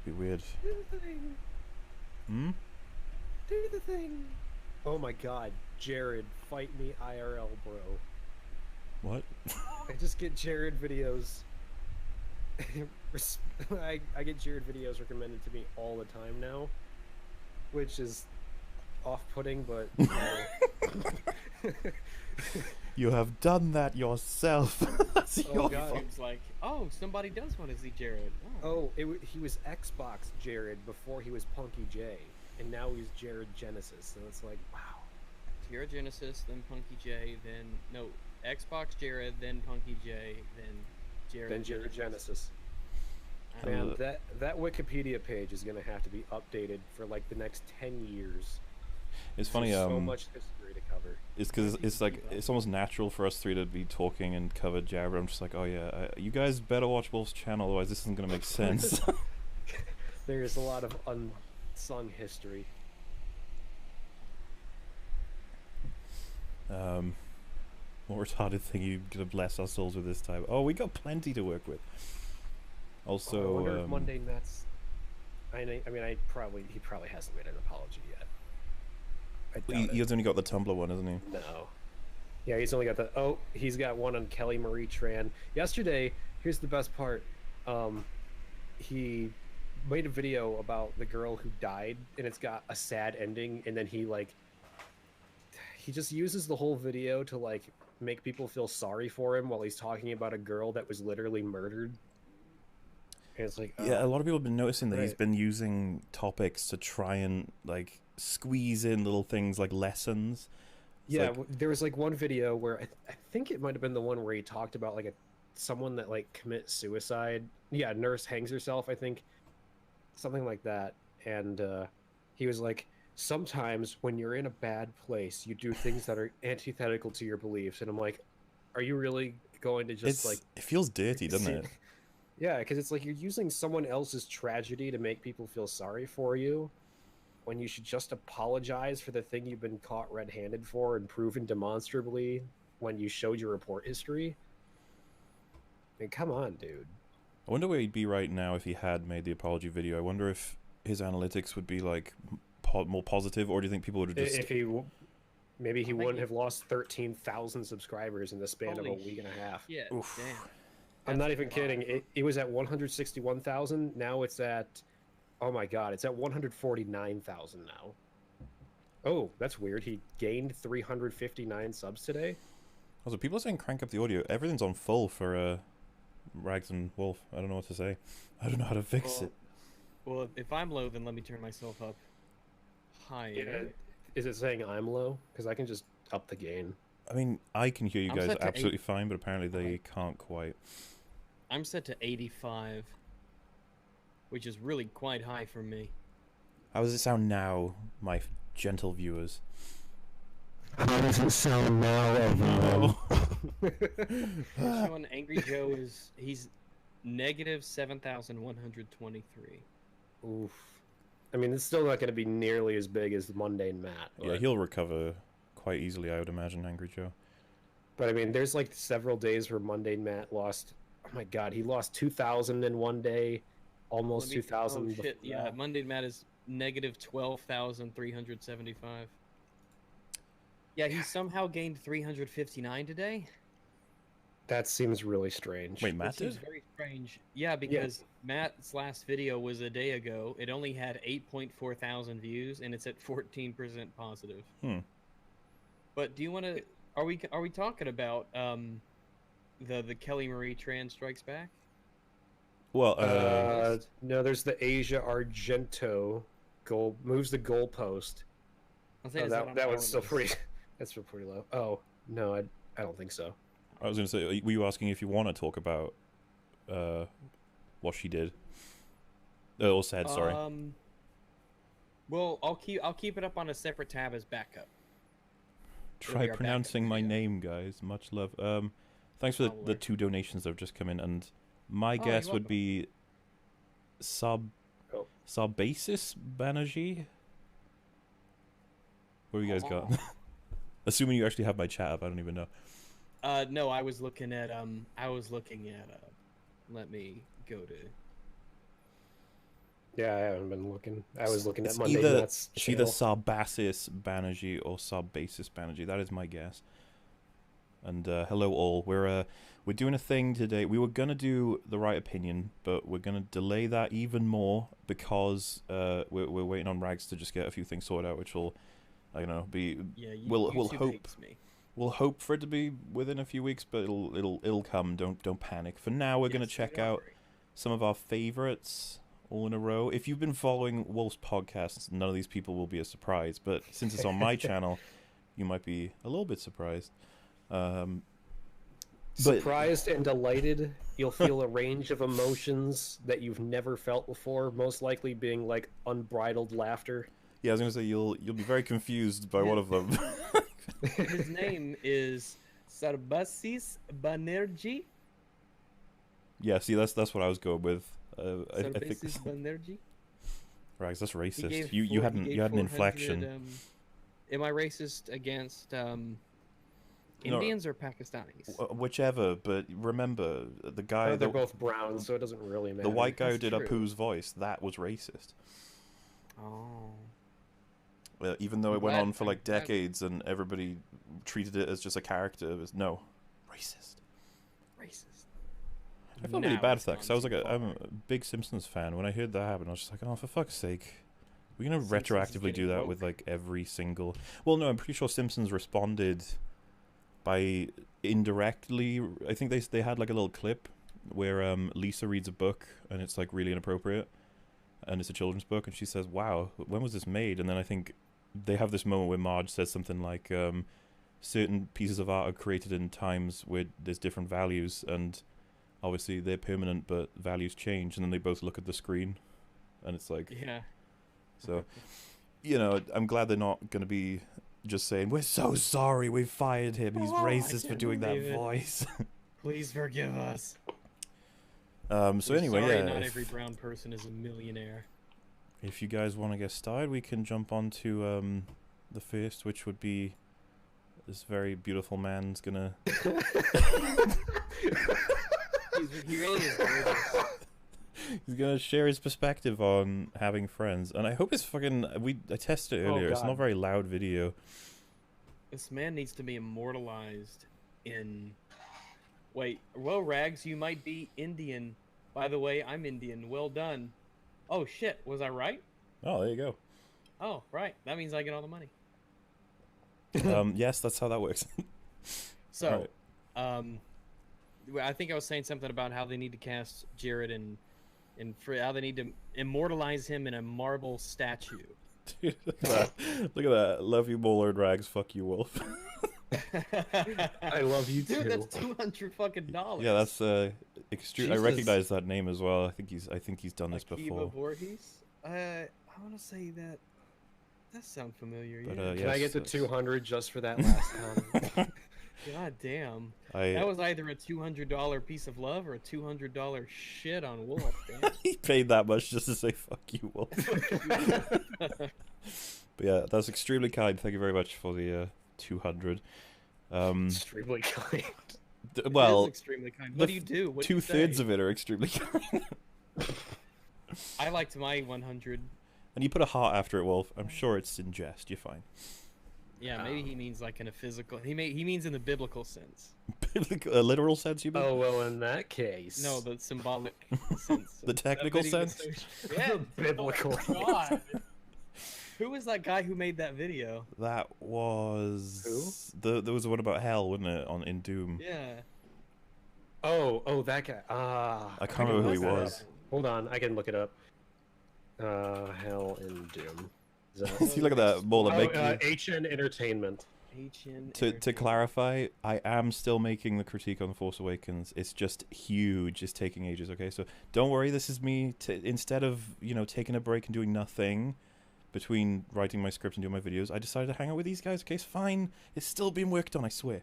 Be weird. Do the thing. Hmm? Do the thing. Oh my god, Jared, fight me IRL, bro. What? I just get Jared videos. I get Jared videos recommended to me all the time now, which is off-putting, but you know. You have done that yourself. That's Oh your god. fault. YouTube's like, oh, somebody does want to see Jared. Oh. Oh, he was Xbox Jared before he was Punky J, and now he's Jared Genesis. So it's like, wow. Jared Genesis, then Punky J, then no Xbox Jared, then Punky J, then Jared. Then Jared Genesis. I Man, don't know. that Wikipedia page is gonna have to be updated for like the next 10 years. It's funny. There's so much history to cover. It's because it's like it's almost natural for us three to be talking and cover Jabber. I'm just like, oh yeah, you guys better watch Wolf's channel, otherwise this isn't gonna make sense. There's a lot of unsung history. What retarded thing you gonna bless our souls with this time? Oh, we got plenty to work with. Also, I wonder if Monday Matt's. I mean, he probably hasn't made an apology yet. I doubt he's only got the Tumblr one, isn't he? No. Yeah, he's only got the. Oh, he's got one on Kelly Marie Tran. Yesterday, here's the best part. He made a video about the girl who died, and it's got a sad ending. And then he just uses the whole video to like make people feel sorry for him while he's talking about a girl that was literally murdered. And it's like, Yeah, a lot of people have been noticing that he's right. been using topics to try and like squeeze in little things like lessons. It's Yeah, like, there was like one video where I think it might have been the one where he talked about like someone that like commits suicide. Yeah, nurse hangs herself, I think, something like that. And he was like, sometimes when you're in a bad place, you do things that are antithetical to your beliefs. And I'm like, are you really going to just like it feels dirty, doesn't it? Yeah, because it's like you're using someone else's tragedy to make people feel sorry for you when you should just apologize for the thing you've been caught red-handed for and proven demonstrably when you showed your report history. I mean, come on, dude. I wonder where he'd be right now if he had made the apology video. I wonder if his analytics would be like more positive, or do you think people would have just? If he maybe he I think wouldn't have lost 13,000 subscribers in the span of a Holy week and a half. Yeah, Oof. damn. I'm not That's even a lot. kidding. It was at 161,000. Now it's at, oh my god, it's at 149,000 now. Oh, that's weird. He gained 359 subs today. Also, people are saying crank up the audio. Everything's on full for Rags and Wolf. I don't know what to say. I don't know how to fix it. Well, if I'm low, then let me turn myself up higher. Is it saying I'm low? Because I can just up the gain. I mean, I can hear you I'm guys set to absolutely fine, but apparently they can't quite. I'm set to 85, which is really quite high for me. How does it sound now, my gentle viewers? How does it sound now, everyone? This one, Angry Joe he's negative 7,123. Oof. I mean, it's still not going to be nearly as big as the Mundane Matt. Yeah, But, he'll recover quite easily, I would imagine, Angry Joe. but I mean, there's like several days where Mundane Matt lost. Oh my god, he lost 2,000 in one day, almost 2,000. Oh shit! Yeah, Monday Matt is negative 12,375. Yeah, he somehow gained 359 today. That seems really strange. Wait, Matt That seems did? very strange. Yeah, because Matt's last video was a day ago. It only had 8.4 thousand views, and it's at 14% positive. Hmm. But do you want to? Are we talking about the Kelly Marie Tran Strikes Back? Well, No, there's the Asia Argento goal moves the goalpost. I'm saying Oh, it's not on that our one's still list. pretty. That's still pretty low. Oh no, I don't think so. I was going to say, were you asking if you want to talk about what she did? Or said, sorry. Well, I'll keep it up on a separate tab as backup. Try we are back pronouncing at my the, name, guys. Much love. Thanks for the follower. 2 donations that have just come in, and my Oh, guess you're would welcome. be Oh. Sarbasis Banerjee. What have you guys got? Oh. Assuming you actually have my chat up, I don't even know. No, I was looking at let me go to. Yeah, I haven't been looking. I was looking at It's Monday either Nuts it's either channel. Sarbasis Banerjee or Sarbasis Banerjee. That is my guess. And hello all. We're doing a thing today. We were gonna do the right opinion, but we're gonna delay that even more because we're waiting on Rags to just get a few things sorted out, which will, I don't know, be. Yeah, We'll YouTube hope hates me. we'll hope for it to be within a few weeks, but it'll come. Don't panic. For now, we're gonna Yes, check don't out worry. some of our favorites all in a row. If you've been following Wolf's podcasts, none of these people will be a surprise. But since it's on my channel, you might be a little bit surprised. But Surprised and delighted, you'll feel a range of emotions that you've never felt before, most likely being like unbridled laughter. yeah, I was gonna say you'll be very confused by one of them. His name is Sarbasis Banerjee. Yeah, see, that's what I was going with. I think Sarbasis Banerjee. Rags, that's He racist. gave You four- had he gave you had an 400, inflection. Am I racist against No, Indians or Pakistanis? whichever, but remember the guy, They're both brown, so it doesn't really matter. the white guy who That's did true. Apu's voice, that was racist. Oh. Even though I'm it went glad- on for I'm like glad- decades and everybody treated it as just a character, it was no, racist. Racist. I felt really Now bad it's for that because gone too I'm far. a big Simpsons fan. When I heard that happen, I was just like, oh, for fuck's sake. We're gonna Simpsons is retroactively do getting that woke. with like every single. Well, no, I'm pretty sure Simpsons responded by indirectly. I think they had like a little clip where Lisa reads a book and it's like really inappropriate, and it's a children's book, and she says, "Wow, when was this made?" And then I think they have this moment where Marge says something like, "Certain pieces of art are created in times where there's different values, and obviously they're permanent, but values change." And then they both look at the screen, and it's like, Yeah. so, I'm glad they're not going to be just saying, "We're so sorry, we fired him. He's Oh, I racist for can't doing that believe it." voice." Please forgive us. So anyway, Sorry, yeah, not if, every brown person is a millionaire. if you guys want to get started, we can jump on to the first, which would be this very beautiful man's gonna. He really is gorgeous. He's gonna share his perspective on having friends, and I hope it's fucking. I tested it Oh, earlier. It's not God. very loud video. This man needs to be immortalized in. Wait, well, Rags, you might be Indian. By the way, I'm Indian. Well done. Oh shit, was I right? Oh, there you go. Oh, right. That means I get all the money. Yes, that's how that works. So, I think I was saying something about how they need to cast Jared and how they need to immortalize him in a marble statue. Dude, look at that. Look at that. Love you, Bowler and Rags. Fuck you, Wolf. I love you too. Dude, that's $200 fucking dollars. Yeah, that's extreme. I Jesus. recognize that name as well. I think he's done this Akiva before. Voorhees? I want to say that. That sounds familiar. But, Yeah. Can I yes, get the that's- 200 just for that last comment? God damn. I That was either a $200 piece of love or a $200 shit on Wolf. Damn. he paid that much just to say fuck you, Wolf. But yeah, that's extremely kind. Thank you very much for the 200. Extremely kind. It Well, is extremely kind. What do you do? What do you 2/3 say? of it are extremely kind. I liked my 100. And you put a heart after it, Wolf. I'm sure it's in jest. You're fine. Yeah, maybe he means like in a physical. He means in the biblical sense. A literal sense, you mean? Oh, well, in that case. No, the symbolic sense. The technical That video sense? was so- Yeah, Biblical. Oh, God. Who was that guy who made that video? That was there was the one about hell, wasn't it? In Doom. Yeah. Oh, that guy. I can't remember who he look that was. up. Hold on, I can look it up. Hell and Doom. Is that- See, look at that ball of Oh, make HN Entertainment. HN To clarify, I am still making the critique on The Force Awakens. It's just huge. It's taking ages, okay? So don't worry, this is me, instead of, taking a break and doing nothing between writing my script and doing my videos, I decided to hang out with these guys, okay? It's fine. It's still being worked on, I swear.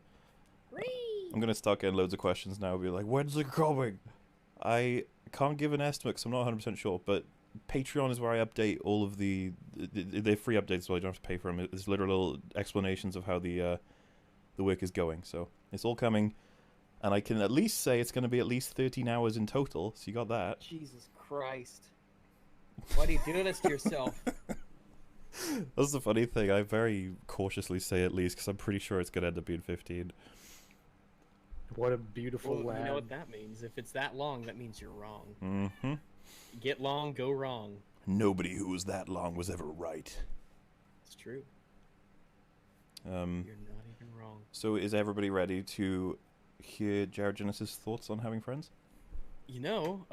I'm going to start getting loads of questions now. Be like, when's it coming? I can't give an estimate because I'm not 100% sure, but Patreon is where I update all of they're free updates, so I don't have to pay for them. There's literal explanations of how the work is going. So it's all coming, and I can at least say it's going to be at least 13 hours in total. So you got that. Jesus Christ. Why do you do this to yourself? That's the funny thing. I very cautiously say at least because I'm pretty sure it's gonna end up being 15. What a beautiful Well, lad. you know what that means. If it's that long, that means you're wrong. Mm-hmm. Get long, go wrong. Nobody who was that long was ever right. It's true. You're not even wrong. So is everybody ready to hear Jared Genesis' thoughts on having friends? You know,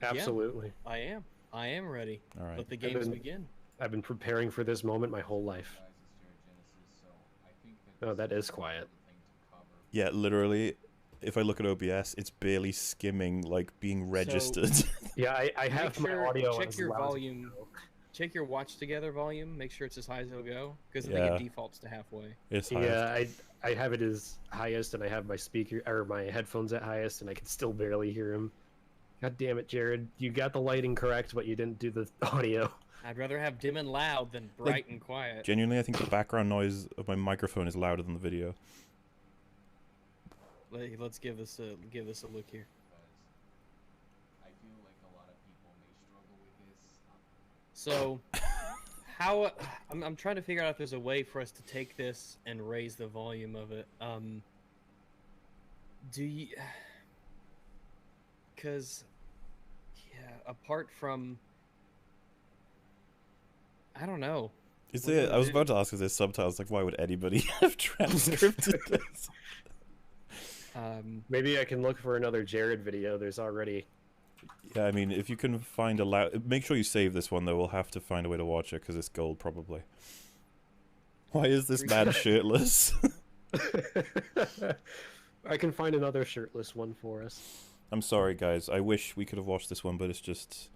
Absolutely. yeah, I am ready. All right. Let the games begin. I've been preparing for this moment my whole life. Oh, that is quiet. Yeah, literally, if I look at OBS, it's barely skimming, like being registered. Yeah, I have my audio. Check as your loud as volume. Check your watch together volume. Make sure it's as high as it'll go, because I Yeah. think it defaults to halfway. It's Yeah, I have it as highest, and I have my speaker or my headphones at highest, and I can still barely hear him. God damn it, Jared! You got the lighting correct, but you didn't do the audio. I'd rather have dim and loud than bright and quiet. Genuinely, I think the background noise of my microphone is louder than the video. Let's give this a look here. I feel like a lot of people may struggle with this. So, how I'm trying to figure out if there's a way for us to take this and raise the volume of it. Do you? Because, yeah, apart from, I don't know. Is there? I was about to ask if there's subtitles. Like, why would anybody have transcripted this? Maybe I can look for another Jared video. There's already. Yeah, I mean, if you can find a make sure you save this one though. We'll have to find a way to watch it because it's gold probably. Why is this man shirtless? I can find another shirtless one for us. I'm sorry, guys. I wish we could have watched this one, but it's just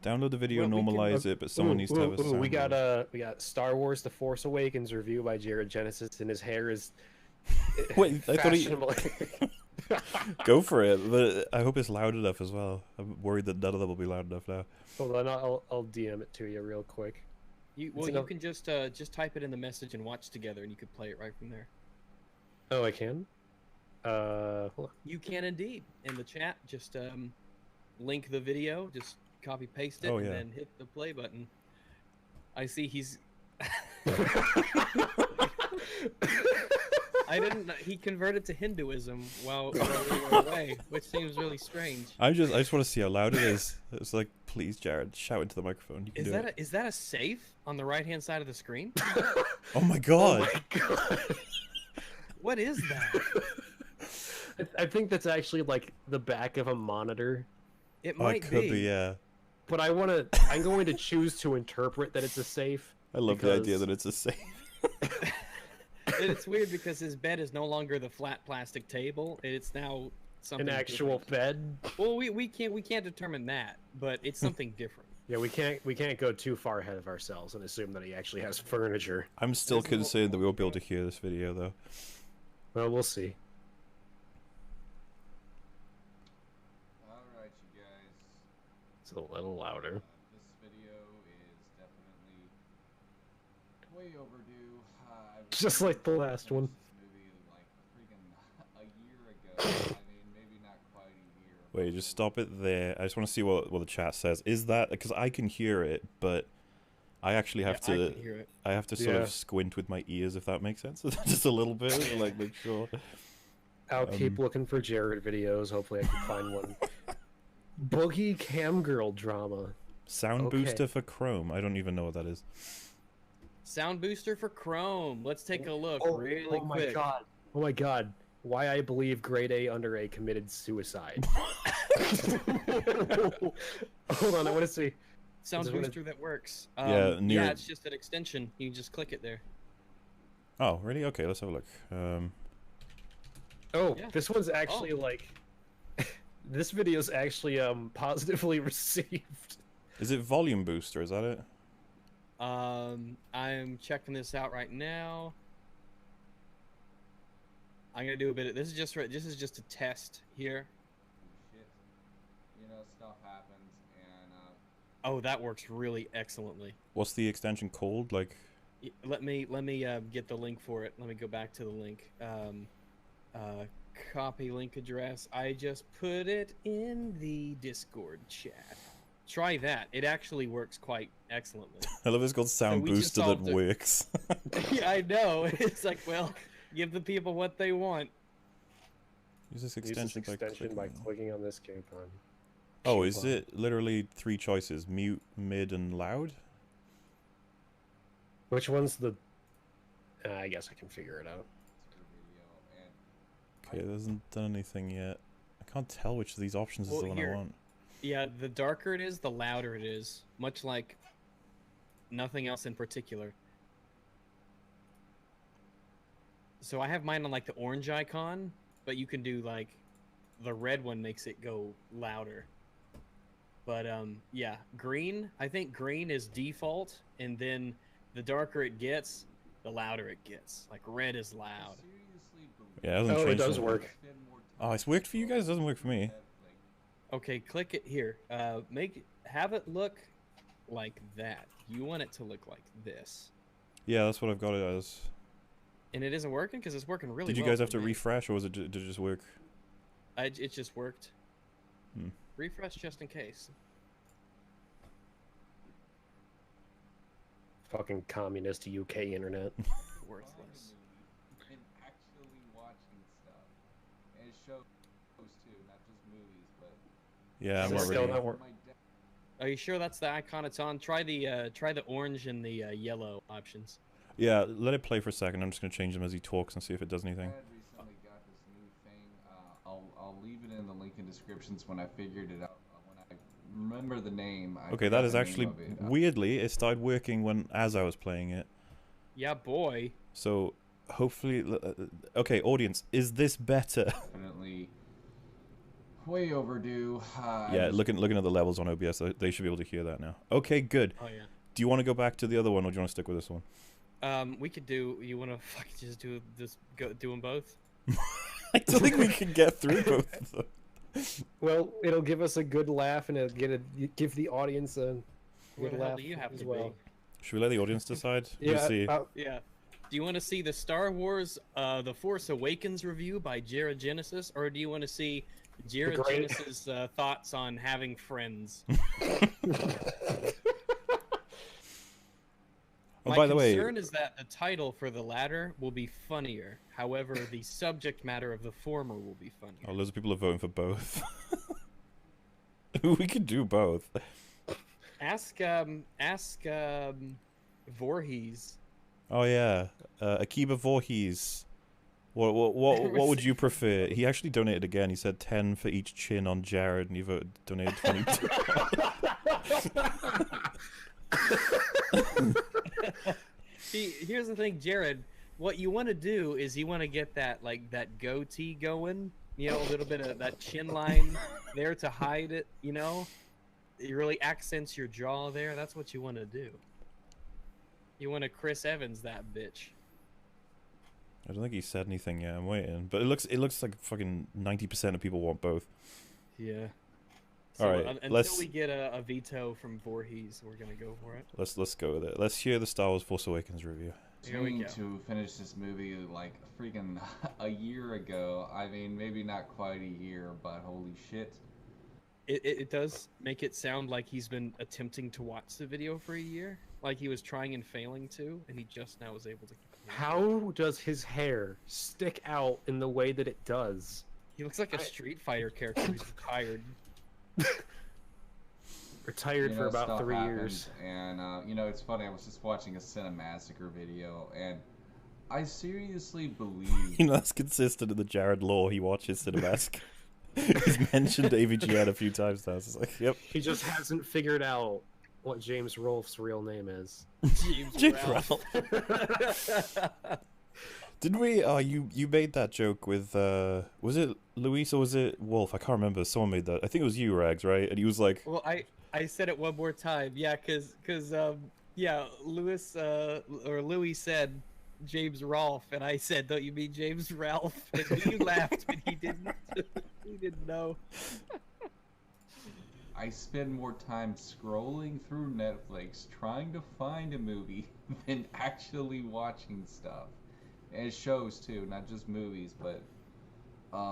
download the video, Well, we normalize can- it. But someone needs to have a sound. we got Star Wars: The Force Awakens review by Jared Genesis, and his hair is Wait, I thought he fashionable. go for it. But I hope it's loud enough as well. I'm worried that none of them will be loud enough now. Hold on, I'll DM it to you real quick. You can just type it in the message and watch together, and you could play it right from there. Oh, I can. Hold on. You can indeed. In the chat, just link the video, just copy paste it, Oh, yeah. and then hit the play button. I see he's. I didn't. He converted to Hinduism while we were away, which seems really strange. I just want to see how loud it is. It's like, please, Jared, shout into the microphone. You can do it. Is that a safe on the right hand side of the screen? Oh my god! Oh my god! What is that? I think that's actually like the back of a monitor. It Oh, might it could be, yeah. But I'm going to choose to interpret that it's a safe. I love the idea because- that it's a safe. And it's weird because his bed is no longer the flat plastic table. It's now something An actual different. bed. Well, we can't determine that, but it's something different. Yeah, we can't go too far ahead of ourselves and assume that he actually has furniture. I'm still There's no- concerned that we won't be able to hear this video, though. Well, we'll see. Alright, you guys. It's a little louder. This video is definitely way overdue. I was Just like the last one. This movie like freaking a year ago. I mean, maybe not quite a year. Wait, just stop it there. I just want to see what the chat says. Is that because I can hear it, but I actually have Yeah, I to. can hear it. I have to sort Yeah. of squint with my ears, if that makes sense. Just a little bit, like make sure. I'll keep looking for Jared videos. Hopefully, I can find one. Boogie Cam Girl drama. Sound Okay. booster for Chrome. I don't even know what that is. Sound booster for Chrome. Let's take a look really oh my quick. god! Oh my god! Why I believe grade A under A committed suicide. Hold on, I want to see. Sound Is it what booster that works. Yeah, near- Yeah, it's just an extension. You just click it there. Oh, really? Okay, let's have a look. Oh, Yeah. this one's actually like. This video's actually positively received. Is it volume booster? Is that it? I'm checking this out right now. I'm gonna do a bit of this is just a test here. Shit. You know, stuff happens, and Oh, that works really excellently. What's the extension called? Like, Let me get the link for it. Let me go back to the link. Copy link address. I just put it in the Discord chat. Try that. It actually works quite excellently. I love it's got sound we just booster that solved it. works. Yeah, I know. It's like, well, give the people what they want. Use this Use extension, this extension by clicking. clicking on this coupon. Oh, is it literally 3 choices? Mute, mid, and loud? Which one's the... I guess I can figure it out. Okay, it hasn't done anything yet. I can't tell which of these options is the one I want. Yeah, the darker it is, the louder it is. Much like nothing else in particular. So I have mine on like the orange icon, but you can do like the red one makes it go louder. But yeah, green, I think green is default, and then the darker it gets, the louder it gets. Like red is loud. Yeah, it hasn't changed. It does work. Oh, it's worked for you guys? It doesn't work for me. Okay, click it here. Have it look like that. You want it to look like this. Yeah, that's what I've got it as. And it isn't working because it's working really well. Did you guys have for to me. refresh, or was it did it just work? It just worked. Hmm. Refresh just in case. Fucking communist UK internet. Worthless. And actually watching stuff. And it shows too, not just movies, but Yeah, I'm So not still ready. not work. Are you sure that's the icon it's on? Try the orange and the yellow options. Yeah, let it play for a second. I'm just gonna change them as he talks and see if it does anything. Dad recently got this new thing. I'll leave it in the link in descriptions when I figured it out. When I remember the name. I Okay, forgot that is the name actually of it. weirdly it started working as I was playing it. Yeah, boy. So hopefully, okay, audience, is this better? Definitely way overdue. Yeah, looking at the levels on OBS, they should be able to hear that now. Okay, good. Oh yeah. Do you want to go back to the other one, or do you want to stick with this one? We could do. You want to fucking just do this? Do them both? I don't think we can get through both of them. Well, it'll give us a good laugh and it'll give the audience a Where good the hell laugh do you have as to well. be? Should we let the audience decide? We'll Yeah, see. Yeah. Do you want to see the Star Wars The Force Awakens review by Jared Genesis, or do you want to see Jared great- Genesis' thoughts on having friends? Oh, My by the way, concern is that the title for the latter will be funnier. However, the subject matter of the former will be funnier. oh, loads of people are voting for both. We could do both. Ask Voorhees. Oh yeah, Akiba Voorhees. What would you prefer? He actually donated again. He said 10 for each chin on Jared, and he donated 22. See, here's the thing, Jared. What you want to do is you want to get that goatee going. You know, a little bit of that chin line there to hide it. You know, it really accents your jaw there. That's what you want to do. You want to Chris Evans that bitch. I don't think he said anything yet. I'm waiting, but it looks like fucking 90% of people want both. Yeah. All right, Until let's we get a veto from Voorhees, we're gonna go for it. let's go with it. Let's hear the Star Wars Force Awakens review. Here we go. To finish this movie like freaking a year ago. I mean, maybe not quite a year, but holy shit. It does make it sound like he's been attempting to watch the video for a year, like he was trying and failing to, and he just now was able to. How does his hair stick out in the way that it does? He looks like a Street Fighter character who's retired. Retired You for know, about stuff 3 happens, years. And you know, it's funny. I was just watching a Cinemassacre video, and I seriously believe. You know, that's consistent in the Jared lore. He watches Cinemask. He's mentioned AVGN a few times now. So it's like, yep. He just hasn't figured out what James Rolfe's real name is. James Ralph. Didn't we? Oh, you made that joke with was it Luis or was it Wolf? I can't remember. Someone made that. I think it was you, Rags, right? And he was like, Well, I said it one more time. Yeah, cause yeah, Louis said James Rolfe, and I said, "Don't you mean James Ralph?" And he laughed, but he didn't. He didn't know. I spend more time scrolling through Netflix trying to find a movie than actually watching stuff. And shows too, not just movies, but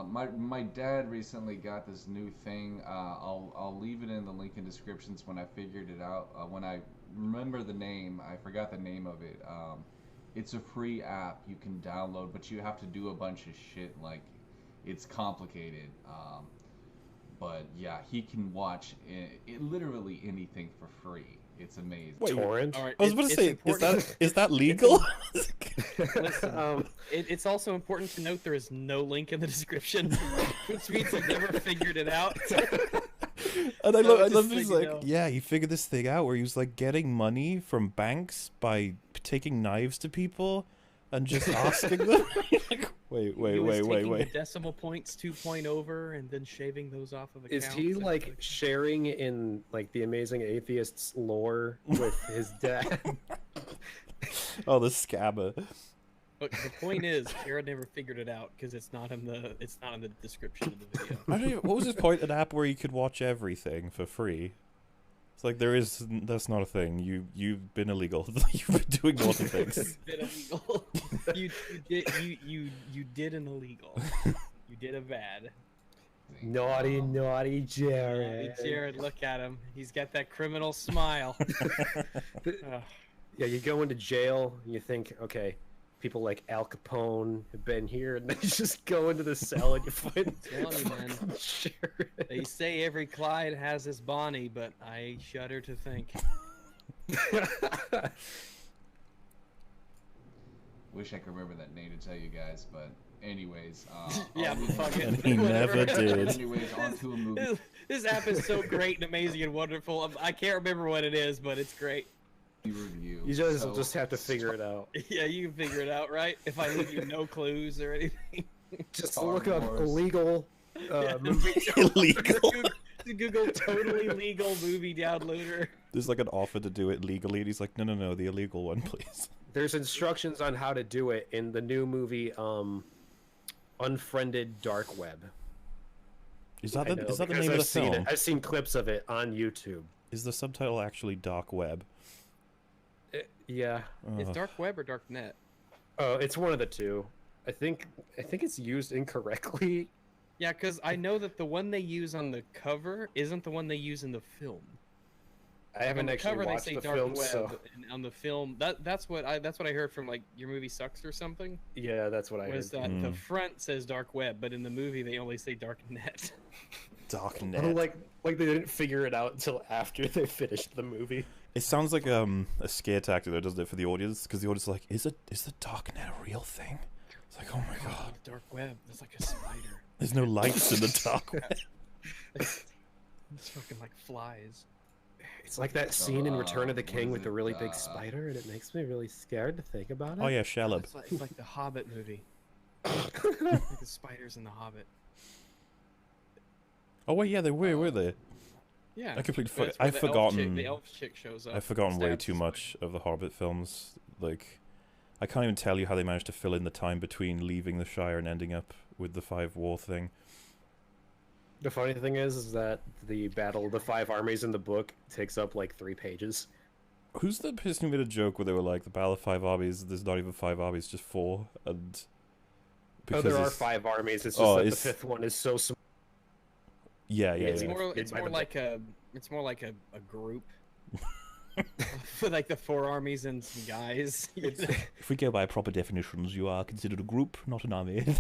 my dad recently got this new thing. I'll leave it in the link in descriptions when I figured it out. When I remember the name, I forgot the name of it. It's a free app you can download, but you have to do a bunch of shit. Like, it's complicated. But yeah, he can watch literally anything for free. It's amazing. Wait, Torrent. All right, I was about to say, important- is that legal? Listen, it's also important to note there is no link in the description, which means you've never figured it out. And I So love just this, so you like, know. yeah, he figured this thing out where he was like getting money from banks by taking knives to people and just asking them. Like, wait, He was taking wait. The decimal points 2 point over and then shaving those off of Is accounts. he and like sharing in like the Amazing Atheist's lore with his dad? Oh, the scabber. Look, the point is, Jared never figured it out because it's not in the description of the video. I don't even, what was his point? An app where you could watch everything for free. It's like that's not a thing. You've been illegal. You've been doing naughty things. You've been illegal. You did an illegal. You did a bad. Naughty, naughty Jared. Jared, look at him. He's got that criminal smile. Ugh. Yeah, you go into jail and you think, okay, people like Al Capone have been here, and then you just go into the cell and you find Telling you, man. fucking Jared. They say every Clyde has his Bonnie, but I shudder to think. Wish I could remember that name to tell you guys, but anyways. Yeah, I'll leave- fuck it. And he never did. Anyways, on to a movie. This app is so great and amazing and wonderful. I can't remember what it is, but it's great. Review. You just So- just have to figure it out. Yeah, you can figure it out, right? If I leave you no clues or anything. Just Star look up Wars. illegal Yeah, movie. Illegal. Google totally legal movie downloader. There's like an offer to do it legally, and he's like, no, the illegal one, please. There's instructions on how to do it in the new movie, Unfriended Dark Web. Is that I the know, is that the because name of the I've seen film? it. I've seen clips of it on YouTube. Is the subtitle actually Dark Web? Yeah. It's Ugh. dark web or dark net? Oh, it's one of the two. I think it's used incorrectly. Yeah, because I know that the one they use on the cover isn't the one they use in the film. I haven't on the actually cover watched they say the dark film, web, so and on the film that's what I heard from like your movie sucks or something. yeah, that's what I Was heard. that the Mm. front says dark web, but in the movie they only say dark net. Dark Oh, Net. like they didn't figure it out until after they finished the movie. It sounds like a scare tactic, though, doesn't it, for the audience? Because the audience is like, is the Dark Net a real thing? It's like, oh my god, Dark web. It's like a spider. there's no lights in the dark web. It's fucking like flies. It's like that scene in Return of the what King is with the it? really big spider, and it makes me really scared to think about it. Oh yeah, Shelob. It's like the Hobbit movie. Like the spiders in the Hobbit. Oh wait, yeah, they were they? Yeah. I completely but it's forgot. where I've the elf forgotten. the elf chick shows up. I've forgotten way stabs too the much of the Hobbit films. Like, I can't even tell you how they managed to fill in the time between leaving the Shire and ending up with the Five War thing. The funny thing is that the Battle of the Five Armies in the book takes up like 3 pages. Who's the person who made a joke where they were like, the Battle of Five Armies, there's not even 5 armies, just 4, and... Oh, there are it's- 5 armies. It's just Oh, that it's- the 5th one is so small. Yeah, It's It's yeah. more. Made It's by more the like a. It's more like a group. For like the 4 armies and some guys. you It's, know? If we go by proper definitions, you are considered a group, not an army.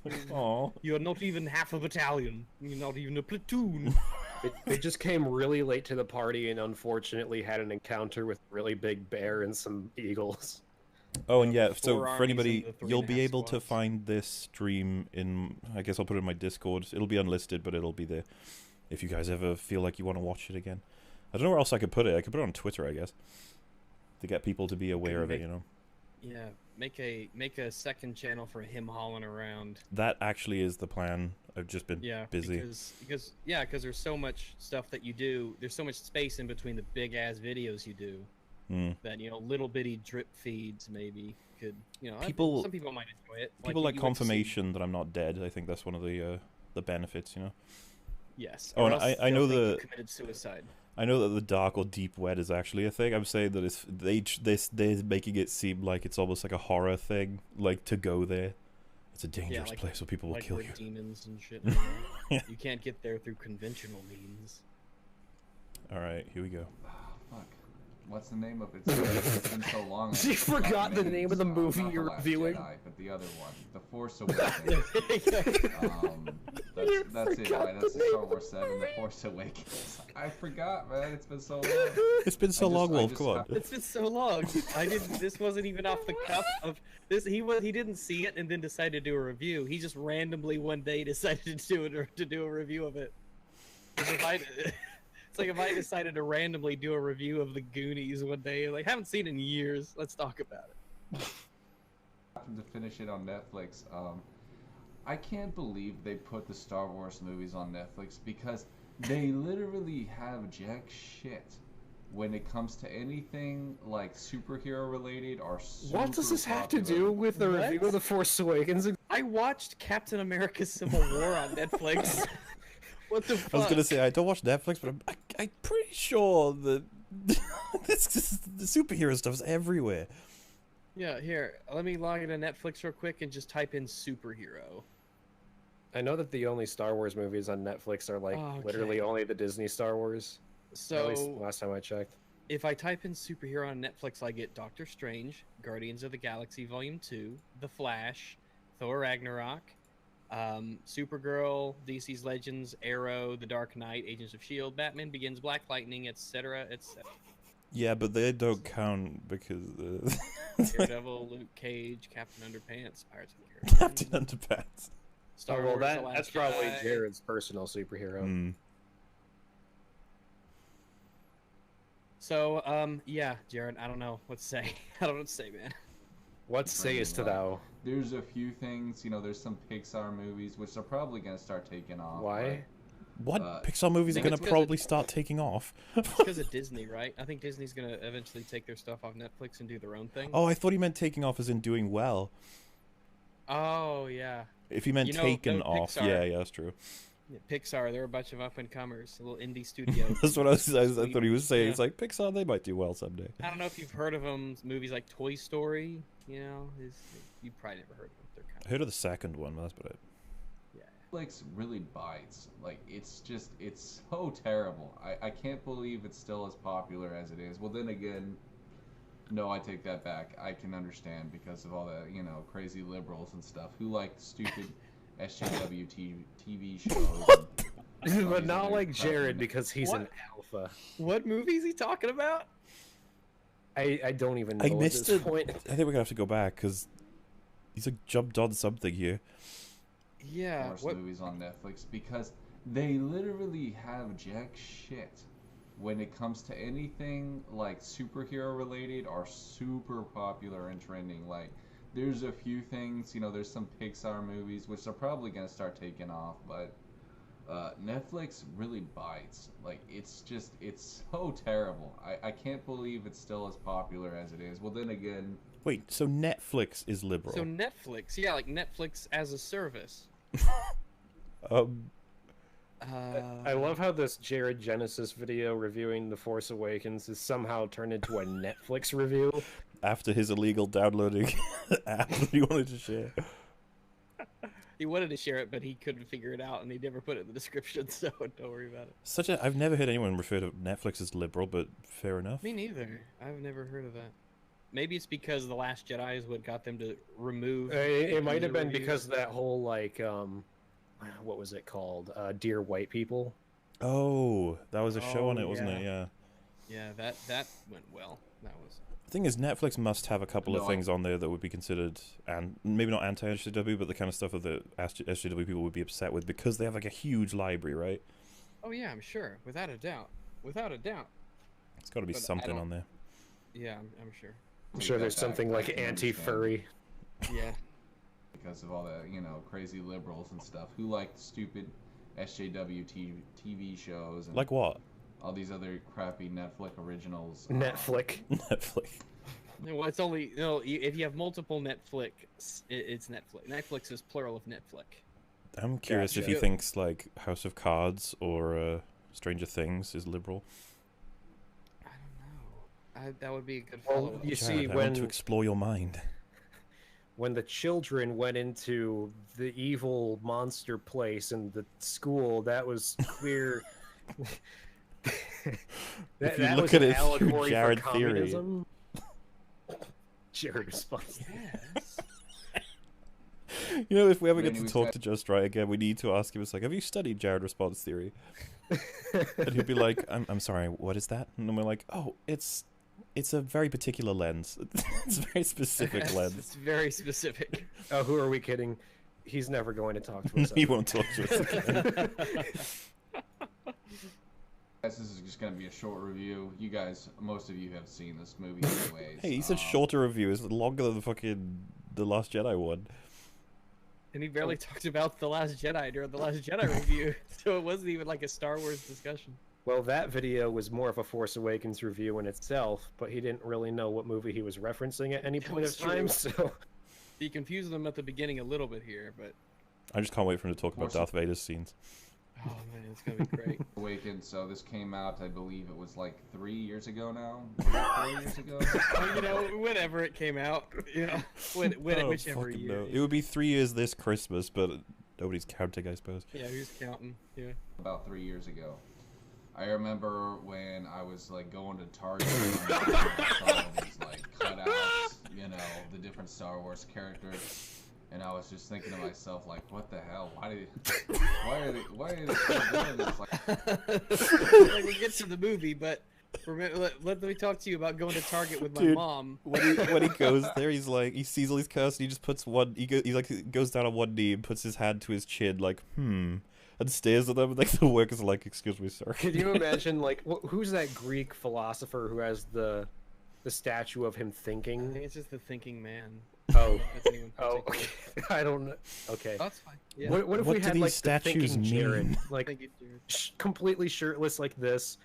Aww. You're not even half a battalion. You're not even a platoon. they just came really late to the party and unfortunately had an encounter with a really big bear and some eagles. Oh, and yeah, 4 so armies for anybody, and the you'll be 3.5 able to squads. find this stream in, I guess I'll put it in my Discord. It'll be unlisted, but it'll be there if you guys ever feel like you want to watch it again. I don't know where else I could put it. I could put it on Twitter, I guess, to get people to be aware of it, you know. Yeah, make a second channel for him hauling around. That actually is the plan. I've just been Yeah, busy. because there's so much stuff that you do. There's so much space in between the big ass videos you do Mm. that little bitty drip feeds maybe could People- some people might enjoy it. People like you went to see- confirmation that I'm not dead. I think that's one of the benefits, you know. Yes. Oh, or and else I know they'll think you the- committed suicide. I know that the dark or deep web is actually a thing. I'm saying that they're making it seem like it's almost like a horror thing, like to go there, It's a dangerous like- place where people will like kill we're you. demons and shit. Yeah. You can't get there through conventional means. All right, here we go. Fuck. What's the name of it? It's been so long. I You forgot the names. name of the movie Not you're The Last reviewing? Jedi, but the other one, The Force Awakens. That's it, forgot right? That's the the name Star of Wars the 7, The movie. Force Awakens. I forgot, man. It's been so long. It's been so long, I Wolf. just Come on. happened- It's been so long. I didn't. This wasn't even off the cuff of this. He didn't see it and then decided to do a review. He just randomly one day decided to do a review of it. It's like if I decided to randomly do a review of the Goonies one day, like haven't seen it in years. Let's talk about it. Happened to finish it on Netflix. I can't believe they put the Star Wars movies on Netflix because they literally have jack shit when it comes to anything like superhero related or super What does this have to popular. do with the What? review of The Force Awakens? I watched Captain America: Civil War on Netflix. What the fuck? I was gonna say I don't watch Netflix, but I'm pretty sure that the superhero stuff's everywhere. Yeah, here. Let me log into Netflix real quick and just type in superhero. I know that the only Star Wars movies on Netflix are like literally Okay. only the Disney Star Wars. At least So last time I checked. if I type in superhero on Netflix, I get Doctor Strange, Guardians of the Galaxy Volume 2, The Flash, Thor Ragnarok, Supergirl, DC's Legends, Arrow, The Dark Knight, Agents of S.H.I.E.L.D., Batman Begins, Black Lightning, etc., etc. Yeah, but they don't count because Daredevil, Luke Cage, Captain Underpants, Pirates of the Captain Caribbean, Underpants. Star Oh, well, Wars: The that's Last probably Jedi. Jared's personal superhero. Mm. So, yeah, Jared, I don't know what to say. I don't know what to say, man. What sayest thou? There's a few things, there's some Pixar movies which are probably gonna start taking off. Why? What Uh, Pixar movies are maybe gonna it's 'cause probably start taking off? It's because of Disney, right? I think Disney's gonna eventually take their stuff off Netflix and do their own thing. Oh, I thought he meant taking off as in doing well. Oh, yeah. If he meant You know, taken no, off, Pixar- yeah, that's true. Yeah, Pixar, they're a bunch of up and comers, a little indie studio. That's what I thought he was saying. Yeah. It's like Pixar, they might do well someday. I don't know if you've heard of them. Movies like Toy Story, you probably never heard of them. They're kind I heard of the second one, but that's about it. Netflix really bites. Like, it's so terrible. I can't believe it's still as popular as it is. Well, then again, no, I take that back. I can understand because of all the, crazy liberals and stuff who like stupid SJW TV shows. But not like Jared because he's What? an alpha. What movie is he talking about? I don't even know I at missed this it. point. I think we're gonna have to go back because he's like jumped on something here. Yeah. Force What? movies on Netflix because they literally have jack shit when it comes to anything like superhero related or super popular and trending. Like, there's a few things, there's some Pixar movies which are probably gonna start taking off, but Netflix really bites. Like, it's so terrible. I can't believe it's still as popular as it is. Well, then again, Wait, so Netflix is liberal? So Netflix, yeah, like Netflix as a service. I love how this Jared Genesis video reviewing The Force Awakens is somehow turned into a Netflix review. After his illegal downloading app that he wanted to share. He wanted to share it, but he couldn't figure it out, and he never put it in the description, so don't worry about it. I've never heard anyone refer to Netflix as liberal, but fair enough. Me neither. I've never heard of that. Maybe it's because The Last Jedi is what got them to remove. It might have the been reviews. because that whole what was it called? Dear White People. Oh, that was a show on Oh, it, wasn't yeah. it? Yeah. Yeah, that went well. That was. The thing is, Netflix must have a couple of No, things on there that would be considered, and maybe not anti-SJW, but the kind of stuff that the SJW people would be upset with because they have like a huge library, right? Oh yeah, I'm sure, without a doubt, without a doubt. It's got to be But I something don't- on there. Yeah, I'm sure. I'm Take sure that there's back. something I like can anti-furry. Yeah. because of all the crazy liberals and stuff who like stupid SJW TV shows and Like what? all these other crappy Netflix originals. Netflix. Netflix. Well, it's only if you have multiple Netflix, it's Netflix. Netflix is plural of Netflix. I'm curious if Gotcha. he thinks like House of Cards or Stranger Things is liberal. I don't know. That would be a good Well, follow-up. you Jared, see, I want to explore your mind. when the children went into the evil monster place in the school, that was clear. If you look at it through Jared theory. Jared response. Yes. You know, if we ever Then get he to was talk back- to Just Right again, we need to ask him. It's like, have you studied Jared response theory? And he'll be like, I'm sorry, what is that? And then we're like, oh, it's a very particular lens. It's a very specific lens. It's very specific. Oh, who are we kidding? He's never going to talk to us. He won't talk to us again. Guys, this is just gonna be a short review. You guys, most of you have seen this movie anyways. Hey, he said shorter review. It's longer than the Last Jedi one. And he barely talked about The Last Jedi during The Last Jedi review, so it wasn't even like a Star Wars discussion. Well, that video was more of a Force Awakens review in itself, but he didn't really know what movie he was referencing at any point of That's time, true. so... He confused them at the beginning a little bit here, but... I just can't wait for him to talk about Darth Vader's scenes. Oh man, it's gonna be great. Awakens. So this came out, I believe it was like 3 years ago now. 4 years ago. You know, whenever it came out, you know, whichever fucking year. no. It would be 3 years this Christmas, but nobody's counting, I suppose. Yeah, who's counting? Yeah. About 3 years ago. I remember when I was like going to Target and I saw all these like cutouts, you know, the different Star Wars characters, and I was just thinking to myself like, what the hell? Why are they still doing this? Like, Like, we'll get to the movie, but let me talk to you about going to Target with my Dude. mom. When he goes there, he's like, he sees all these curses, and he just puts one, he goes down on one knee and puts his hand to his chin, like, and stares at them, and like, the workers are like, excuse me, sir. Could you imagine, like, who's that Greek philosopher who has the statue of him I thinking? think it's just the thinking man. Oh, That's anyone oh, particular. okay. I don't know. Okay. That's fine. Yeah. What if What we do had, these like, the statues thinking Jared, mean? like, Thank you, Jared. completely shirtless like this?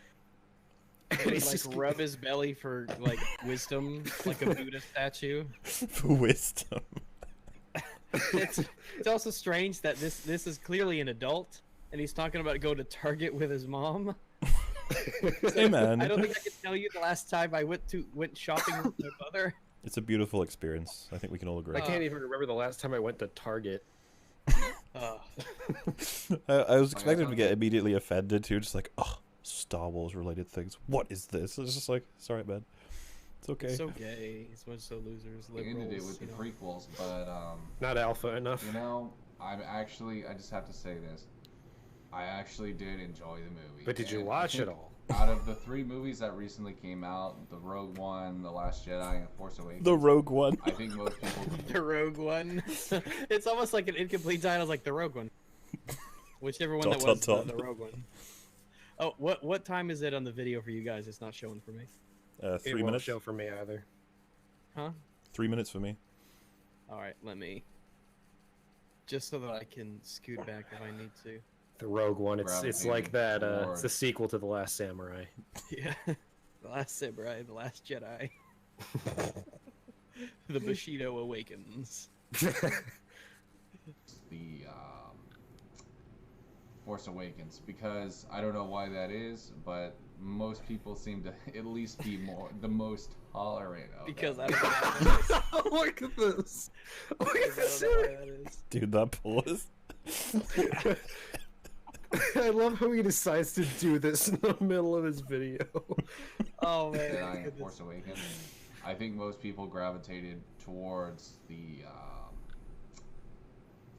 And Would, he's like just- rub his belly for like wisdom, like a Buddha statue. For wisdom. It's also strange that this is clearly an adult, and he's talking about going to Target with his mom. Hey, man. I don't think I can tell you the last time I went shopping with my mother. It's a beautiful experience. I think we can all agree. I can't even remember the last time I went to Target. Ugh. I was expecting him to get immediately offended too, just like, oh, Star Wars related things. What is this? It's just like, sorry, man. It's okay. So gay. He's one of so losers, they ended it liberals. with the You know. prequels, but Not alpha enough. you know, I just have to say this. I actually did enjoy the movie. But did you and I watch it think all? Out of the 3 movies that recently came out, the Rogue One, The Last Jedi, and Force Awakens, The Rogue One. I think most people. The Rogue One. It's almost like an incomplete title, like the Rogue One. Whichever one Dot, that was, dot, the Rogue One. Oh, what time is it on the video for you guys? It's not showing for me. 3 It won't minutes. show for me either. Huh? 3 minutes for me. All right, let me. Just so that I can scoot back if I need to. The Rogue One. It's like that. It's the sequel to The Last Samurai. Yeah. The Last Samurai, The Last Jedi. The Bushido Awakens. The Force Awakens, because I don't know why that is, but most people seem to at least be the most tolerant of Because that. I don't know why that is. Look at this. Look at Because this. I don't know why that is. Dude, that pause. I love how he decides to do this in the middle of his video. Oh man. Jedi and goodness. Force Awakens. I think most people gravitated towards the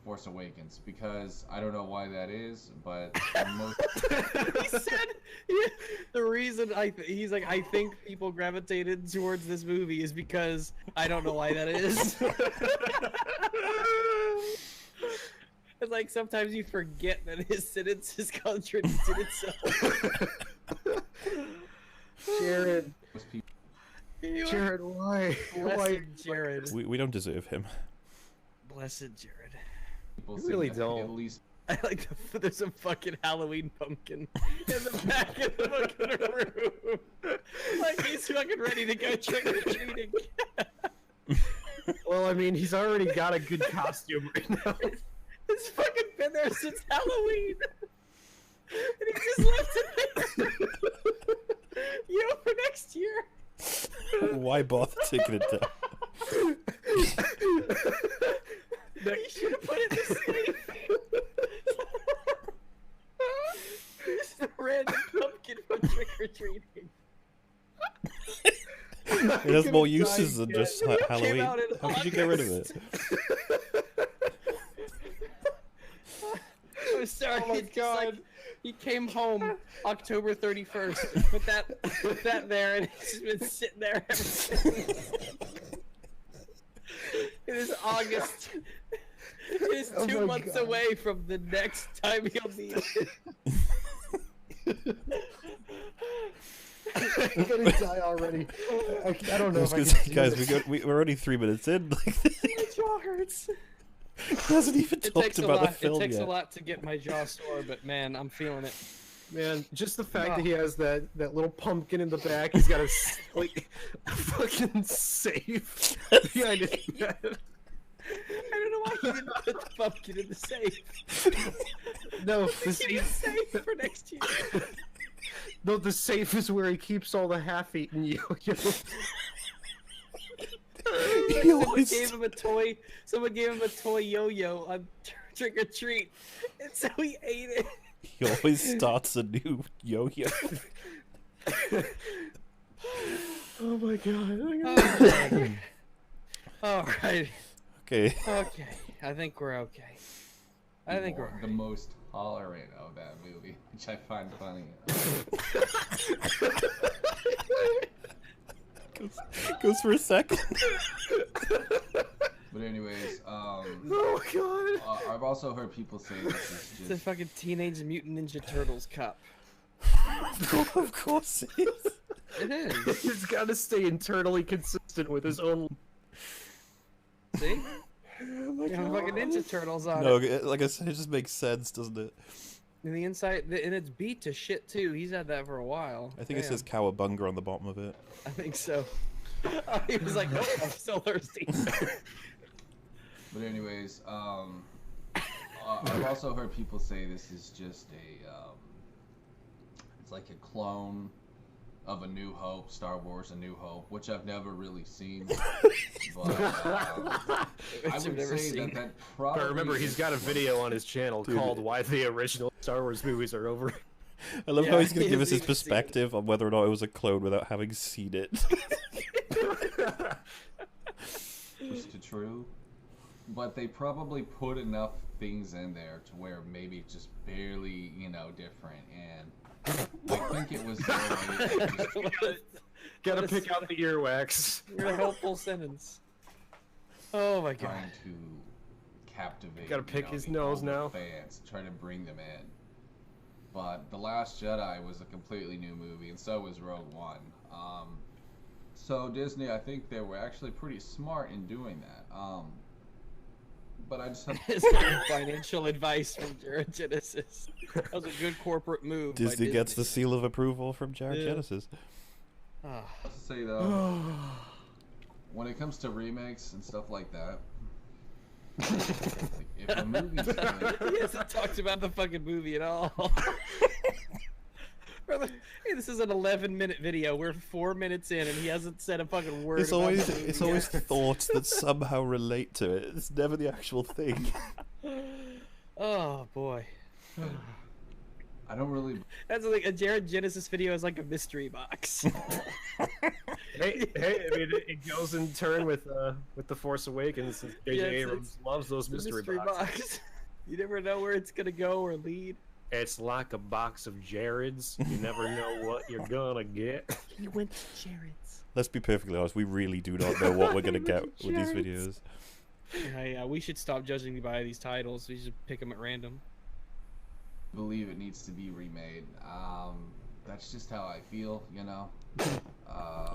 Force Awakens, because I don't know why that is, but most. He said the reason he's like, I think people gravitated towards this movie is because I don't know why that is. It's like sometimes you forget that his sentence has contradicted itself. Jared, most people Jared, why? Blessed Why? Jared. We don't deserve him. Blessed Jared. You seem really to don't. At least I like there's a fucking Halloween pumpkin in the back of the fucking room. Like he's fucking ready to go trick or treating. Well, I mean, he's already got a good costume right now. It's fucking been there since Halloween. And he just left it there. You know, for next year. Why bother taking it down? No, you should have put it in the safe. There's a random pumpkin for trick or treating. It has more uses than just Halloween. out in How could you get rid of it? I'm sorry. Oh my it's just like, God. he came home October 31st. Put that there, and it's just been sitting there ever since. It is August. It is Oh 2 my months God. away from the next time you'll need it. I'm gonna die already. I don't know if I Guys, can do guys this. we're already 3 minutes in. Like, My jaw hurts. he hasn't even It talked takes a about the lot. It film takes yet. a lot to get my jaw sore, but man, I'm feeling it. Man, just the fact that he has that little pumpkin in the back, he's got a fucking safe behind his bed. I don't know why he didn't put the pumpkin in the safe. No, the Keep it safe. safe for next year. No, the safe is where he keeps all the half-eaten yo-yos. Someone gave him a toy. Someone gave him a toy yo-yo on trick or treat, and so he ate it. He always starts a new yo-yo. Oh my god. All right. Okay. Okay. I think we're okay. I think we're the most tolerant of that movie, which I find funny. Goes for a second. But anyways, Oh god. I've also heard people say this is It's a just fucking Teenage Mutant Ninja Turtles cup. Of course it is. It is. He's got to stay internally consistent with his own. See? Oh my You have fucking Ninja Turtles on No, it. like I said, it just makes sense, doesn't it? And the inside, and it's beat to shit too. He's had that for a while. I think it Damn. says cowabunga on the bottom of it. I think so. Oh, he was like, "Oh, I'm still thirsty." But anyways, I've also heard people say this is just it's like a clone of A New Hope, Star Wars: A New Hope, which I've never really seen. But I I've would never say seen. that probably. But remember, he's got a video on his channel Dude. called "Why the Original Star Wars Movies Are Over." I love how Yeah, he's going he to give us hasn't his even seen it. perspective on whether or not it was a clone without having seen it. Which to true, but they probably put enough things in there to where maybe it's just barely, different. And I think it was their way of just Gotta What a pick out the earwax. You're a helpful sentence. Oh my god. trying to captivate. Gotta pick his the nose older now. Fans, try to bring them in. But The Last Jedi was a completely new movie, and so was Rogue One. So Disney, I think they were actually pretty smart in doing that. But I just have It's good financial advice from Jared Genesis. That was a good corporate move. by Disney gets the seal of approval from Jared Yeah. Genesis. Ah. to say though, when it comes to remakes and stuff like that, like, if a movie's good, He hasn't talked about the fucking movie at all. Brother, hey, this is an 11-minute video. We're 4 minutes in, and he hasn't said a fucking word. It's about always the movie it's always yet. thoughts that somehow relate to it. It's never the actual thing. Oh boy, I don't really. that's like a Jared Genesis video is like a mystery box. Hey, I mean, it goes in turn with The Force Awakens. J.J. Yeah, Abrams loves those The mystery, mystery boxes. box. You never know where it's gonna go or lead. It's like a box of Jareds. You never know what you're gonna get. You went to Jared's. Let's be perfectly honest. We really do not know what we're gonna get with these Jared's. videos. Yeah, we should stop judging me by these titles. We should pick them at random. Believe it needs to be remade. That's just how I feel,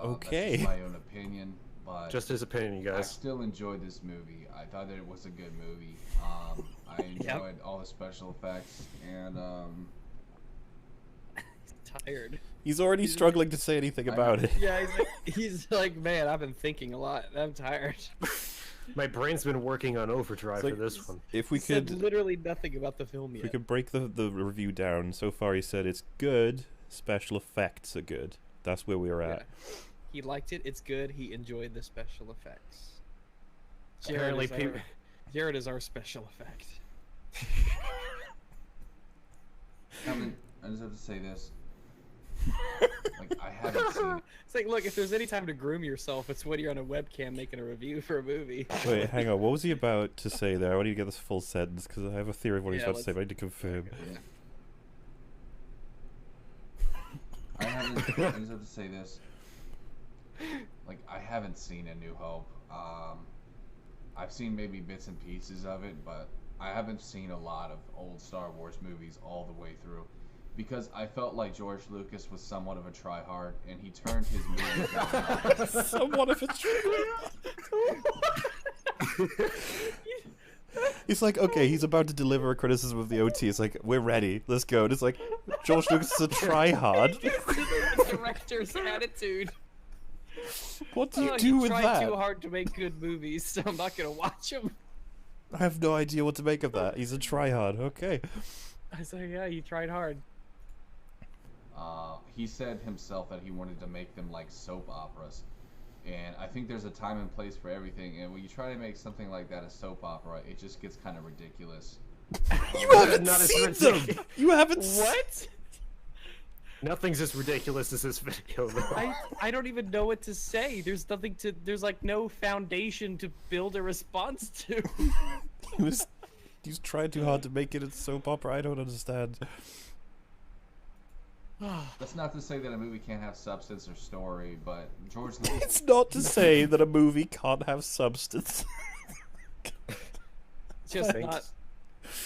Okay. That's just my own opinion, but Just his opinion, you I guys. still enjoyed this movie. I thought that it was a good movie. I enjoyed all the special effects, and Tired. He's already struggling to say anything about it. Yeah, he's like, man, I've been thinking a lot. I'm tired. My brain's been working on overdrive It's like- for this one. If we Said could, literally nothing about the film if yet. we could break the review down. So far, he said it's good. Special effects are good. That's where we are at. Yeah. He liked it. It's good. He enjoyed the special effects. Apparently Jared is our special effect. I just have to say this. Like, I haven't seen it. It's like, look, if there's any time to groom yourself, it's when you're on a webcam making a review for a movie. Wait, hang on. What was he about to say there? I want to get this full sentence because I have a theory of what he's about to say, but I need to confirm. I just have to say this. Like, I haven't seen A New Hope. I've seen maybe bits and pieces of it, but I haven't seen a lot of old Star Wars movies all the way through. Because I felt like George Lucas was somewhat of a tryhard, and he turned his movies down. Somewhat of a He's like, okay, he's about to deliver a criticism of the OT. It's like, we're ready. Let's go. And it's like, George Lucas is a tryhard. The director's attitude. What do you do with tried that? too hard to make good movies, so I'm not gonna watch them. I have no idea what to make of that. He's a tryhard. Okay. I was like, yeah, you tried hard. He said himself that he wanted to make them like soap operas. And I think there's a time and place for everything. And when you try to make something like that a soap opera, it just gets kind of ridiculous. You haven't seen them! You haven't What? Nothing's as ridiculous as this video, though. I don't even know what to say. There's nothing to. There's like no foundation to build a response to. He's trying too hard to make it a soap opera. I don't understand. That's not to say that a movie can't have substance or story, but George Lucas... It's not to say that a movie can't have substance. Just not.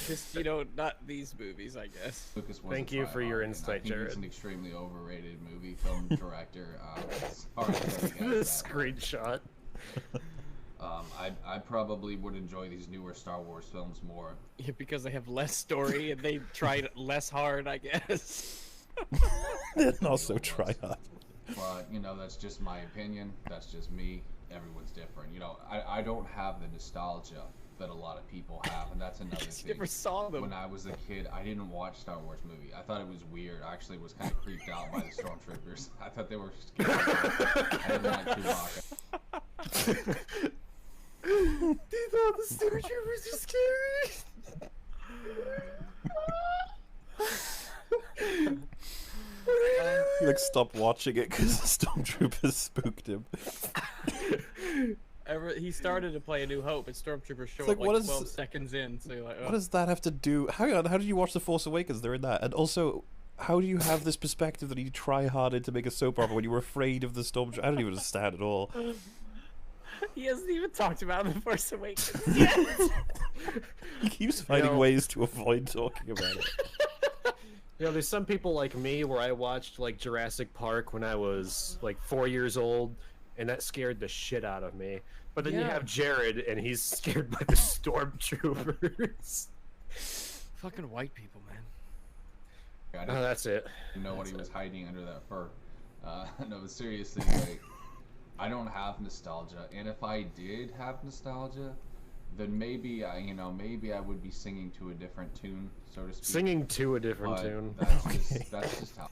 Just, you know, not these movies, I guess. Lucas was Thank a you for your tryhard, and insight, I think Jared. he's an extremely overrated movie film director. Sorry that he The has that. screenshot. I probably would enjoy these newer Star Wars films more. Yeah, because they have less story and they tried less hard, I guess. They're not so tryhard. But, you know, that's just my opinion. That's just me. Everyone's different. You know, I don't have the nostalgia that a lot of people have, and that's another You thing. never saw them. When I was a kid, I didn't watch Star Wars movie. I thought it was weird. I actually was kind of creeped out by the stormtroopers. I thought they were scary. I didn't like Chewbacca. They thought the stormtroopers are scary. He like stopped watching it because the stormtroopers spooked him. He started to play A New Hope, and Stormtroopers show like, up what like is- 12 seconds in, so you're like, What oh. does that have to do? Hang on, how did you watch The Force Awakens? They're in that. And also, how do you have this perspective that he try harder to make a soap opera when you were afraid of the stormtroopers? I don't even understand at all. He hasn't even talked about The Force Awakens yet. He keeps finding know- ways to avoid talking about it. You know, there's some people like me where I watched like Jurassic Park when I was like 4 years old, and that scared the shit out of me. But then you Yeah. have Jared, and he's scared by the stormtroopers. Fucking white people, man. I Oh, didn't that's it. know what he was hiding under that fur. No, but seriously, like, I don't have nostalgia, and if I did have nostalgia, then maybe maybe I would be singing to a different tune, so to speak. Singing to a different But tune. That's just how.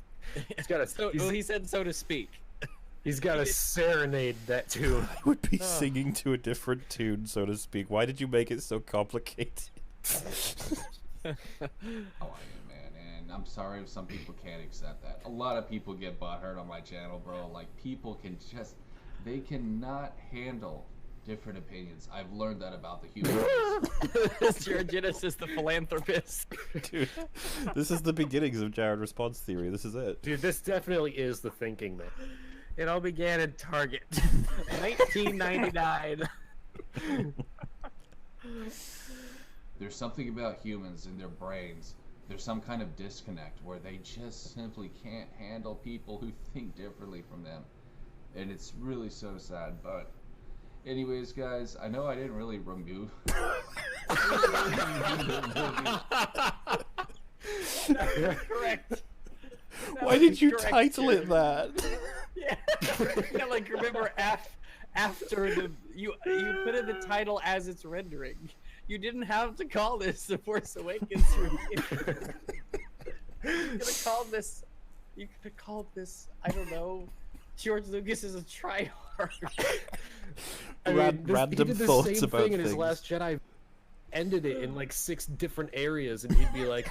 He's got So, to. well, he said so to speak. He's got to serenade that tune. I would be singing to a different tune, so to speak. Why did you make it so complicated? How I am, man, and I'm sorry if some people can't accept that. A lot of people get butthurt on my channel, bro. Like, people they cannot handle different opinions. I've learned that about the human race. Jared Genesis, the philanthropist. Dude, this is the beginnings of Jared response theory. This is it. Dude, this definitely is the thinking, man. It all began in Target, 1999. There's something about humans and their brains. There's some kind of disconnect where they just simply can't handle people who think differently from them. And it's really so sad, but anyways, guys, I know I didn't really remove. Correct. Why did you title it that? Yeah. Yeah, like remember after you put in the title as it's rendering. You didn't have to call this The Force Awakens review. You could have called this, I don't know, George Lucas is a tryhard. He did the thoughts same about thing in his things. Last Jedi. Ended it in like 6 different areas, and he'd be like,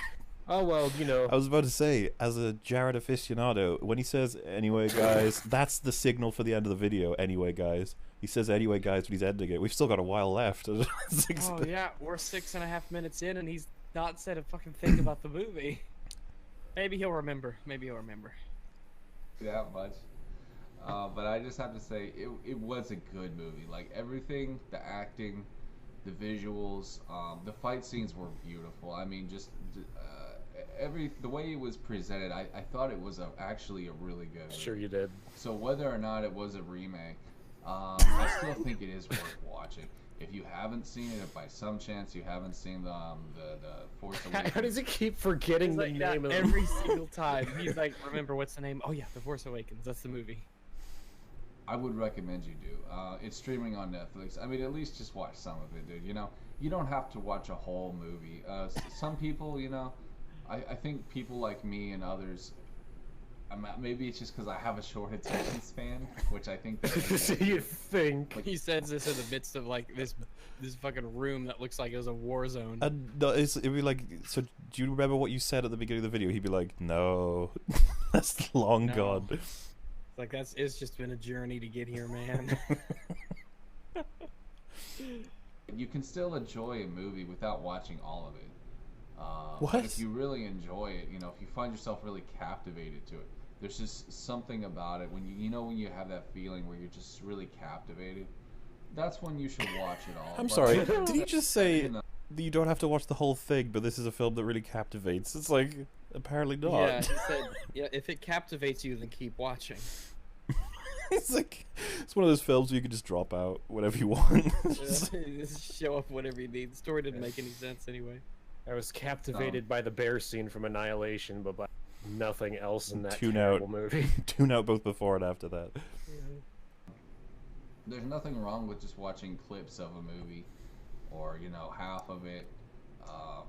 "Oh well, you know." I was about to say, as a Jared aficionado, when he says "anyway, guys," that's the signal for the end of the video. Anyway, guys. He says "anyway, guys," but he's ending it. We've still got a while left. Oh yeah, we're 6.5 minutes in, and he's not said a fucking thing about the movie. Maybe he'll remember. Maybe he'll remember. That much. But I just have to say, it was a good movie. Like everything, the acting, the visuals, the fight scenes were beautiful. I mean, just the way it was presented, I thought it was actually a really good movie. Sure you did. So whether or not it was a remake, I still think it is worth watching. If you haven't seen it, if by some chance you haven't seen the Force Awakens, How does he keep forgetting the name of every single time? He's like, remember what's the name? Oh yeah, The Force Awakens. That's the movie. I would recommend you do. It's streaming on Netflix. I mean, at least just watch some of it, dude. You know, you don't have to watch a whole movie. Some people, you know, I think people like me and others. Maybe it's just because I have a short attention span, which I think. You think? He says this in the midst of like this fucking room that looks like it was a war zone. And no, it'd be like, so do you remember what you said at the beginning of the video? He'd be like, no, that's long No. gone. Like it's just been a journey to get here, man. You can still enjoy a movie without watching all of it. What? But if you really enjoy it, you know, if you find yourself really captivated to it, there's just something about it when when you have that feeling where you're just really captivated. That's when you should watch it all. I'm But sorry, I think did he just say you know, that you don't have to watch the whole thing, but this is a film that really captivates? It's like, apparently not. Yeah, he said, yeah, if it captivates you, then keep watching. It's like, it's one of those films where you can just drop out whenever you want. Just show up whenever you need. The story didn't make any sense anyway. I was captivated by the bear scene from Annihilation, but by nothing else in that Tune terrible out. movie. Tune out both before and after that. there's nothing wrong with just watching clips of a movie, or half of it.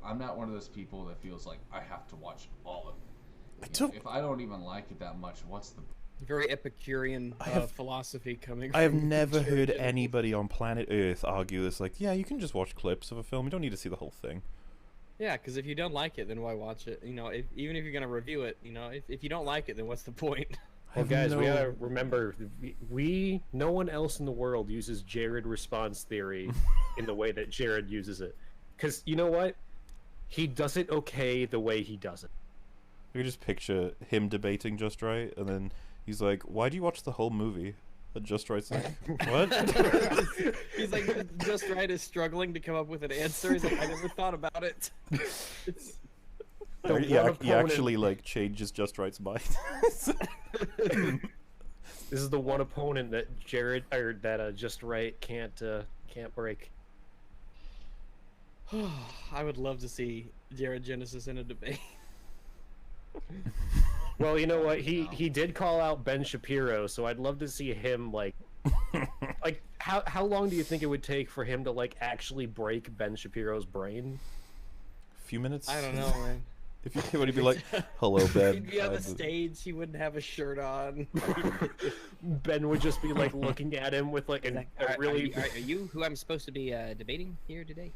I'm not one of those people that feels like I have to watch all of it. If I don't even like it that much, what's the Very Epicurean philosophy coming from I have never Jared heard Jensen. anybody on planet Earth argue this. Like, yeah, you can just watch clips of a film. You don't need to see the whole thing. Yeah, because if you don't like it, then why watch it? Even if you're gonna review it, if you don't like it, then what's the point? Well, guys, we gotta remember, no one else in the world uses Jared response theory in the way that Jared uses it. Because you know what? He does it okay the way he does it. I can just picture him debating Just Right, and then he's like, "Why do you watch the whole movie?" And Just Right's like, "What?" He's like, Just Right is struggling to come up with an answer. He's like, I never thought about it. It's... He actually like changes Just Right's mind. This is the one opponent that Just Right can't break. I would love to see Jared Genesis in a debate. Well, you know what? He did call out Ben Shapiro, so I'd love to see him like how long do you think it would take for him to like actually break Ben Shapiro's brain? A few minutes. I don't know, man. If you would he be like, "Hello, Ben." He'd be on the stage. He wouldn't have a shirt on. Ben would just be like looking at him with like a really. Are you who I'm supposed to be debating here today?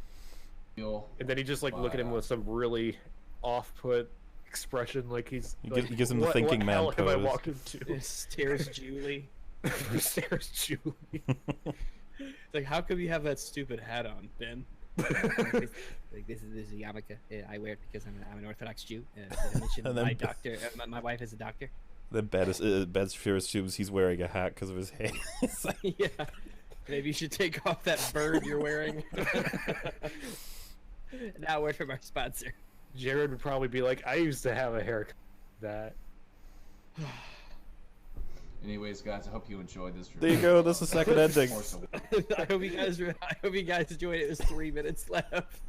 And then he just like look at him with some really off-put expression, like he's. He gives him the thinking man what hell have I pose. walked into? Stares Julie. Stares Julie. It's like, how come you have that stupid hat on, Ben? Like this is a yarmulke. I wear it because I'm an Orthodox Jew. I mentioned And then- my doctor. My wife is a doctor. Then Ben Shapiro assumes he's wearing a hat because of his hair. It's like, Yeah. Maybe you should take off that bird you're wearing. Now a word from our sponsor. Jared would probably be like, I used to have a haircut that. Anyways, guys, I hope you enjoyed this. There you go, that's the second ending. I hope you guys enjoyed it. There's 3 minutes left.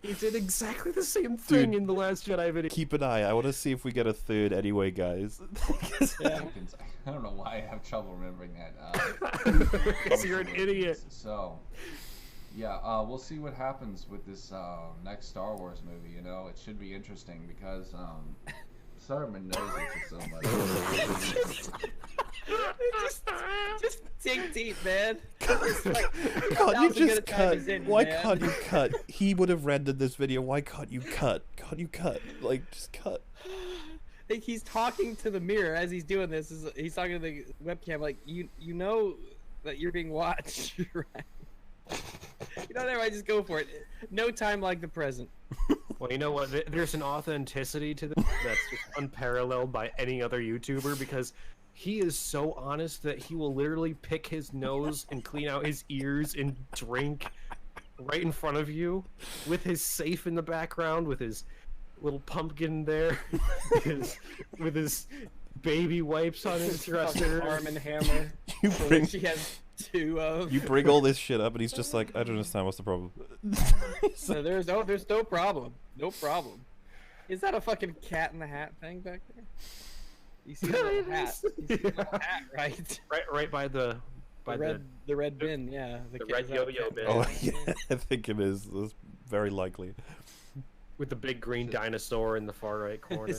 He did exactly the same thing Dude. in the Last Jedi video. Keep an eye. I want to see if we get a third anyway, guys. Yeah. I don't know why I have trouble remembering that. Because you're an idiot. So, yeah, we'll see what happens with this next Star Wars movie. It should be interesting because sorry, my nose itches so much. just take deep, man. It's like, Can't you 1,000 good just cut? times in, Why man. can't you cut? He would have rendered this video. Why can't you cut? Can't you cut? Like, just cut. Like, he's talking to the mirror as he's doing this. He's talking to the webcam like, you know that you're being watched, right? You know, never just go for it. No time like the present. Well, you know what? There's an authenticity to this that's just unparalleled by any other YouTuber because he is so honest that he will literally pick his nose and clean out his ears and drink right in front of you with his safe in the background, with his little pumpkin there, with his baby wipes on his dresser. Arm and Hammer. You bring She has two of. you bring all this shit up, and he's just like, I don't understand. What's the problem? So there's no problem. No problem. Is that a fucking Cat in the Hat thing back there? You see that little hat? You see that little hat, right? Right by the The red bin, yeah. the cat- red is that yo-yo cat? bin. Oh yeah, I think it is. That's very likely. with the big green dinosaur in the far right corner.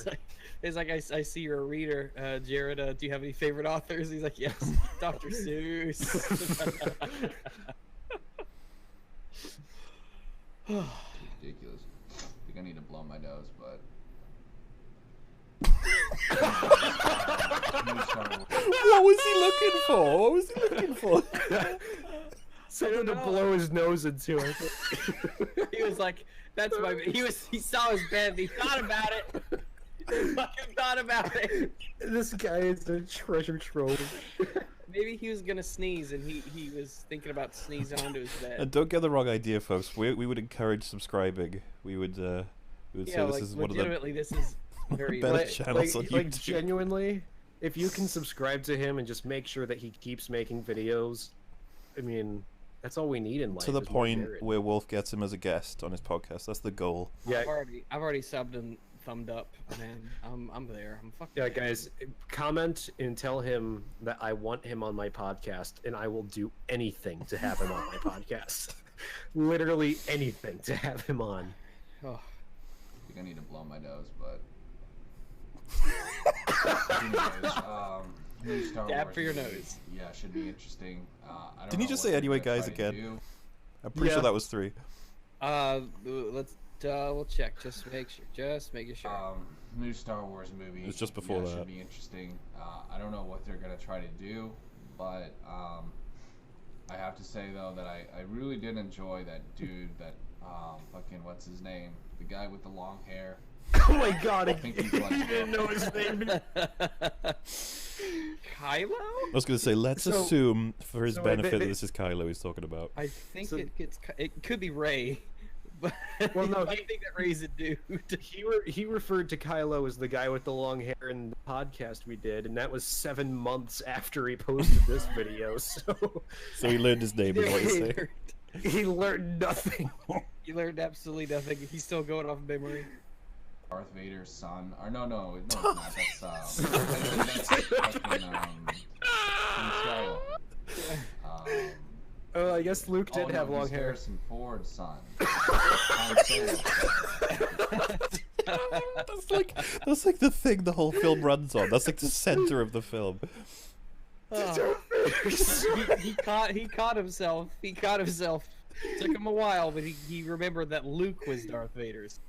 It's like I see you're a reader, Jared. Do you have any favorite authors? He's like, yes, Dr. Seuss. Ridiculous. I think I need to blow my nose, but. What was he looking for? What was he looking for? Something to blow his nose into. He was like, "That's my." He saw his bed. He thought about it. He fucking thought about it. This guy is a treasure trove. Maybe he was gonna sneeze, and he was thinking about sneezing onto his bed. And don't get the wrong idea, folks. We would encourage subscribing. We would say Yeah, this like is one of the legitimately, this is very better lit. channels on like YouTube. genuinely, if you can subscribe to him and just make sure that he keeps making videos, I mean, that's all we need in life. To the is more point Jared. where Wolf gets him as a guest on his podcast. That's the goal. Yeah, I've already subbed and thumbed up, man. I'm there. I'm fucking. yeah, there. guys, comment and tell him that I want him on my podcast, and I will do anything to have him on my podcast. Literally anything to have him on. Oh. I think I need to blow my nose, but. Anyways, new Star Dab Wars for your movie. nose. Yeah, should be interesting. I don't Didn't you know just what say they're anyway, gonna guys, try to again? do. I'm pretty sure Yeah. that was 3. Let's double check. Just make sure. Just making sure. New Star Wars movie. It's just before that. Should be interesting. I don't know what they're gonna try to do, but I have to say though that I really did enjoy that dude. That fucking what's his name? The guy with the long hair. Oh my god, I think he's like. you didn't know his name. Kylo? I was going to say, let's So- assume for his so benefit they- that this is Kylo he's talking about. I think So- it could be Ray, but Well, no, I think that Ray's a dude. He referred to Kylo as the guy with the long hair in the podcast we did, and that was 7 months after he posted this video. So So he learned his name, is what you're saying. he learned nothing. You learned absolutely nothing. He's still going off memory. Darth Vader's son. Or no, it's not. That's fucking Skywalker. Oh, I guess Luke did have long he's hair. Harrison Ford's son. Han Solo. That's like the thing the whole film runs on. That's like the center of the film. Oh. he caught himself. He caught himself. Took him a while, but he remembered that Luke was Darth Vader's.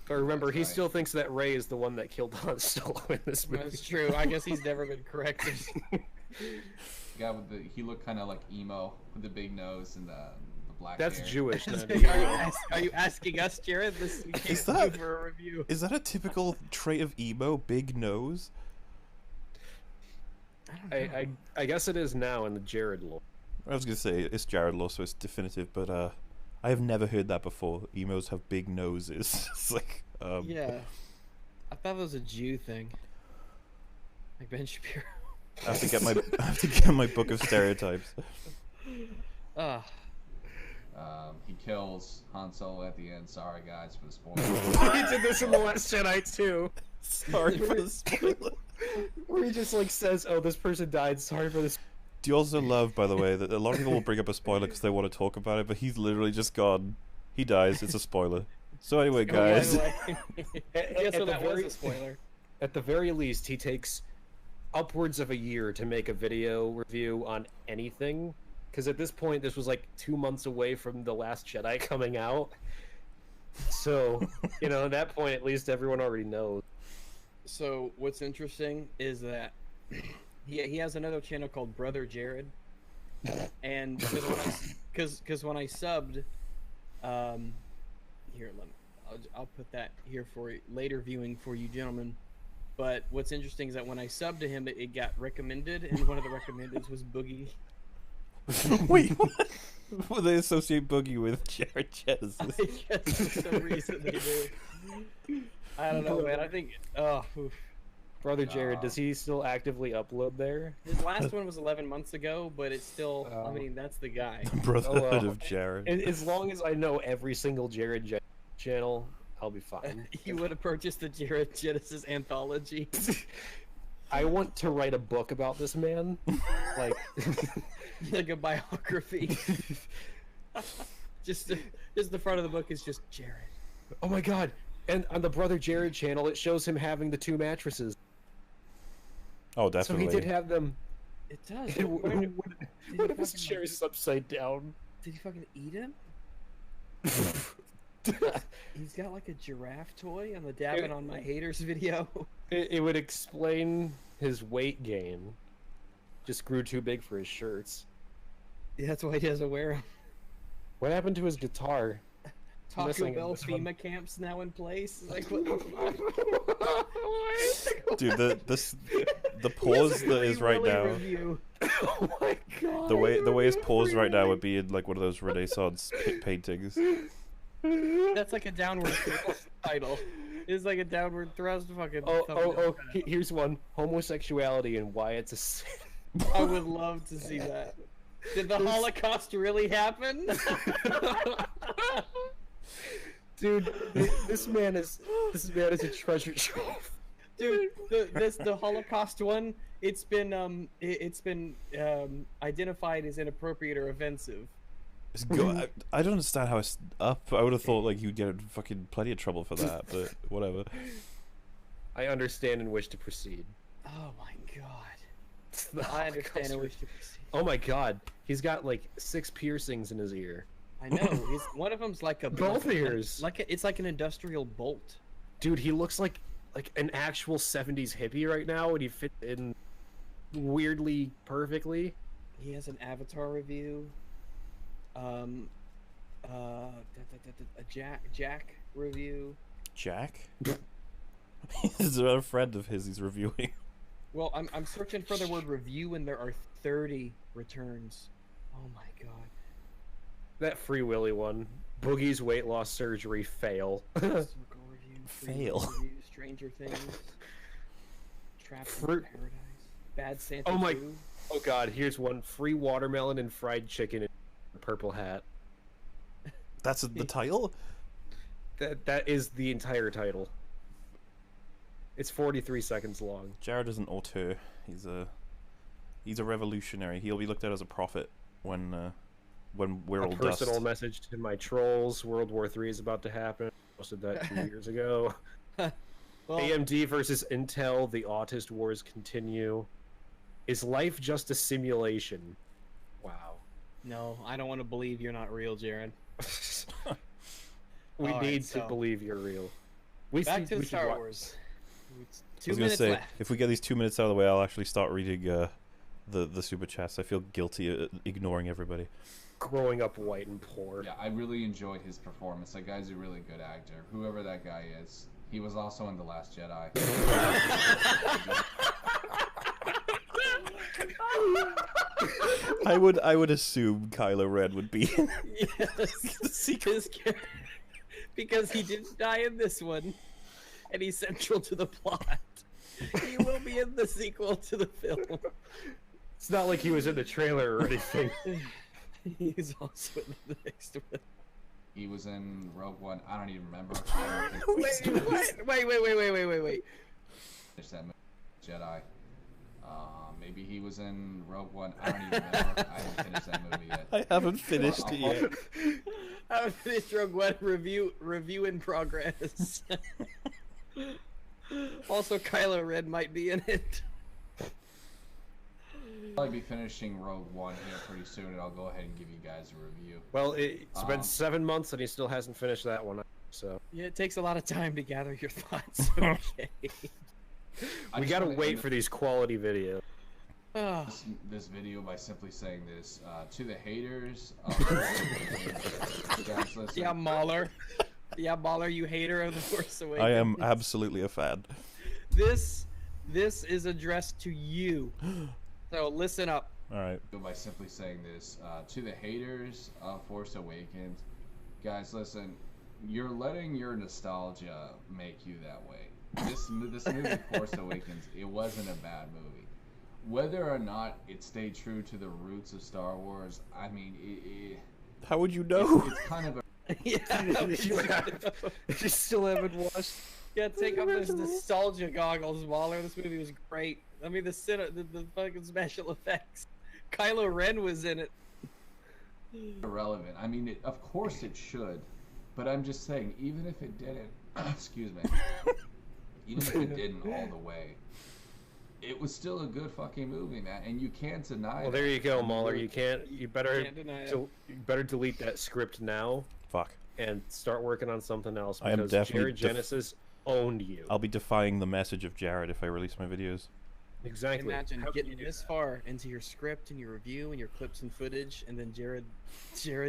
But remember, That's he right. still thinks that Rey is the one that killed Han Solo in this movie. That's true. I guess he's never been corrected. The guy with he looked kind of like emo with the big nose and the black That's hair. Jewish. Then. Are you asking us, Jared? This we Is came that- for a review. Is that a typical trait of emo? Big nose? I guess it is now in the Jared lore. I was going to say, it's Jared Law, so it's definitive, but I have never heard that before. Emos have big noses. It's like, Yeah, I thought it was a Jew thing, like Ben Shapiro. I have to get my book of stereotypes. Ah, He kills Han Solo at the end. Sorry guys for the spoiler. He did this in The Last Jedi too. Sorry for the spoiler. Where he just like says, "Oh, this person died. Sorry for this." Do you also love, by the way, that a lot of people will bring up a spoiler because they want to talk about it, but he's literally just gone. He dies. It's a spoiler. So anyway, Oh, by guys. the way. Yeah, so the that was very- a spoiler. At the very least, he takes upwards of a year to make a video review on anything. Because at this point, this was like 2 months away from The Last Jedi coming out. So, at that point, at least everyone already knows. So what's interesting is that he has another channel called Brother Jared, and because when I subbed, here I'll put that here for later viewing for you gentlemen. But what's interesting is that when I subbed to him, it got recommended, and one of the recommendeds was Boogie. Wait, what? Well, they associate Boogie with Jared Genesis. I guess for some reason they do. I don't know, man. I think oof. Brother Jared, does he still actively upload there? His last one was 11 months ago, but it's still. I Oh. mean, that's the guy. Brotherhood well. of Jared. As long as I know every single Jared channel, I'll be fine. You would have purchased the Jared Genesis anthology. I want to write a book about this man. Like, Like a biography. just the front of the book is just Jared. oh my god! And on the Brother Jared channel, it shows him having the 2 mattresses. Oh, So definitely. he did have them. It does. What if his chair is upside down? Did he fucking eat him? He's got like a giraffe toy on the Dabbing on My Haters video. It would explain his weight gain. Just grew too big for his shirts. Yeah, that's why he doesn't wear them. What happened to his guitar? Taco Missing Bell this one. FEMA camps now in place. Like what the fuck? Dude, the pause that is right now. Review. Oh my god! The way it's paused right now would be in like one of those Renaissance paintings. That's like a downward thrust title. It's like a downward thrust fucking. Here's one: homosexuality and why it's a sin. I would love to see that. Did the Holocaust really happen? Dude, this man is a treasure trove. Dude, the Holocaust one, it's been identified as inappropriate or offensive. I don't understand how it's up. I would have thought like you'd get in fucking plenty of trouble for that, but whatever. I understand and wish to proceed. Oh my god. The I understand and Holocaust- wish to proceed. Oh my god, he's got like 6 piercings in his ear. I know. One of them's like a Both ears. It's like an industrial bolt. Dude, he looks like an actual 70s hippie right now, and he fits in weirdly perfectly. He has an Avatar review. A Jack review. Jack? Is there a friend of his he's reviewing? Well, I'm searching for the word review, and there are 30 returns. Oh my god. That Free Willy one. Boogie's weight loss surgery fail. Circle review. Free Fail. Review, Stranger Things. Trapped in Fruit- Paradise. Bad Santa. Oh my- 2. Oh god, here's one: free watermelon and fried chicken in a purple hat. That's the title? That is the entire title. It's 43 seconds long. Jared is an auteur. He's a revolutionary. He'll be looked at as a prophet when we're A all personal dust. message to my trolls: World War III is about to happen. Posted that 2 years ago. Well, AMD versus Intel: the Autist Wars continue. Is life just a simulation? Wow. no, I don't want to believe you're not real, Jared. We All right, need so- to believe you're real. Back to the should Star wa- Wars. It's I 2 was gonna minutes say, left. if we get these 2 minutes out of the way, I'll actually start reading the super chats. I feel guilty ignoring everybody. Growing up white and poor. Yeah, I really enjoyed his performance. That guy's a really good actor. Whoever that guy is. He was also in The Last Jedi. I would assume Kylo Ren would be. Yes, because he didn't die in this one, and he's central to the plot. He will be in the sequel to the film. It's not like he was in the trailer or anything. He's also in the next one. He was in Rogue One. I don't even remember. Wait, what? Wait. Finish that movie. Jedi. Maybe he was in Rogue One. I don't even remember. I haven't finished that movie yet. I haven't finished it yet. Unfinished Rogue One review in progress. Also, Kylo Ren might be in it. I'll probably be finishing Rogue One here pretty soon, and I'll go ahead and give you guys a review. Well, it's been 7 months and he still hasn't finished that one. So Yeah, it takes a lot of time to gather your thoughts. Okay. we gotta wait for these quality videos. Oh. This video by simply saying this to the haters. Guys, listen. Yeah, Mauler. Yeah, Mauler, you hater of the Force Awakens. I am absolutely a fan. This is addressed to you. So listen up. All right. By simply saying this to the haters of Force Awakens, guys, listen. You're letting your nostalgia make you that way. This movie, Force Awakens, it wasn't a bad movie. Whether or not it stayed true to the roots of Star Wars, I mean, How would you know? it's kind of a You still haven't watched. Yeah, take off those nostalgia goggles, Mauler. This movie was great. I mean, the fucking special effects. Kylo Ren was in it. irrelevant. I mean, of course it should, but I'm just saying, even if it didn't, excuse me, even if it didn't all the way, it was still a good fucking movie, man, and you can't deny. Well, there you go, I mean, Mauler. You better deny it. you better delete that script now Fuck. and start working on something else I am because definitely Jared Genesis owned you. I'll be defying the message of Jared if I release my videos. Exactly. Imagine How can getting you do this that? far into your script and your review and your clips and footage, and then Jared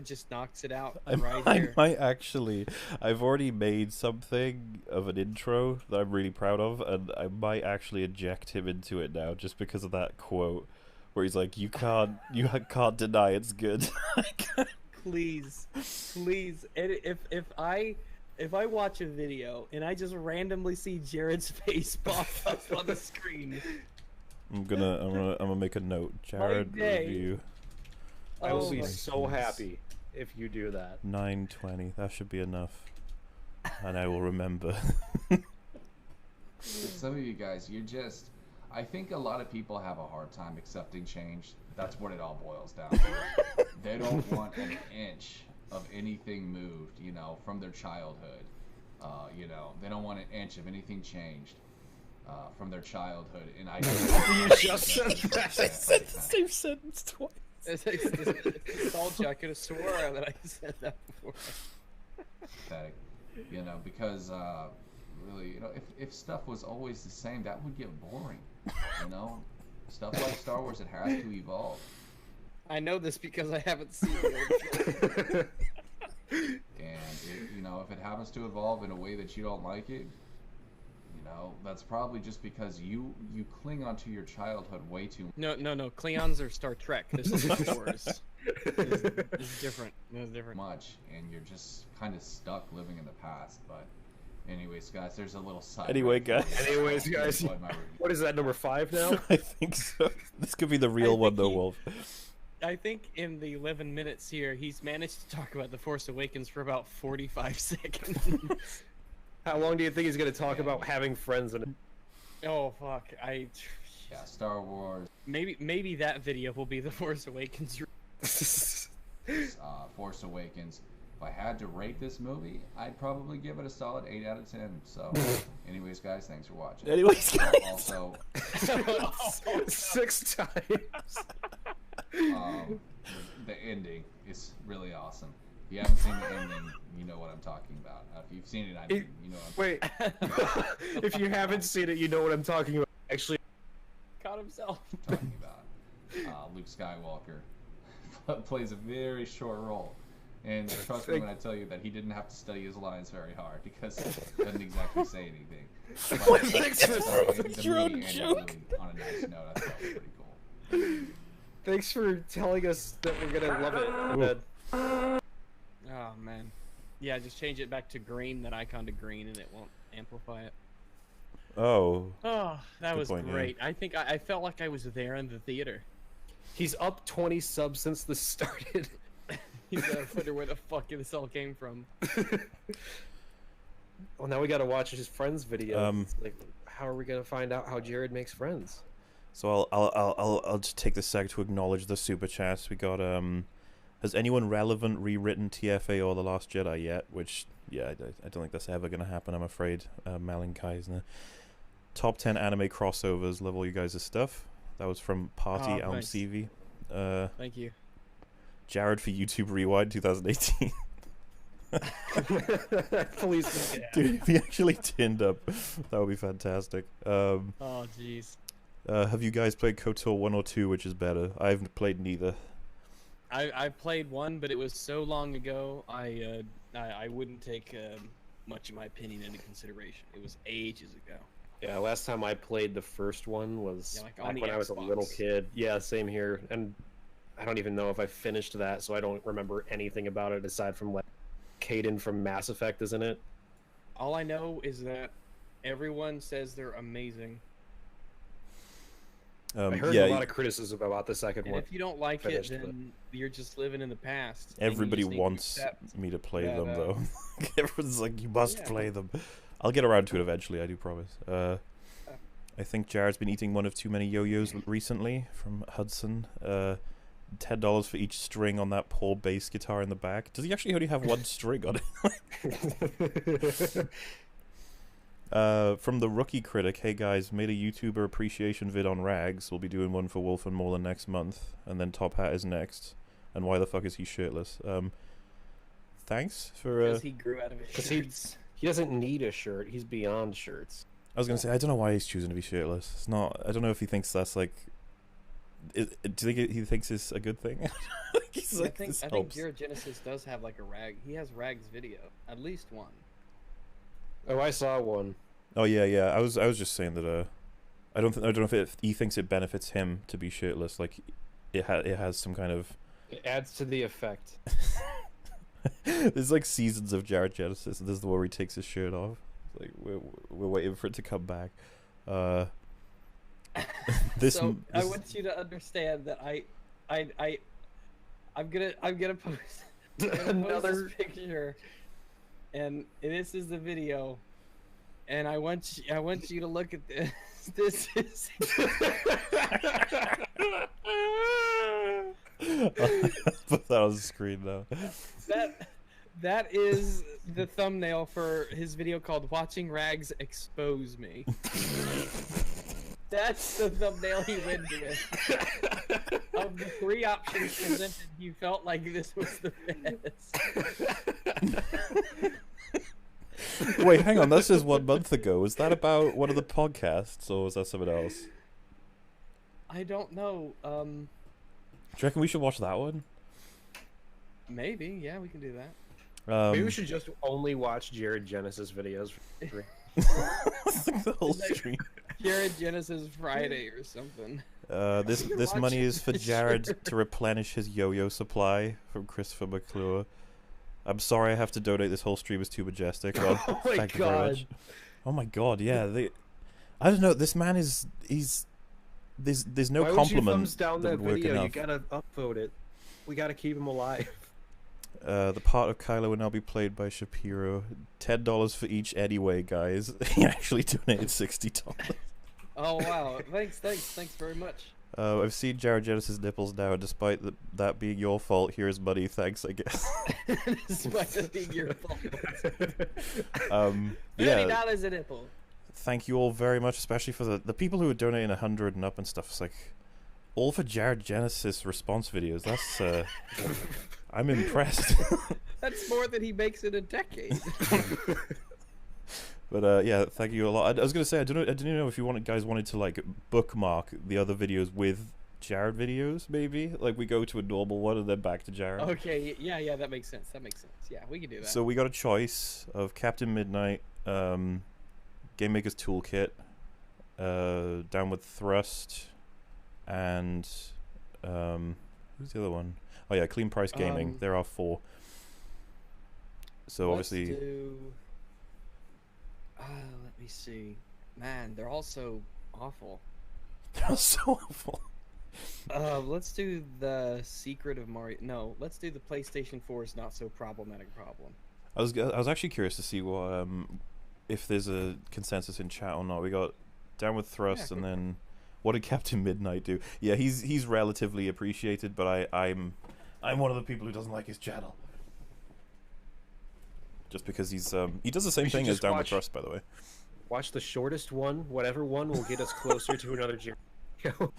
just knocks it out right I there. might actually. I've already made something of an intro that I'm really proud of, and I might actually inject him into it now just because of that quote where he's like, "You can't deny it's good." Please, and if I watch a video and I just randomly see Jared's face pop up on the screen, I'm gonna make a note. Jared day. review I will Oh be my so goodness. happy if you do that. 9:20. That should be enough, and I will remember. Some of you guys, I think a lot of people have a hard time accepting change. That's what it all boils down to. They don't want an inch of anything moved, from their childhood. They don't want an inch of anything changed from their childhood. And I You just said that. I said the same sentence twice. it's nostalgia. I could have swore that I said that before. pathetic, because really, if stuff was always the same, that would get boring. Stuff like Star Wars, it has to evolve. I know this because I haven't seen it. And if it happens to evolve in a way that you don't like it, that's probably just because you cling onto your childhood way too No. Klingons are Star Trek. This is Star Wars. It's different. It's different. much, and you're just kind of stuck living in the past. But anyways, guys, there's a little side. Anyway, note for guys. you. Anyways, guys. What my review- What is that, number 5 now? I think so. This could be the real I one, think though, he- Wolf. I think in the 11 minutes here, he's managed to talk about The Force Awakens for about 45 seconds. How long do you think he's going to talk about having friends in it? Oh, fuck. Yeah, Star Wars, Maybe that video will be The Force Awakens. Force Awakens. If I had to rate this movie, I'd probably give it a solid 8 out of 10. So, anyways, guys, thanks for watching. Anyways, guys. Also, 6 times. the ending is really awesome. If you haven't seen the ending, you know what I'm talking about. If you've seen it, I mean, you know what I'm Wait. If you haven't seen it, you know what I'm talking about. Actually, Caught himself. talking about. Luke Skywalker plays a very short role. And trust me when I tell you that he didn't have to study his lines very hard because he doesn't exactly say anything. But Thanks for the your own movie ended joke. really on a nice note. I thought it was pretty cool. thanks for telling us that we're going to love it. Oh, man. Yeah, just change it back to green, that icon to green, and it won't amplify it. Oh. Oh, that Good was point, yeah. great. I think I felt like I was there in the theater. He's up 20 subs since this started. He's gotta wonder where the fuck this all came from. Well, now we got to watch his friends video. It's like, how are we going to find out how Jared makes friends? So I'll just take this sec to acknowledge the super chats. We got Has anyone relevant rewritten TFA or The Last Jedi yet? Which, yeah, I don't think that's ever going to happen, I'm afraid. Malin Keisner. Top 10 anime crossovers. Love all you guys' stuff. That was from Party thanks. CV. Thank you. Jared for YouTube Rewind 2018. Please. Dude, if he actually tinned up, that would be fantastic. Oh, jeez. Have you guys played KOTOR 1 or 2, which is better? I haven't played neither. I played one, but it was so long ago. I wouldn't take much of my opinion into consideration. It was ages ago. Yeah, last time I played the first one was Yeah, like on back the when I was a Xbox. little kid. Yeah, same here. And I don't even know if I finished that, so I don't remember anything about it aside from like Caden from Mass Effect is in it. All I know is that everyone says they're amazing. I heard yeah, a lot of criticism about the second And one. if you don't like it, Finished it. then you're just living in the past. and you everybody just need to wants accept me to play that, them, though. Everyone's like, you must Yeah. play them. I'll get around to it eventually, I do promise. I think Jared's been eating one of too many yo-yos recently, from Hudson. $10 for each string on that poor bass guitar in the back. Does he actually only have one string on it? From the Rookie Critic, hey guys, made a YouTuber appreciation vid on Rags. We'll be doing one for Wolf and Moreland next month, and then Top Hat is next. And why the fuck is he shirtless? Thanks for... because he grew out of his 'Cause shirts. he doesn't need a shirt. He's beyond shirts. I was gonna say, I don't know why he's choosing to be shirtless. It's not... I don't know if he thinks that's like... do you think he thinks it's a good thing? He's I like, think this I think helps. Jared Genesis does have like a rag. He has Rags video, at least one. Oh, I saw one. Oh yeah. I was just saying that. I don't know if he thinks it benefits him to be shirtless. Like, it has some kind of... It adds to the effect. There's like seasons of Jared Genesis, and this is the one where he takes his shirt off. Like, we're waiting for it to come back. So I want you to understand that I'm gonna post Another this picture, and this is the video, and I want you to look at this. This is put that on the screen now. that is the thumbnail for his video called "Watching Rags Expose Me." That's the thumbnail he went with. Of the three options presented, he felt like this was the best. Wait, hang on. That's just 1 month ago. Was that about one of the podcasts, or was that something else? I don't know. Do you reckon we should watch that one? Maybe. Yeah, we can do that. Maybe we should just only watch Jared Genesis videos. For free. the whole stream. Jared Genesis Friday or something. This Watch money is for the Jared shirt. to replenish his yo-yo supply, from Christopher McClure. I'm sorry I have to donate. This whole stream is too majestic. Well, Oh my thank you very god. much. Oh my god, yeah. I don't know. This man is there's no Why would you compliment thumbs down that that would work video? You enough. gotta upvote it. We gotta keep him alive. The part of Kylo will now be played by Shapiro. $10 for each anyway, guys. He actually donated $60. Oh wow! Thanks very much. I've seen Jared Genesis' nipples now, and despite that being your fault, here's money. Thanks, I guess. Despite it being your fault. Yeah. $30 a nipple. Thank you all very much, especially for the people who are donating 100 and up and stuff. It's like all for Jared Genesis response videos. That's I'm impressed. That's more than he makes in a decade. But yeah, thank you a lot. I was gonna say I didn't know if you guys wanted to like bookmark the other videos with Jared videos, maybe like we go to a normal one and then back to Jared. Okay, yeah, that makes sense. Yeah, we can do that. So we got a choice of Captain Midnight, Game Maker's Toolkit, Downward Thrust, and who's the other one? Oh yeah, Clean Price Gaming. There are 4. So Let's obviously, do... let me see. Man, they're all so awful. they're so awful. Let's do the Secret of Mario. No, let's do the PlayStation 4's Not So Problematic Problem. I was actually curious to see what if there's a consensus in chat or not. We got Downward Thrust, Yeah, and then what did Captain Midnight do? Yeah, he's relatively appreciated, but I'm I'm one of the people who doesn't like his channel. Just because he's he does the same thing as Down with Rust, by the way. Watch the shortest one. Whatever one will get us closer to another Jared video.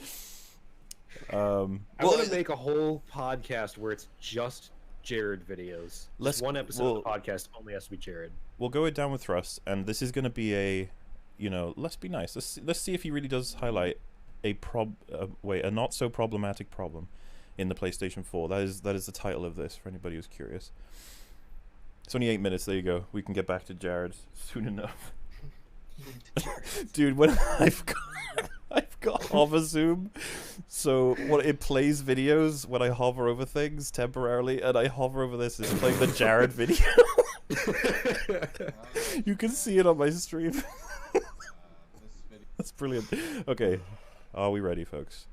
I want to make a whole podcast where it's just Jared videos. One episode of the podcast only has to be Jared. We'll go it Down with Rust, and this is going to be a, let's be nice. Let's see if he really does highlight a not so problematic problem in the PlayStation 4. That is the title of this for anybody who's curious. It's only 8 minutes. There you go. We can get back to Jared soon enough. Dude, when I've got hover zoom, so it plays videos when I hover over things temporarily, and I hover over this. It's playing the Jared video. You can see it on my stream. That's brilliant. Okay, are we ready, folks?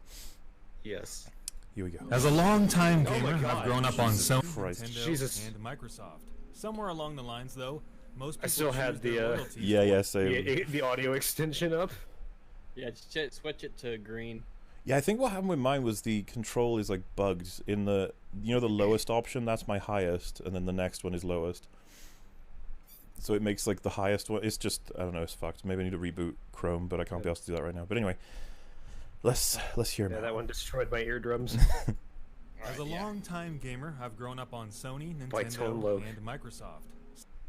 Yes. Here we go. As a long-time gamer, I've grown up on Sony, Nintendo, Jesus. and Microsoft. Somewhere along the lines, though, most people I still had the audio extension up. Yeah, just switch it to green. Yeah, I think what happened with mine was the control is like bugged in the the lowest option. That's my highest, and then the next one is lowest. So it makes like the highest one. It's just, I don't know, it's fucked. Maybe I need to reboot Chrome, but I can't be asked to do that right now. But anyway, let's hear Yeah, now. that one destroyed my eardrums. As a long-time gamer, I've grown up on Sony, By Tone Loc. Nintendo, and Microsoft.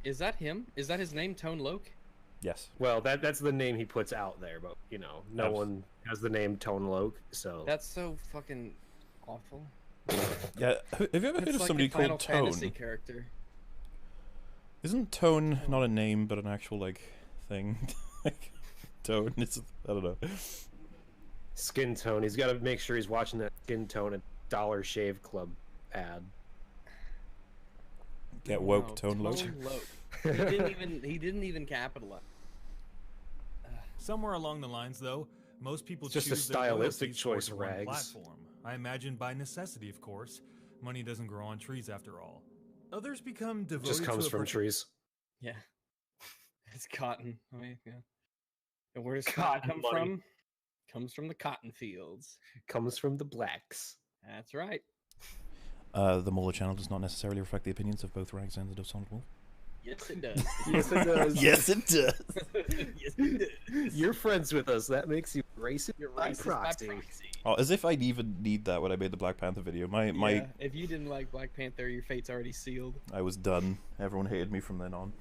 Is that him? Is that his name, Tone Loc? Yes. Well, that's the name he puts out there, but no one has the name Tone Loc, so That's so fucking awful. Yeah. Have you ever heard It's of like somebody a Final called Tone? Fantasy character. Isn't Tone not a name, but an actual thing? Tone. It's, I don't know. Skin Tone. He's got to make sure he's watching that Skin Tone at Dollar Shave Club ad. Get woke, No, Tone Loc. Loc. He didn't even capitalize. Somewhere along the lines, though, most people It's just a choose their stylistic loyalties choice, towards one Rags. platform. I imagine by necessity, of course. Money doesn't grow on trees, after all. Others become devoted Just comes to a from trees. Yeah. It's cotton. I mean, yeah. And where does Cotton cotton come money. from? Comes from the cotton fields. Comes from the blacks. That's right. The Muller channel does not necessarily reflect the opinions of both Rags and the Solid Wolf. Yes, it does. Yes, it does. Yes, it does. Yes, it does. You're friends with us. That makes you racist. You're by racist by proxy. proxy. Oh, as if I'd even need that when I made the Black Panther video. My Yeah, if you didn't like Black Panther, your fate's already sealed. I was done. Everyone hated me from then on.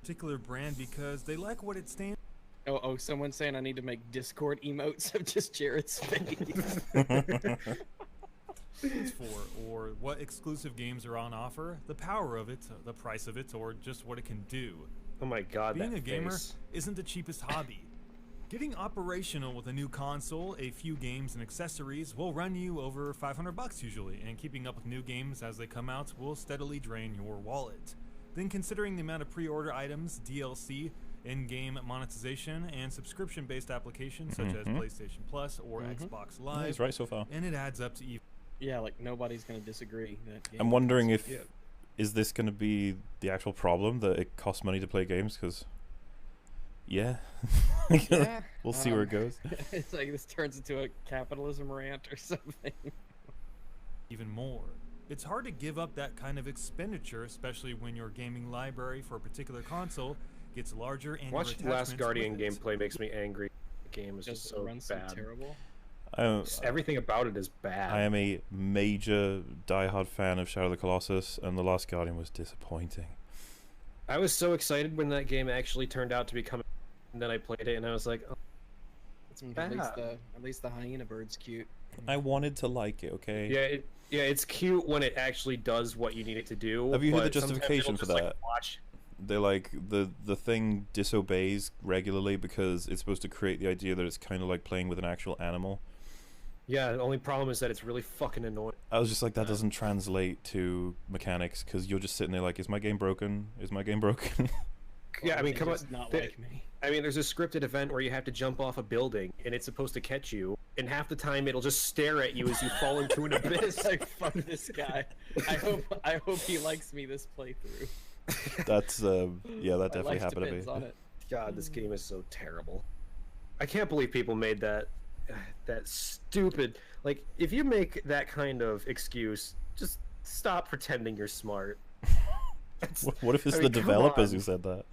particular brand because they like what it stands Oh, someone's saying I need to make Discord emotes of just Jared's face. for, or what exclusive games are on offer, the power of it, the price of it, or just what it can do. Oh my god, Being that a gamer face. isn't the cheapest hobby. Getting operational with a new console, a few games, and accessories will run you over $500 usually, and keeping up with new games as they come out will steadily drain your wallet. Then considering the amount of pre-order items, DLC, in-game monetization, and subscription-based applications such as PlayStation Plus or Xbox Live, He's right so far. and it adds up to even. Yeah, like nobody's gonna disagree. That game I'm wondering if Yeah. is this going to be the actual problem that it costs money to play games? Because yeah, Yeah, we'll see where it goes. It's like this turns into a capitalism rant or something. even more. It's hard to give up that kind of expenditure, especially when your gaming library for a particular console gets larger and your Watching Last attachments Guardian with it. gameplay makes me angry. The game is Just just so runs so bad. terrible. Everything about it is bad. I am a major diehard fan of Shadow of the Colossus, and The Last Guardian was disappointing. I was so excited when that game actually turned out to be coming, and then I played it, and I was like, oh, it's bad. At least the hyena bird's cute. I wanted to like it, okay? Yeah, it's cute when it actually does what you need it to do. Have you heard the but sometimes justification it'll for just, that? watch. They're like, the thing disobeys regularly because it's supposed to create the idea that it's kind of like playing with an actual animal. Yeah, the only problem is that it's really fucking annoying. I was just like, that doesn't translate to mechanics, because you're just sitting there like, is my game broken? Is my game broken? Yeah, I mean, They come on. just not the- like me. I mean, there's a scripted event where you have to jump off a building, and it's supposed to catch you, and half the time it'll just stare at you as you fall into an abyss. It's like, fuck this guy. I hope he likes me this playthrough. That's, yeah, that My definitely life happened to depends me. on it. God, this game is so terrible. I can't believe people made that that stupid. Like, if you make that kind of excuse, just stop pretending you're smart. What if it's I the mean, come developers on. who said that?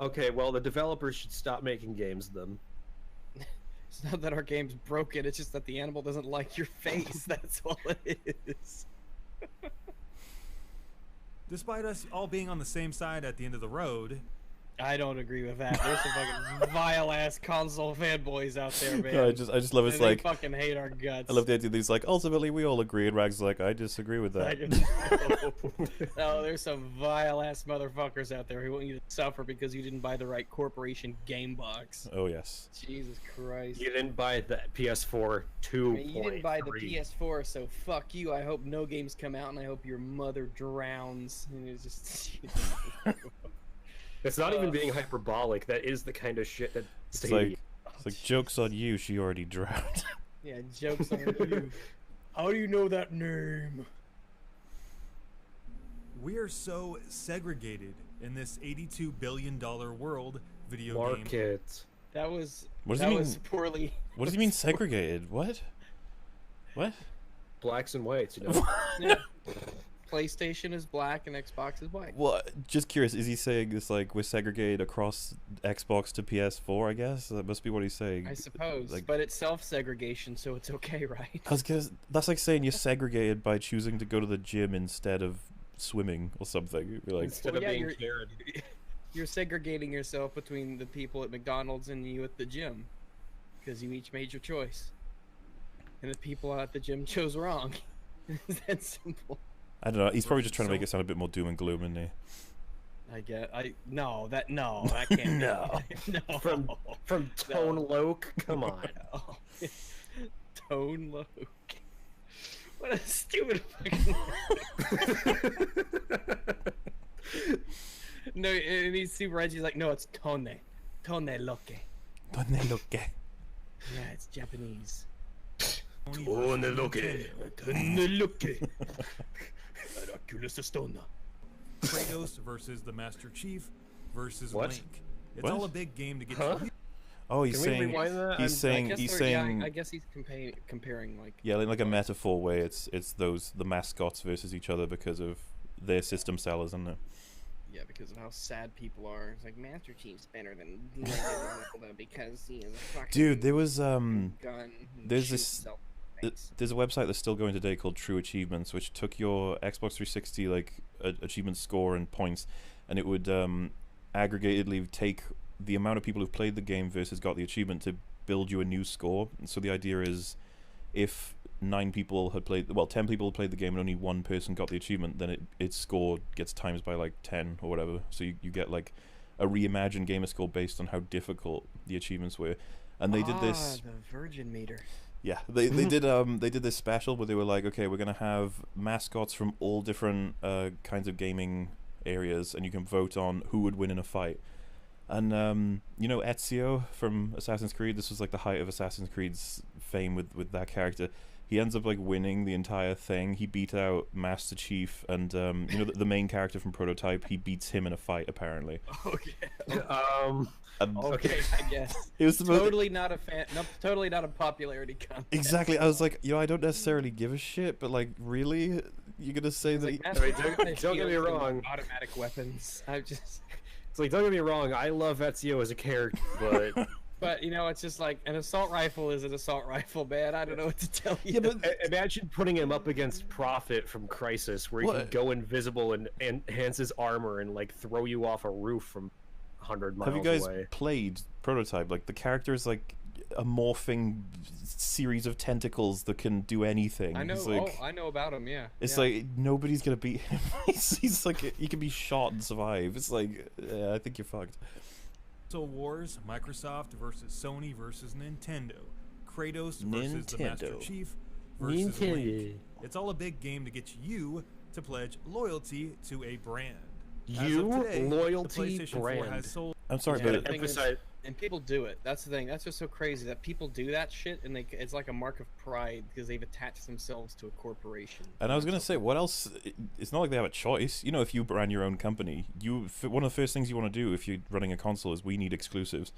Okay, well, the developers should stop making games then. It's not that our game's broken, it's just that the animal doesn't like your face. That's all it is. Despite us all being on the same side at the end of the road, I don't agree with that. There's some fucking vile ass console fanboys out there, man. No, I just love it's And they like fucking hate our guts. I love the idea that he's like ultimately we all agree, and Rag's like I disagree with that. No, there's some vile ass motherfuckers out there who want you to suffer because you didn't buy the right corporation game box. Oh yes. Jesus Christ. You didn't buy the PS4 2. I mean, you didn't buy the PS4, so fuck you. I hope no games come out, and I hope your mother drowns. And it's just. It's not even being hyperbolic. That is the kind of shit that It's Stadia. like joke's on you. She already drowned. Yeah, jokes on you. How do you know that name? we are so segregated in this $82 billion world video game. Market. That was. What does that he mean? was poorly. What does he mean segregated? What? What? Blacks and whites, you know. Yeah. PlayStation is black and Xbox is white. Well, just curious. Is he saying this like we're segregated across Xbox to PS4? I guess that must be what he's saying. I suppose, Like- but it's self-segregation, so it's okay, right? I was gonna, that's like saying you're segregated by choosing to go to the gym instead of swimming or something. You'd be like, Instead Well, of yeah, being you're- cared. You're segregating yourself between the people at McDonald's and you at the gym, because you each made your choice, and the people at the gym chose wrong. It's that simple. I don't know. He's probably just trying to make it sound a bit more doom and gloom, isn't he? No, that can't No. be. No. From Tone Loke, come on. Oh. Tone Loke. What a stupid fucking. No, and he's super edgy. He's like, no, it's Tone. Tone Loke. Donne look. Yeah, it's Japanese. Tone Loke. Tone Loke. Miraculous Stone. Kratos versus the Master Chief versus What? Link. It's What? all a big game to get Huh? you. Oh, he's Can we saying rewind that? he's saying I guess he's comparing like. yeah, like a metaphor way. It's the mascots versus each other because of their system sellers, isn't it? Yeah, because of how sad people are. It's like Master Chief's better than Zelda because he is a fucking Dude, there was gun. there's shoots this- himself in the th- face. there's a website that's still going today called True Achievements, which took your Xbox 360 like achievement score and points, and it would aggregatedly take the amount of people who've played the game versus got the achievement to build you a new score. And so the idea is, if 10 people had played the game and only one person got the achievement, then its score gets times by like 10 or whatever. So you get like a reimagined gamer score based on how difficult the achievements were. And they did this. The Virgin meter. Yeah, they did this special where they were like, okay, we're gonna have mascots from all different kinds of gaming areas, and you can vote on who would win in a fight. And you know Ezio from Assassin's Creed, this was like the height of Assassin's Creed's fame with that character. He ends up like winning the entire thing. He beat out Master Chief, and you know the main character from Prototype. He beats him in a fight apparently. Okay. And Okay, I guess. it was the most, Totally not a fan. No, totally not a popularity contest. exactly. I was like, I don't necessarily give a shit, but like, really, you're gonna say It's that? like, I mean, Master Chief don't get me shields and wrong. Automatic weapons. I just. It's like, don't get me wrong, I love Ezio as a character, but But you know, it's just like an assault rifle is an assault rifle, man. I don't know what to tell you. Yeah, but imagine putting him up against Prophet from Crisis, where he can What? go invisible and enhance his armor and like throw you off a roof from 100 miles have you guys away. played Prototype? Like the character is like a morphing series of tentacles that can do anything. I know. It's like, I know about him. Yeah. it's yeah. like nobody's gonna beat him. he's like he can be shot and survive. It's like I think you're fucked. Console Wars, Microsoft versus Sony versus Nintendo. Kratos versus the Master Nintendo. Chief versus Link. It's all a big game to get you to pledge loyalty to a brand. As of You today, the loyalty PlayStation 4 brand. has sold I'm sorry, Yeah, but the thing is- Emphasize. And people do it. That's the thing. That's just so crazy that people do that shit, and it's like a mark of pride because they've attached themselves to a corporation. and I was gonna say, what else? It's not like they have a choice. You know, if you ran your own company, one of the first things you want to do if you're running a console is we need exclusives.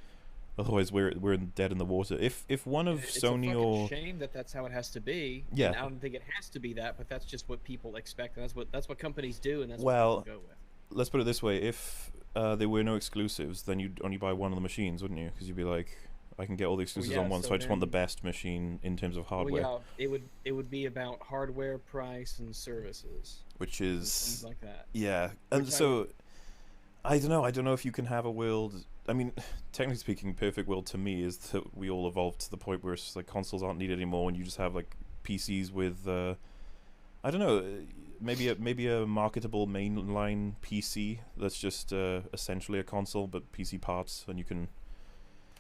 Otherwise, we're dead in the water. If one of It's Sony a fucking or shame that that's how it has to be. Yeah. And I don't think it has to be that, but that's just what people expect. And that's what companies do, and that's Well, what people go with. let's put it this way: if there were no exclusives, then you'd only buy one of the machines, wouldn't you? Because you'd be like, I can get all the exclusives yeah, on one, so so I just want the then- best machine in terms of hardware, Well, yeah, it would be about hardware, price, and services, which and is things like that. yeah. And Which I so I don't know. I don't know if you can have a world. I mean, technically speaking, perfect world to me is that we all evolved to the point where it's just like consoles aren't needed anymore, and you just have like PCs with I don't know, maybe a marketable mainline PC that's just essentially a console but PC parts, and you can.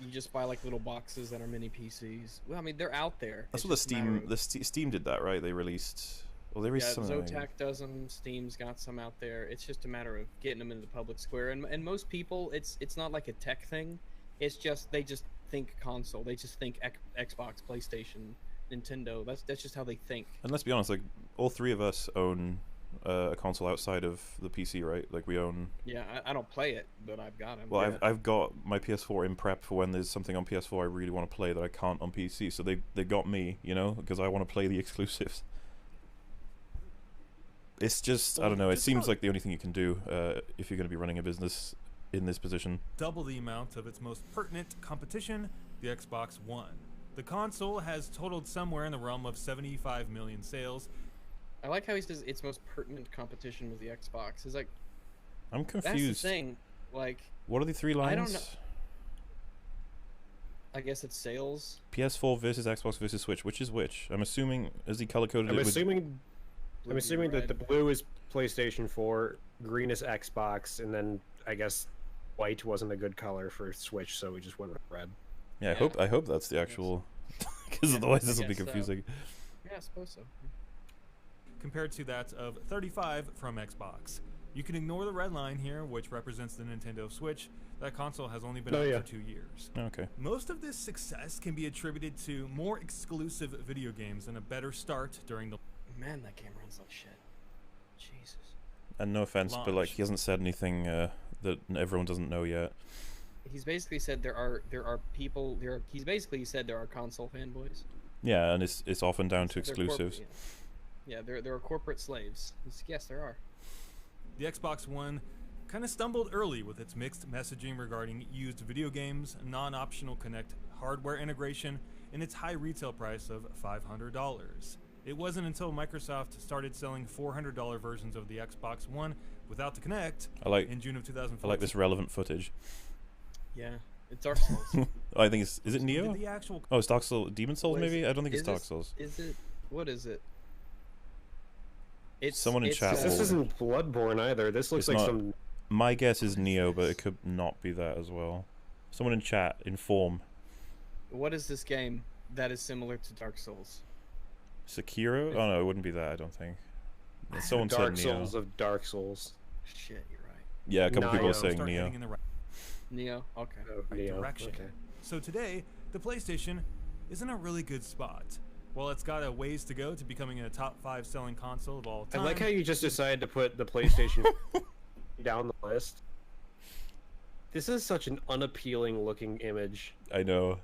You just buy like little boxes that are mini PCs. Well, I mean, they're out there. That's It's what the just a matter Steam of- Steam did that, right? They released. Well, they released Yeah, something. Zotac does them. Steam's got some out there. It's just a matter of getting them into the public square. And most people, it's not like a tech thing. It's just they just think console. They just think Xbox, PlayStation, Nintendo. That's just how they think. And let's be honest, like all three of us own a console outside of the PC, right? Like we own. Yeah, I don't play it, but I've got them. Well, yeah. I've got my PS4 in prep for when there's something on PS4 I really want to play that I can't on PC. So they got me, you know, because I want to play the exclusives. It's just I don't know. It Just seems about- like the only thing you can do if you're going to be running a business in this position. double the amount of its most pertinent competition, the Xbox One. The console has totaled somewhere in the realm of 75 million sales. I like how he says its most pertinent competition with the Xbox. It's like I'm that's confused. the thing. Like What are the three lines? I don't know. I guess it's sales. PS4 versus Xbox versus Switch. Which is which? I'm assuming is he color coded I'm it with. assuming Blue, I'm assuming that the red. blue is PlayStation 4, green is Xbox, and then I guess white wasn't a good color for Switch, so we just went with red. Yeah, Yeah. I hope that's the actual. Because otherwise this I will be guess so. confusing. Yeah, I suppose so. compared to that of 35 from Xbox. You can ignore the red line here, which represents the Nintendo Switch. That console has only been Oh, out yeah. for 2 years. Okay. Most of this success can be attributed to more exclusive video games and a better start during the Man, that game runs like shit. Jesus. And no offense, but like Launch. he hasn't said anything that everyone doesn't know yet. He's basically said there are people he's basically said there are console fanboys. Yeah, and it's often down to They're corp- exclusives. yeah, there are corporate slaves. Yes, there are. The Xbox One kind of stumbled early with its mixed messaging regarding used video games, non-optional Kinect hardware integration, and its high retail price of $500. It wasn't until Microsoft started selling $400 versions of the Xbox One without the Kinect I like in June of 2014. I like this relevant footage. Yeah, it's Dark Souls. Oh, I think it's is it Did Neo? the actual Oh, it's Dark Souls, Demon Souls What is- maybe? I don't think it's is Dark this- Souls. Is it? What is it? It's Someone in it's, chat This will- isn't Bloodborne either. This looks It's like not- some. My guess is What is Neo, but this? it could not be that as well. Someone in chat inform. What is this game that is similar to Dark Souls? Sekiro? Oh no, it wouldn't be that. I don't think. Someone Dark said Neo. Souls of Dark Souls. Shit, you're right. Yeah, a couple people Neo. are saying start Neo. heading in the right Neo. Okay. Oh, Right Neo. direction. Okay. So today, the PlayStation is in a really good spot. While it's got a ways to go to becoming a top 5 selling console of all I time. like how you just decided to put the PlayStation down the list. This is such an unappealing looking image. I know.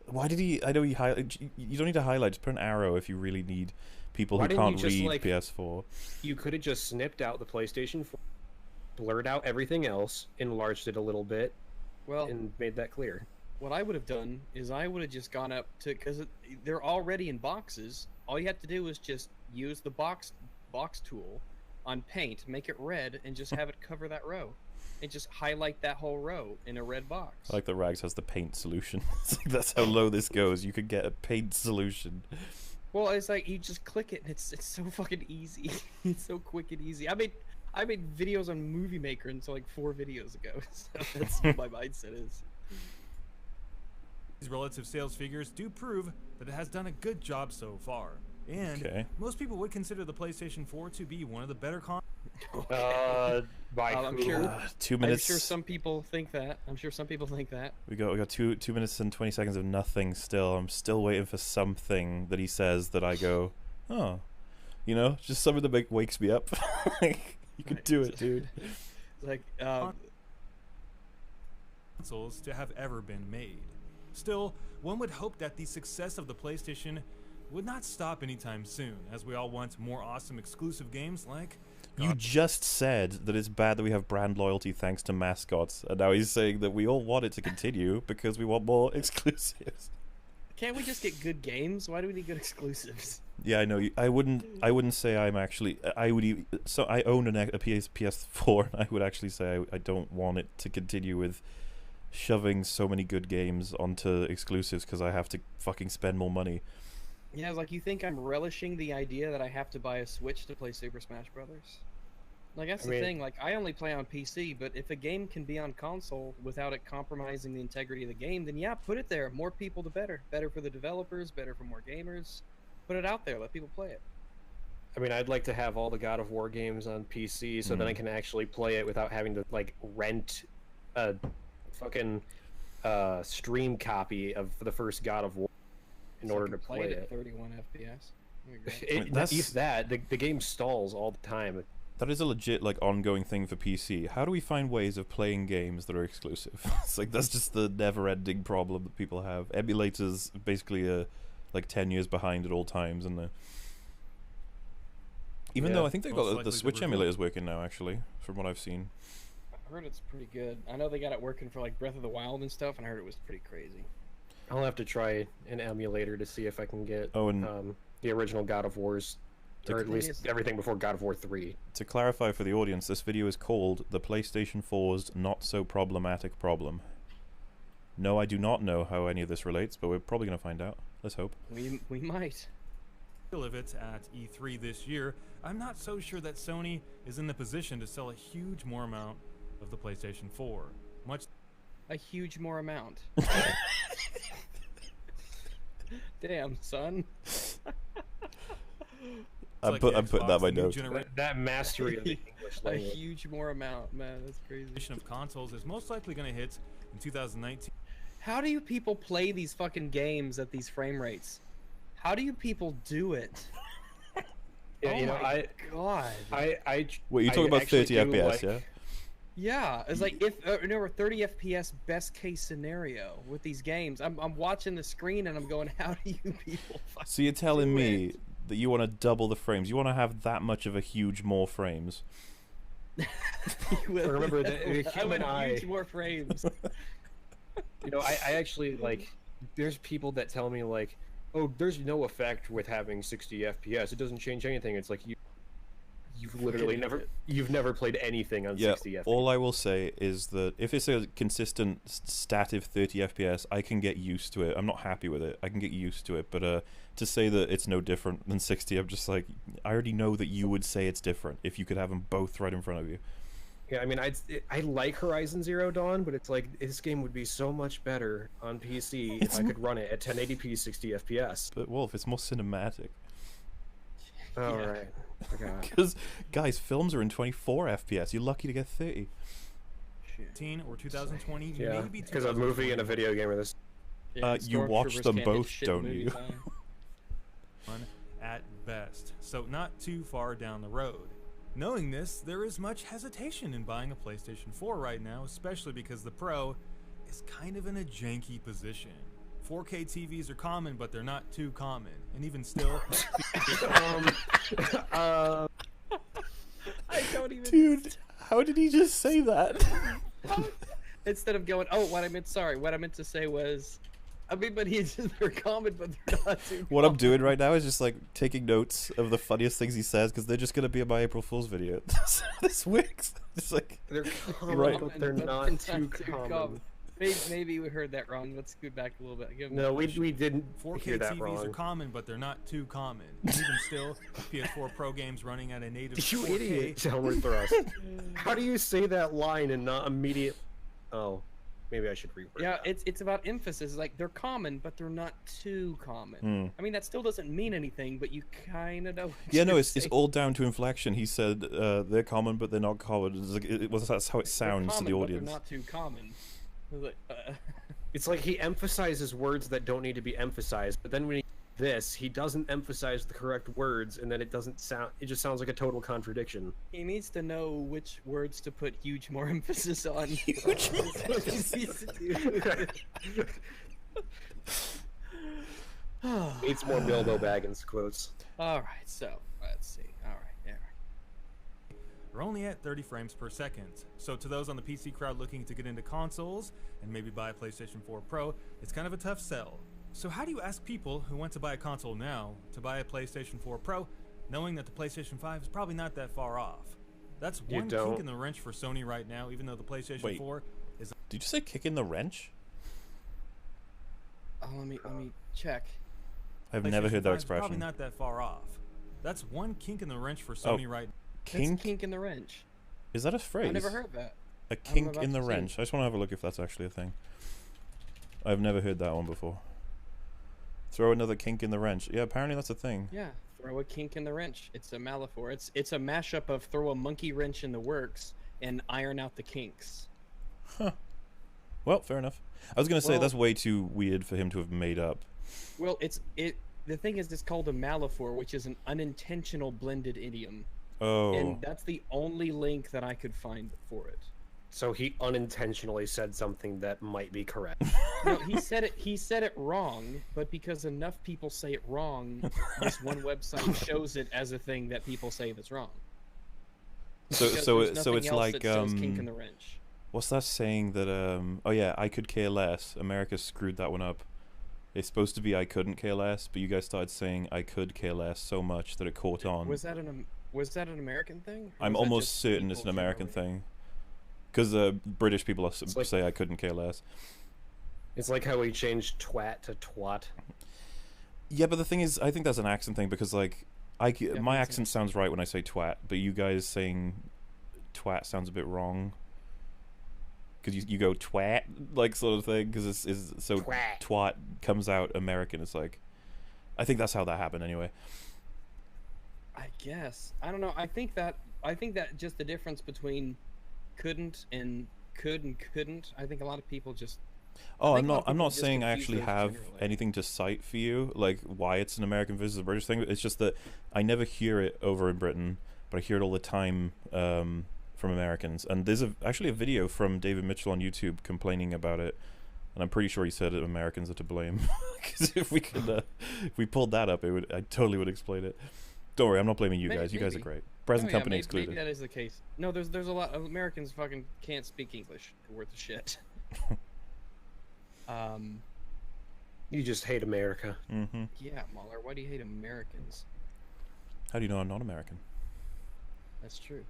Why did he? I know he highlight. You don't need to highlight. Just put an arrow if you really need people Why who didn't you can't just, read like- PS4. You could have just snipped out the PlayStation 4, blurred out everything else, enlarged it a little bit, Well, and made that clear. what I would have done is I would have just gone up to because they're already in boxes. All you have to do is just use the box tool on Paint, make it red, and just have it cover that row, and just highlight that whole row in a red box. I like that Rags has the paint solution. It's like, that's how low this goes. You could get a paint solution. Well, it's like you just click it, and it's so fucking easy. It's so quick and easy. I made videos on Movie Maker until like 4 videos ago. So that's what my mindset is. These relative sales figures do prove that it has done a good job so far. And Okay. most people would consider the PlayStation 4 to be one of the better consoles. By I'm who? sure- 2 I'm minutes. sure some people think that. We got two minutes and 20 seconds of nothing still. I'm still waiting for something that he says that I go, oh, you know, just something that wakes me up. Like, you can Right. do it, dude. It's like, consoles to have ever been made. Still, one would hope that the success of the PlayStation would not stop anytime soon, as we all want more awesome exclusive games like... You just said that it's bad that we have brand loyalty thanks to mascots, and now he's saying that we all want it to continue because we want more exclusives. Can't we just get good games? Why do we need good exclusives? Yeah, I know. I wouldn't say I'm actually. So I own a PS4, and I would actually say I don't want it to continue with shoving so many good games onto exclusives because I have to fucking spend more money. Yeah, it's like, you think I'm relishing the idea that I have to buy a Switch to play Super Smash Brothers? Like, that's the thing. Like, I only play on PC, but if a game can be on console without it compromising the integrity of the game, then yeah, put it there. More people, the better. Better for the developers, better for more gamers. Put it out there. Let people play it. I mean, I'd like to have all the God of War games on PC so then I can actually play it without having to, like, rent a fucking stream copy of the first God of War in order to play it. At 31 FPS. If that, the game stalls all the time. That is a legit, like, ongoing thing for PC. How do we find ways of playing games that are exclusive? It's like, that's just the never-ending problem that people have. Emulators basically like 10 years behind at all times, and even though I think they've got the Switch emulators working now, actually, from what I've seen. I heard it's pretty good. I know they got it working for, like, Breath of the Wild and stuff, and I heard it was pretty crazy. I'll have to try an emulator to see if I can get the original God of Wars, or at least everything before God of War 3. To clarify for the audience, this video is called The PlayStation 4's Not So Problematic Problem. No, I do not know how any of this relates, but we're probably going to find out. Let's hope. We might. Of it at E3 this year, I'm not so sure that Sony is in the position to sell a huge more amount of the PlayStation 4. A huge more amount. Damn, son. I'm putting that in my notes. That mastery of the English A language. huge more amount, man. That's crazy. Of consoles is most likely going to hit in 2019. How do you people play these fucking games at these frame rates? How do you people do it? Yeah, oh you know, my god. Wait, you're talking about 30 FPS, yeah? Yeah, it's like if 30 FPS best case scenario with these games. I'm watching the screen and I'm going, how do you people? So you're telling me that you want to double the frames? You want to have that much of a huge more frames? Remember the human eye. Huge more frames. You know, I actually, like, there's people that tell me, like, oh, there's no effect with having 60 FPS. It doesn't change anything. It's like you've literally never played anything on 60 FPS. All I will say is that if it's a consistent stative 30 FPS, I can get used to it. I'm not happy with it. I can get used to it. But to say that it's no different than 60, I'm just like, I already know that you would say it's different if you could have them both right in front of you. Yeah, I mean, I like Horizon Zero Dawn, but it's like, this game would be so much better on PC if I could run it at 1080p 60 FPS. But Wolf, it's more cinematic. All right. Because, guys, films are in 24 FPS. You're lucky to get 30. 2019 or 2020, Yeah, maybe because a movie and a video game are this. You watch them both, don't you? At best, so not too far down the road. Knowing this, there is much hesitation in buying a PlayStation 4 right now, especially because the Pro is kind of in a janky position. 4K TVs are common, but they're not too common, and even still, I don't even. Dude, how did he just say that? Instead of going, oh, what I meant to say was, I mean, but they're common, but they're not too What common. I'm doing right now is just like taking notes of the funniest things he says because they're just gonna be in my April Fool's video. This works. It's like They're common, right. but they're not too common. Maybe we heard that wrong. Let's scoot back a little bit. Give No, we didn't 4K hear that TVs wrong. are common, but they're not too common. Even still, PS4 Pro games running at a native You 4K. idiot, Elmer Thrust. How do you say that line and not immediate? Oh, maybe I should reword Yeah, that. it's about emphasis. Like, they're common, but they're not too common. I mean, that still doesn't mean anything, but you kind of know. What yeah, no, you're it's saying. all down to inflection. He said they're common, but they're not common. It's like, that's how it They're sounds common, to the but audience. They're not too common. It's like, It's like he emphasizes words that don't need to be emphasized, but then when he this, he doesn't emphasize the correct words, and then it doesn't sound. It just sounds like a total contradiction. He needs to know which words to put huge more emphasis on. Huge That's what he needs to do. Needs more Bilbo Baggins quotes. All right, so let's see. All right, yeah. We're only at 30 frames per second, so to those on the PC crowd looking to get into consoles and maybe buy a PlayStation 4 Pro, it's kind of a tough sell. So how do you ask people who want to buy a console now to buy a PlayStation 4 Pro, knowing that the PlayStation 5 is probably not that far off? That's one kink in the wrench for Sony right now, even though the PlayStation 4 is... Did you say kick in the wrench? Oh, let me check. I've never heard that 5 is expression. probably not that far off. That's one kink in the wrench for Sony right now. Kink? That's kink in the wrench. Is that a phrase? I never heard that. A kink about in the to see. wrench. I just want to have a look if that's actually a thing. I've never heard that one before. Throw another kink in the wrench. Yeah, apparently that's a thing. Yeah, throw a kink in the wrench. It's a metaphor. It's a mashup of throw a monkey wrench in the works and iron out the kinks. Huh. Well, fair enough. I was going to say Well- that's way too weird for him to have made up. Well, the thing is, it's called a metaphor, which is an unintentional blended idiom, Oh. and that's the only link that I could find for it. So he unintentionally said something that might be correct. No, he said it wrong, but because enough people say it wrong, this one website shows it as a thing that people say that's wrong. So Because so there's so nothing it's else like that says kink in the wrench. what's that saying that oh yeah, I could care less. America screwed that one up. It's supposed to be I couldn't care less, but you guys started saying I could care less so much that it caught on. Was that an American thing? Or I'm was that almost just certain it's an people American generally? thing. Because British people like- say I couldn't care less. It's like how we changed twat to twat. Yeah, but the thing is, I think that's an accent thing because like my makes accent sense. sounds right when I say twat, but you guys saying twat sounds a bit wrong. Because you go twat like sort of thing because it's so Twat. twat comes out American. It's like I think that's how that happened anyway. I guess. I don't know. I think that just the difference between couldn't and could and couldn't. I think a lot of people just. Oh, think a lot of I'm people not just saying I confuse actually those have generally. anything to cite for you, like why it's an American versus a British thing. It's just that I never hear it over in Britain, but I hear it all the time from Americans. And there's actually a video from David Mitchell on YouTube complaining about it, and I'm pretty sure he said Americans are to blame. Because if we pulled that up, I totally would explain it. Don't worry, I'm not blaming you guys. You guys are Maybe. great. Present Oh, yeah, company maybe excluded. that is the case. No, there's a lot of Americans fucking can't speak English worth of shit. You just hate America. Mm-hmm. Yeah, Mahler, why do you hate Americans? How do you know I'm not American? That's true.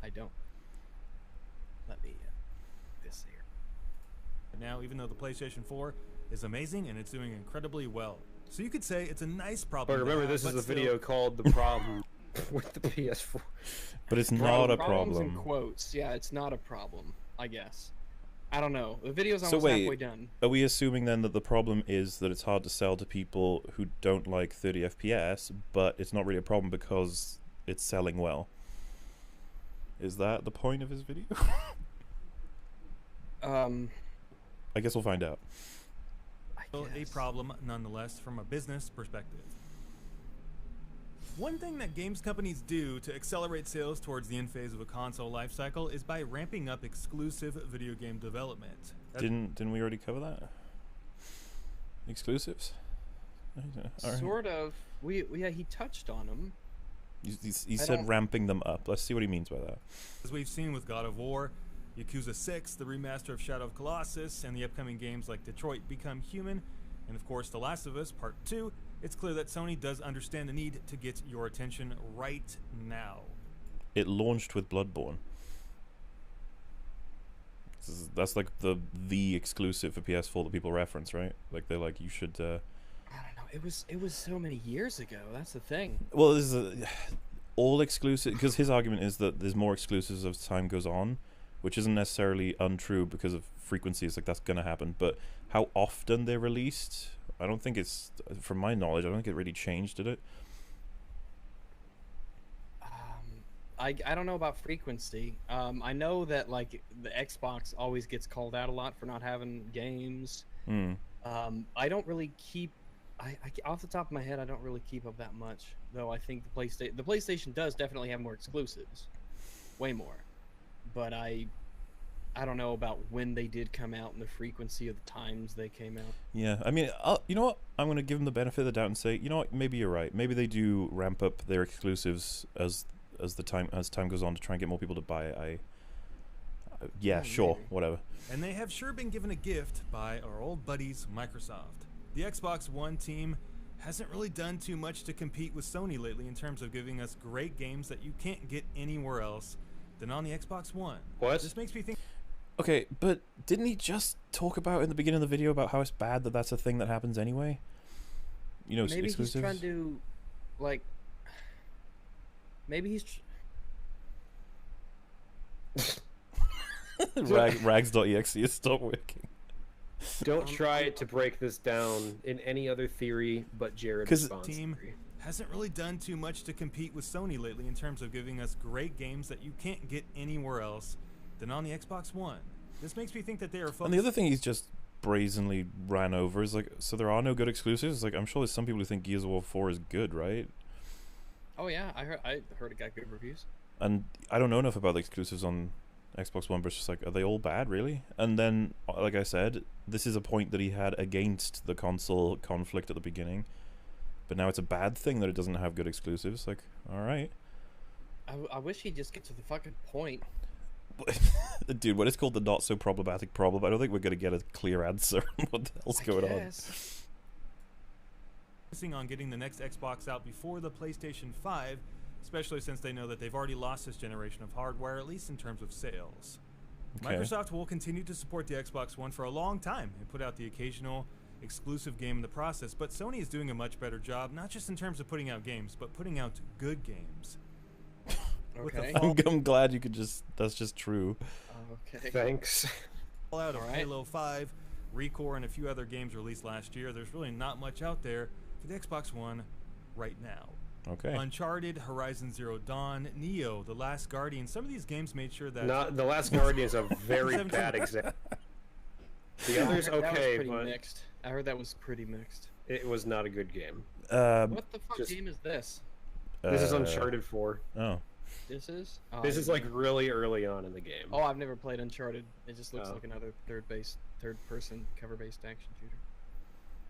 I don't. Let me this here. Now, even though the PlayStation 4 is amazing and it's doing incredibly well. So you could say it's a nice problem. But to remember, have, this is but a still- video called "The Problem with the PS4." But it's not a Problems in problem. quotes. Yeah, it's not a problem, I guess. I don't know. The video's So almost wait, halfway done. Are we assuming then that the problem is that it's hard to sell to people who don't like 30 FPS, but it's not really a problem because it's selling well? Is that the point of his video? I guess we'll find out. I Still a guess. problem nonetheless from a business perspective. One thing that games companies do to accelerate sales towards the end phase of a console lifecycle is by ramping up exclusive video game development. Didn't we already cover that? Exclusives? Alright. Sort of. Yeah, he touched on them. He I said don't- ramping them up. Let's see what he means by that. As we've seen with God of War, Yakuza 6, the remaster of Shadow of Colossus, and the upcoming games like Detroit Become Human, and of course The Last of Us Part 2, it's clear that Sony does understand the need to get your attention right now. It launched with Bloodborne. That's like the exclusive for PS4 that people reference, right? Like they're like, you should. I don't know. It was so many years ago. That's the thing. Well, this is all exclusive because his argument is that there's more exclusives as time goes on, which isn't necessarily untrue because of frequency. It's like that's gonna happen, but how often they're released, I don't think it's. From my knowledge, I don't think it really changed, did it? I don't know about frequency. I know that like the Xbox always gets called out a lot for not having games. Hmm. I don't really keep off the top of my head, I don't really keep up that much. Though I think the PlayStation does definitely have more exclusives, way more. But I don't know about when they did come out and the frequency of the times they came out. Yeah, I mean, you know what? I'm gonna give them the benefit of the doubt and say, you know what? Maybe you're right. Maybe they do ramp up their exclusives as time goes on to try and get more people to buy it. Yeah, sure, maybe. whatever. And they have sure been given a gift by our old buddies Microsoft. The Xbox One team hasn't really done too much to compete with Sony lately in terms of giving us great games that you can't get anywhere else than on the Xbox One. What? This makes me think. Okay, but didn't he just talk about in the beginning of the video about how it's bad that that's a thing that happens anyway? You know, Maybe exclusives. he's trying to, like, maybe he's. Rags.exe is still working. Don't try to break this down in any other theory but Jared's 'Cause response Team theory. hasn't really done too much to compete with Sony lately in terms of giving us great games that you can't get anywhere else than on the Xbox One. This makes me think that they are focused. And the other thing he's just brazenly ran over is like, so there are no good exclusives. Like, I'm sure there's some people who think Gears of War 4 is good, right? Oh yeah, I heard it got good reviews. And I don't know enough about the exclusives on Xbox One, but it's just like, are they all bad, really? And then, like I said, this is a point that he had against the console conflict at the beginning, but now it's a bad thing that it doesn't have good exclusives. Like, all right. I wish he'd just get to the fucking point. Dude, what is called the not so problematic problem, I don't think we're going to get a clear answer on what the hell's going on. Focusing on getting the next Xbox out before the PlayStation 5, especially since they know that they've already lost this generation of hardware, at least in terms of sales. Okay. Microsoft will continue to support the Xbox One for a long time and put out the occasional exclusive game in the process, but Sony is doing a much better job, not just in terms of putting out games, but putting out good games. With the Okay. I'm glad you could just, that's just true. Okay. Thanks. fallout of Alright. Halo 5, Recore, and a few other games released last year, there's really not much out there for the Xbox One right now. Okay. Uncharted, Horizon Zero Dawn, Neo, The Last Guardian. Some of these games made sure that Not The Last Guardian is a very 17. bad example. The others That was okay, pretty but mixed. I heard that was pretty mixed. it was not a good game. What the fuck just- game is this? This is Uncharted 4. Oh. This is? Oh, This I is didn't like know. really early on in the game. Oh, I've never played Uncharted. It just looks Oh. like another third-person cover-based action shooter.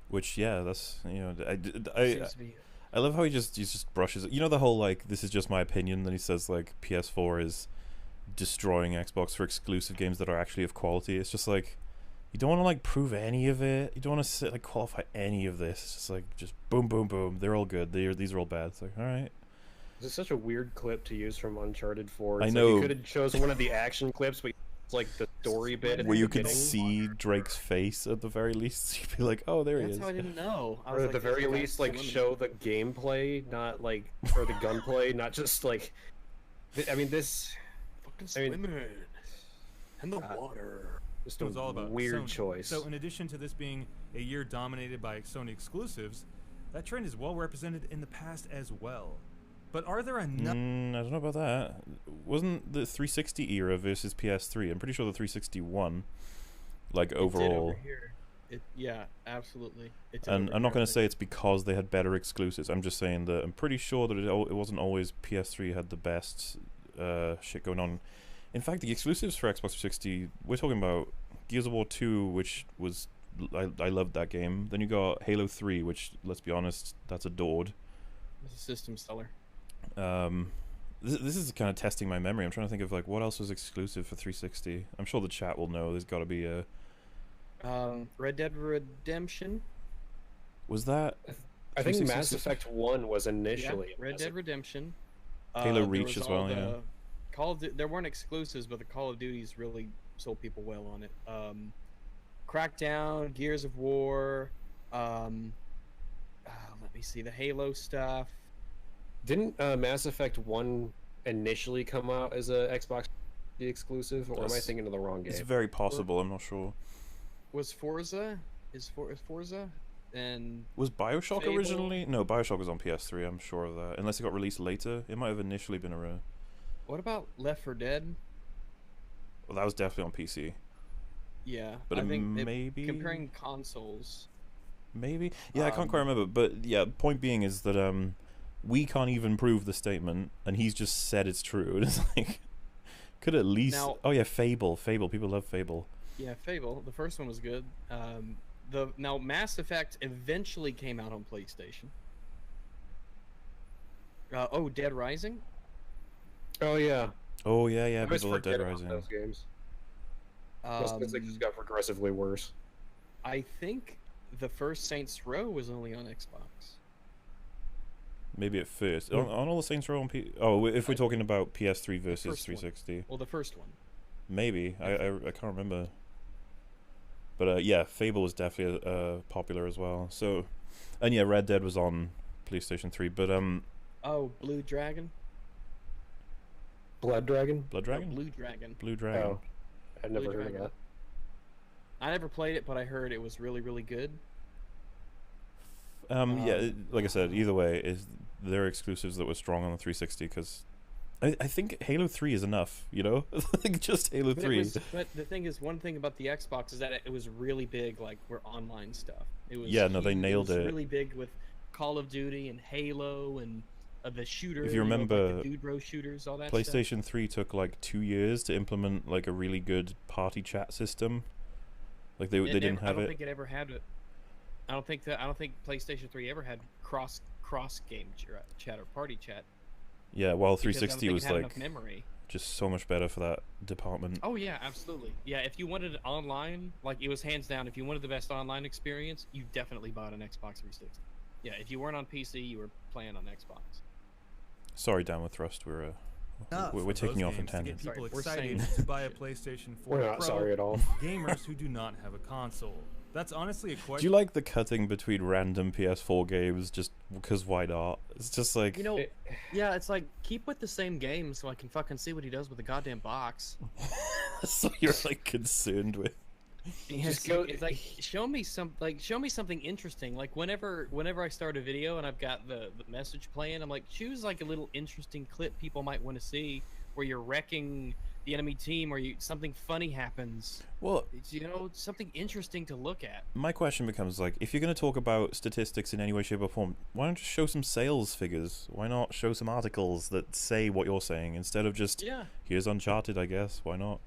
Which, yeah, that's, you know, Seems to be. I love how he just brushes it. You know the whole, like, this is just my opinion, then he says, like, PS4 is destroying Xbox for exclusive games that are actually of quality. It's just like, you don't want to, like, prove any of it. You don't want to, like, qualify any of this. It's just like, just boom, boom, boom. They're all good. These are all bad. It's like, all right. This is such a weird clip to use from Uncharted 4. I It's know. Like you could have chosen one of the action clips, but it's like the story bit. At Where the you could beginning. see Drake's face at the very least. You'd be like, oh, there he That's is. how I didn't know. I Or was at the like, very this guy's least, like swimming. show the gameplay, not like, or the gunplay, not just like. I mean, this Fucking I mean- swimming. And the God. water. just it was all a about weird Sony. choice. So in addition to this being a year dominated by Sony exclusives, that trend is well represented in the past as well. But are there enough? I don't know about that. Wasn't the 360 era versus PS3? I'm pretty sure the 360 won. Like, It did overall. over here. Yeah, absolutely. It did And over I'm not here, going I to say think. it's because they had better exclusives. I'm just saying that I'm pretty sure that it wasn't always PS3 had the best shit going on. In fact, the exclusives for Xbox 360, we're talking about Gears of War 2, which was... I loved that game. Then you got Halo 3, which, let's be honest, that's adored. It's a system seller. This is kind of testing my memory. I'm trying to think of, like, what else was exclusive for 360. I'm sure the chat will know. There's got to be a... Red Dead Redemption. Was that... I think 360 Mass Effect 1 was initially. Yeah, a Red Mass Dead Effect. Redemption. Halo there Reach was as well, all yeah. the there weren't exclusives, but the Call of Duties really sold people well on it. Crackdown, Gears of War. Let me see the Halo stuff. Didn't Mass Effect 1 initially come out as a Xbox exclusive, or am I That's- thinking of the wrong game? It's very possible. I'm not sure. Was Forza? Is Forza? And Was Bioshock Fable? originally? No, Bioshock was on PS3. I'm sure of that. Unless it got released later, it might have initially been a. what about Left 4 Dead? Well, that was definitely on PC. Yeah, But I think maybe- comparing consoles, Maybe. Yeah, I can't quite remember. But yeah, point being is that we can't even prove the statement, and he's just said it's true. And it's like, could at least. Now- Oh yeah, Fable. People love Fable. Yeah, Fable. The first one was good. Now Mass Effect eventually came out on PlayStation. Dead Rising. Oh yeah. Oh yeah, yeah. I always People love Dead forget about Rising. those games. Those things just got progressively worse. I think the first Saints Row was only on Xbox. Maybe at first. On all the Saints Row on if we're talking about PS3 versus first one. 360. Well, the first one. Maybe. I can't remember. But yeah, Fable was definitely popular as well. So, and yeah, Red Dead was on PlayStation 3. But Oh, Blue Dragon. Blood Dragon? Blood Dragon? No, Blue Dragon. Blue Dragon. Oh, I've never Blue heard Dragon. of that. I never played it, but I heard it was really, really good. Yeah, like I said, either way, they're exclusives that were strong on the 360 because I think Halo 3 is enough, you know? Like just Halo 3. But the thing is, one thing about the Xbox is that it was really big, like, for online stuff. It was Yeah, no, they nailed it. it. Was really big with Call of Duty and Halo and the shooter. If you remember, like the Dude Bro shooters, all that PlayStation 3 took like 2 years to implement like a really good party chat system. Like they didn't have I don't it. think it ever had it. I don't think PlayStation 3 ever had cross game chat or party chat. Yeah, while because I don't 360 think it was had like enough memory. just so much better for that department. Oh yeah, absolutely. Yeah, if you wanted it online, like it was hands down. If you wanted the best online experience, you definitely bought an Xbox 360. Yeah, if you weren't on PC, you were playing on Xbox. Sorry, Downward Thrust. We're taking you off in to get tangents. people Sorry, we're excited saying- to buy a PlayStation 4 We're not Pro. sorry at all. Gamers who do not have a console. That's honestly a question. Do you like the cutting between random PS4 games just because why not? It's just like You know, yeah, it's like keep with the same game so I can fucking see what he does with the goddamn box. so you're like concerned with. It's like show me something interesting. Like whenever I start a video and I've got the message playing, I'm like, choose like a little interesting clip people might want to see where you're wrecking the enemy team or something funny happens. Well, It's, something interesting to look at. my question becomes like, if you're going to talk about statistics in any way, shape, or form, why don't you show some sales figures? Why not show some articles that say what you're saying instead of just here's Uncharted, I guess. Why not?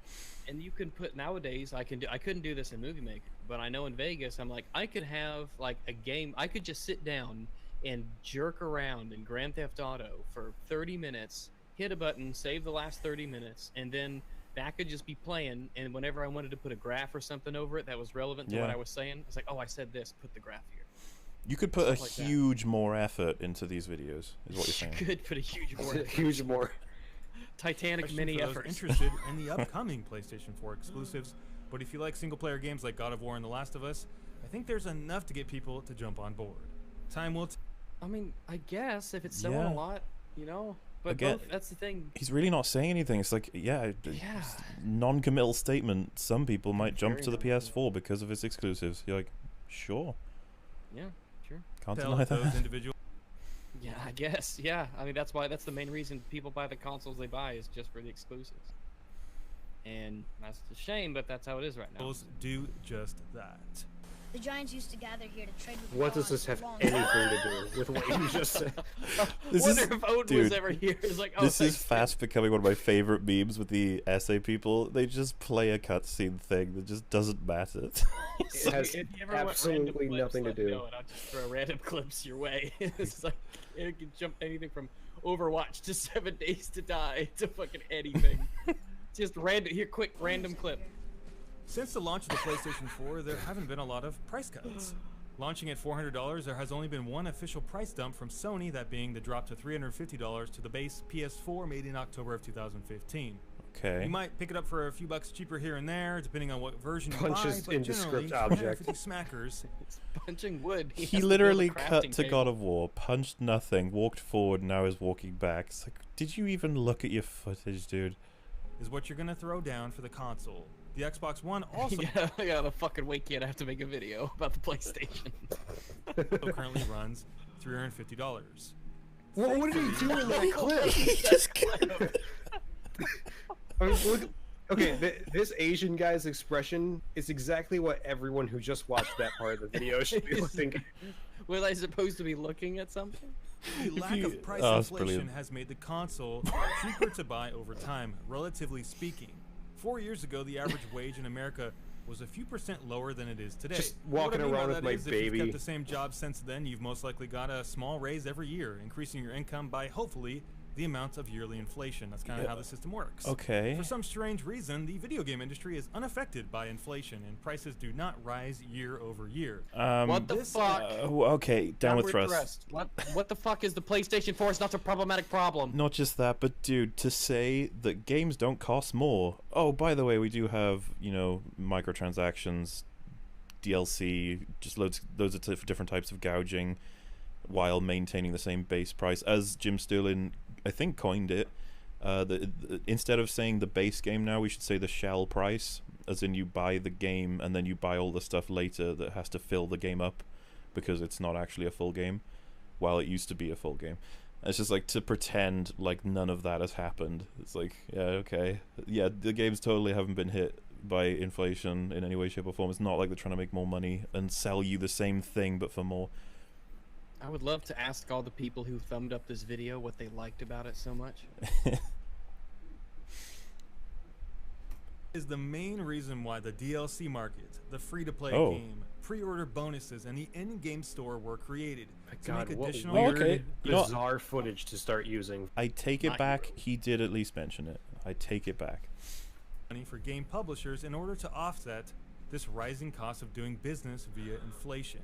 And you can put nowadays I couldn't do this in Movie Maker, but I know in Vegas I'm like I could have like a game. I could just sit down and jerk around in Grand Theft Auto for 30 minutes, hit a button, save the last 30 minutes, and then that could just be playing. And whenever I wanted to put a graph or something over it that was relevant to what I was saying, it's like, oh, I said this, put the graph here. You could put a Stuff like that. huge more effort into these videos, is what you're saying. You could put a huge more Huge more. Titanic Question mini for those effort. interested in the upcoming PlayStation 4 exclusives. But if you like single-player games like God of War and The Last of Us, I think there's enough to get people to jump on board. Time will I mean, I guess if it's selling Yeah. a lot, But Again, that's the thing. He's really not saying anything. It's like, Yeah. non-committal statement. Some people might jump Very to the non-committal. PS4 because of its exclusives. You're like, sure, Yeah, sure. can't tell deny if those that. individual Yeah, I guess. Yeah, I mean that's the main reason people buy the consoles they buy is just for the exclusives. And that's a shame, but that's how it is right now. do just that. The Giants used to gather here to trade with the What does Gods this for have long anything to do with what you just said? This Wonder is- if Odin dude, was ever here. It's like, oh, This is thanks, fast becoming one of my favorite memes with the essay people. They just play a cutscene thing that just doesn't matter. It has If you ever want absolutely random nothing to clips, let me do. know, and I'll just throw random clips your way. It's like it can jump anything from Overwatch to 7 Days to Die to fucking anything. Just random. Here, quick random clip. Since the launch of the PlayStation 4, there haven't been a lot of price cuts. Launching at $400, there has only been one official price dump from Sony, that being the drop to $350 to the base PS4 made in October of 2015. Okay. You might pick it up for a few bucks cheaper here and there, depending on what version you Punches buy, but generally, indescript object. 350 smackers. It's punching wood. He has to build a literally crafting cut to table. God of War, punched nothing, walked forward, now is walking back. It's like, did you even look at your footage, dude? Is what you're gonna throw down for the console. The Xbox One also Yeah, I gotta fucking wait, kid. I have to make a video about the PlayStation. currently runs $350. What did he do in that clip? He just I mean, look, Okay, this Asian guy's expression is exactly what everyone who just watched that part of the video should be thinking. Was I supposed to be looking at something? The lack of price that's inflation brilliant. has made the console cheaper to buy over time, relatively speaking. 4 years ago, the average wage in America was a few percent lower than it is today. Just What walking I mean by around with that my is If baby. you've kept the same job since then, you've most likely got a small raise every year, increasing your income by, hopefully, the amount of yearly inflation. That's kind of how the system works. Okay. For some strange reason, the video game industry is unaffected by inflation, and prices do not rise year over year. What the this, fuck? Okay, down with Downward thrust. What the fuck is the PlayStation 4? It's not a problematic problem. Not just that, but dude, to say that games don't cost more. Oh, by the way, we do have, you know, microtransactions, DLC, just loads of different types of gouging, while maintaining the same base price. As Jim Sterling, I think, coined it, instead of saying the base game now, we should say the shell price, as in you buy the game and then you buy all the stuff later that has to fill the game up, because it's not actually a full game, while it used to be a full game. It's just like to pretend like none of that has happened. It's like, yeah, okay. Yeah, the games totally haven't been hit by inflation in any way, shape, or form. It's not like they're trying to make more money and sell you the same thing but for more. I would love to ask all the people who thumbed up this video what they liked about it so much. Is the main reason why the DLC market, the free-to-play Oh. game, pre-order bonuses, and the in-game store were created My to God, make what additional. Oh, weird, okay. You know- bizarre footage to start using. I take it Not back. heroes. He did at least mention it. I take it back. Money for game publishers in order to offset this rising cost of doing business via inflation.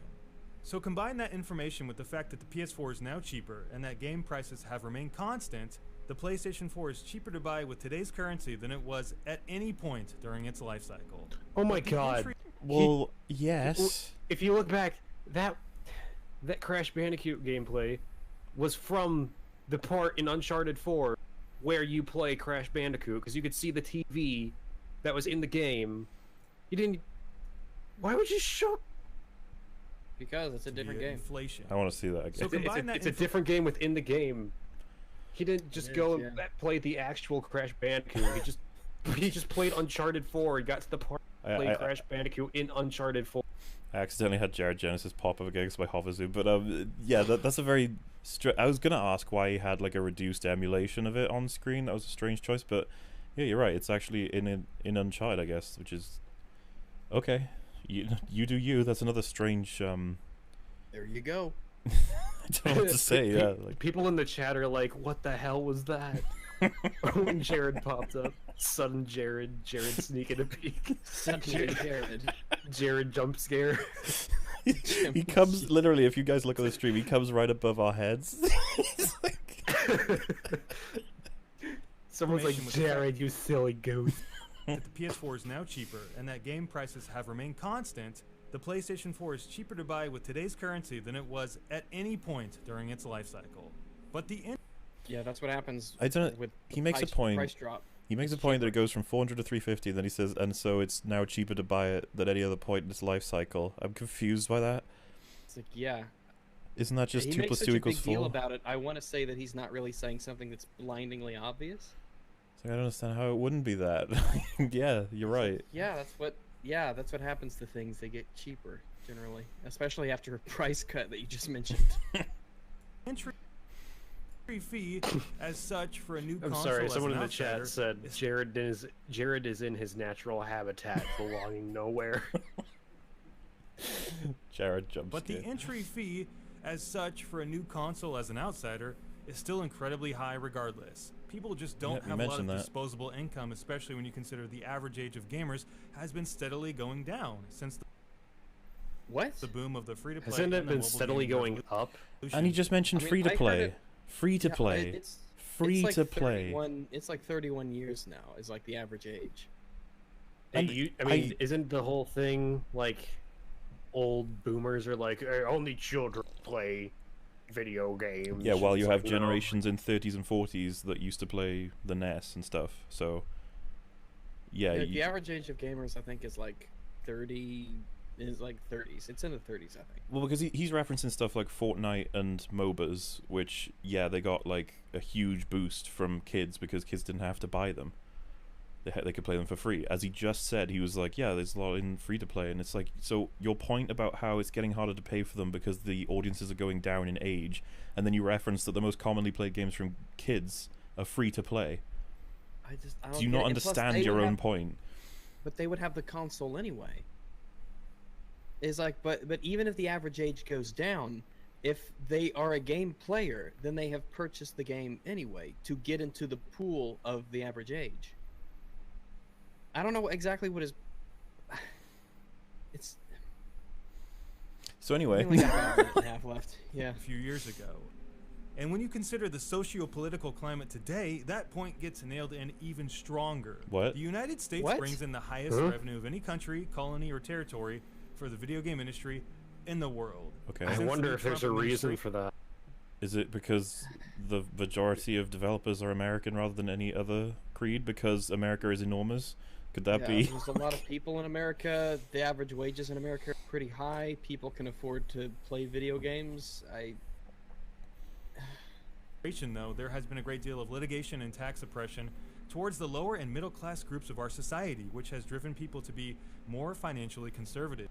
So combine that information with the fact that the PS4 is now cheaper and that game prices have remained constant, the PlayStation 4 is cheaper to buy with today's currency than it was at any point during its life cycle. Oh my But the God. entry- Well, yes. If you look back, that Crash Bandicoot gameplay was from the part in Uncharted 4 where you play Crash Bandicoot, because you could see the TV that was in the game. You didn't. Why would you show? Because it's a different via game. Inflation. I want to see that again. So It's, a, combine that it's a info- different game within the game. He didn't just It go is, and yeah. play the actual Crash Bandicoot. He just played Uncharted 4 and got to the part where he played Crash Bandicoot in Uncharted 4. I accidentally had Jared Genesis pop up against my Hoverzoom, but yeah, that's a very. I was gonna ask why he had like a reduced emulation of it on screen. That was a strange choice, but yeah, you're right. It's actually in Uncharted, I guess, which is okay. You do you. That's another strange. There you go. I don't know what to say. Yeah, like People in the chat are like, "What the hell was that?" When Jared popped up, sudden Jared sneaking a peek, Suddenly Jared. Jared jump scare. he comes literally. If you guys look at the stream, he comes right above our heads. He's like, Someone's like, Information with the "Jared, you silly goose." that the PS4 is now cheaper and that game prices have remained constant, the PlayStation 4 is cheaper to buy with today's currency than it was at any point during its life cycle. But the Yeah, that's what happens. I don't. With He the makes a price- point. Price drop. He makes a It's point that it cheaper. goes from 400 to 350. Then he says, and so it's now cheaper to buy it than any other point in its life cycle. I'm confused by that. It's like, yeah. Isn't that just he 2 makes plus such 2 a equals big 4? deal about it. I want to say that he's not really saying something that's blindingly obvious. So I don't understand how it wouldn't be that. Yeah, you're right. Yeah, that's what happens to things. They get cheaper generally, especially after a price cut that you just mentioned. entry fee, as such, for a new I'm console sorry. as Someone an in the chat outsider said is- Jared is in his natural habitat, belonging nowhere. Jared jumps. But the entry fee, as such, for a new console as an outsider is still incredibly high regardless. People just don't Yeah, you have a lot of mentioned that. disposable income, especially when you consider the average age of gamers has been steadily going down since What? the boom of the free-to-play. Hasn't it and the been mobile steadily gaming going up? revolution. And he just mentioned I mean, free to I heard play. it- Free to Yeah, play. It's Free like to play. 31 It's like 31 years now is like the average age. And I mean, isn't the whole thing like old boomers are like, "Hey, only children play video games"? Yeah, while It's you like, have no. generations in 30s and 40s that used to play the NES and stuff. So, yeah, Yeah, you- the average age of gamers, I think, is like 30. Is like 30s. It's in the 30s, I think. well, because he's referencing stuff like Fortnite and MOBAs, which, yeah, they got like a huge boost from kids because kids didn't have to buy them. they could play them for free. As he just said, he was like, yeah, there's a lot in free to play, and it's like, so your point about how it's getting harder to pay for them because the audiences are going down in age, and then you reference that the most commonly played games from kids are free to play. I don't Do you get not it. And plus, understand they your would own have- point? But they would have the console anyway. It's like, but even if the average age goes down, if they are a game player, then they have purchased the game anyway to get into the pool of the average age. I don't know exactly what is. It's. So anyway, We only got about a minute and a half left. Yeah. A few years ago. And when you consider the socio-political climate today, that point gets nailed in even stronger. What? The United States What? brings in the highest revenue of any country, colony, or territory for the video game industry in the world. okay. I Since wonder the if there's a Trump reason administration- for that. Is it because the majority of developers are American rather than any other creed? Because America is enormous? Could that Yeah, be? There's a lot of people in America. The average wages in America are pretty high. People can afford to play video games. Though there has been a great deal of litigation and tax oppression towards the lower and middle class groups of our society, which has driven people to be more financially conservative.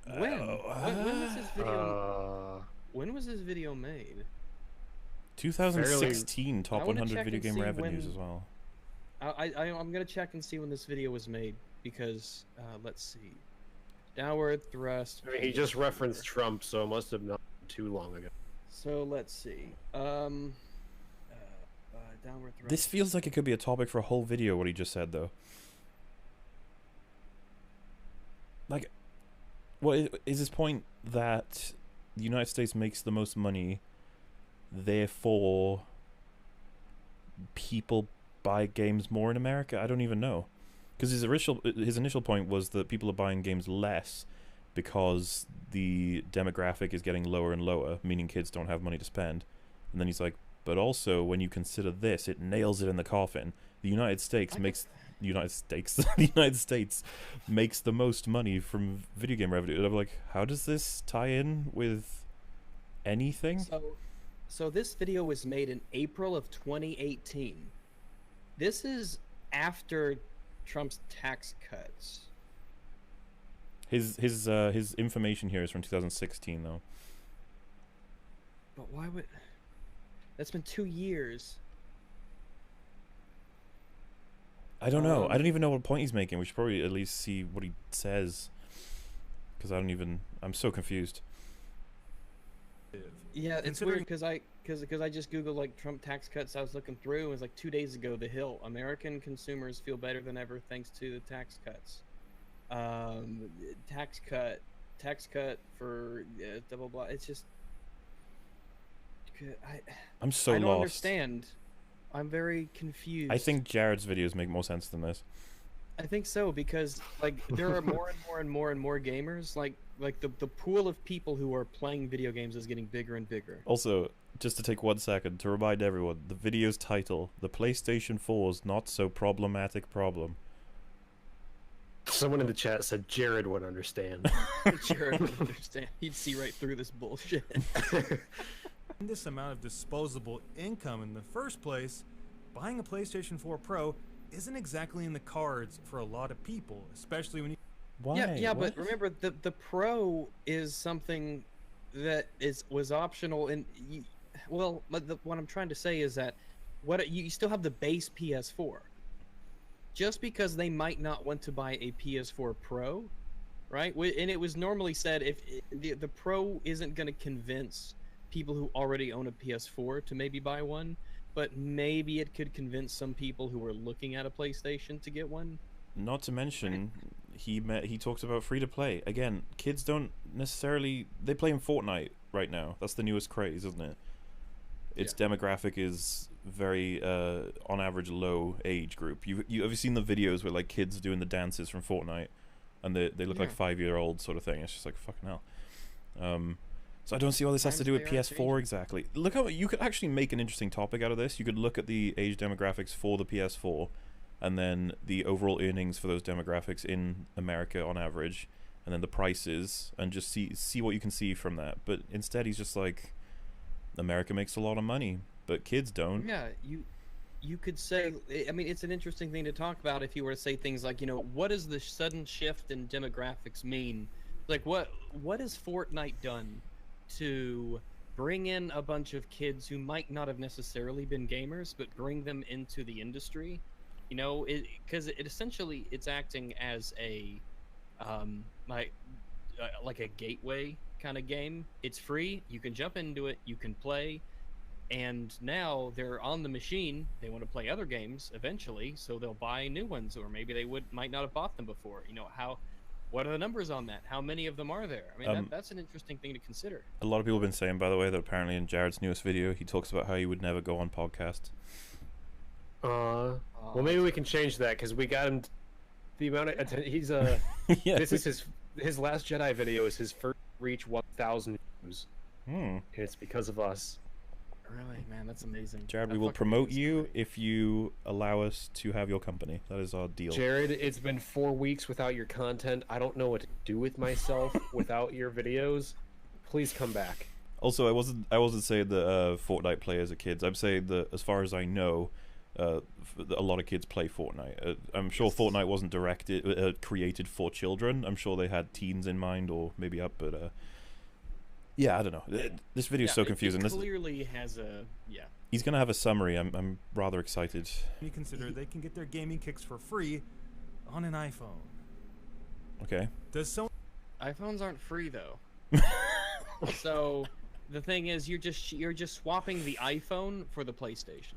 When was this video? Uh, When was this video made? 2016 I top wanna 100 check video and game see revenues when- as well. I'm gonna check and see when this video was made because let's see. Downward thrust. I mean, he just referenced Trump, so it must have not been too long ago. So let's see. Downward thrust. This feels like it could be a topic for a whole video, what he just said, though. Like, what is his point that the United States makes the most money, therefore people buy games more in America? I don't even know. Because his initial point was that people are buying games less because the demographic is getting lower and lower, meaning kids don't have money to spend. And then he's like, but also when you consider this, it nails it in the coffin. The United States makes the United States makes the most money from video game revenue. And I'm like, how does this tie in with anything? So this video was made in April of 2018. This is after Trump's tax cuts. His information here is from 2016 though. But why would? That's been 2 years. I don't know. I don't even know what point he's making. We should probably at least see what he says, because I'm so confused. Yeah, it's Considering- weird because I just googled like Trump tax cuts. I was looking through, and it was like 2 days ago. The Hill: American consumers feel better than ever thanks to the tax cuts. Tax cut for blah blah blah. It's just I'm so I don't lost. understand. I'm very confused. I think Jared's videos make more sense than this. I think so because like there are more and more and more and more gamers. Like the pool of people who are playing video games is getting bigger and bigger. Also, just to take 1 second to remind everyone, the video's title: "The PlayStation 4's Not So Problematic Problem." Someone in the chat said Jared would understand. Jared would understand. He'd see right through this bullshit. This amount of disposable income in the first place, buying a PlayStation 4 Pro isn't exactly in the cards for a lot of people, especially when you Why? Yeah, What? but remember the Pro is something that was optional, and what I'm trying to say is that you still have the base PS4. Just because they might not want to buy a PS4 Pro, right? And it was normally said if the Pro isn't going to convince people who already own a PS4 to maybe buy one, but maybe it could convince some people who are looking at a PlayStation to get one. Not to mention, he talks about free to play. Again, kids don't necessarily, they play in Fortnite right now. That's the newest craze, isn't it? Its demographic is very on average low age group. You have you seen the videos where like kids doing the dances from Fortnite, and they look like 5-year-olds sort of thing? It's just like fucking hell. So I don't see what this has to do with PS4 exactly. Look how you could actually make an interesting topic out of this. You could look at the age demographics for the PS4, and then the overall earnings for those demographics in America on average, and then the prices, and just see what you can see from that. But instead, he's just like, America makes a lot of money, but kids don't. Yeah, you could say, I mean, it's an interesting thing to talk about if you were to say things like, you know, what does the sudden shift in demographics mean? Like, what has Fortnite done to bring in a bunch of kids who might not have necessarily been gamers, but bring them into the industry? You know, because it essentially it's acting as a like a gateway kind of game. It's free. You can jump into it. You can play. And now they're on the machine. They want to play other games eventually, so they'll buy new ones, or maybe they might not have bought them before. You know, what are the numbers on that? How many of them are there? I mean, that's an interesting thing to consider. A lot of people have been saying, by the way, that apparently in Jared's newest video, he talks about how he would never go on podcasts. Well, maybe we can change that because we got him. The amount of he's Yeah, this is his last Jedi video is his first reach 1,000 views. And it's because of us. Really, man, that's amazing. Jared, we will promote you if you allow us to have your company. That is our deal. Jared, it's been 4 weeks without your content. I don't know what to do with myself without your videos. Please come back. Also, I wasn't saying that Fortnite players are kids. I'm saying that, as far as I know, a lot of kids play Fortnite. I'm sure Fortnite wasn't created for children. I'm sure they had teens in mind, or maybe up, but yeah, I don't know. This video is so confusing. It clearly has a He's gonna have a summary. I'm rather excited. You consider they can get their gaming kicks for free on an iPhone. Okay. Does Sony? iPhones aren't free though. So the thing is, you're just swapping the iPhone for the PlayStation.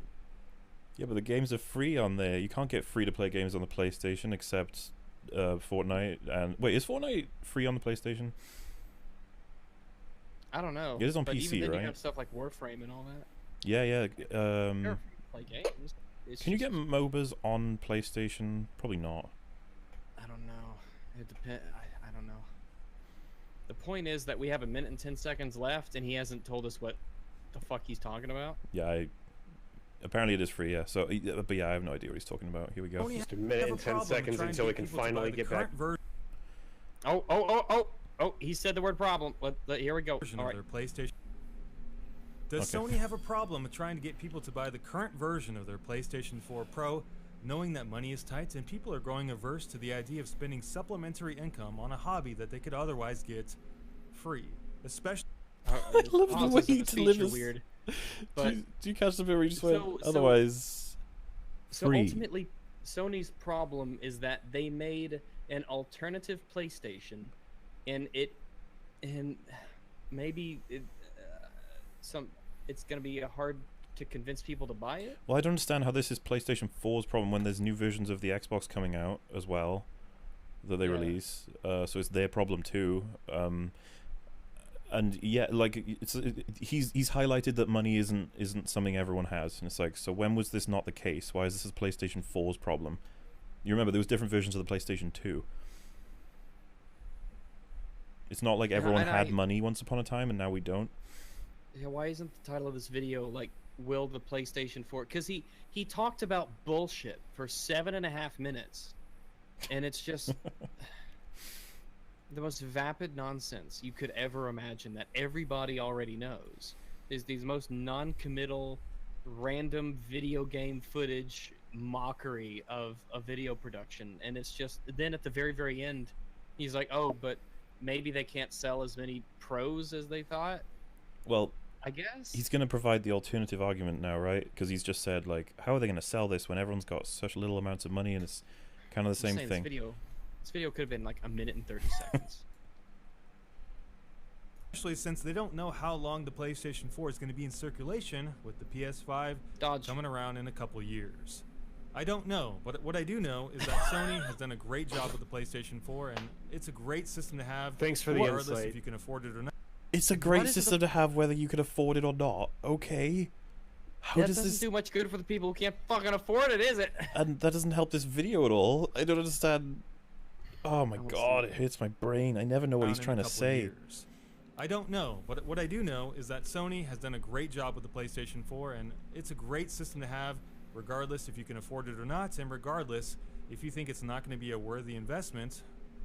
Yeah, but the games are free on there. You can't get free-to-play games on the PlayStation except Fortnite. And wait, is Fortnite free on the PlayStation? I don't know. It is on but PC, even then right? You have stuff like Warframe and all that. Yeah, yeah. They're free to play games. Can you get MOBAs on PlayStation? Probably not. I don't know. It depends. I don't know. The point is that we have 1 minute and 10 seconds left, and he hasn't told us what the fuck he's talking about. Yeah, apparently it is free, yeah. So, but yeah, I have no idea what he's talking about. Here we go. Just 1 minute and 10 seconds until we can finally get back. Oh, he said the word problem. Here we go. All right. Their PlayStation. Does Sony have a problem with trying to get people to buy the current version of their PlayStation 4 Pro, knowing that money is tight and people are growing averse to the idea of spending supplementary income on a hobby that they could otherwise get free? Especially... I love the way he delivers. Weird. But do you catch the bit where he just went, otherwise free? So ultimately, Sony's problem is that they made an alternative PlayStation, and maybe it's gonna be hard to convince people to buy it. Well, I don't understand how this is PlayStation 4's problem when there's new versions of the Xbox coming out as well that they release. So it's their problem too. And yeah, like he's highlighted that money isn't something everyone has, and it's like, so when was this not the case? Why is this PlayStation 4's problem? You remember there was different versions of the PlayStation 2. It's not like everyone had money once upon a time and now we don't. Yeah, why isn't the title of this video like, will the PlayStation 4? Because he talked about bullshit for 7.5 minutes, and it's just the most vapid nonsense you could ever imagine that everybody already knows. Is these most non-committal, random video game footage mockery of a video production, and it's just then at the very, very end, he's like, oh, but maybe they can't sell as many pros as they thought. Well, I guess he's going to provide the alternative argument now, right? Because he's just said, like, how are they going to sell this when everyone's got such little amounts of money and it's kind of the same thing. This video could have been like 1 minute and 30 seconds. Especially since they don't know how long the PlayStation 4 is going to be in circulation with the PS5 coming around in a couple years. I don't know, but what I do know is that Sony has done a great job with the PlayStation 4, and it's a great system to have. Thanks for the insight. If you can afford it or not. It's a great system to have whether you can afford it or not. Okay. How does this do much good for the people who can't fucking afford it, is it? And that doesn't help this video at all. I don't understand. Oh my god, it hurts my brain. I never know what he's trying to say. I don't know, but what I do know is that Sony has done a great job with the PlayStation 4, and it's a great system to have, regardless if you can afford it or not, and regardless if you think it's not going to be a worthy investment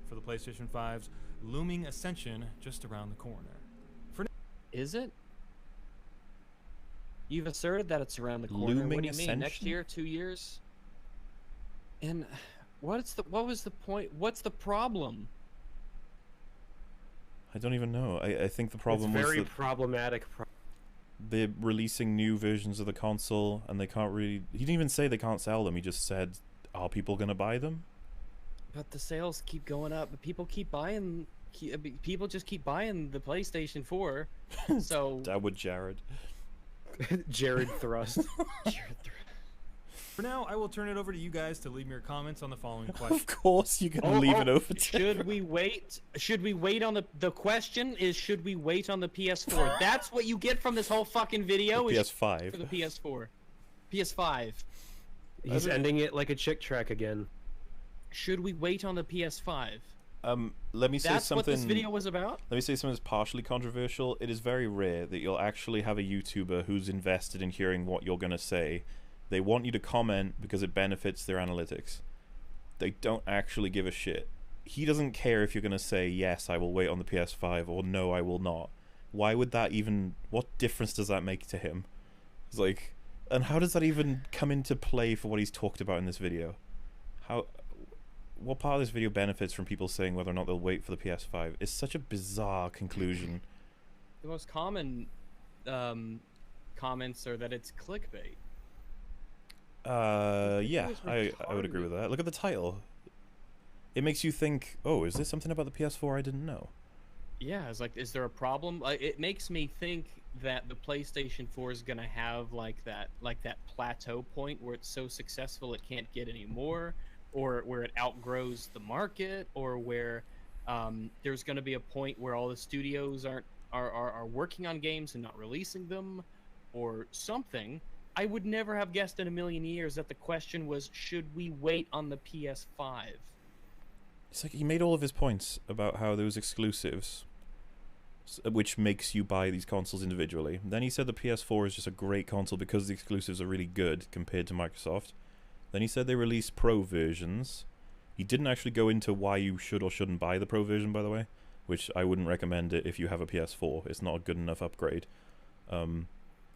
for the PlayStation 5's looming ascension just around the corner. Is it? You've asserted that it's around the corner. Looming What do you mean? Next ascension? year, 2 years? And what was the point? What's the problem? I don't even know. I think the problem it's was very that problematic. they're releasing new versions of the console, and they can't really... He didn't even say they can't sell them. He just said, are people going to buy them? But the sales keep going up. People keep buying. People just keep buying the PlayStation 4. So That would Jared. Jared Thrust. For now, I will turn it over to you guys to leave me your comments on the following question. Of course you're going to leave it over to Should we wait? Should we wait on the question is should we wait on the PS4? That's what you get from this whole fucking video. the is PS5. for the PS4, PS5. He's ending it like a chick track again. Should we wait on the PS5? Let me say That's something... what this video was about? Let me say something that's partially controversial. It is very rare that you'll actually have a YouTuber who's invested in hearing what you're going to say. They want you to comment because it benefits their analytics. They don't actually give a shit. He doesn't care if you're going to say, yes, I will wait on the PS5, or no, I will not. Why would that even... What difference does that make to him? It's like... And how does that even come into play for what he's talked about in this video? How... What part of this video benefits from people saying whether or not they'll wait for the PS5? It's such a bizarre conclusion. The most common comments are that it's clickbait. Yeah, I would agree with that. Look at the title. It makes you think, oh, is this something about the PS4 I didn't know? Yeah, it's like, is there a problem? It makes me think that the PlayStation 4 is gonna have like that plateau point where it's so successful it can't get any more, or where it outgrows the market, or where there's gonna be a point where all the studios are working on games and not releasing them, or something. I would never have guessed in a million years that the question was, should we wait on the PS5? It's like he made all of his points about how there was exclusives, which makes you buy these consoles individually. Then he said the PS4 is just a great console because the exclusives are really good compared to Microsoft. Then he said they released Pro versions. He didn't actually go into why you should or shouldn't buy the Pro version, by the way, which I wouldn't recommend it if you have a PS4. It's not a good enough upgrade.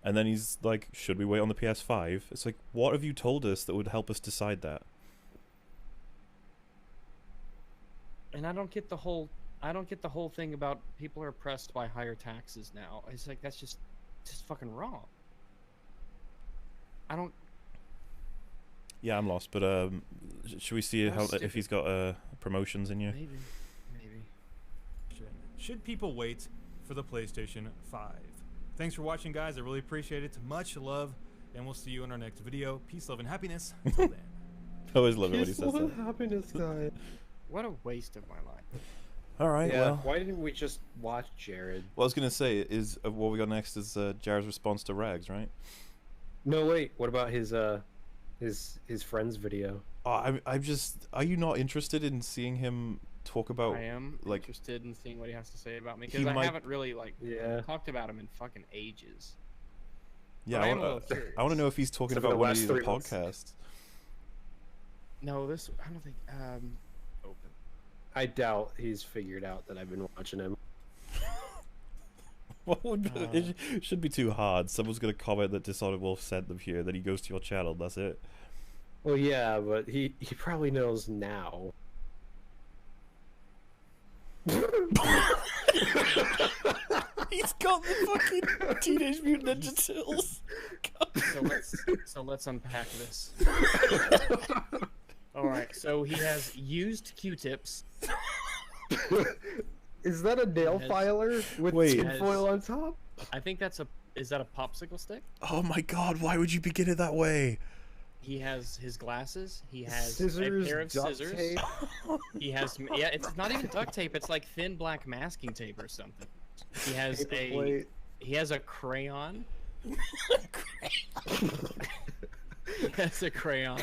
And then he's like, should we wait on the PS5? It's like, what have you told us that would help us decide that? And I don't get the whole thing about people are oppressed by higher taxes now. It's like, that's just fucking wrong. I don't... Yeah, I'm lost, but should we see That's if he's got promotions in you? Maybe. Should people wait for the PlayStation 5? Thanks for watching, guys. I really appreciate it. Much love, and we'll see you in our next video. Peace, love, and happiness. Until then. I always love it when he says that. Happiness guy. What a waste of my life. All right, Yeah, well. why didn't we just watch Jared? What I was going to say is what we got next is Jared's response to Rags, right? No, wait. What about his friend's video? Oh, I'm just... Are you not interested in seeing him talk about... I am like, interested in seeing what he has to say about me, He because I might- haven't really Yeah. talked about him in fucking ages. Yeah, I I am a want little curious. to know if he's talking Except for about the one of last the 3 months. podcasts. No, I don't think open. I doubt he's figured out that I've been watching him. What would be, it should be too hard. Someone's going to comment that Dishonored Wolf sent them here, then he goes to your channel, that's it. Well, yeah, but he probably knows now. He's got the fucking Teenage Mutant Ninja Turtles. So let's unpack this. All right, so he has used Q-tips. Is that a nail Yes. filer with Wait. tinfoil on top? I think is that a popsicle stick? Oh my god, why would you begin it that way? He has his glasses. He has Scissors, a pair of duct scissors. tape. He has it's not even duct tape. It's like thin black masking tape or something. He has Paperplate. he has a crayon. He has a crayon.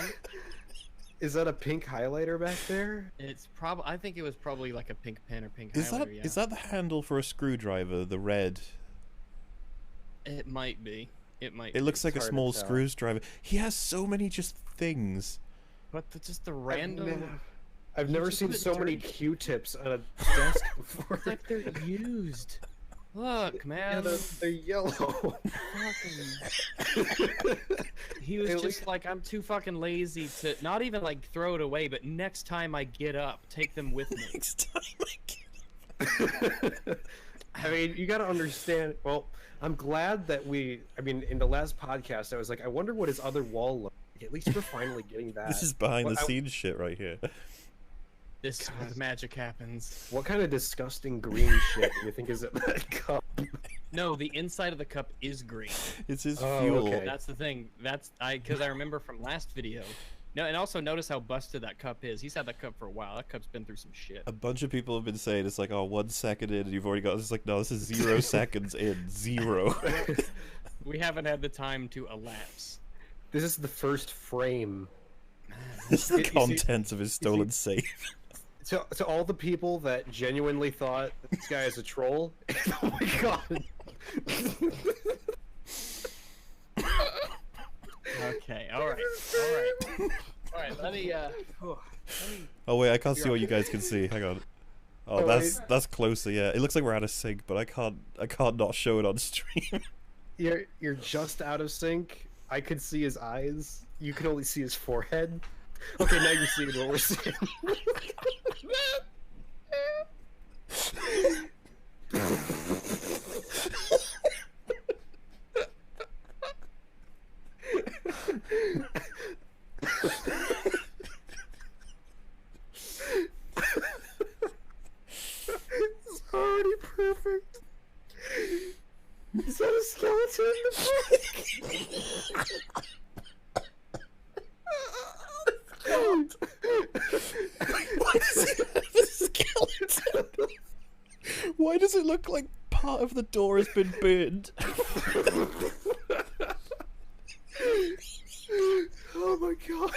Is that a pink highlighter back there? It's probably I think it was probably like a pink pen or pink Is that highlighter. Yeah. is that the handle for a screwdriver, the red? It might be. It might. It looks like a hard to small tell. screwdriver. He has so many just things. But just the random. I've He never just seen put so many dirty- Q-tips on a desk before. It's like they're used. Look, man. Yeah, they're yellow. He was just like, I'm too fucking lazy to not even like throw it away, but next time I get up, take them with me. Next time I get I mean, you gotta understand. Well, I'm glad that in the last podcast, I was like, I wonder what his other wall looks like. At least we're finally getting that. This is behind the scenes shit right here. This is where the magic happens. What kind of disgusting green shit do you think is in that cup? No, the inside of the cup is green. It's his Oh, fuel. okay. That's the thing. Because I remember from last video. No, and also notice how busted that cup is. He's had that cup for a while. That cup's been through some shit. A bunch of people have been saying it's like, oh, 1 second in, and you've already got. It's like, no, this is 0 seconds in, 0. We haven't had the time to elapse. This is the first frame. This is the You see- contents of his stolen safe. To all the people that genuinely thought this guy is a troll, oh my god. Okay, alright. Alright, let me Oh wait, I can't see what you guys can see. Hang on. Oh, Oh, that's closer. Yeah, it looks like we're out of sync, but I can't not show it on stream. You're just out of sync. I could see his eyes. You can only see his forehead. Okay, now you're seeing what we're seeing. It's already perfect. Is that a skeleton in the back? Why does it have a skeleton? Why does it look like part of the door has been burned? Oh my god.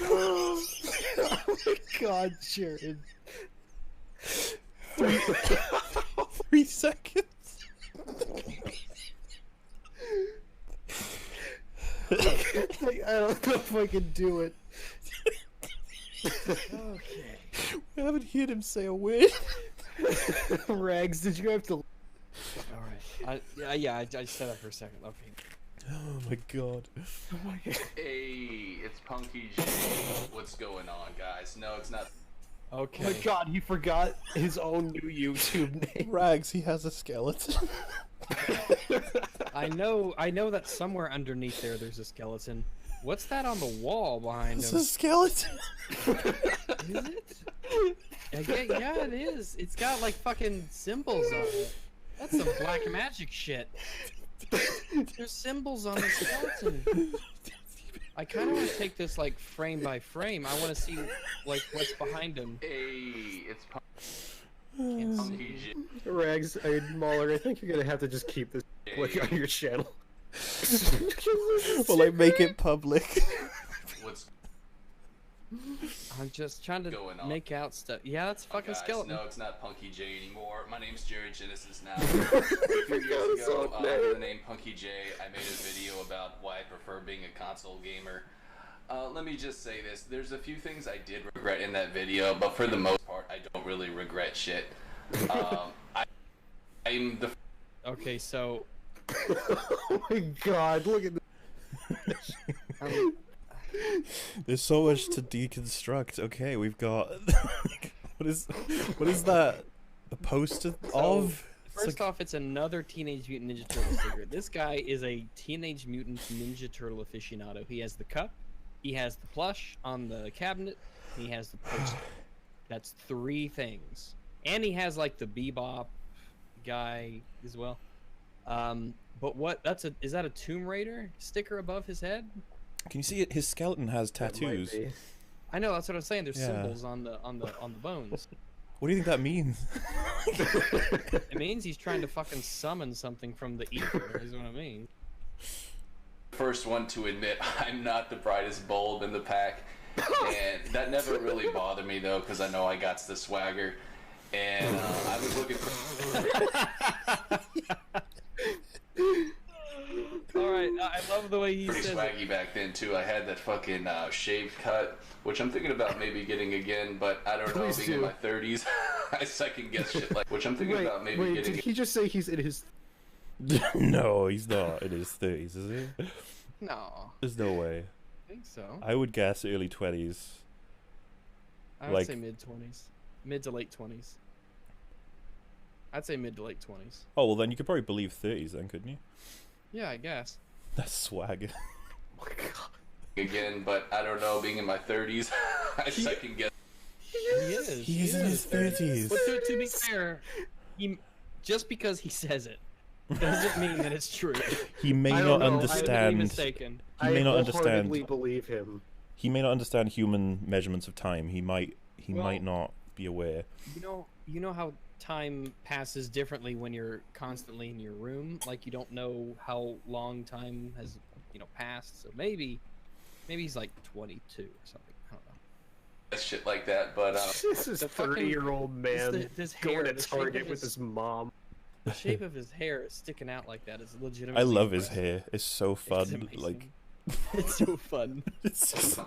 Oh my god, Jared. 3 seconds. I don't know if I can do it. Okay. We haven't heard him say a word. Rags, did you have to? Alright. I set up for a second. Okay. Oh my god. Hey, it's Punky J. What's going on, guys? No, it's not. Okay. Oh my god, he forgot his own new YouTube name. Rags, he has a skeleton. I know that somewhere underneath there's a skeleton. What's that on the wall behind It's him? a skeleton. Is it? Yeah, it is. It's got like fucking symbols on it. That's some black magic shit. There's symbols on the skeleton. I kind of want to take this like frame by frame. I want to see like what's behind him. Hey, it's Can't Punky see. J. Rags, Mauler, I think you're gonna have to just keep this like on your channel. Well, like, make it public. What's I'm just trying to going on? make out stuff. Yeah, that's a fucking guys? skeleton. No, it's not Punky J anymore. My name's Jared Genesis now. A few years ago, under the name Punky J, I made a video about why I prefer being a console gamer. Let me just say this. There's a few things I did regret in that video, but for the most part, I don't really regret shit. I'm the Okay, so Oh my god, look at this. There's so much to deconstruct. Okay, we've got what is that? A poster of? It's first like- off, it's another Teenage Mutant Ninja Turtle figure. This guy is a Teenage Mutant Ninja Turtle aficionado. He has the cup, he has the plush on the cabinet, he has the poster. That's 3 things. And he has like the Bebop guy as well. But what? Is that a Tomb Raider sticker above his head? Can you see it? His skeleton has That might tattoos. be. I know, that's what I'm saying. There's Yeah. symbols on the bones. What do you think that means? It means he's trying to fucking summon something from the ether, is what I mean. first one to admit I'm not the brightest bulb in the pack. And that never really bothered me, though, because I know I got the swagger. And I was looking for... All right, I love the way he Pretty says it. swaggy back then too. I had that fucking shaved cut, which I'm thinking about maybe getting again, but I don't know. Please Being do. in my 30s, I second guess shit like, which I'm thinking about maybe Wait, getting. did he just say he's in his... No, he's not in his 30s, is he? No, There's no way. I think so. I would guess early 20s. I would like- say mid-20s. Mid to late 20s. I'd say mid to late 20s. Oh, well then you could probably believe 30s then, couldn't you? Yeah, I guess. That's swag. Oh my god. Again, but I don't know. Being in my 30s, I second guess. He is. He is in his 30s. But to be fair, just because he says it doesn't mean that it's true. He may I not don't know. I I could be understand. mistaken. He may not understand. wholeheartedly believe him. He may not understand human measurements of time. He might Well- not be aware. You know how time passes differently when you're constantly in your room. Like you don't know how long time has passed. So maybe he's like 22 or something. I don't know. Shit like that, but This is The fucking- 30-year-old man this going hair, to the shape Target of with his- his mom. The shape of his hair is sticking out like that is legitimately. I love his impressive. hair. It's so It's fun. amazing. Like, It's so fun. it's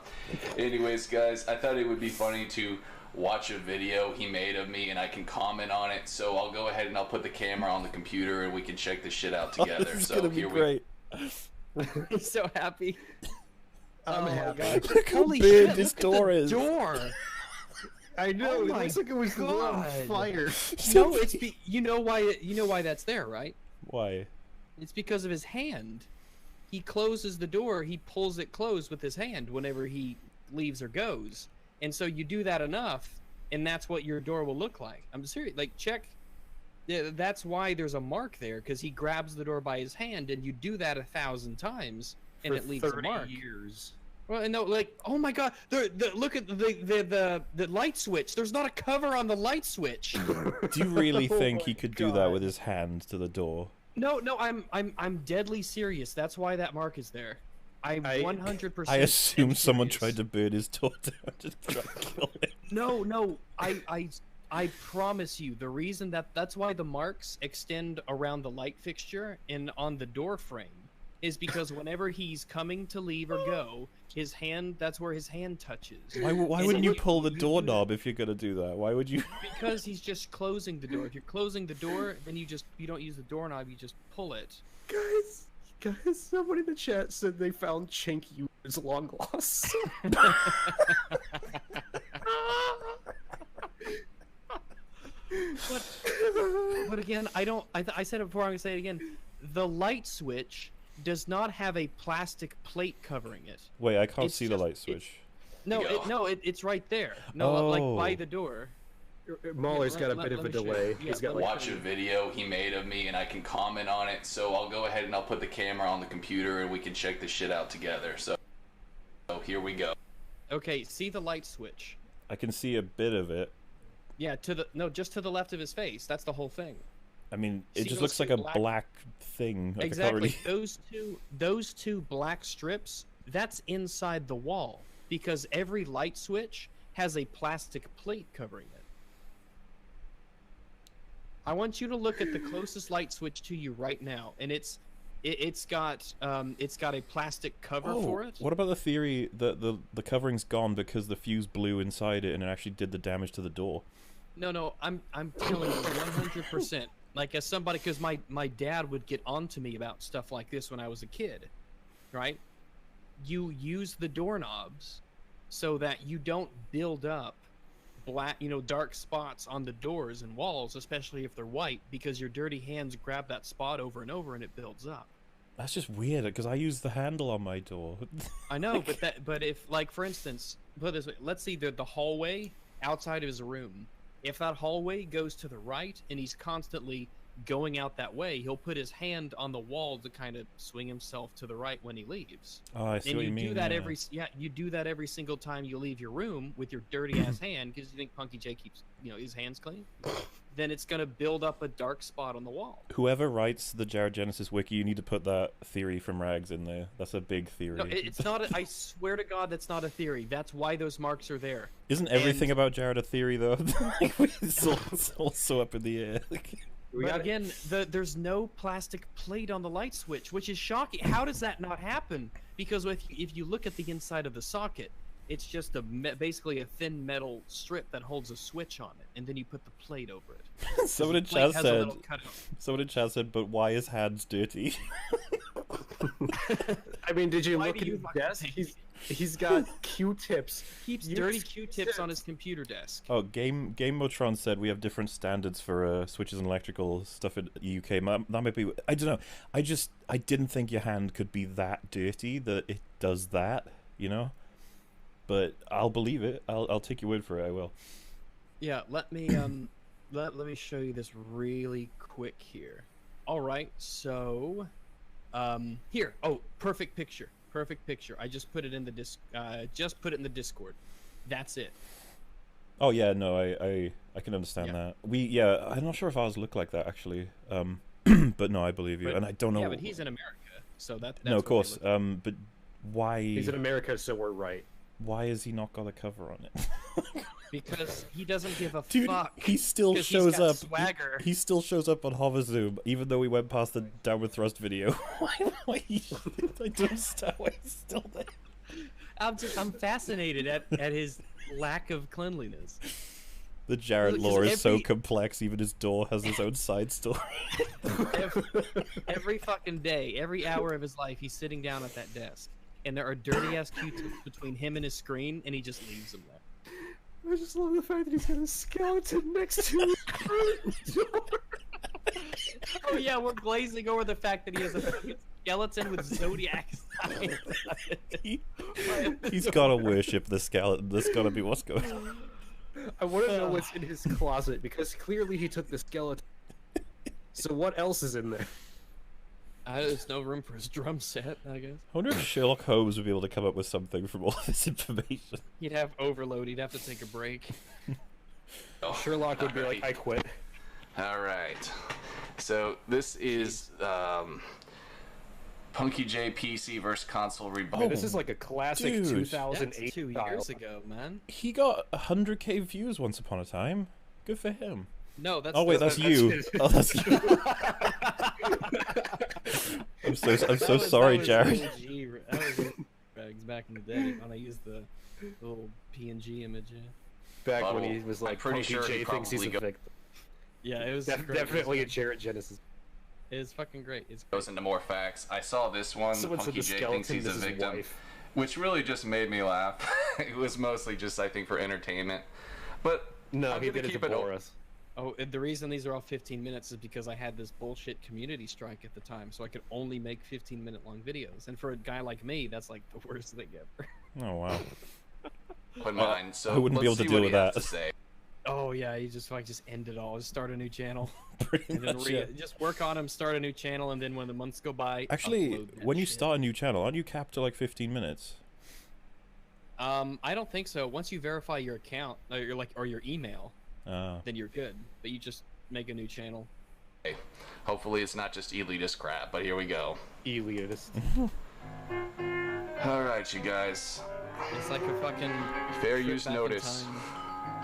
anyways, guys, I thought it would be funny to watch a video he made of me and I can comment on it. So I'll go ahead and I'll put the camera on the computer and we can check this shit out together. this is So gonna be here great. He's so happy. I'm Oh my happy. God. Look how Holy big shit, this look at the door is. Door. I know. Oh it my looks like it was lit on God. fire. No, you know why that's there, right? Why? It's because of his hand. He closes the door, he pulls it closed with his hand whenever he leaves or goes. And so you do that enough, and that's what your door will look like. I'm serious. Like, check. Yeah, that's why there's a mark there, because he grabs the door by his hand, and you do that 1,000 times, and For it leaves a 30 mark. years. Well, and no, like, oh my God, look at the light switch. There's not a cover on the light switch. Do you really Oh think my he could do that God. with his hand to the door? No, I'm deadly serious. That's why that mark is there. I'm 100%. I assume someone serious. tried to burn his door down to try to kill him. No, I promise you, the reason that's why the marks extend around the light fixture and on the door frame is because whenever he's coming to leave or go, his hand, that's where his hand touches. Why And wouldn't so you pull the do doorknob if you're gonna do that? Why would you? Because he's just closing the door. If you're closing the door, then you don't use the doorknob, you just pull it. Guys, somebody in the chat said they found Chinky Woods long lost. But again, I said it before, I'm gonna say it again. The light switch does not have a plastic plate covering it. Wait, I can't It's see the just- light switch. It's right there. No, like by Oh. the door. Mahler's Yeah, got a let- bit of let a me show you. delay. Yeah, He's got let me like watch a video he made of me and I can comment on it. So I'll go ahead and I'll put the camera on the computer and we can check this shit out together. So here we go. Okay, see the light switch. I can see a bit of it. Yeah, just to the left of his face. That's the whole thing. I mean, it See just those looks like two a black thing. Like, I can't Exactly. really... Those two black strips, that's inside the wall because every light switch has a plastic plate covering it. I want you to look at the closest light switch to you right now, and it's got a plastic cover for it. What about the theory that the covering's gone because the fuse blew inside it and it actually did the damage to the door? No, I'm telling you 100%. Like as somebody, because my dad would get onto me about stuff like this when I was a kid, right? You use the doorknobs so that you don't build up dark spots on the doors and walls, especially if they're white, because your dirty hands grab that spot over and over and it builds up. That's just weird because I use the handle on my door. I know, but if, like, for instance, put it this way, let's see the hallway outside of his room. If that hallway goes to the right and he's constantly going out that way, he'll put his hand on the wall to kind of swing himself to the right when he leaves. Oh, I see And what you you mean. do that yeah. you do that every single time you leave your room with your dirty ass hand because you think Punky J keeps his hands clean. Then it's gonna build up a dark spot on the wall. Whoever writes the Jared Genesis wiki, you need to put that theory from Rags in there. That's a big theory. No, it's not. I swear to God, that's not a theory. That's why those marks are there. Isn't everything about Jared a theory though? It's all so up in the air. But again, there's no plastic plate on the light switch, which is shocking. How does that not happen? Because if you look at the inside of the socket, it's just basically a thin metal strip that holds a switch on it, and then you put the plate over it. Someone in chat said, but why is Hans dirty? I mean, did you look at his desk? He's got Q-tips. Keeps dirty Q-tips on his computer desk. Oh, Gamotron said we have different standards for switches and electrical stuff in the UK. That might be... I don't know. I didn't think your hand could be that dirty that it does that, you know? But I'll believe it. I'll take your word for it. I will. Yeah, let me let me show you this really quick here. All right, so here. Oh, perfect picture. Perfect picture. I just put it in the Discord. That's it. Oh yeah, no, I can understand that. I'm not sure if ours look like that actually. But no, I believe you, and I don't know. Yeah, but he's in America, so that's no, of course. But why? He's in America, so we're right. Why has he not got a cover on it? Because he doesn't give a Dude, fuck. he still shows up. Swagger. He still shows up on Hover Zoom, even though we went past the downward thrust video. why I don't understand why he's still there. I'm fascinated at his lack of cleanliness. The Jared lore is so complex, even his door has his own side story. every fucking day, every hour of his life, he's sitting down at that desk. And there are dirty-ass Q-tips between him and his screen, and he just leaves them there. I just love the fact that he's got a skeleton next to his door. Oh yeah, we're glazing over the fact that he has a fucking skeleton with zodiac signs on it. He's gotta worship the skeleton. That's gotta be what's going on. I want to know what's in his closet, because clearly he took the skeleton. So what else is in there? There's no room for his drum set, I guess. I wonder if Sherlock Holmes would be able to come up with something from all this information. He'd have overload. He'd have to take a break. Sherlock would be like, I quit. All right. So this is Punky J PC versus console rebuild. Oh, this is like a classic 2008 That's 2 years ago, man. He got 100k views once upon a time. Good for him. No, that's. Oh wait, that's you. Oh, that's you. I'm so sorry, Jared. That was back in the day when I used the little PNG image. Back when he was like, pretty sure Jay thinks he's a victim. Yeah, it was definitely a Jared Genesis. It's fucking great. It's great. Goes into more facts. I saw this one. Punky J thinks he's a victim, which really just made me laugh. It was mostly just, I think, for entertainment. But no, he did it to bore us. Oh, the reason these are all 15 minutes is because I had this bullshit community strike at the time, so I could only make 15-minute long videos. And for a guy like me, that's like the worst thing ever. Oh wow. Put mine. So I wouldn't be able to deal with that. Oh yeah, you just end it all. Just start a new channel. Pretty much, yeah. Just work on them, start a new channel, and then when the months go by, actually, when you start a new channel, aren't you capped to like 15 minutes? I don't think so. Once you verify your account, or your email, then you're good. But you just make a new channel. Okay. Hopefully it's not just elitist crap, but here we go. Elitist. All right, you guys. It's like a fucking fair use notice.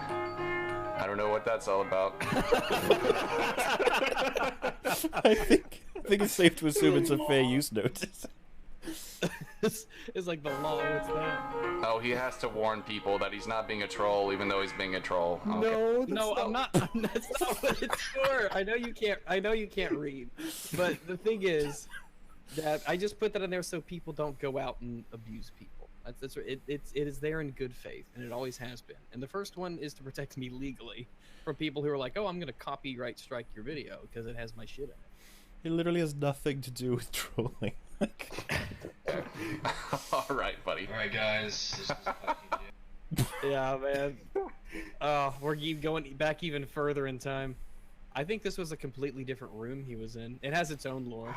I don't know what that's all about. I think it's safe to assume it's a fair use notice. It's like the law. What's that? Oh, he has to warn people that he's not being a troll, even though he's being a troll. Okay. No, I'm not. That's not what it's for. I know you can't read, but the thing is that I just put that in there so people don't go out and abuse people. It is there in good faith, and it always has been. And the first one is to protect me legally from people who are like, oh, I'm gonna copyright strike your video because it has my shit in it. It literally has nothing to do with trolling. All right, buddy. All right, guys. This is yeah, man. Oh, we're going back even further in time. I think this was a completely different room he was in. It has its own lore.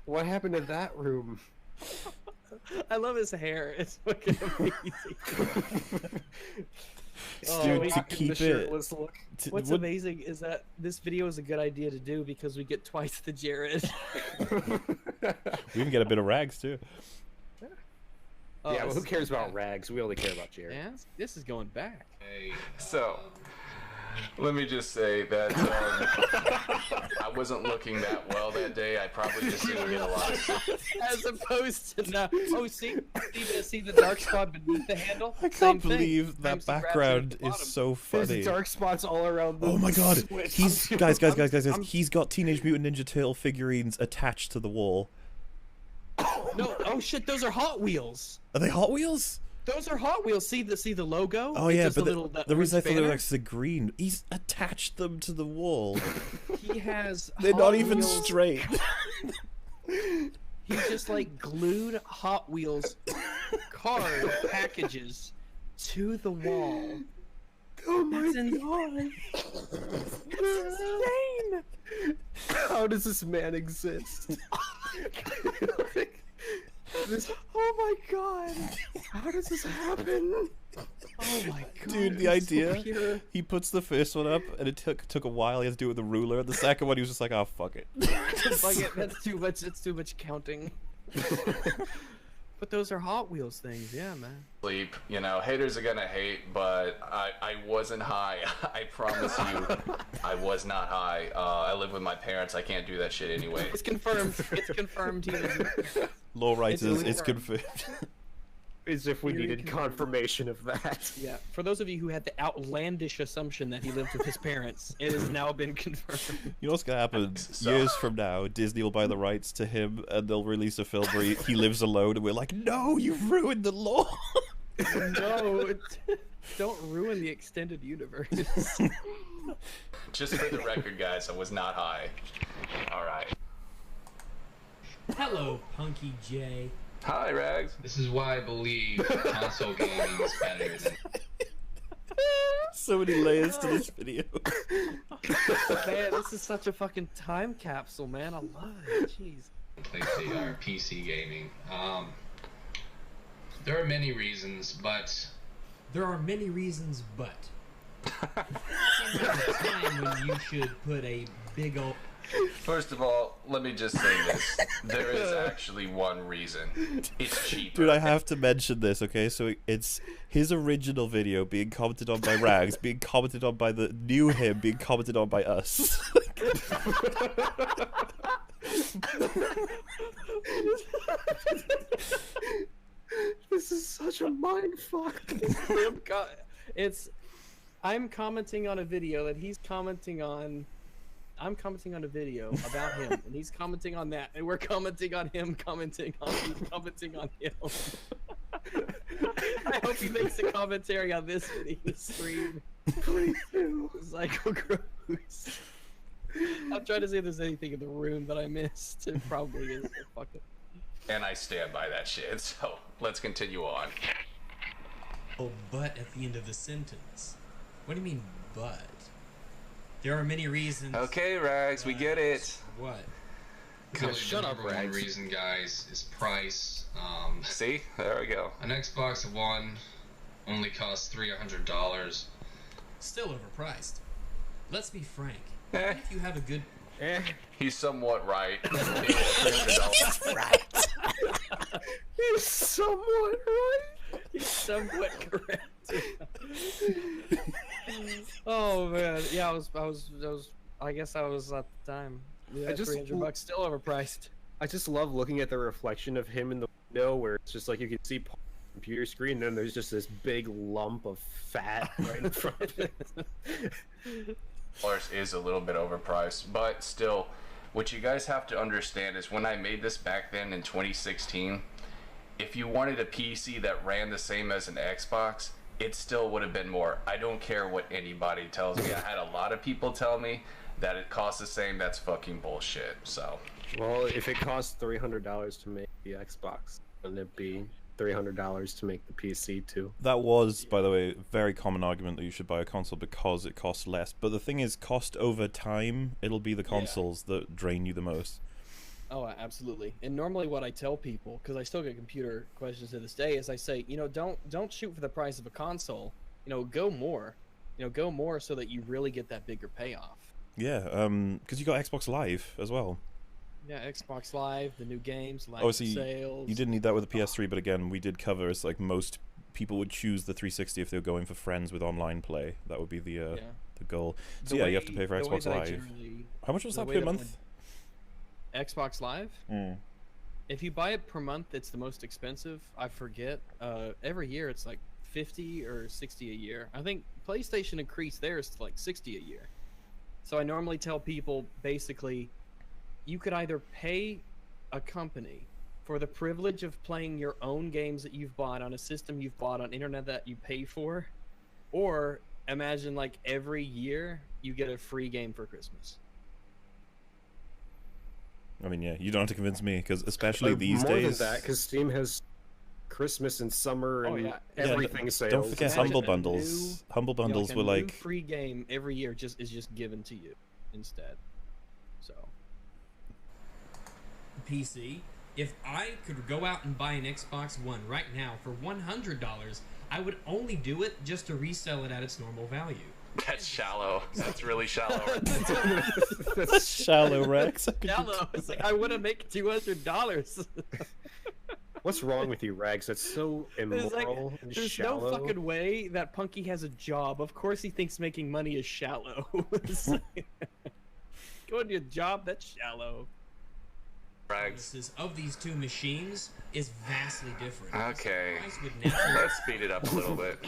What happened to that room? I love his hair. It's fucking amazing. Dude, to keep it. What's amazing is that this video is a good idea to do because we get twice the Jared. We even get a bit of rags too. Oh, yeah, well, who cares about rags? We only care about Jared. Yeah, this is going back. So, Let me just say that I wasn't looking that well that day. I probably just didn't get a lot of sleep. As opposed to no. Oh, see the dark spot beneath the handle. I can't believe that background is so funny. There's dark spots all around the Oh my god, switch. he's guys. He's got Teenage Mutant Ninja Turtle figurines attached to the wall. No, oh shit, those are Hot Wheels. Are they Hot Wheels? Those are Hot Wheels. See the logo? Oh It yeah, does but the reason I thought they were banner. like the green, he's attached them to the wall. He has. They're Hot not even Wheels- straight. He just like glued Hot Wheels card packages to the wall. Oh my That's insane. It's insane. How does this man exist? Oh my god. How does this happen? Oh my god. Dude, the it's so idea, pure. he puts the first one up, and it took a while. He had to do it with the ruler. The second one, he was just like, "Oh fuck it." Like that's too much. It's too much counting. But those are Hot Wheels things, yeah, man. Sleep, you know, haters are gonna hate, but I wasn't high. I promise you, I was not high. I live with my parents. I can't do that shit anyway. It's confirmed. It's confirmed. He was Law writers, it's confirmed. confirmed. As if we Very needed confirmed. confirmation of that. Yeah, for those of you who had the outlandish assumption that he lived with his parents, it has now been confirmed. You know what's gonna happen? So- Years from now, Disney will buy the rights to him, and they'll release a film where he lives alone, and we're like, "No, you've ruined the law." No, don't ruin the extended universe. Just for the record, guys, I was not high. All right. Hello, Punky J. Hi, Rags. This is why I believe console gaming is better than So many layers to this video. Man, this is such a fucking time capsule, man. I love it. Jeez. PlayStation or PC gaming. There are many reasons, but There are many reasons, but there's a time when you should put a big old. First of all, let me just say this. There is actually one reason. It's cheaper. Dude, I have to mention this, okay? So it's his original video being commented on by Rags, being commented on by the new him, being commented on by us. This is such a mind fuck. I'm commenting on a video that he's commenting on. I'm commenting on a video about him, and he's commenting on that, and we're commenting on him, commenting on him. I hope he makes a commentary on this video stream. Please do. Psycho Gross. I'm trying to see if there's anything in the room that I missed. It probably is. Fuck it. And I stand by that shit. So let's continue on. Oh, but at the end of the sentence. What do you mean, but? There are many reasons. Okay, Rags, we get it. What? really shut the up, number one Rags. reason, guys, is price. See? There we go. An Xbox One only costs $300. Still overpriced. Let's be frank. Eh. If you have a good. He's somewhat right. $300. You're somewhat right. He's somewhat correct. Oh man, yeah, I guess I was at the time. Yeah, I just- $300 still overpriced. I just love looking at the reflection of him in the window where it's just like you can see the computer screen and then there's just this big lump of fat right in front of it. Is a little bit overpriced, but still, what you guys have to understand is when I made this back then in 2016, if you wanted a PC that ran the same as an Xbox, it still would have been more. I don't care what anybody tells me. I had a lot of people tell me that it costs the same. That's fucking bullshit. So, Well, if it costs $300 to make the Xbox, wouldn't it be $300 to make the PC too? That was, by the way, a very common argument that you should buy a console because it costs less. But the thing is, cost over time, it'll be the consoles that drain you the most. Oh, absolutely. And normally, what I tell people, because I still get computer questions to this day, is I say, don't shoot for the price of a console. Go more. Go more so that you really get that bigger payoff. Yeah, because you got Xbox Live as well. Yeah, Xbox Live, the new games, live Obviously, sales. you didn't need that with the PS3, but again, we did cover it's like most people would choose the 360 if they were going for friends with online play. That would be the the goal. So The yeah, way- you have to pay for the way Xbox that I Live. generally- How much was the that way per that month? Xbox Live? Mm. If you buy it per month, it's the most expensive. I forget. Every year it's like 50 or 60 a year. I think PlayStation increased theirs to like 60 a year. So I normally tell people basically, you could either pay a company for the privilege of playing your own games that you've bought on a system you've bought on internet that you pay for, or imagine like every year you get a free game for Christmas. I mean, yeah, you don't have to convince me, because especially these more days. than that, because Steam has Christmas and summer and yeah. everything Yeah, sales. don't forget Imagine Humble a Bundles. Humble Bundles a were new like free game every year is just given to you instead. So PC. If I could go out and buy an Xbox One right now for $100, I would only do it just to resell it at its normal value. That's shallow. That's really shallow. That's shallow, Rex. How could you shallow. do It's like that? I want to make $200. What's wrong with you, Rags? That's so There's like, immoral and there's shallow. no fucking way that Punky has a job. Of course he thinks making money is shallow. It's like, going to your job, that's shallow. Prices of these two machines is vastly different. Okay. The price would naturally Let's speed it up a little bit.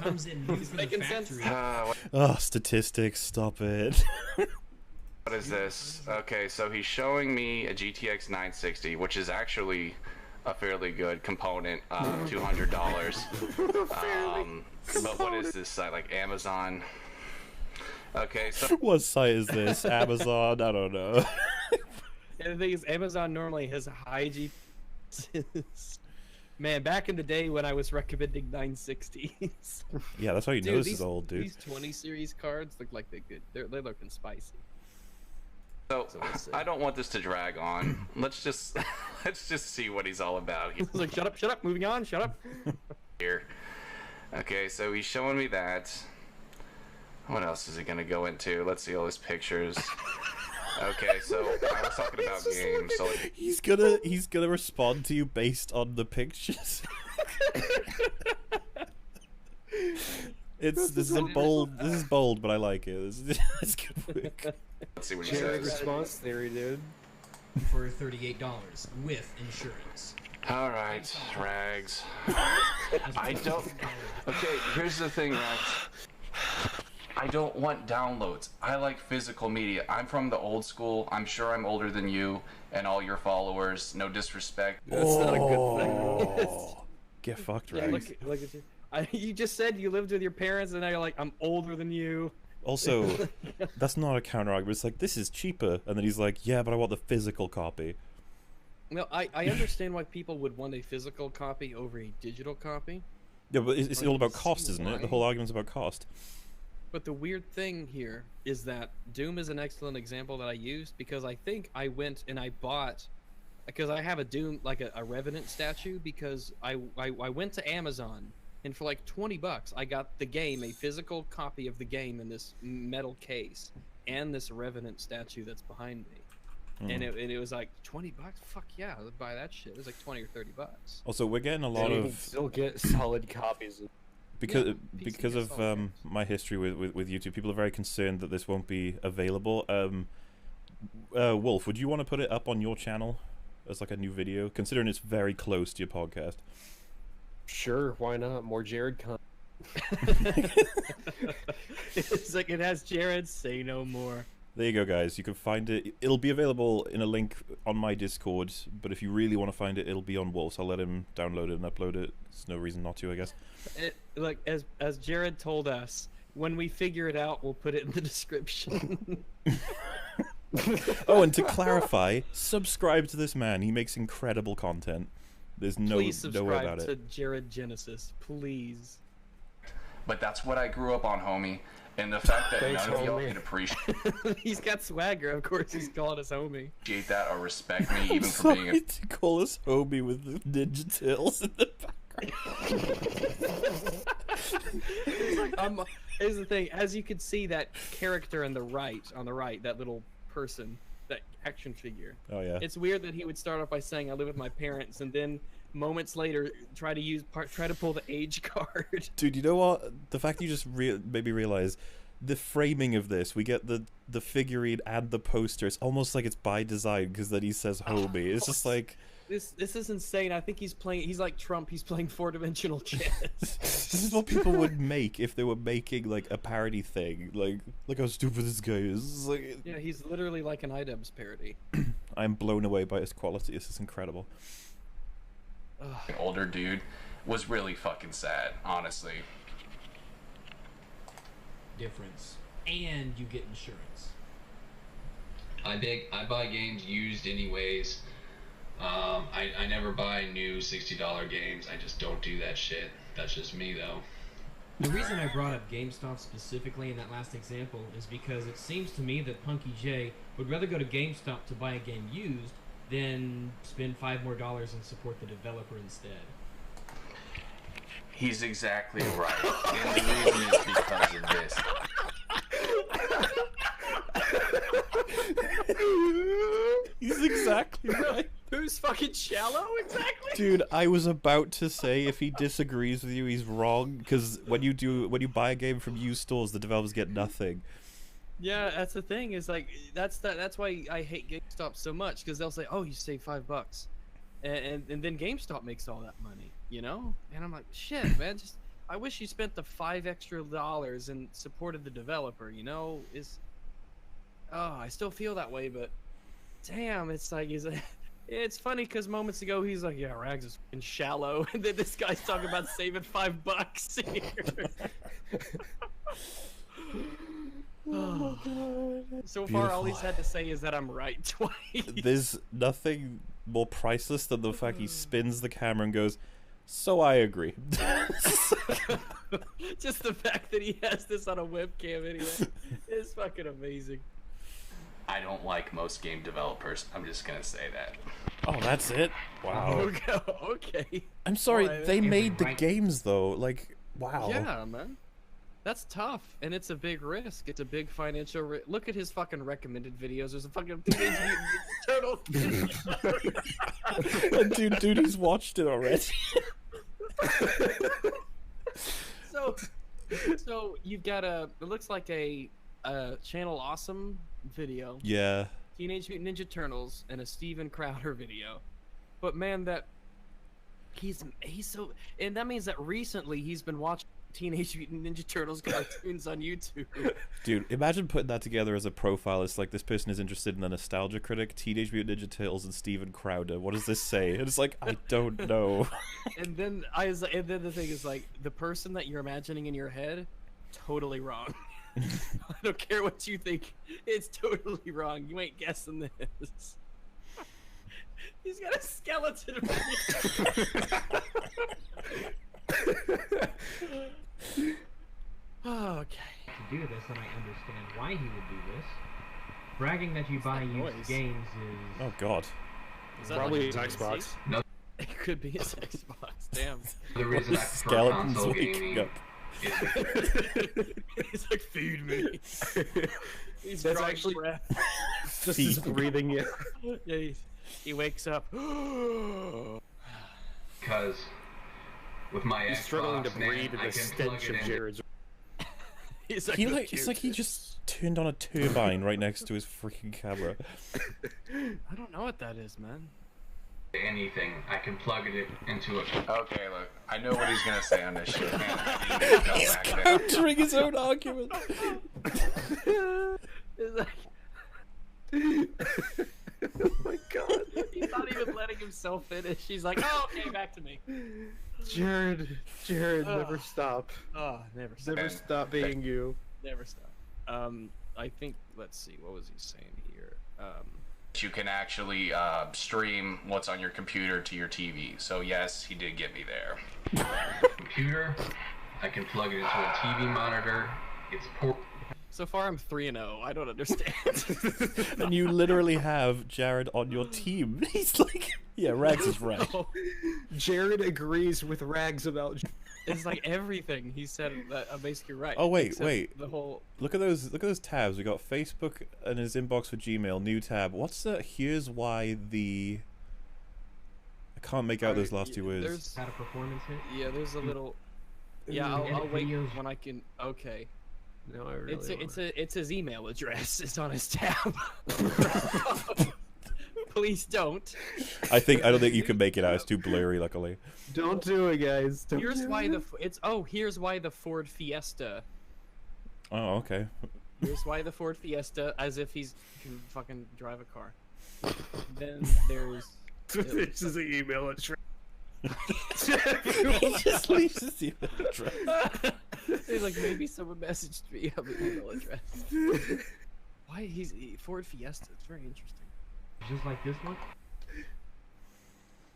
comes in new from the making sense. factory. Oh, statistics, stop it. What is this? Okay, so he's showing me a GTX 960, which is actually a fairly good component, $200. But what is this site, like Amazon? Okay, so What site is this? Amazon? I don't know. And the thing is, Amazon normally has high GPUs. Man, back in the day when I was recommending 960s. Yeah, that's how you know Dude, this these, is old, dude. These 20 series cards look like they're good. They're looking spicy. So let's see. I don't want this to drag on. Let's just see what he's all about It's like, shut up, moving on, shut up. here. Okay, so he's showing me that. What else is he gonna go into? Let's see all his pictures. Okay, so I was talking about games. So like, He's gonna respond to you based on the pictures. This is bold, but I like it. It's good work. let's see what he Generic says. response theory, dude. For $38 with insurance. All right, Rags. I don't. Okay, here's the thing, Rags. I don't want downloads. I like physical media. I'm from the old school. I'm sure I'm older than you and all your followers. No disrespect. That's not a good thing. Oh, get fucked, Yeah, right? look at you. You just said you lived with your parents, and now you're like, I'm older than you. Also, that's not a counter argument. It's like, this is cheaper, and then he's like, yeah, but I want the physical copy. No, I understand why people would want a physical copy over a digital copy. Yeah, but it's I all can about cost, see isn't it? The why. whole argument's about cost. But the weird thing here is that Doom is an excellent example that I used because I think I went and I bought, because I have a Doom, like a Revenant statue, because I went to Amazon and for like $20 I got the game, a physical copy of the game in this metal case and this Revenant statue that's behind me. And it was like $20. Fuck yeah, I would buy that shit. It was like 20 or $30. Also, we're getting a lot And you can of still get solid copies. because Yeah, because PC of solid. my history with YouTube. People are very concerned that this won't be available. Wolf, would you want to put it up on your channel as like a new video, considering it's very close to your podcast? Sure, why not? More Jared content. It's like it has Jared say no more. There you go, guys. You can find it. It'll be available in a link on my Discord, but if you really want to find it, it'll be on Wolf's. I'll let him download it and upload it. There's no reason not to, I guess. Look, as Jared told us, when we figure it out, we'll put it in the description. Oh, and to clarify, subscribe to this man. He makes incredible content. There's no Please no way about subscribe to it. Jared Genesis, please. But that's what I grew up on, homie. And the fact that Thanks, none of y'all homie. can appreciate He's got swagger, of course. He's calling us homie. that or respect me, even for Sorry being a to call us homie with the Ninja Tails in the background. Here's the thing: as you can see, that character on the right, that little person, that action figure. Oh yeah. It's weird that he would start off by saying, "I live with my parents," and then moments later try to pull the age card. Dude, you know what? The fact you just made me realize the framing of this, we get the figurine and the poster. It's almost like it's by design because then he says "homie." It's just like this is insane. I think he's like Trump. He's playing 4-dimensional chess. this is what people would make if they were making like a parody thing. Like how stupid this guy is. It's like, yeah, he's literally like an iDubbbz parody. I'm blown away by his quality. This is incredible. An older dude was really fucking sad, honestly. Difference, and you get insurance. I buy games used anyways. I never buy new $60 games. I just don't do that shit. That's just me though. The reason I brought up GameStop specifically in that last example is because it seems to me that Punky J would rather go to GameStop to buy a game used than spend $5 more and support the developer instead. He's exactly right. And the reason is because of this. He's exactly right. Who's fucking shallow? Exactly. Dude, I was about to say if he disagrees with you, he's wrong. Because when you buy a game from used stores, the developers get nothing. Yeah, that's the thing. Is like that's why I hate GameStop so much, because they'll say, "Oh, you save $5," and then GameStop makes all that money, you know. And I'm like, shit, man. Just I wish you spent the $5 extra and supported the developer. You know, I still feel that way, but damn, it's like it's funny because moments ago he's like, yeah, Rags is fucking shallow, and then this guy's talking about saving $5 here. Oh my god. So far, all he's had to say is that I'm right twice. There's nothing more priceless than the fact he spins the camera and goes, "So I agree." Just the fact that he has this on a webcam anyway is fucking amazing. I don't like most game developers. I'm just gonna say that. Oh, that's it? Wow. Okay. I'm sorry, Well, they made the games though. Like, wow. Yeah, man. That's tough, and it's a big risk. It's a big financial risk. Look at his fucking recommended videos. There's a fucking Teenage Mutant Ninja Turtle. dude, he's watched it already. So you've got it looks like a Channel Awesome video. Yeah. Teenage Mutant Ninja Turtles and a Steven Crowder video. But man, that he's so, and that means that recently he's been watching Teenage Mutant Ninja Turtles cartoons on YouTube. Dude, imagine putting that together as a profile. It's like this person is interested in the nostalgia critic, Teenage Mutant Ninja Turtles, and Steven Crowder. What does this say? And it's like, I don't know. And then the thing is, like, the person that you're imagining in your head, totally wrong. I don't care what you think, it's totally wrong. You ain't guessing this. He's got a skeleton. Okay. To do this, and I understand why he would do this. Bragging that you buy used games is... Oh god. Is that probably his Xbox? No. It could be his Xbox. Damn. The reason I prefer Skeletons console waking gaming up. He's like, feed me. He's That's drawing actually breath. Just his breathing. Yeah. Yeah, he wakes up. Because with my He's Xbox, struggling to man, breathe in I the can stench plug of it in. Jared's. It's like he just turned on a turbine right next to his freaking camera. I don't know what that is, man. Anything, I can plug it into it. Okay, look, I know what he's gonna say on this shit, man. I need to go He's back there. countering his own argument. It's like... Oh my god. He's not even letting himself finish. He's like, oh, okay, back to me. Jared, never stop. Oh, never stop. Never And- stop being you. Never stop. I think, let's see, what was he saying here? You can actually stream what's on your computer to your TV. So yes, he did get me there. Computer, I can plug it into a TV monitor. It's So far, I'm 3-0. I don't understand. And you literally have Jared on your team. He's like, yeah, Rags is right. No. Jared agrees with Rags about. It's like everything he said that I'm basically right. Oh wait, except wait. The whole Look at those tabs. We got Facebook and his inbox for Gmail, new tab. What's the here's why the I can't make out those last two words. There's Had a performance hit. there's a little. Yeah, I'll wait when I can. Okay. No, I really It's his email address. It's on his tab. Please don't. I don't think you can make it out. It's too blurry, luckily. Don't do it, guys. Here's why the Ford Fiesta. Oh, okay. Here's why the Ford Fiesta, as if he's can fucking drive a car. Then there's. This is the email address. He just leaves his email address. He's like, maybe someone messaged me on the email address. Why he's Ford Fiesta? It's very interesting. Just like this one?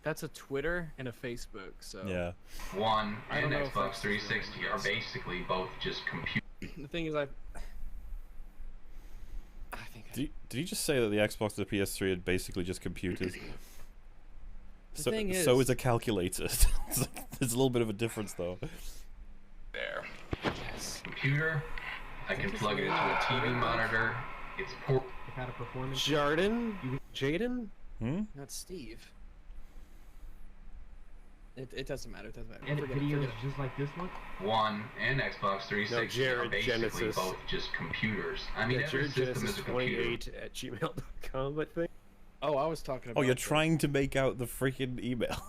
That's a Twitter and a Facebook, so... Yeah. One and Xbox 360 are basically both just computers. The thing is, I think... Did he just say that the Xbox and the PS3 are basically just computers? The thing is... So is a calculator. There's a little bit of a difference, though. There. Yes. Computer, I can plug it into a TV monitor. It's port. Kind of performance. Jaden? Not Steve. It doesn't matter. It doesn't matter. And videos just like this one? One and Xbox 360 are basically both just computers. I mean, every system is a computer. Jared28@gmail.com, I think. Oh, I was talking about... Oh, you're trying to make out the freaking email.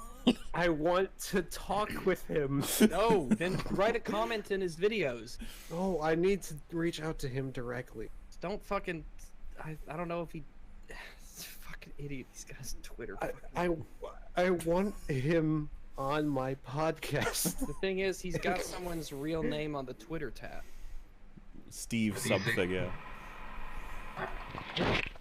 I want to talk with him. No, then write a comment in his videos. Oh, I need to reach out to him directly. Don't fucking... I don't know if he... Fucking idiot. He's got his Twitter. I want him on my podcast. The thing is, he's got someone's real name on the Twitter tab. Steve something, yeah.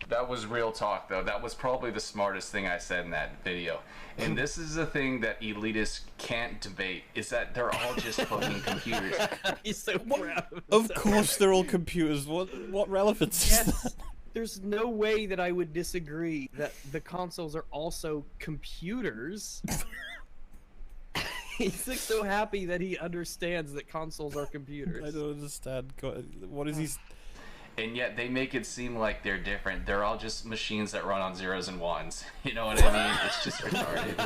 That was real talk, though. That was probably the smartest thing I said in that video. And this is the thing that elitists can't debate, is that they're all just fucking computers. He's so proud of course they're all computers. What relevance is that? There's no way that I would disagree that the consoles are also computers. He's like so happy that he understands that consoles are computers. I don't understand. What is he... And yet they make it seem like they're different. They're all just machines that run on zeros and ones. You know what I mean? It's just retarded.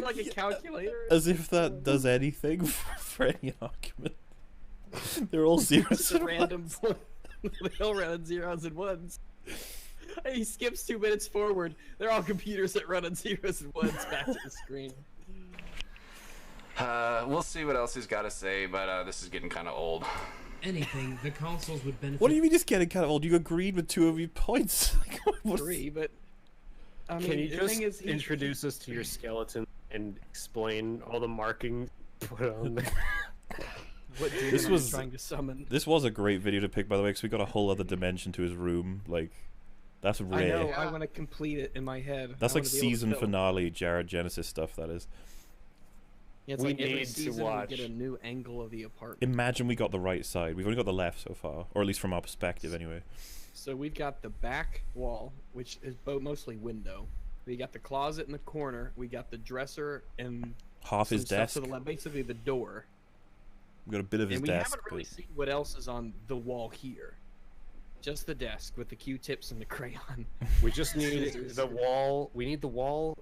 Like a calculator? As if that does anything for any argument. They're all zeros and random ones. They all run on zeros and ones. He skips 2 minutes forward. They're all computers that run on zeros and ones back to the screen. We'll see what else he's got to say, but this is getting kind of old. Anything, the consoles would benefit. What do you mean just getting kind of old? You agreed with 2 of your points. Three, but... I mean, can you just introduce us to your skeleton and explain all the markings put on there? What demon are you trying to summon? This was a great video to pick, by the way, because we got a whole other dimension to his room. Like, that's rare. I know, I want to complete it in my head. That's like season finale Jared Genesis stuff, that is. Yeah, it's like every season we get a new angle of the apartment. Imagine we got the right side. We've only got the left so far, or at least from our perspective anyway. So we've got the back wall, which is mostly window. We got the closet in the corner. We got the dresser and half his desk. To the left, basically the door. We got a bit of his desk. And we haven't really seen what else is on the wall here. Just the desk with the Q-tips and the crayon. We just need the wall. We need the wall.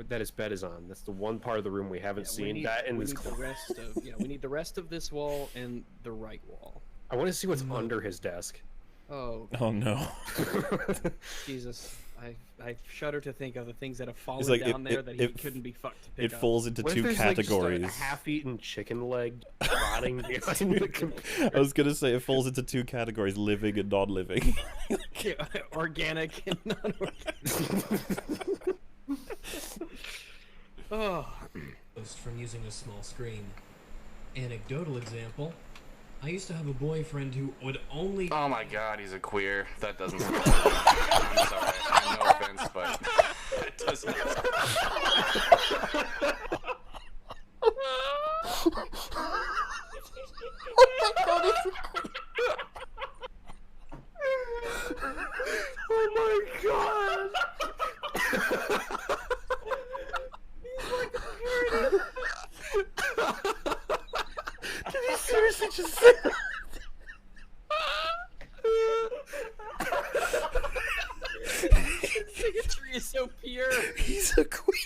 That his bed is on. That's the one part of the room we haven't seen. We need the rest of this wall and the right wall. I want to see what's under his desk. Oh. Oh no. Jesus. I shudder to think of the things that have fallen down there that he couldn't be fucked to pick up. It falls into two categories. Like, a half-eaten chicken leg rotting behind the computer. I was gonna say it falls into 2 categories: living and non-living. Organic and non-organic. Oh. From using a small screen. Anecdotal example. I used to have a boyfriend who would only... Oh my god, he's a queer. That doesn't sound good. I'm sorry. No offense, but it doesn't sound Oh my god! He's like a parody. Did he seriously just say that? Bigotry is so pure. He's a queen.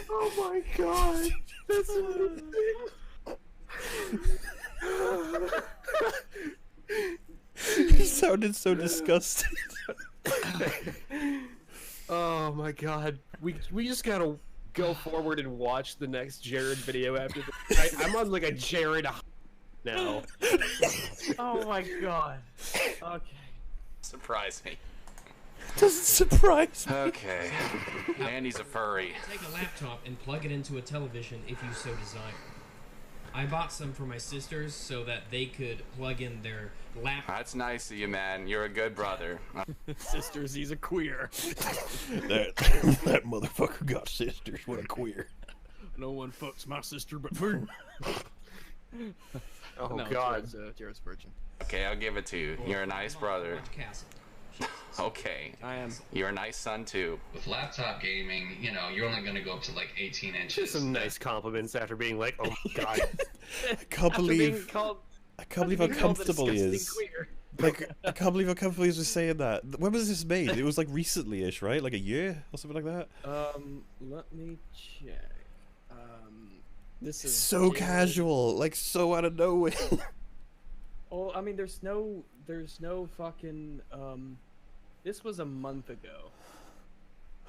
Oh my god. He sounded so disgusted. Oh my god, we just gotta go forward and watch the next Jared video after this. I'm on like a Jared now. Oh my god. Okay. Surprise me. Doesn't surprise me. Okay. And he's a furry. Take a laptop and plug it into a television if you so desire. I bought some for my sisters so that they could plug in their laptop. That's nice of you, man. You're a good brother. Sisters, he's a queer. That motherfucker got sisters. What a queer. No one fucks my sister but me. Oh no, god. Jared's virgin. Okay, I'll give it to you. You're a nice brother. Watch Castle. Okay. I am. You're a nice son, too. With laptop gaming, you know, you're only going to go up to like 18 inches. Just some nice compliments after being like, oh my god. I can't believe how comfortable he is. Queer. Like, I can't believe how comfortable he is with saying that. When was this made? It was like recently-ish, right? Like a year or something like that? Let me check. This is So casual, like so out of nowhere. Oh, I mean, there's no fucking, this was a month ago.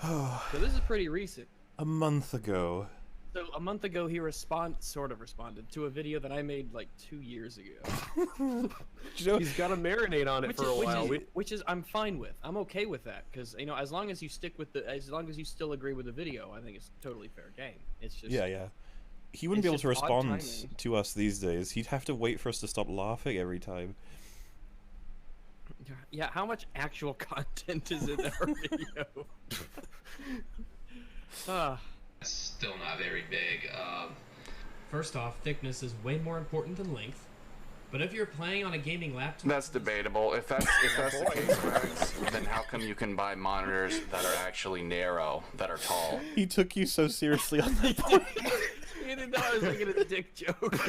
So this is pretty recent. A month ago. So a month ago, he sort of responded to a video that I made like 2 years ago. He's got to marinate on it for a while. Which is I'm fine with. I'm okay with that because as long as you stick with as long as you still agree with the video, I think it's a totally fair game. It's just Yeah. He wouldn't be able to respond to us these days. He'd have to wait for us to stop laughing every time. Yeah, how much actual content is in our video? It's still not very big. First off, thickness is way more important than length. But if you're playing on a gaming laptop... That's debatable. If that's the case, Rex, then how come you can buy monitors that are actually narrow, that are tall? He took you so seriously on that point. He didn't know I was making a dick joke.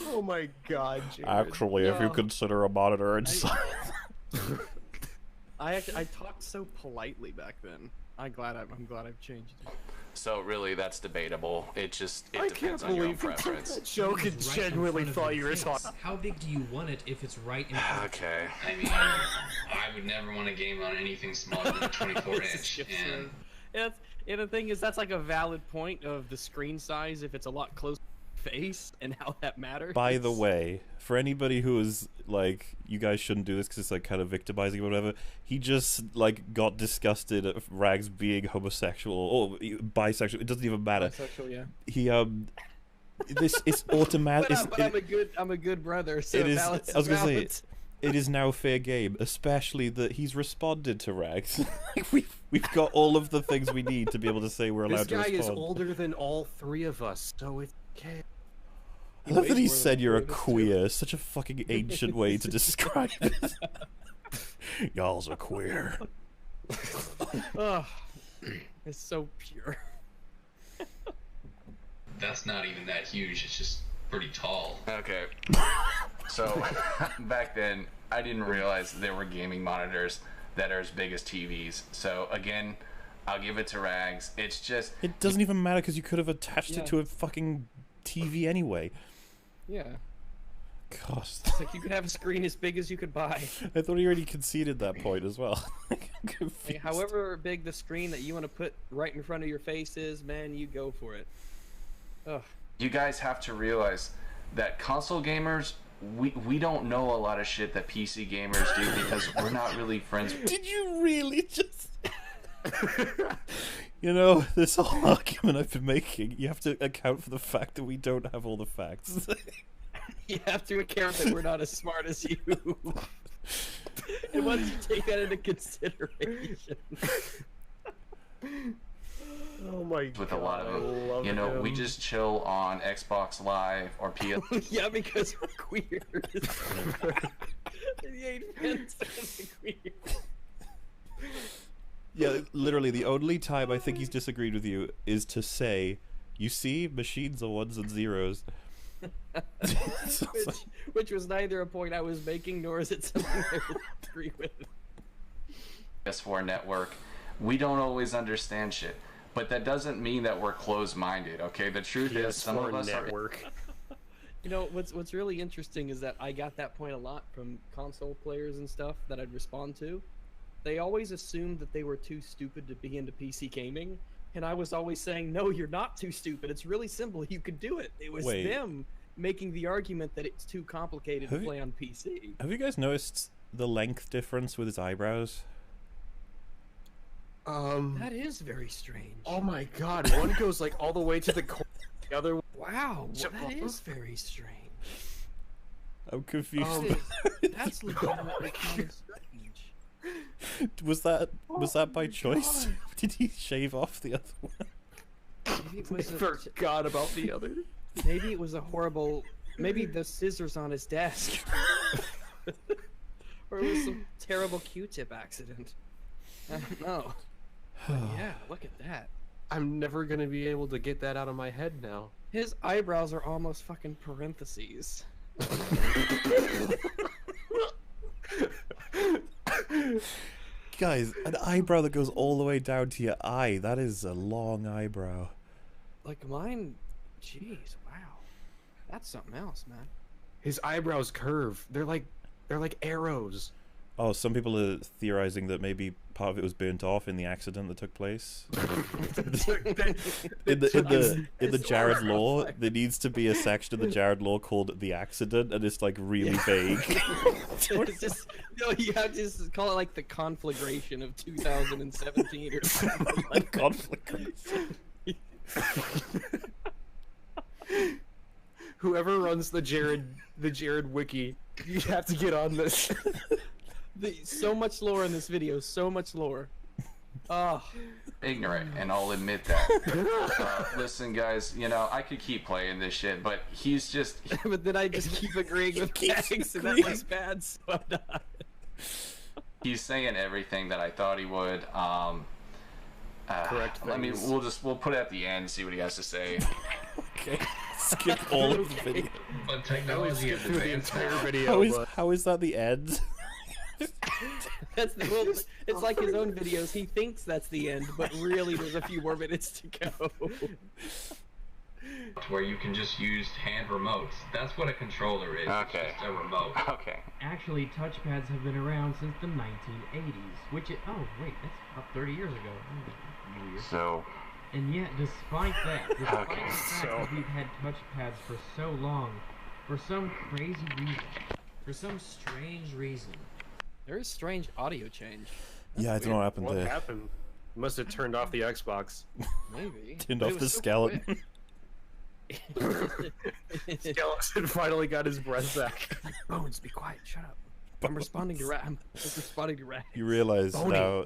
Oh my god, Jared. Actually, if you consider a monitor inside... I talked so politely back then. I'm glad I've changed. So really, that's debatable. It depends on your own preference. That joke and genuinely thought you were talking. How big do you want it if it's right in front of you? Okay. I mean, I would never want to game on anything smaller than a 24-inch. And the thing is, that's like a valid point of the screen size if it's a lot closer to the face and how that matters. By the way, for anybody who is like, you guys shouldn't do this because it's like kind of victimizing or whatever, he just like got disgusted at Rags being homosexual or bisexual. It doesn't even matter. Bisexual, yeah. He this is automatic. I'm a good brother. So it is. I was gonna say it is now fair game, especially that he's responded to Rags. We've got all of the things we need to be able to say we're allowed to respond. This guy is older than all three of us, so it's okay. I love that he said you're a queer. Such a fucking ancient way to describe it. Y'all's a queer. Oh, it's so pure. That's not even that huge. It's just pretty tall. Okay. So, back then, I didn't realize there were gaming monitors that are as big as TVs. So, again, I'll give it to Rags. It's just... It doesn't even matter because you could have attached it to a fucking TV anyway. Yeah. God. It's like you could have a screen as big as you could buy. I thought he already conceded that point as well. Like, however big the screen that you want to put right in front of your face is, man, you go for it. Ugh. You guys have to realize that console gamers, we don't know a lot of shit that PC gamers do because we're not really friends. Did you really just... You know, this whole argument I've been making, you have to account for the fact that we don't have all the facts. You have to account that we're not as smart as you. And once you take that into consideration... Oh my god. With a lot of them. We just chill on Xbox Live or PS. Yeah, because we're queer. He ain't fantastic queer. Yeah, literally, the only time I think he's disagreed with you is to say, you see, machines are ones and zeros. Which was neither a point I was making, nor is it something I would agree with. PS4 network. We don't always understand shit. but that doesn't mean that we're closed-minded. Okay, the truth is some of us network. You know, what's really interesting is that I got that point a lot from console players and stuff that I'd respond to. They always assumed that they were too stupid to be into PC gaming, and I was always saying, no, you're not too stupid. It's really simple. You could do it. It was them making the argument that it's too complicated to play on PC. Have you guys noticed the length difference with his eyebrows? That is very strange. Oh my god, one goes like all the way to the corner, the other. Wow, that is very strange. I'm confused. That's legitimately kind of strange. Was that by choice? Did he shave off the other one? Maybe it was forgot about the other. Maybe it was a horrible. Maybe the scissors on his desk, or it was some terrible Q-tip accident. I don't know. But yeah, look at that. I'm never gonna be able to get that out of my head now. His eyebrows are almost fucking parentheses. Guys, an eyebrow that goes all the way down to your eye. That is a long eyebrow. Like mine, jeez, wow. That's something else, man. His eyebrows curve. They're like arrows. Oh, some people are theorizing that maybe part of it was burnt off in the accident that took place. in the Jared Law, there needs to be a section of the Jared Law called "the accident," and it's like really vague. It's just, no, you have to just call it like the conflagration of 2017 or something. Like conflagration. Whoever runs the Jared wiki, you have to get on this. So much lore in this video, so much lore. Oh. Ignorant, and I'll admit that. Listen, guys, you know, I could keep playing this shit, but he's just... But then I just keep agreeing with Max, and that was bad, so I'm not. He's saying everything that I thought he would. Correct. I mean, we'll put it at the end and see what he has to say. Okay. Skip all of the video. But technology is through the entire video. How is that the end? It's like his own videos. He thinks that's the end, but really there's a few more minutes to go. Where you can just use hand remotes. That's what a controller is. Okay. It's just a remote. Okay. Actually, touchpads have been around since the 1980s, which oh wait, that's about 30 years ago. Weird. So... And yet, despite the fact that we've had touchpads for so long, for some crazy reason, for some strange reason, there is strange audio change. Yeah, I don't know what happened there. What happened? Must have turned off the Xbox. Maybe. Turned off the skeleton. Skeleton finally got his breath back. Bones, be quiet. Shut up. I'm responding to Rat. I'm responding to Rat. You realize now...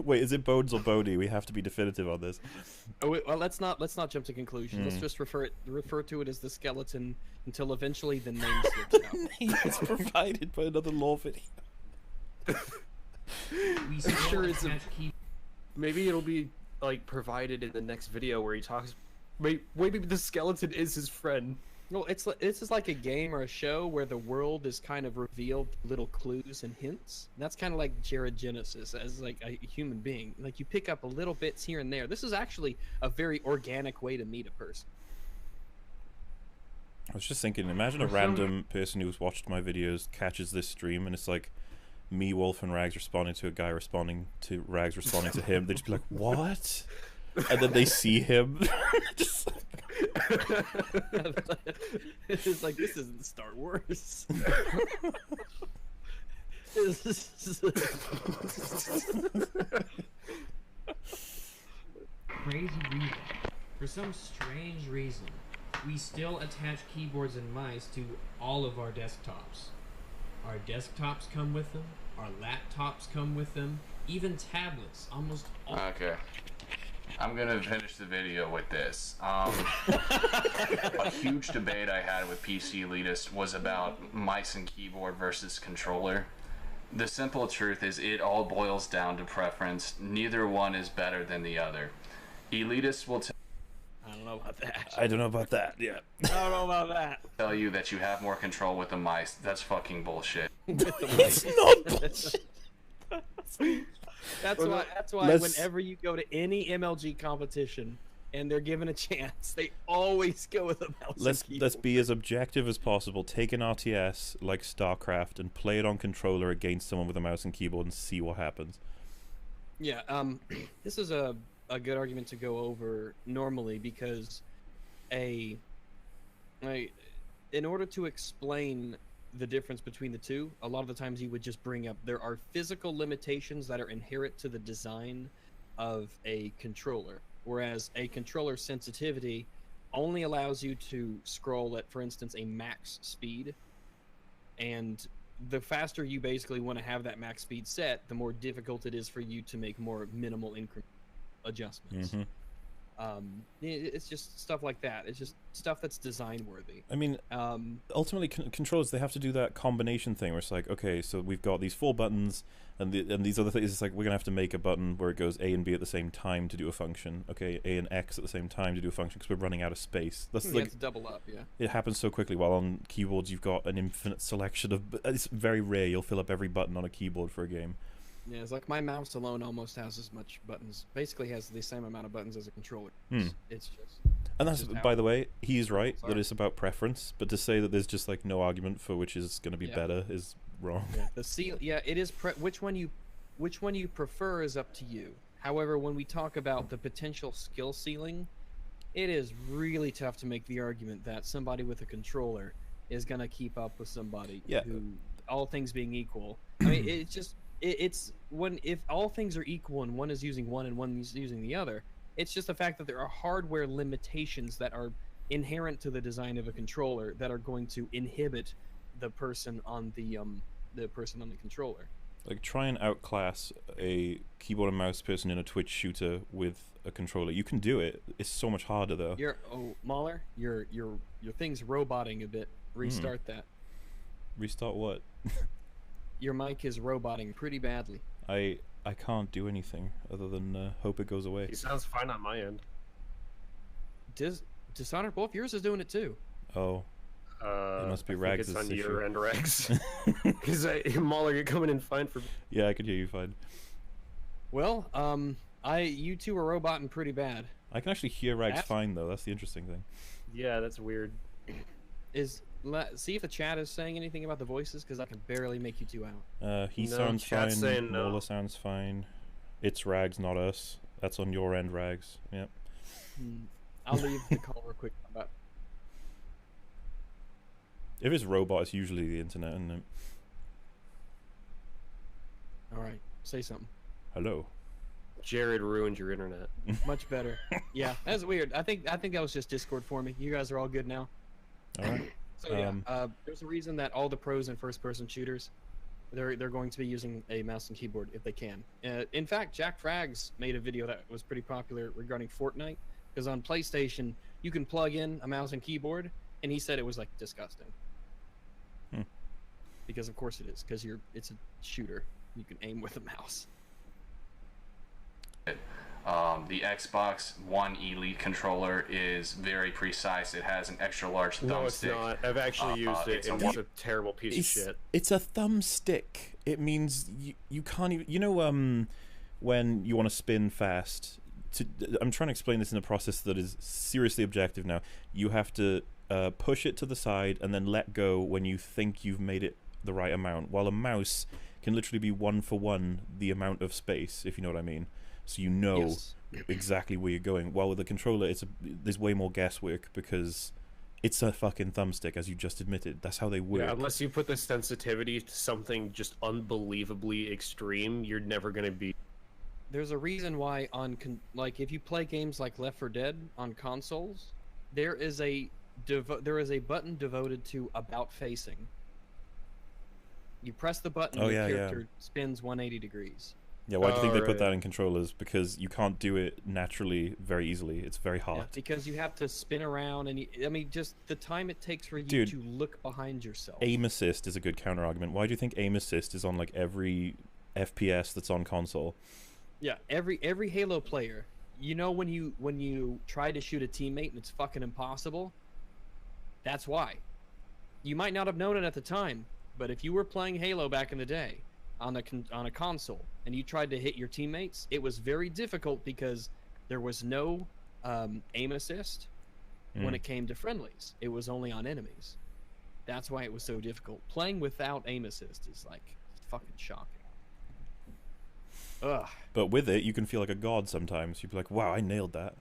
Wait, is it Bones or Bodie? We have to be definitive on this. Oh, wait, well, let's not jump to conclusion. Let's just refer to it as the skeleton until eventually the name slips out. It's provided by another law video. we I'm sure it's attach maybe it'll be like provided in the next video where he talks. Maybe the skeleton is his friend. Well, it's just like a game or a show where the world is kind of revealed little clues and hints. That's kind of like Jared Genesis as like a human being. Like you pick up a little bits here and there. This is actually a very organic way to meet a person. I was just thinking, imagine a random person who's watched my videos catches this stream and it's like me, Wolf, and Rags responding to a guy responding to Rags responding to him. They'd just be like, what? And then they see him. Just... It's like, this isn't Star Wars. crazy reason, for some strange reason, we still attach keyboards and mice to all of our desktops. Our desktops come with them, our laptops come with them, even tablets, almost all. Okay. I'm gonna finish the video with this. A huge debate I had with PC Elitist was about mice and keyboard versus controller. The simple truth is it all boils down to preference. Neither one is better than the other. Elitists will I don't know about that. I don't know about that, yeah. I don't know about that. tell you that you have more control with the mice. That's fucking bullshit. It's not bullshit. That's why whenever you go to any MLG competition and they're given a chance, they always go with a mouse and keyboard. Let's be as objective as possible. Take an RTS like StarCraft and play it on controller against someone with a mouse and keyboard and see what happens. Yeah, this is a good argument to go over normally because in order to explain the difference between the two, a lot of the times you would just bring up there are physical limitations that are inherent to the design of a controller, whereas a controller sensitivity only allows you to scroll at, for instance, a max speed, and the faster you basically want to have that max speed set, the more difficult it is for you to make more minimal increment adjustments. Mm-hmm. It's just stuff like that. It's just stuff that's design worthy. I mean, ultimately, controllers, they have to do that combination thing where it's like, okay, so we've got these 4 buttons and these other things. It's like we're gonna have to make a button where it goes A and B at the same time to do a function. Okay, A and X at the same time to do a function because we're running out of space. That's You like have to double up, yeah. it happens so quickly. While on keyboards, you've got an infinite selection of. It's very rare you'll fill up every button on a keyboard for a game. Yeah, it's like my mouse alone almost has as much buttons. Basically, has the same amount of buttons as a controller. It's just. And that's, just by the way, he's right Sorry. that it's about preference. But to say that there's just like no argument for which is going to be better is wrong. Yeah, it is. Which one you prefer is up to you. However, when we talk about the potential skill ceiling, it is really tough to make the argument that somebody with a controller is going to keep up with somebody who, all things being equal. I mean, it's just. It's when if all things are equal and one is using one and one is using the other, it's just the fact that there are hardware limitations that are inherent to the design of a controller that are going to inhibit the person on the controller. Like try and outclass a keyboard and mouse person in a Twitch shooter with a controller. You can do it. It's so much harder though. Mahler, your thing's roboting a bit. Restart that. Restart what? Your mic is roboting pretty badly. I can't do anything other than hope it goes away. He sounds fine on my end. Dishonored, both yours is doing it too. Oh. It must be Rags' it's on issue. your end, Rags. Because Mahler, you're coming in fine for. Yeah, I could hear you fine. Well, you two are roboting pretty bad. I can actually hear Rags fine though. That's the interesting thing. Yeah, that's weird. See if the chat is saying anything about the voices, because I can barely make you two out. He sounds fine. Mola sounds fine. It's Rags, not us. That's on your end, Rags. Yep. I'll leave the call real quick. If it's robot, it's usually the internet, isn't it? All right, say something. Hello. Jared ruined your internet. Much better. Yeah, that's weird. I think that was just Discord for me. You guys are all good now. All right. So yeah, there's a reason that all the pros in first-person shooters, they're going to be using a mouse and keyboard if they can. In fact, Jack Frags made a video that was pretty popular regarding Fortnite, because on PlayStation you can plug in a mouse and keyboard, and he said it was like disgusting. Because of course it is, because it's a shooter. You can aim with a mouse. The Xbox One Elite controller is very precise. It has an extra large thumbstick. No, it's not. I've actually used it, and it's a terrible piece of shit. It's a thumbstick. It means you can't even... You know when you want to spin fast... I'm trying to explain this in a process that is seriously objective now. You have to push it to the side and then let go when you think you've made it the right amount, while a mouse can literally be 1-for-1 the amount of space, if you know what I mean. So you know exactly where you're going. While with the controller, there's way more guesswork because it's a fucking thumbstick, as you just admitted. That's how they work. Yeah, unless you put the sensitivity to something just unbelievably extreme, you're never gonna be. There's a reason why like if you play games like Left 4 Dead on consoles, there is a button devoted to about facing. You press the button, the character spins 180 degrees. Yeah, why do you think they put that in controllers? Because you can't do it naturally very easily. It's very hard. Yeah, because you have to spin around, and I mean, just the time it takes for you to look behind yourself. Aim assist is a good counter argument. Why do you think aim assist is on like every FPS that's on console? Yeah, every Halo player, you know, when you try to shoot a teammate and it's fucking impossible, that's why. You might not have known it at the time, but if you were playing Halo back in the day, on a console and you tried to hit your teammates, it was very difficult because there was no aim assist when it came to friendlies. It was only on enemies. That's why it was so difficult. Playing without aim assist is like fucking shocking. Ugh. But with it, you can feel like a god sometimes. You'd be like, wow, I nailed that.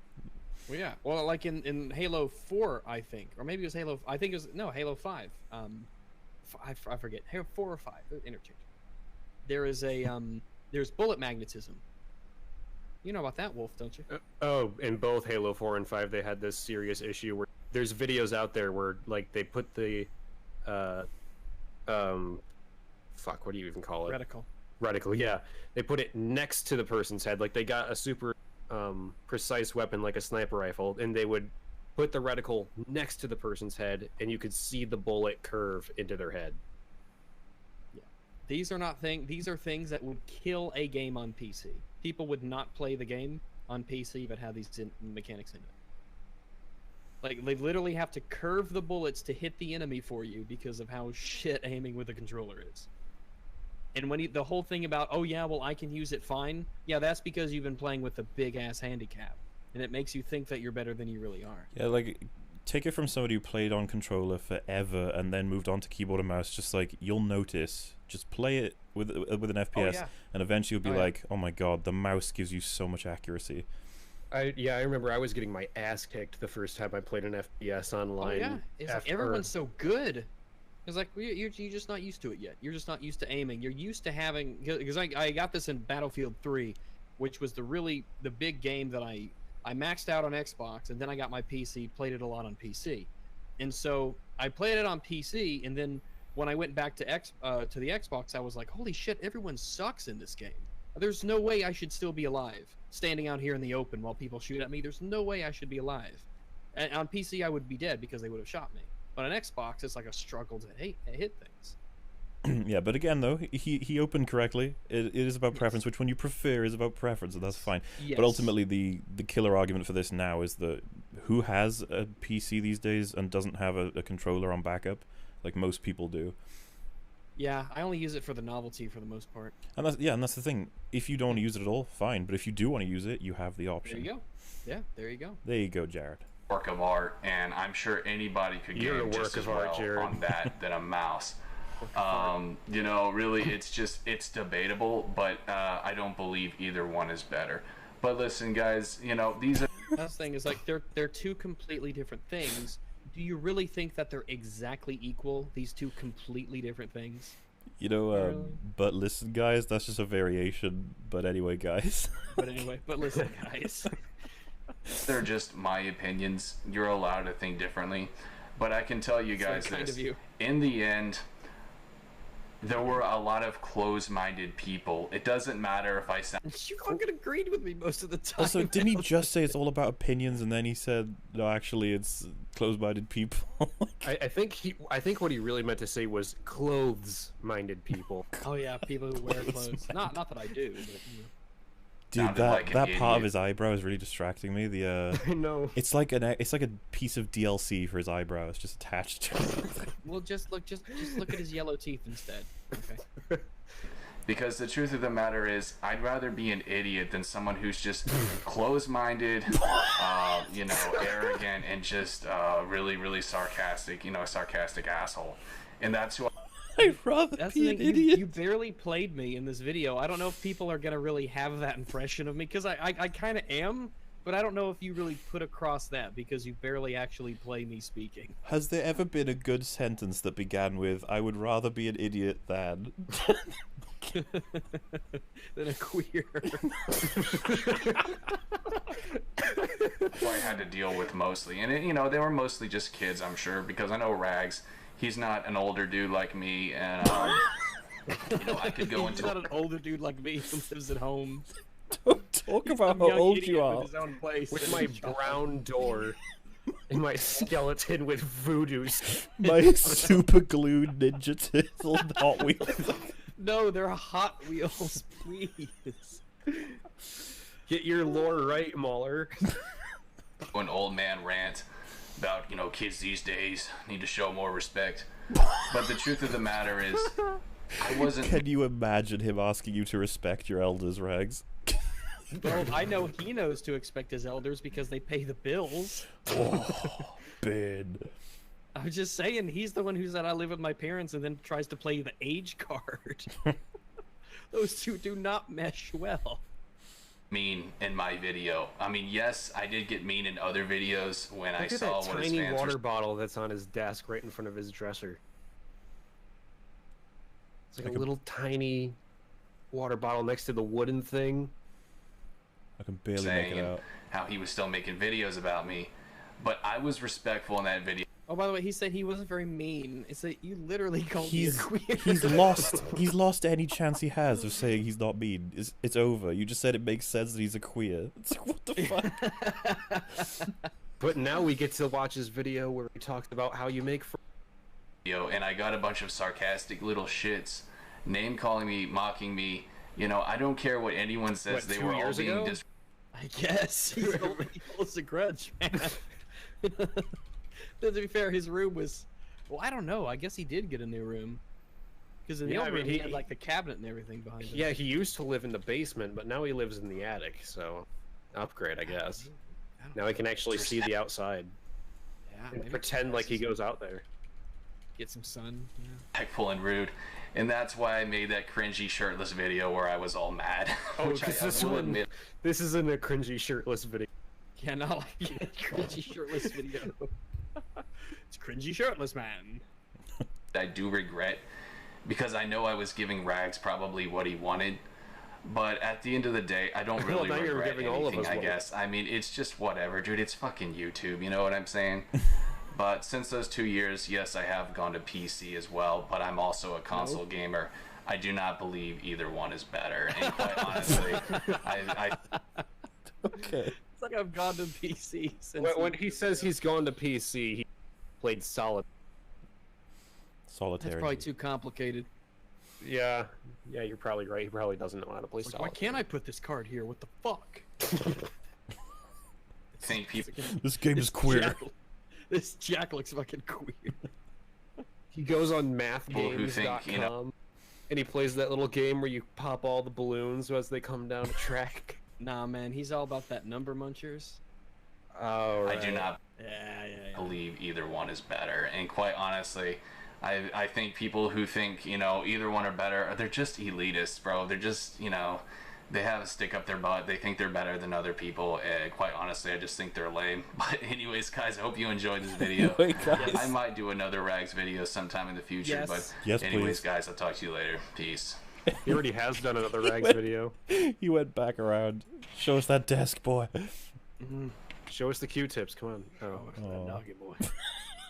Well, yeah. Well, like in Halo 4, I think, or maybe it was Halo. I think it was Halo 5. I forget. Halo 4 or 5. Interchange. There is a there's bullet magnetism. You know about that, Wolf, don't you? In both Halo 4 and 5, they had this serious issue where there's videos out there where like they put the fuck, what do you even call it? Reticle, yeah. They put it next to the person's head. Like they got a super precise weapon like a sniper rifle, and they would put the reticle next to the person's head, and you could see the bullet curve into their head. Yeah. These are things that would kill a game on PC. People would not play the game on PC but have these mechanics in it. Like, they literally have to curve the bullets to hit the enemy for you because of how shit aiming with a controller is. And when the whole thing about, oh yeah, well I can use it fine, yeah, that's because you've been playing with a big-ass handicap. And it makes you think that you're better than you really are. Yeah, like, take it from somebody who played on controller forever and then moved on to keyboard and mouse, just like, you'll notice, just play it with an FPS, and eventually you'll be like, oh my god, the mouse gives you so much accuracy. I remember I was getting my ass kicked the first time I played an FPS online. Oh, yeah. It's like everyone's so good. It's like you're just not used to it yet. You're just not used to aiming. You're used to having, because I got this in Battlefield 3, which was the big game that I maxed out on Xbox, and then I got my PC, played it a lot on PC, and so I played it on PC, and then when I went back to the Xbox, I was like, holy shit, everyone sucks in this game. There's no way I should still be alive, standing out here in the open while people shoot at me. There's no way I should be alive. And on PC, I would be dead because they would have shot me. But on Xbox, it's like a struggle to hit things. Yeah, but again, though, he opened correctly. It is about preference. Which one you prefer is about preference, and that's fine. Yes. But ultimately, the killer argument for this now is that who has a PC these days and doesn't have a controller on backup, like most people do. Yeah, I only use it for the novelty for the most part. And that's the thing. If you don't want to use it at all, fine. But if you do want to use it, you have the option. There you go. Yeah, there you go. There you go, Jared. Work of art, and I'm sure anybody could game just as well on that than a mouse. You know, really, it's debatable, but I don't believe either one is better. But listen, guys, you know, these are... That's the thing, is like they're two completely different things. Do you really think that they're exactly equal, these two completely different things? You know, but listen, guys, that's just a variation. But anyway, guys. But listen, guys. They're just my opinions. You're allowed to think differently. But I can tell you guys this. In the end, there were a lot of closed-minded people. It doesn't matter if I sound... You fucking agreed with me most of the time. Also, didn't he just say it's all about opinions, and then he said, no, actually, it's closed-minded people? I think what he really meant to say was clothes-minded people. Oh yeah, people who wear clothes. Not that I do, but... Dude, that part of his eyebrow is really distracting me. I know. It's like a piece of DLC for his eyebrow. It's just attached to it. Well, just look at his yellow teeth instead. Okay. Because the truth of the matter is, I'd rather be an idiot than someone who's just closed-minded, you know, arrogant, and just really, really sarcastic. You know, a sarcastic asshole. And that's who. I'd rather be an idiot. You barely played me in this video. I don't know if people are gonna really have that impression of me, because I kind of am, but I don't know if you really put across that because you barely actually play me speaking. Has there ever been a good sentence that began with "I would rather be an idiot than"? Than a queer. Who I had to deal with mostly, and it, you know, they were mostly just kids, I'm sure, because I know Rags. He's not an older dude like me, and you know, I could go into. He's not an older dude like me who lives at home. Don't talk about how old you are. With my brown door and my skeleton with voodoo. My super glued Ninja Turtle Hot Wheels. No, they're Hot Wheels, please. Get your lore right, Mauler. An old man rant about, you know, kids these days need to show more respect. But the truth of the matter is, I wasn't. Can you imagine him asking you to respect your elders, Rags? Well, I know he knows to expect his elders because they pay the bills. Oh, Ben. I was just saying, he's the one who said I live with my parents and then tries to play the age card. Those two do not mesh well. Mean in my video. I mean, yes, I did get mean in other videos when I Look at saw that what his tiny fans water were. bottle that's on his desk right in front of his dresser. It's like I a could- little tiny water bottle next to the wooden thing. I can barely make Saying it and out. how he was still making videos about me, but I was respectful in that video. Oh, by the way, he said he wasn't very mean. It's that you literally called me a He's queer. he's lost any chance he has of saying he's not mean. It's over. You just said it makes sense that he's a queer. It's like, what the fuck? But now we get to watch his video where he talks about how you make And I got a bunch of sarcastic little shits, name calling me, mocking me. You know, I don't care what anyone says. What, They 2 were all years being ago? I guess he holds a grudge, man. But to be fair, his room was. Well, I don't know. I guess he did get a new room. Because in the Yeah, old I mean, room, he he- had like the cabinet and everything behind him. Yeah, he used to live in the basement, but now he lives in the attic, so upgrade, I guess. I don't Now he can actually see the outside Yeah, and maybe pretend like he goes out there. get some sun. Yeah. respectful and rude, and that's why I made that cringy shirtless video where I was all mad. Oh, Which I because this will one, admit, this isn't a cringy shirtless video. Yeah, not like a cringy shirtless video. It's cringy shirtless, man. I do regret, because I know I was giving Rags probably what he wanted, but at the end of the day, I don't Well, really now you're regret giving all of anything, us I what we- guess. I mean, it's just whatever, dude. It's fucking YouTube, you know what I'm saying? But since those 2 years, yes, I have gone to PC as well, but I'm also a console gamer. I do not believe either one is better, and quite honestly, I Okay. It's like I've gone to PC since. When he says he's gone to PC, he played Solid. Solitary. That's probably too complicated. Yeah, you're probably right. He probably doesn't know how to play Like, Solid. why can't I put this card here? What the fuck? think people. This game is queer. This Jack looks fucking queer. He goes on People who think, mathgames.com you know- and he plays that little game where you pop all the balloons as they come down a track. Nah, man, he's all about that number munchers. Oh, I do not Yeah. believe either one is better, and quite honestly, I think people who think, you know, either one are better, they're just elitists, bro. They're just, you know, they have a stick up their butt. They think they're better than other people, and quite honestly, I just think they're lame. But anyways, guys, I hope you enjoyed this video. Anyway, guys. I might do another Rags video sometime in the future, Yes. but Yes, anyways, please. guys, I'll talk to you later. Peace. He already has done another Rags went- video. He went back around. Show us that desk, boy. Show us the Q-tips, come on. Oh. Oh. Nugget boy.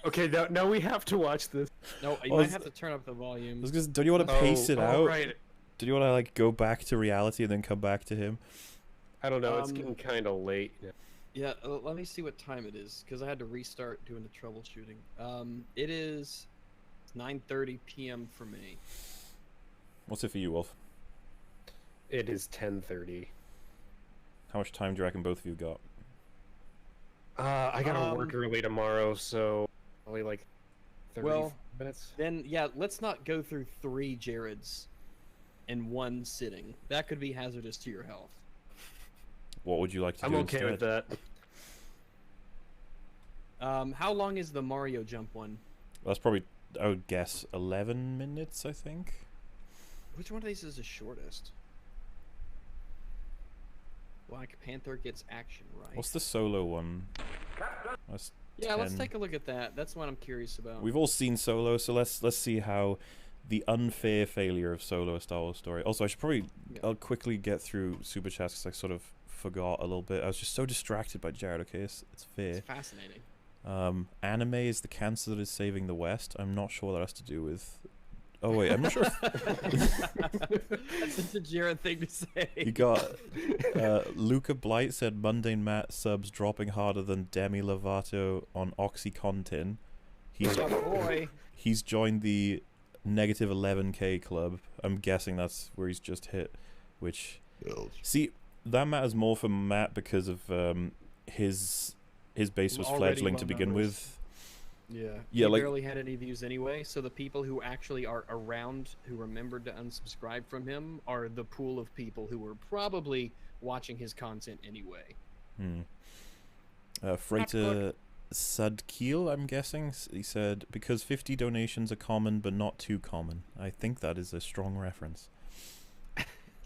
Okay, now we have to watch this. No, you Oh, might is- have to turn up the volume. Don't you want to pace it out? Right. Do you want to like go back to reality and then come back to him? I don't know, it's Um, getting kind of late. Yeah, let me see what time it is because I had to restart doing the troubleshooting. It is 9:30 p.m. for me. What's it for you, Wolf? It is 10:30. How much time do you reckon both of you got? I gotta work early tomorrow, so probably like 30 Well, minutes. Then yeah, let's not go through 3 Jareds in one sitting. That could be hazardous to your health. What would you like to I'm do okay instead? with that. How long is the Mario jump one? That's probably, I would guess, 11 minutes, I think. Which one of these is the shortest? Black Panther gets action, right? What's the solo one? That's Yeah, let's 10. take a look at that. That's what I'm curious about. We've all seen Solo, so let's see how the unfair failure of Solo, a Star Wars story. Also, I should probably I'll quickly get through Super Chats because I sort of forgot a little bit. I was just so distracted by Jared. Okay, it's fair. It's fascinating. Anime is the cancer that is saving the West. I'm not sure what that has to do with. Oh wait, I'm not sure. That's such a Jared thing to say. You got Luca Blight said Mundane Matt subs dropping harder than Demi Lovato on OxyContin. He's Oh boy. he's joined the negative 11k club. I'm guessing that's where he's just hit. Which see that matters more for Matt because of his base was Already fledgling to low begin numbers. with. Yeah. Yeah, He like- barely had any views anyway, so the people who actually are around who remembered to unsubscribe from him are the pool of people who were probably watching his content anyway. Freighter Sudkeel, I'm guessing, he said, because 50 donations are common but not too common. I think that is a strong reference.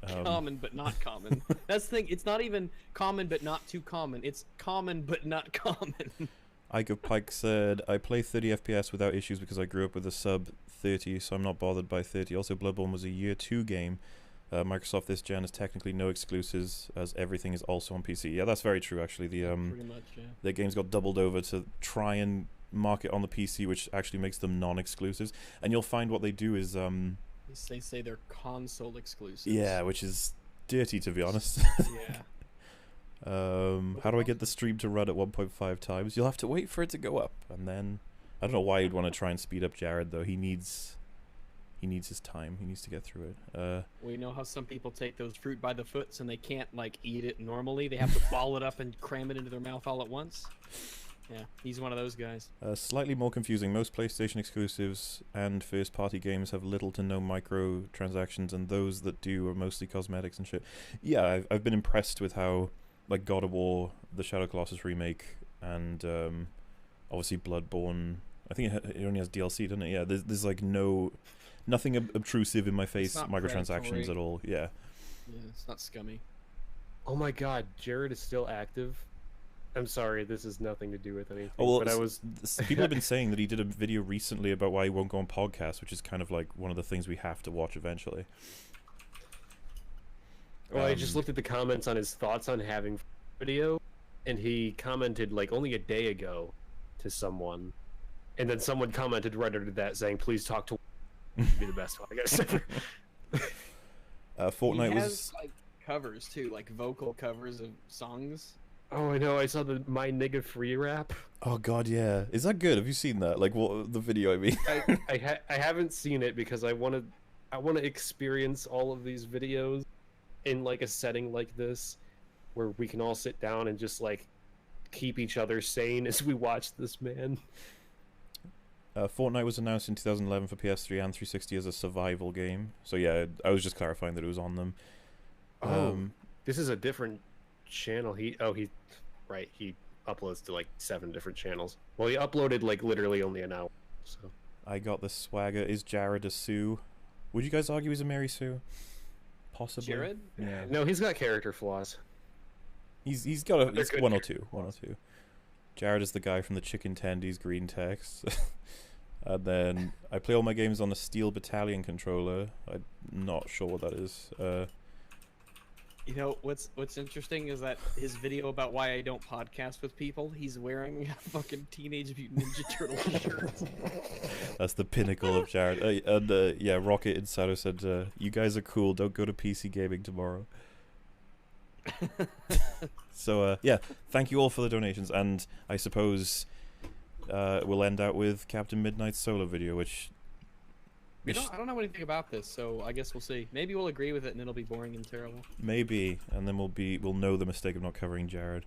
Common but not common. That's the thing. It's not even common but not too common. It's common but not common. Igo Pike said, I play 30 FPS without issues because I grew up with a sub 30, so I'm not bothered by 30. Also, Bloodborne was a year 2 game. Microsoft this gen is technically no exclusives, as everything is also on PC. Yeah, that's very true, actually. The Pretty much, yeah. their games got doubled over to try and market on the PC, which actually makes them non-exclusives. And you'll find what they do is... They say they're console exclusives. yeah, which is dirty, to be honest. Yeah. How do I get the stream to run at 1.5 times? You'll have to wait for it to go up, and then... I don't know why you'd want to try and speed up Jared, though. He needs his time. He needs to get through it. We know how some people take those fruit by the foots and they can't, like, eat it normally. They have to ball it up and cram it into their mouth all at once. Yeah, he's one of those guys. Slightly more confusing. Most PlayStation exclusives and first-party games have little to no microtransactions, and those that do are mostly cosmetics and shit. Yeah, I've been impressed with how, like, God of War, the Shadow Colossus remake, and obviously Bloodborne. I think it only has DLC, doesn't it? Yeah, there's like nothing obtrusive in my face not microtransactions predatory. at all. Yeah. Yeah, it's not scummy. Oh my god, Jared is still active. I'm sorry, this has nothing to do with anything. Oh, well, but I was people have been saying that he did a video recently about why he won't go on podcasts, which is kind of like one of the things we have to watch eventually. Well, I just looked at the comments on his thoughts on having video, and he commented like only a day ago to someone, and then someone commented right under that saying, "Please talk to be the best one." I guess. Fortnite he was has, like, covers too, like vocal covers of songs. Oh, I know. I saw the My Nigga Free rap. Oh god, yeah. Is that good? Have you seen that? Like, what the video? I mean, I haven't seen it because I want to experience all of these videos in like a setting like this, where we can all sit down and just like keep each other sane as we watch this man. Fortnite was announced in 2011 for PS3 and 360 as a survival game. So yeah, I was just clarifying that it was on them. This is a different channel. He uploads to like 7 different channels. Well, he uploaded like literally only an hour. So I got the swagger. Is Jared a Sue? Would you guys argue he's a Mary Sue? Possibly. Jared? Yeah. no, he's got character flaws. He's got a They're it's good 102. 102. Jared is the guy from the Chicken Tendies green text. And then I play all my games on a Steel Battalion controller. I'm not sure what that is. You know what's interesting is that his video about why I don't podcast with people, he's wearing a fucking Teenage Mutant Ninja Turtle shirt. That's the pinnacle of Jared. And yeah, Rocket Insider said, "You guys are cool. Don't go to PC gaming tomorrow." So yeah, thank you all for the donations, and I suppose we'll end out with Captain Midnight's solo video, which. I don't know anything about this, so I guess we'll see. Maybe we'll agree with it, and it'll be boring and terrible. Maybe, and then we'll know the mistake of not covering Jared.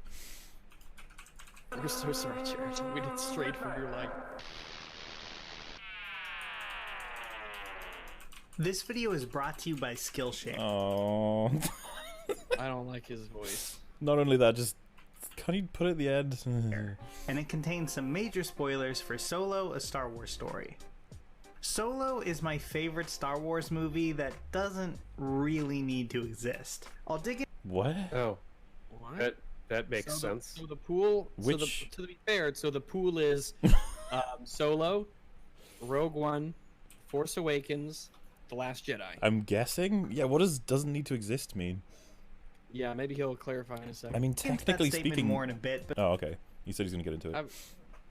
We're so sorry, Jared. We did straight from your leg. This video is brought to you by Skillshare. Oh. I don't like his voice. Not only that, just can you put it at the end? And it contains some major spoilers for Solo: A Star Wars Story. Solo is my favorite Star Wars movie that doesn't really need to exist. I'll dig it. What? Oh, What? that makes So sense. So the pool. Which- to be fair, so the pool is Solo, Rogue One, Force Awakens, The Last Jedi. I'm guessing. Yeah. What does doesn't need to exist mean? Yeah, maybe he'll clarify in a second. I mean, Into that technically statement speaking. more in a bit, but Oh, okay. You said he's gonna get into it.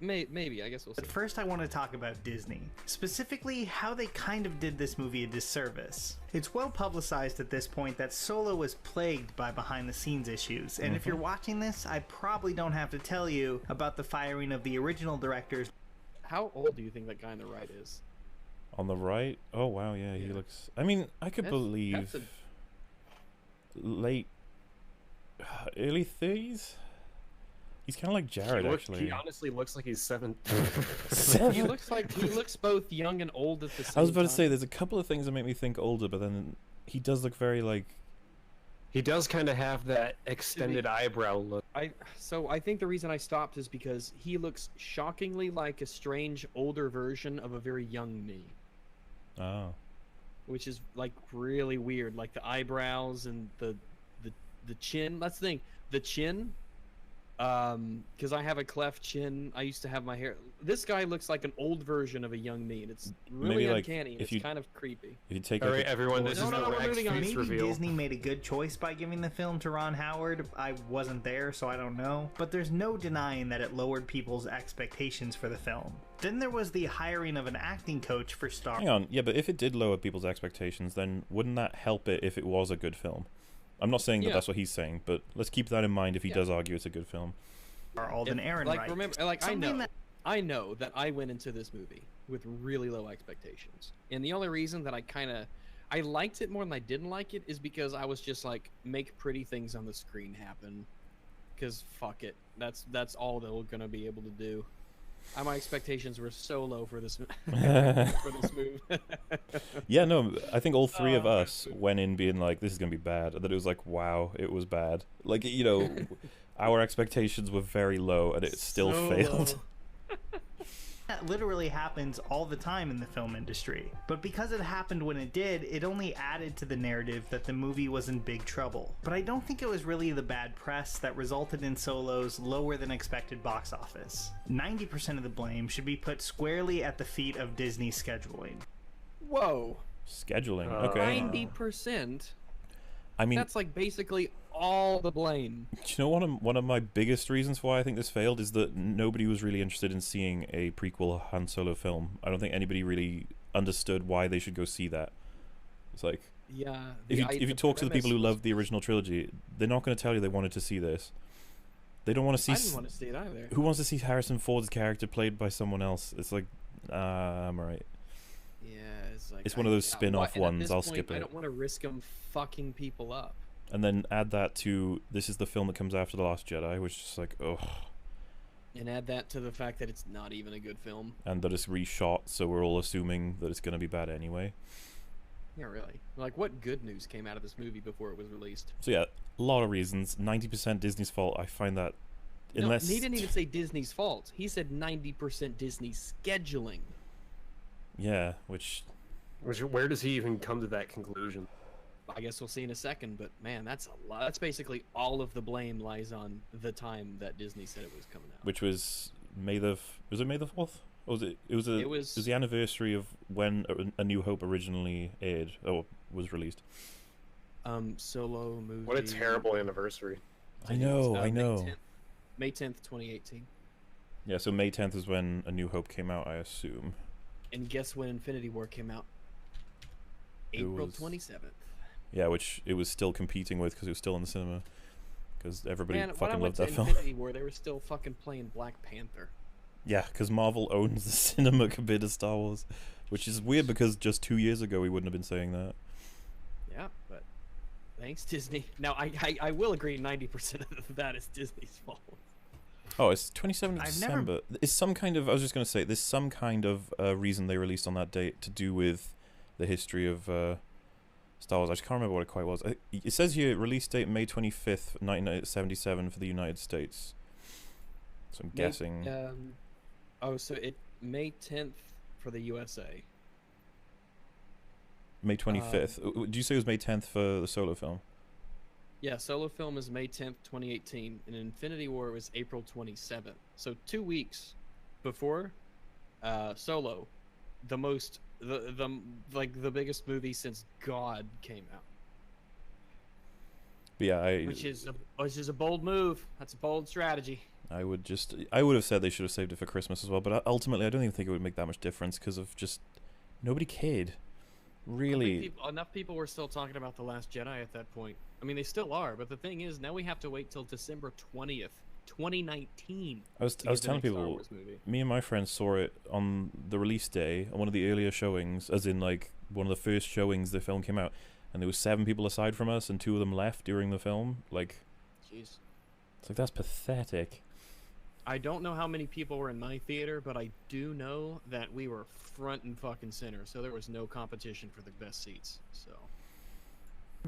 Maybe. I guess we'll see. But first I want to talk about Disney. Specifically, how they kind of did this movie a disservice. It's well publicized at this point that Solo was plagued by behind-the-scenes issues, and if you're watching this, I probably don't have to tell you about the firing of the original directors. How old do you think that guy on the right is? On the right. Oh wow, yeah, he looks. I mean, I could believe that's late, early 30s. He's kind of like Jared, actually. He honestly looks like he's 7. He looks both young and old at the same time. I was about to say, there's a couple of things that make me think older, but then he does look very like. He does kind of have that extended eyebrow look. So I think the reason I stopped is because he looks shockingly like a strange older version of a very young me. Oh. Which is like really weird, like the eyebrows and the chin. That's the thing, the chin. Because I have a cleft chin. I used to have my hair. This guy looks like an old version of a young me, and it's really Maybe, like, uncanny. And it's kind of creepy. If you take all right, everyone, this is the Rags face Maybe reveal. Disney made a good choice by giving the film to Ron Howard. I wasn't there, so I don't know. But there's no denying that it lowered people's expectations for the film. Then there was the hiring of an acting coach for Star. Hang on, yeah, but if it did lower people's expectations, then wouldn't that help it if it was a good film? I'm not saying that that's what he's saying, but let's keep that in mind if he does argue it's a good film. Alden Ehrenreich. Remember, I know that I went into this movie with really low expectations, and the only reason that I liked it more than I didn't like it is because I was just like, make pretty things on the screen happen, because fuck it, that's all they're gonna be able to do. My expectations were so low for this for this move. Yeah, no, I think all three of us went in being like, this is gonna be bad, and then it was like, wow, it was bad. Like, you know, our expectations were very low, and it still failed. That literally happens all the time in the film industry. But because it happened when it did, it only added to the narrative that the movie was in big trouble. But I don't think it was really the bad press that resulted in Solo's lower than expected box office. 90% of the blame should be put squarely at the feet of Disney's scheduling. Whoa. Scheduling, okay. 90%? I mean, that's like basically all the blame. You know, one of my biggest reasons why I think this failed is that nobody was really interested in seeing a prequel Han Solo film. I don't think anybody really understood why they should go see that. It's like, if you talk to the people who love the original trilogy, they're not going to tell you they wanted to see this. They don't want to see. I didn't want to see it either. Who wants to see Harrison Ford's character played by someone else? It's like, I'm alright. Yeah, it's like, it's one of those spin-off ones. I'll skip it. I don't want to risk them fucking people up. And then add that to, this is the film that comes after The Last Jedi, which is just like, ugh. And add that to the fact that it's not even a good film. And that it's reshot, so we're all assuming that it's going to be bad anyway. Yeah, really. Like, what good news came out of this movie before it was released? So yeah, a lot of reasons. 90% Disney's fault. I find that, unless... No, he didn't even say Disney's fault. He said 90% Disney's scheduling. Yeah, which... Where does he even come to that conclusion? I guess we'll see in a second, but man, that's a lot. That's basically all of the blame lies on the time that Disney said it was coming out. Which was was it May the 4th? Or was it? It was the anniversary of when A New Hope originally aired or was released. Solo movie. What a terrible anniversary. I know. May 10th, 2018. Yeah, so May 10th is when A New Hope came out, I assume. And guess when Infinity War came out? April 27th. Yeah, which it was still competing with because it was still in the cinema. Because everybody fucking loved that film. Infinity War, they were still fucking playing Black Panther. Yeah, because Marvel owns the cinema compared to Star Wars. Which is weird because just 2 years ago we wouldn't have been saying that. Yeah, but thanks, Disney. Now, I will agree 90% of that is Disney's fault. Oh, it's 27th December. It's some kind of, I was just going to say, there's some kind of reason they released on that date to do with the history of Star Wars. I just can't remember what it quite was. It says here, release date May 25th, 1977 for the United States. So I'm guessing... so May 10th for the USA. May 25th. Do you say it was May 10th for the Solo film? Yeah, Solo film is May 10th, 2018, and Infinity War was April 27th. So 2 weeks before Solo, the biggest movie since God came out. But yeah, which is a bold move. That's a bold strategy. I would have said they should have saved it for Christmas as well, but ultimately I don't even think it would make that much difference because of just nobody cared. Really, enough people were still talking about The Last Jedi at that point. I mean, they still are, but the thing is, now we have to wait till December 20th, 2019. I was telling people, me and my friends saw it on the release day, on one of the earlier showings, as in like one of the first showings the film came out, and there was 7 people aside from us, and 2 of them left during the film. Like, jeez, it's like, that's pathetic. I don't know how many people were in my theater, but I do know that we were front and fucking center, so there was no competition for the best seats. So.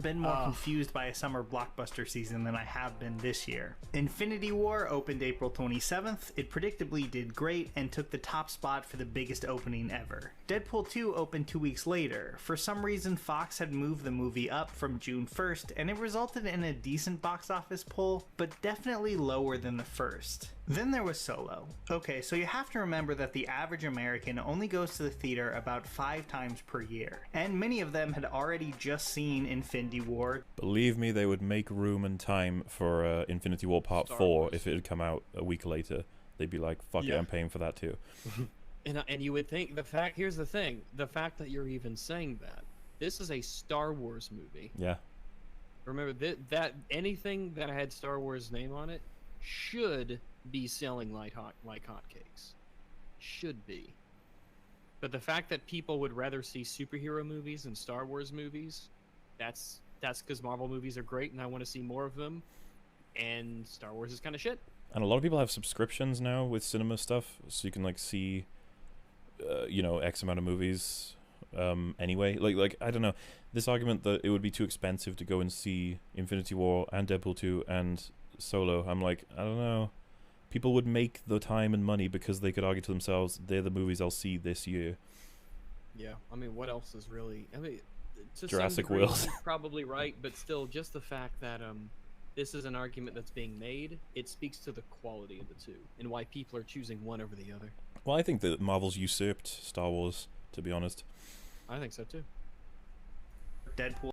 Been more confused by a summer blockbuster season than I have been this year. Infinity War opened April 27th. It predictably did great and took the top spot for the biggest opening ever. Deadpool 2 opened 2 weeks later. For some reason, Fox had moved the movie up from June 1st, and it resulted in a decent box office pull, but definitely lower than the first. Then there was Solo. Okay, so you have to remember that the average American only goes to the theater about 5 times per year, and many of them had already just seen Infinity War. Believe me, they would make room and time for Infinity War Part 4 if it had come out a week later. They'd be like, fuck it, I'm paying for that too. And you would think, here's the thing, the fact that you're even saying that, this is a Star Wars movie. Yeah. Remember, that anything that had Star Wars name on it should be selling like hotcakes. Should be. But the fact that people would rather see superhero movies than Star Wars movies, that's because Marvel movies are great and I want to see more of them, and Star Wars is kind of shit. And a lot of people have subscriptions now with cinema stuff, so you can like see, X amount of movies anyway. Like I don't know, this argument that it would be too expensive to go and see Infinity War and Deadpool 2 and Solo, I'm like, I don't know. People would make the time and money because they could argue to themselves, they're the movies I'll see this year. Yeah, I mean, what else is really... I mean, to Jurassic some degree, World. you're probably right, but still, just the fact that this is an argument that's being made, it speaks to the quality of the two, and why people are choosing one over the other. Well, I think that Marvel's usurped Star Wars, to be honest. I think so, too. Deadpool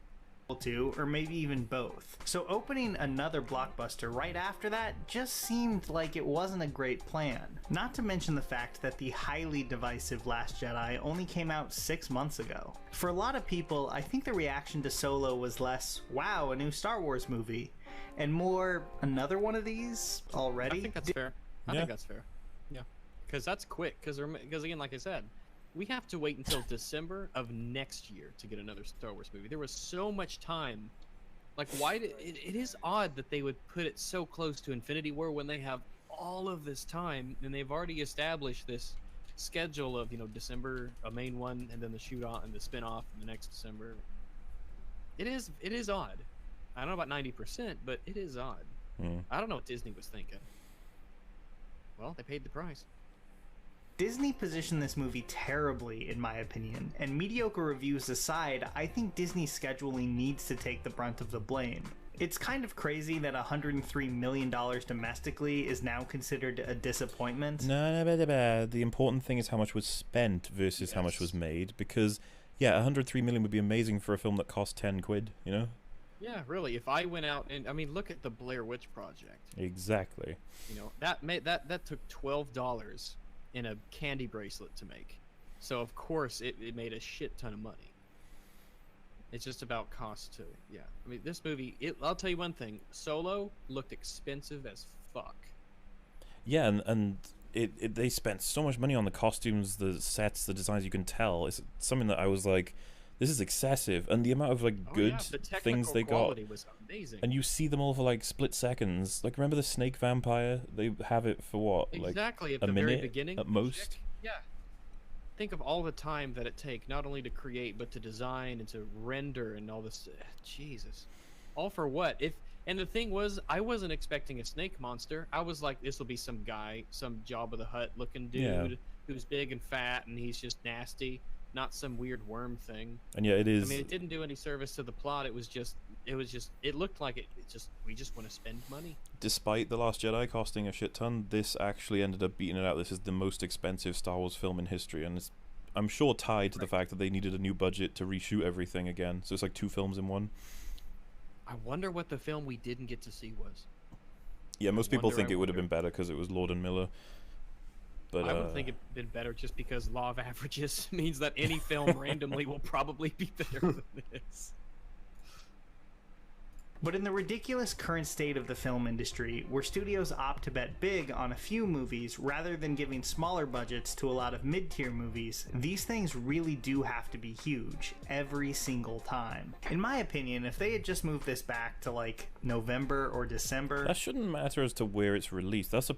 2, or maybe even both. So opening another blockbuster right after that just seemed like it wasn't a great plan. Not to mention the fact that the highly divisive Last Jedi only came out 6 months ago. For a lot of people, I think the reaction to Solo was less, wow, a new Star Wars movie, and more, another one of these already? I think that's fair. I think that's fair. Yeah. Because that's quick. Because again, like I said, we have to wait until December of next year to get another Star Wars movie. There was so much time. Like, why did it is odd that they would put it so close to Infinity War when they have all of this time, and they've already established this schedule of, December, a main one, and then the shoot-off and the spin-off in the next December. It is odd. I don't know about 90%, but it is odd. I don't know what Disney was thinking. Well, they paid the price. Disney positioned this movie terribly, in my opinion, and mediocre reviews aside, I think Disney's scheduling needs to take the brunt of the blame. It's kind of crazy that $103 million domestically is now considered a disappointment. No, the important thing is how much was spent versus how much was made, because, yeah, $103 million would be amazing for a film that cost 10 quid, you know? Yeah, really. If I went out and, I mean, look at the Blair Witch Project. Exactly. That took $12 in a candy bracelet to make, so of course it made a shit ton of money. It's just about cost too. Yeah, I mean, this movie, I'll tell you one thing, Solo looked expensive as fuck. Yeah, and they spent so much money on the costumes, the sets, the designs. You can tell it's something that I was like, this is excessive, and the amount of good things they got was amazing. And you see them all for like split seconds. Like, remember the snake vampire? They have it for what, exactly, like at a the minute very beginning at most? Yeah, think of all the time that it take, not only to create but to design and to render and all this. Jesus, all for what? And the thing was, I wasn't expecting a snake monster. I was like, this will be some guy, some Jabba the Hutt looking dude who's big and fat and he's just nasty. Not some weird worm thing. And yeah, it is. I mean, it didn't do any service to the plot. It looked like we just want to spend money. Despite The Last Jedi costing a shit ton, this actually ended up beating it out. This is the most expensive Star Wars film in history, and it's, I'm sure, tied to the fact that they needed a new budget to reshoot everything again. So it's like 2 films in one. I wonder what the film we didn't get to see was. Yeah, most people think it would have been better because it was Lord and Miller. But I would think it'd been better just because law of averages means that any film randomly will probably be better than this. But in the ridiculous current state of the film industry, where studios opt to bet big on a few movies rather than giving smaller budgets to a lot of mid-tier movies, these things really do have to be huge, every single time. In my opinion, if they had just moved this back to like November or December... That shouldn't matter as to where it's released. That's a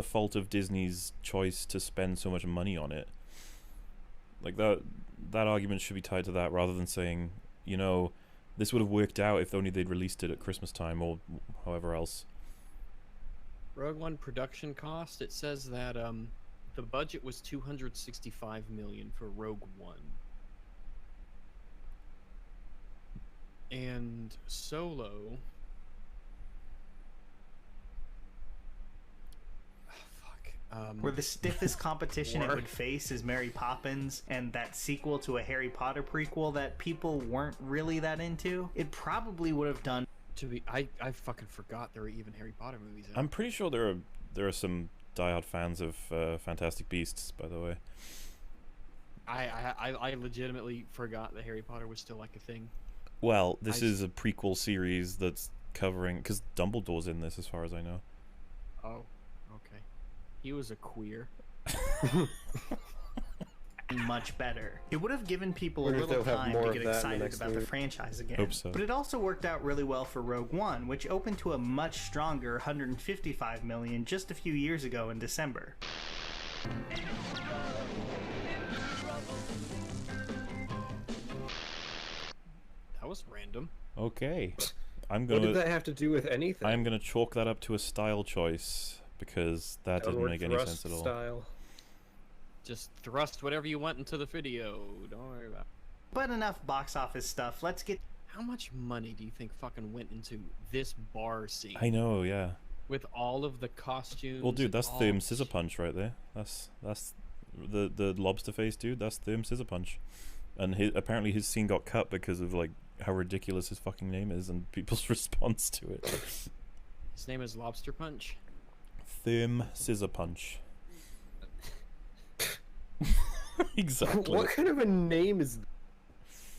fault of Disney's choice to spend so much money on it. Like, that argument should be tied to that rather than saying, you know, this would have worked out if only they'd released it at Christmas time or however else. Rogue One production cost, it says that the budget was $265 million for Rogue One. And Solo... where the stiffest competition it would face is Mary Poppins and that sequel to a Harry Potter prequel that people weren't really that into, it probably would have done... I fucking forgot there were even Harry Potter movies out. I'm pretty sure there are some diehard fans of Fantastic Beasts, by the way. I legitimately forgot that Harry Potter was still like a thing. Well, this is a prequel series that's covering... because Dumbledore's in this, as far as I know. Oh. He was a queer. Much better. It would have given people a little time to get excited about the franchise again. Hope so. But it also worked out really well for Rogue One, which opened to a much stronger $155 million just a few years ago in December. That was random. Okay. What did that have to do with anything? I'm gonna chalk that up to a style choice. Because that didn't make any sense at all. Style. Just thrust whatever you want into the video. Don't worry about it. But enough box office stuff. Let's get... How much money do you think fucking went into this bar scene? I know, yeah. With all of the costumes. Well, dude, that's Thurm Scissor Punch right there. That's the lobster face dude. That's Thurm Scissor Punch, and apparently his scene got cut because of like how ridiculous his fucking name is and people's response to it. His name is Lobster Punch. Thurm Scissor Punch. Exactly. What kind of a name is that?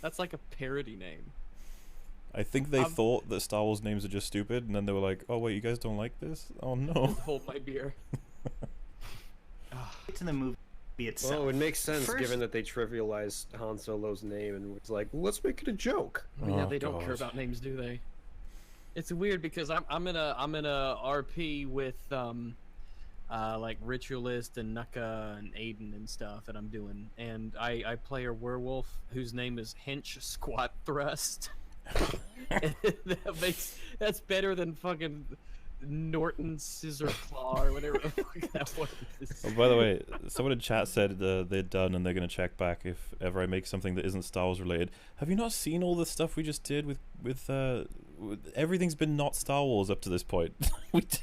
That's like a parody name. I think they thought that Star Wars names are just stupid, and then they were like, "Oh wait, you guys don't like this? Oh no!" Hold my beer. To the movie itself. Well, it makes sense given that they trivialized Han Solo's name and was like, let's make it a joke. Yeah, they don't care about names, do they? It's weird because I'm in a RP with like Ritualist and Nuka and Aiden and stuff that I'm doing, and I play a werewolf whose name is Hench Squat Thrust. That's better than fucking Norton Scissor Claw or whatever the fuck that was. Oh, by the way, someone in chat said they're done and they're going to check back if ever I make something that isn't Star Wars related. Have you not seen all the stuff we just did with everything's been not Star Wars up to this point? With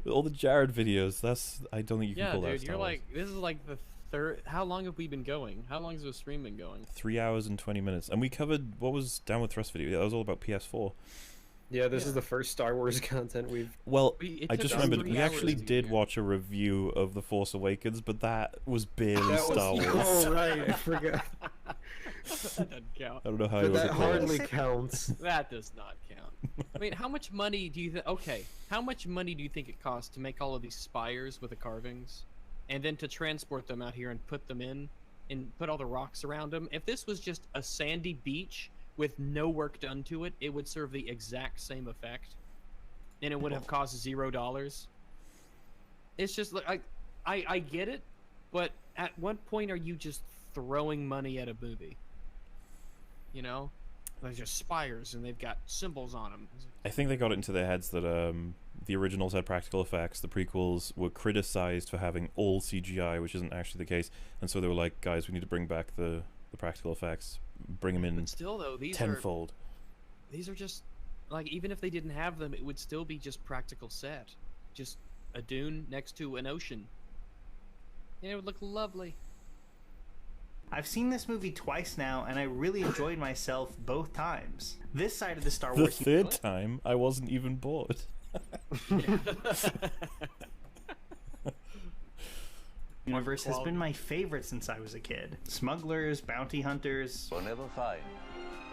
all the Jared videos, I don't think you can call that Star Wars. This is like the third. How long have we been going? How long has the stream been going? 3 hours and 20 minutes, and we covered what was Downward Thrust video. Yeah, that was all about PS4. Yeah, this is the first Star Wars content we've... Well, I just remembered, we actually did watch a review of The Force Awakens, but that was barely Star Wars. Oh, right, I forgot. That doesn't count. I don't know how But that hardly counts. That does not count. I mean, how much money do you think... Okay, how much money do you think it costs to make all of these spires with the carvings, and then to transport them out here and put them in, and put all the rocks around them? If this was just a sandy beach with no work done to it, it would serve the exact same effect, and it would have cost $0. It's just like I get it, but at what point are you just throwing money at a movie? You know, there's just spires and they've got symbols on them. I think they got it into their heads that the originals had practical effects, the prequels were criticized for having all CGI, which isn't actually the case, and so they were like, guys, we need to bring back the practical effects, bring them in. But still, though, tenfold. These are just like, even if they didn't have them, it would still be just practical set, just a dune next to an ocean, and it would look lovely. I've seen this movie twice now, and I really enjoyed myself both times. This side of the Star Wars... The third time, I wasn't even bored. Universe has been my favorite since I was a kid. Smugglers, bounty hunters... We'll never find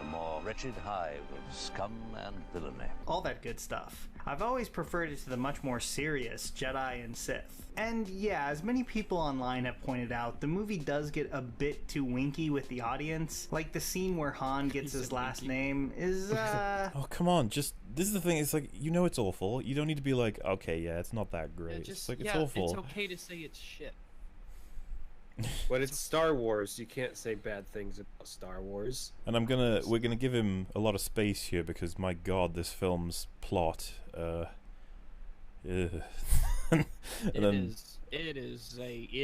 a more wretched hive of scum and villainy. All that good stuff. I've always preferred it to the much more serious Jedi and Sith. And yeah, as many people online have pointed out, the movie does get a bit too winky with the audience. Like the scene where Han gets his last name is, Oh, come on, just... This is the thing, it's like, you know it's awful. You don't need to be like, okay, yeah, it's not that great. It's like, it's awful. It's okay to say it's shit. But it's Star Wars. You can't say bad things about Star Wars. And we're gonna give him a lot of space here because, my God, this film's plot, It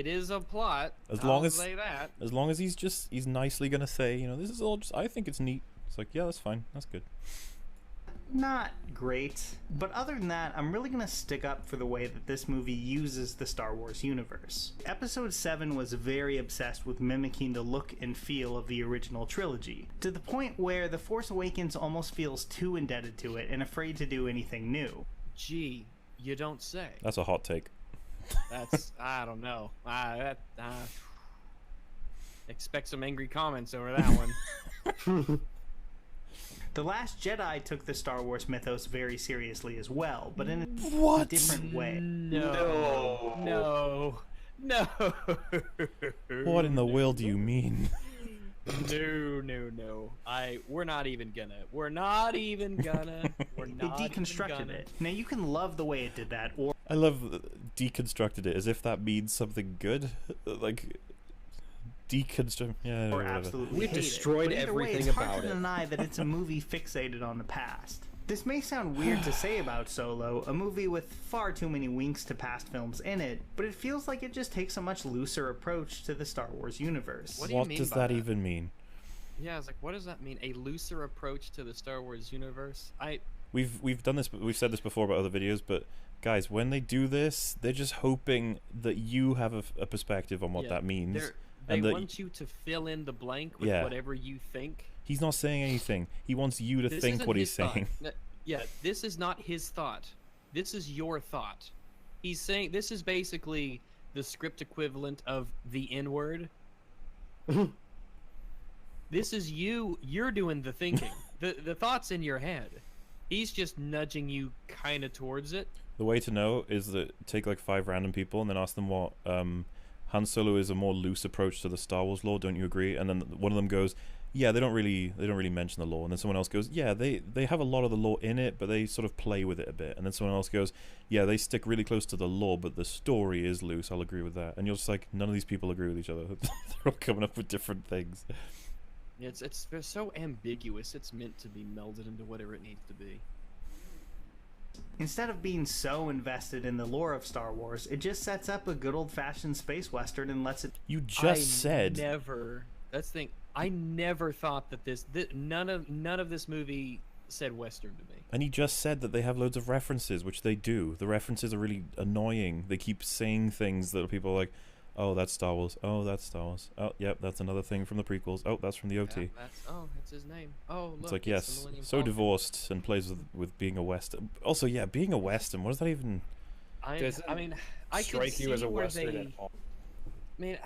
is a plot. I'll say that. As long as he's nicely gonna say, you know, this is all just, I think it's neat. It's like, yeah, that's fine, that's good. not great, but other than that, I'm really gonna stick up for the way that this movie uses the Star Wars universe. Episode 7 was very obsessed with mimicking the look and feel of the original trilogy, to the point where The Force Awakens almost feels too indebted to it and afraid to do anything new. Gee, you don't say. That's a hot take. That's, I don't know. Expect some angry comments over that one. The Last Jedi took the Star Wars mythos very seriously as well, but in a different way. No. What in the world do you mean? No. We're not even gonna. It deconstructed it. Now you can love the way it did that, or I love deconstructed it as if that means something good. Like deconstruct. Yeah. or absolutely We hate destroyed it. But either way, everything it's hard about to it. deny that it's a movie fixated on the past. This may sound weird to say about Solo, a movie with far too many winks to past films in it, but it feels like it just takes a much looser approach to the Star Wars universe. What do you What mean does by that that? even mean? Yeah, I was like, what does that mean? A looser approach to the Star Wars universe? We've done this. We've said this before about other videos, but guys, when they do this, they're just hoping that you have a perspective on what that means. They and that want you to fill in the blank with Yeah. whatever you think. he's not saying anything. He wants you to This think isn't what he's his thought. saying. Yeah, this is not his thought. This is your thought. He's saying this is basically the script equivalent of the N-word. This is you're doing the thinking. The thought's in your head. He's just nudging you kind of towards it. The way to know is that take like 5 random people and then ask them what Han Solo is a more loose approach to the Star Wars lore. Don't you agree? And then one of them goes, yeah, they don't really mention the lore. And then someone else goes, yeah, they have a lot of the lore in it, but they sort of play with it a bit. And then someone else goes, yeah, they stick really close to the lore, but the story is loose. I'll agree with that. And you're just like, none of these people agree with each other. They're all coming up with different things. They're so ambiguous. It's meant to be melded into whatever it needs to be. Instead of being so invested in the lore of Star Wars, it just sets up a good old-fashioned space western and lets it... You just said... That's the thing. I never thought that none of this movie said western to me. And he just said that they have loads of references, which they do. The references are really annoying. They keep saying things that people are like, oh, that's Star Wars. Oh, that's Star Wars. Oh, yep, that's another thing from the prequels. Oh, that's from the OT. Yeah, that's his name. Oh, look, it's like, the yes, Millennium so Falcon. divorced and plays with being a Western. Also, yeah, being a Western, what does that even... Does I mean, I could strike you see as a where Western they... at all? I mean,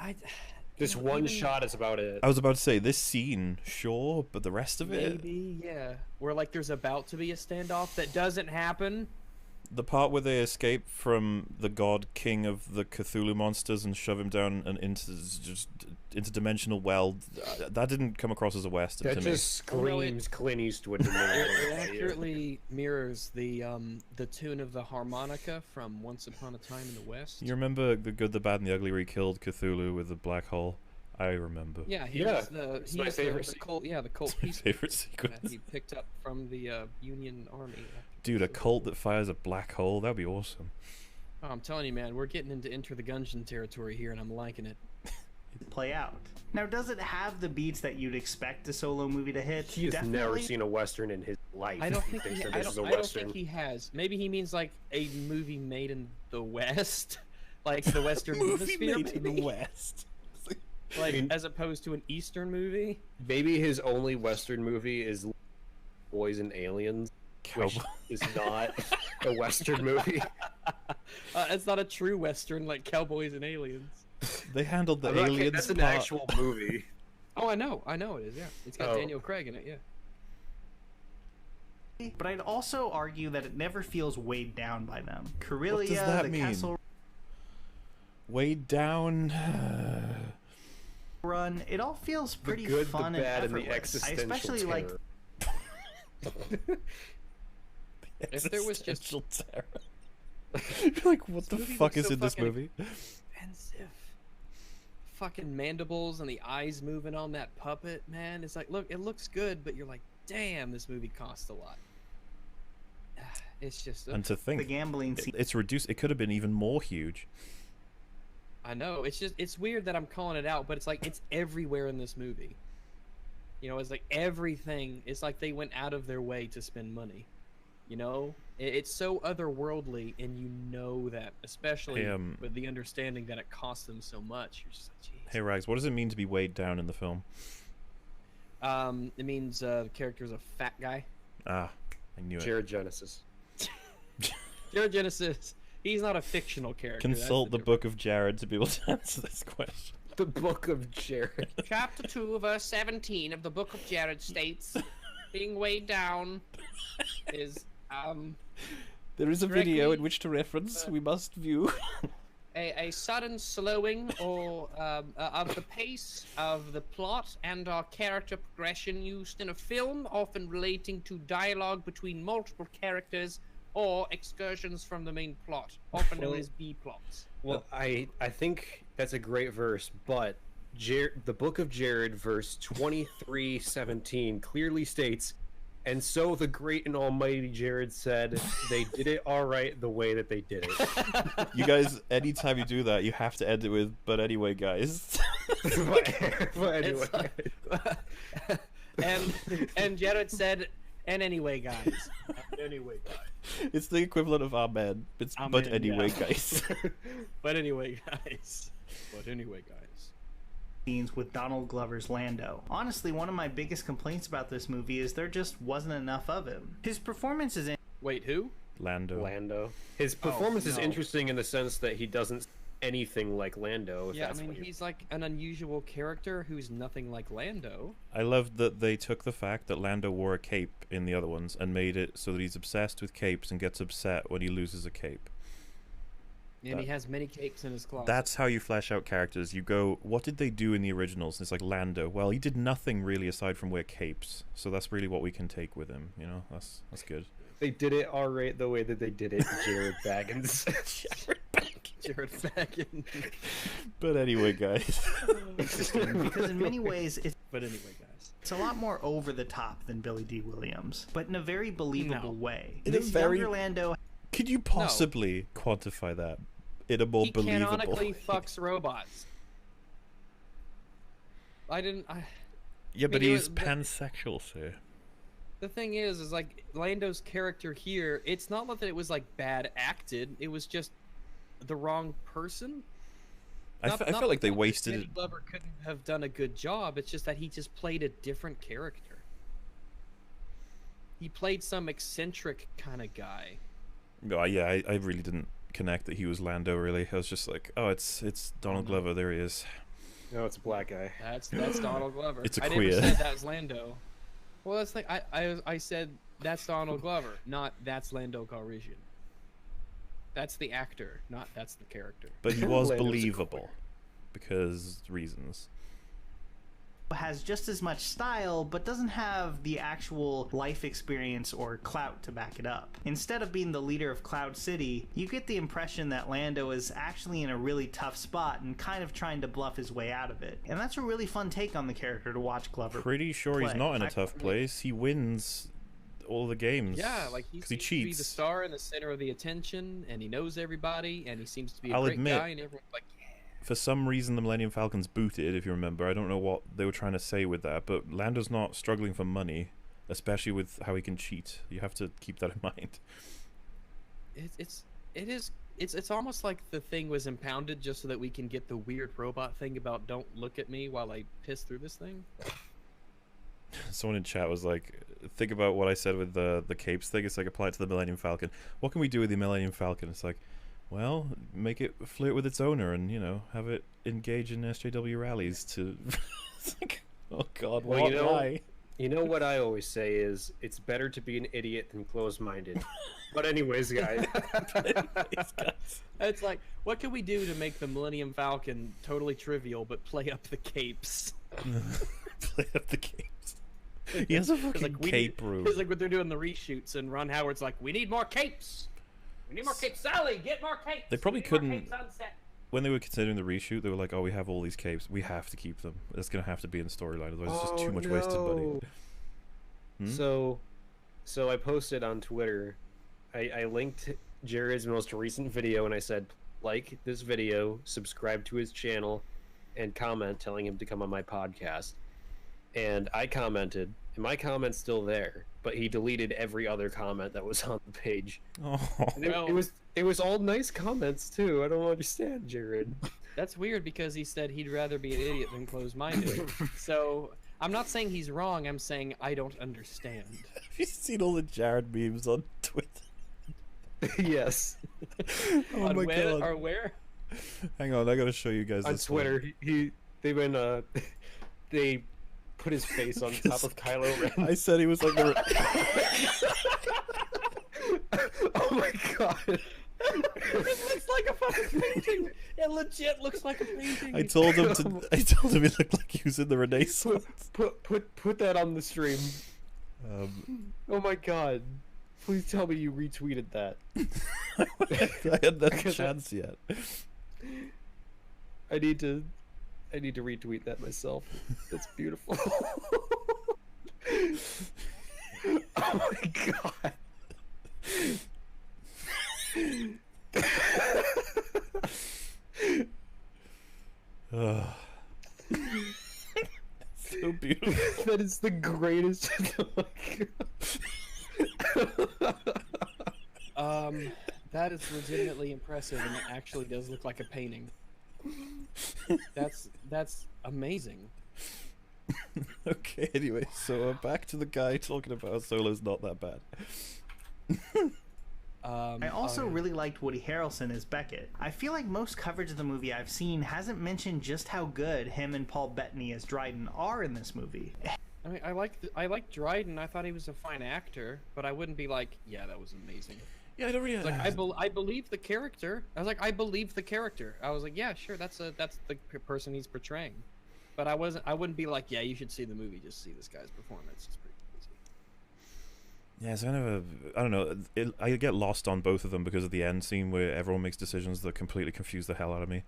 This one shot is about it. I was about to say, this scene, sure, but the rest of it... Maybe, yeah. Where, like, there's about to be a standoff that doesn't happen. The part where they escape from the god king of the Cthulhu monsters and shove him down an interdimensional well, that didn't come across as a Western That to me. just screams Clint Eastwood to me. It accurately mirrors the tune of the harmonica from Once Upon a Time in the West. You remember The Good, the Bad, and the Ugly where he killed Cthulhu with the black hole? I remember. Yeah, it's my favorite the cult. Yeah, the cult My piece favorite sequence. that he picked up from the Union Army. Dude, a cult that fires a black hole, that'd be awesome. Oh, I'm telling you, man, we're getting into Enter the Gungeon territory here, and I'm liking it. play out. Now, does it have the beats that you'd expect a Solo movie to hit? He has Definitely. never seen a Western in his life. I don't He think thinks he, that I this is a don't, I don't Western. think he has. Maybe he means like a movie made in the West, like the Western hemisphere, maybe. West. Like as opposed to an Eastern movie. Maybe his only Western movie is Boys and Aliens, which is not a Western movie. It's not a true Western like Cowboys and Aliens. They handled the I'm not kidding, aliens that's an part. actual movie. Oh, I know it is. Yeah, it's got Oh. Daniel Craig in it. Yeah. but I'd also argue that it never feels weighed down by them. What does Corellia, that the mean? castle Weighed down. run, it all feels pretty good, fun the bad, and and the effortless. I existential especially like terror. If there was just Existential terror. You're like, what the movie fuck looks is so in this fucking movie? expensive. Fucking mandibles and the eyes moving on that puppet, man. It's like, look, it looks good, but you're like, damn, this movie costs a lot. It's just And to think, the gambling scene. it's reduced. It could have been even more huge. I know. It's just, it's weird that I'm calling it out, but it's like, it's everywhere in this movie. You know, it's like everything. It's like they went out of their way to spend money. You know, it's so otherworldly, and you know that, especially Hey, with the understanding that it costs them so much. You're just like, jeez. Hey Rags, what does it mean to be weighed down in the film? It means the character's a fat guy. Ah, I knew it. Jared Genesis. Jared Genesis. He's not a fictional character. that's Consult the difference. book of Jared to be able to answer this question. The Book of Jared. Chapter 2, verse 17 of the Book of Jared states, being weighed down is There is a Directly- video in which to reference. We must view. a sudden slowing or of the pace of the plot and or character progression used in a film, often relating to dialogue between multiple characters or excursions from the main plot, often known as B-plots. Well, I think that's a great verse, but the Book of Jared, verse 23:17, clearly states, "And so the great and almighty Jared said, they did it all right the way that they did it." You guys, anytime you do that, you have to end it with, but anyway, guys. But anyway, and Jared said, and anyway, guys. Anyway, guys. It's the equivalent of amen. It's but Amen, anyway, yeah. guys. But anyway, guys. But anyway, guys. scenes with Donald Glover's Lando. Honestly, one of my biggest complaints about this movie is there just wasn't enough of him. His performance is in Wait, who? Lando. His performance is no. interesting in the sense that he doesn't anything like Lando. If Yeah, I that's mean, what he's like an unusual character who's nothing like Lando. I love that they took the fact that Lando wore a cape in the other ones and made it so that he's obsessed with capes and gets upset when he loses a cape. And he has many capes in his closet. That's how you flesh out characters. You go, what did they do in the originals? And it's like Lando. Well, he did nothing really aside from wear capes. So that's really what we can take with him. You know, that's good. They did it all right the way that they did it, Jared Baggins. Jared Baggins. But anyway, guys. because in many ways But anyway, guys. it's a lot more over the top than Billy D. Williams, but in a very believable way. In a This very- younger Lando Could you possibly quantify that in a more He believable canonically way? fucks robots. Yeah, but mean, he's pansexual, sir. The thing is like Lando's character here, it's not that it was like bad acted, it was just the wrong person. I felt like they wasted Danny it. Glover couldn't have done a good job. It's just that he just played a different character. He played some eccentric kind of guy. Oh, yeah, I really didn't connect that he was Lando, really. I was just like, oh, it's Donald Glover. There he is. No, it's a black guy. That's Donald Glover. It's a I queer. never said that was Lando. Well, that's like I said that's Donald Glover, not that's Lando Calrissian. That's the actor, not that's the character. But he was Lando's a believable because reasons. has just as much style, but doesn't have the actual life experience or clout to back it up. Instead of being the leader of Cloud City, you get the impression that Lando is actually in a really tough spot and kind of trying to bluff his way out of it. And that's a really fun take on the character to watch Glover Pretty sure he's play. not in a tough place. He wins all the games. Yeah, like he because he seems to be the cheats. star in the center of the attention, and he knows everybody, and he seems to be a I'll great admit, guy, and everyone's like, For some reason, the Millennium Falcon's booted, if you remember. I don't know what they were trying to say with that, but Lando's not struggling for money, especially with how he can cheat. You have to keep that in mind. It's almost like the thing was impounded just so that we can get the weird robot thing about don't look at me while I piss through this thing. Someone in chat was like, think about what I said with the capes thing. It's like, apply it to the Millennium Falcon. What can we do with the Millennium Falcon? It's like, well, make it flirt with its owner and, you know, have it engage in SJW rallies to... It's like, oh god, Well, what? you know, Why? You know what I always say is, it's better to be an idiot than closed-minded. But anyways, guys. It's like, what can we do to make the Millennium Falcon totally trivial, but play up the capes? Play up the capes. He has a fucking cape room. It's like what they're doing the reshoots, and Ron Howard's like, we need more capes. We need more capes. Sally, get more capes. They probably couldn't. On set. When they were considering the reshoot, they were like, "Oh, we have all these capes. We have to keep them. It's gonna have to be in the storyline. Otherwise, it's just too much wasted money." So I posted on Twitter. I linked Jared's most recent video, and I said, like this video, subscribe to his channel, and comment telling him to come on my podcast. And I commented, and my comment's still there, but he deleted every other comment that was on the page. Oh. It was all nice comments too. I don't understand, Jared. That's weird because he said he'd rather be an idiot than closed-minded. So I'm not saying he's wrong. I'm saying I don't understand. Have you seen all the Jared memes on Twitter? Yes. Oh on my god. Or where? Hang on, I gotta show you guys on this Twitter. one. They put his face on top of Kylo Ren. I said he was like the. Oh my god. It looks like a fucking painting. It legit looks like a painting. I told him he looked like he was in the Renaissance. Put that on the stream. Oh my god. Please tell me you retweeted that. I had that chance yet. I need to retweet that myself. That's beautiful. Oh my god. So beautiful. That is the greatest. That is legitimately impressive, and it actually does look like a painting. That's amazing. Okay, anyway, so back to the guy talking about Solo's not that bad. I also really liked Woody Harrelson as Beckett. I feel like most coverage of the movie I've seen hasn't mentioned just how good him and Paul Bettany as Dryden are in this movie. I mean, I like Dryden. I thought he was a fine actor, but I wouldn't be like, yeah, that was amazing. Yeah, I don't really. Like, I believe the character. I was like, I believe the character. I was like, yeah, sure, that's the person he's portraying. But I wouldn't be like, yeah, you should see the movie, just see this guy's performance. It's pretty crazy. Yeah, it's kind of I don't know. I get lost on both of them because of the end scene where everyone makes decisions that completely confuse the hell out of me.